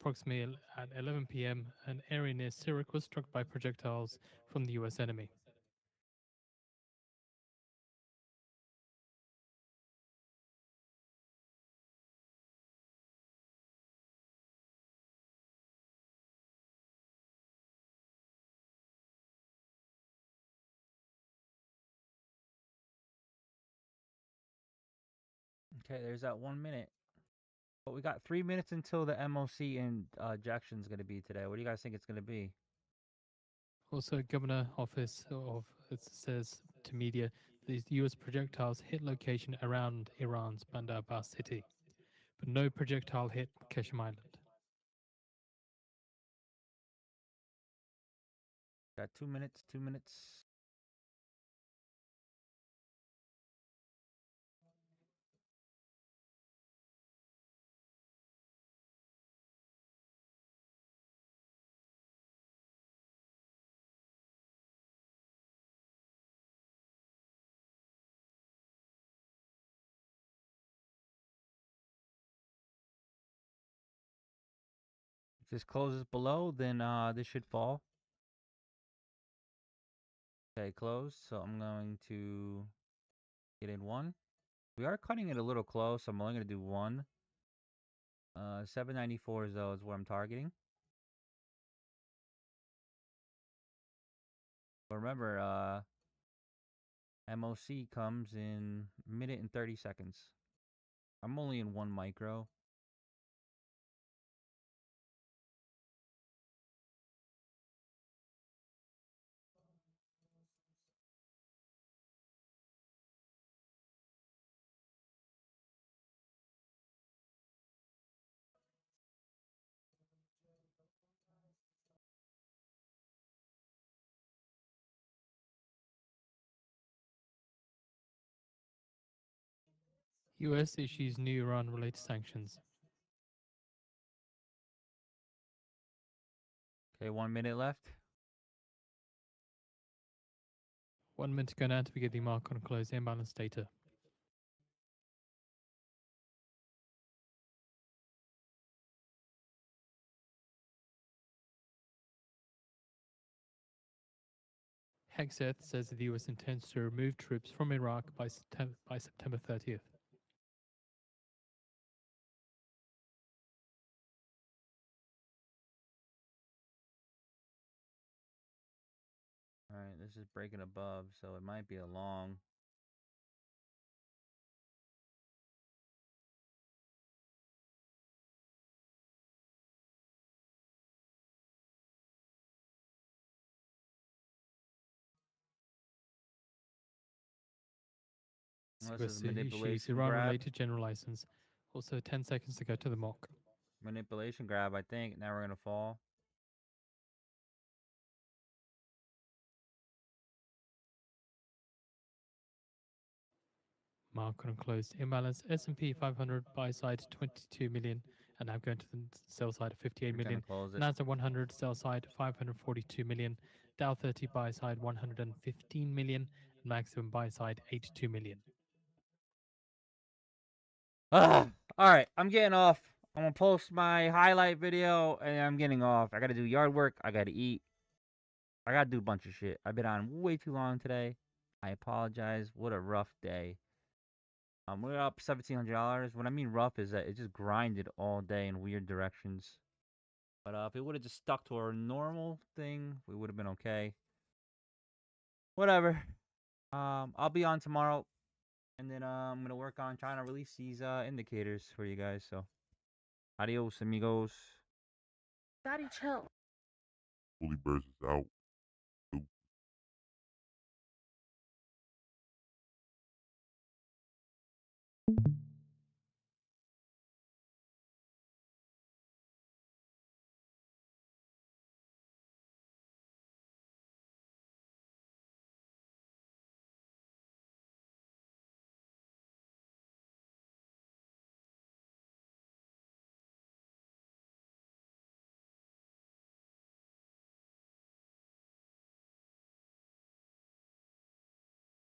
approximately at 11 p.m., an area near Sirak was struck by projectiles from the U.S. enemy. Okay, there's that 1 minute. But we got 3 minutes until the MOC and ejection's going to be today. What do you guys think it's going to be? Also, governor office of it says to media these U.S. projectiles hit location around Iran's Bandar Abbas city, but no projectile hit Keshim Island. Got 2 minutes, 2 minutes. If this closes below, then this should fall. Okay, closed. So I'm going to get in 1. We are cutting it a little close. So I'm only going to do 1. 794 though is where I'm targeting. But remember, MOC comes in a minute and 30 seconds. I'm only in 1 micro. U.S. issues new Iran-related sanctions. Okay, 1 minute left. 1 minute to go now to get the mark on close imbalance data. Hexeth says that the U.S. intends to remove troops from Iraq by September 30th. Alright, this is breaking above, so it might be a long. Unless US it's issues manipulation grab. Iran-related general license. Also 10 seconds to go to the mock. Manipulation grab, I think. Now we're going to fall. Market on closed imbalance. S&P 500 buy side 22 million, and now going to the sell side of 58 million. Nasdaq 100 sell side 542 million. Dow 30 buy side 115 million. Maximum buy side 82 million. Alright, I'm getting off. I'm going to post my highlight video, and I'm getting off. I got to do yard work. I got to eat. I got to do a bunch of shit. I've been on way too long today. I apologize. What a rough day. We're up $1,700. What I mean rough is that it just grinded all day in weird directions. But if it would have just stuck to our normal thing, we would have been okay. Whatever. I'll be on tomorrow. And then I'm going to work on trying to release these indicators for you guys. So, adios, amigos. Daddy, chill. Fully Birds is out.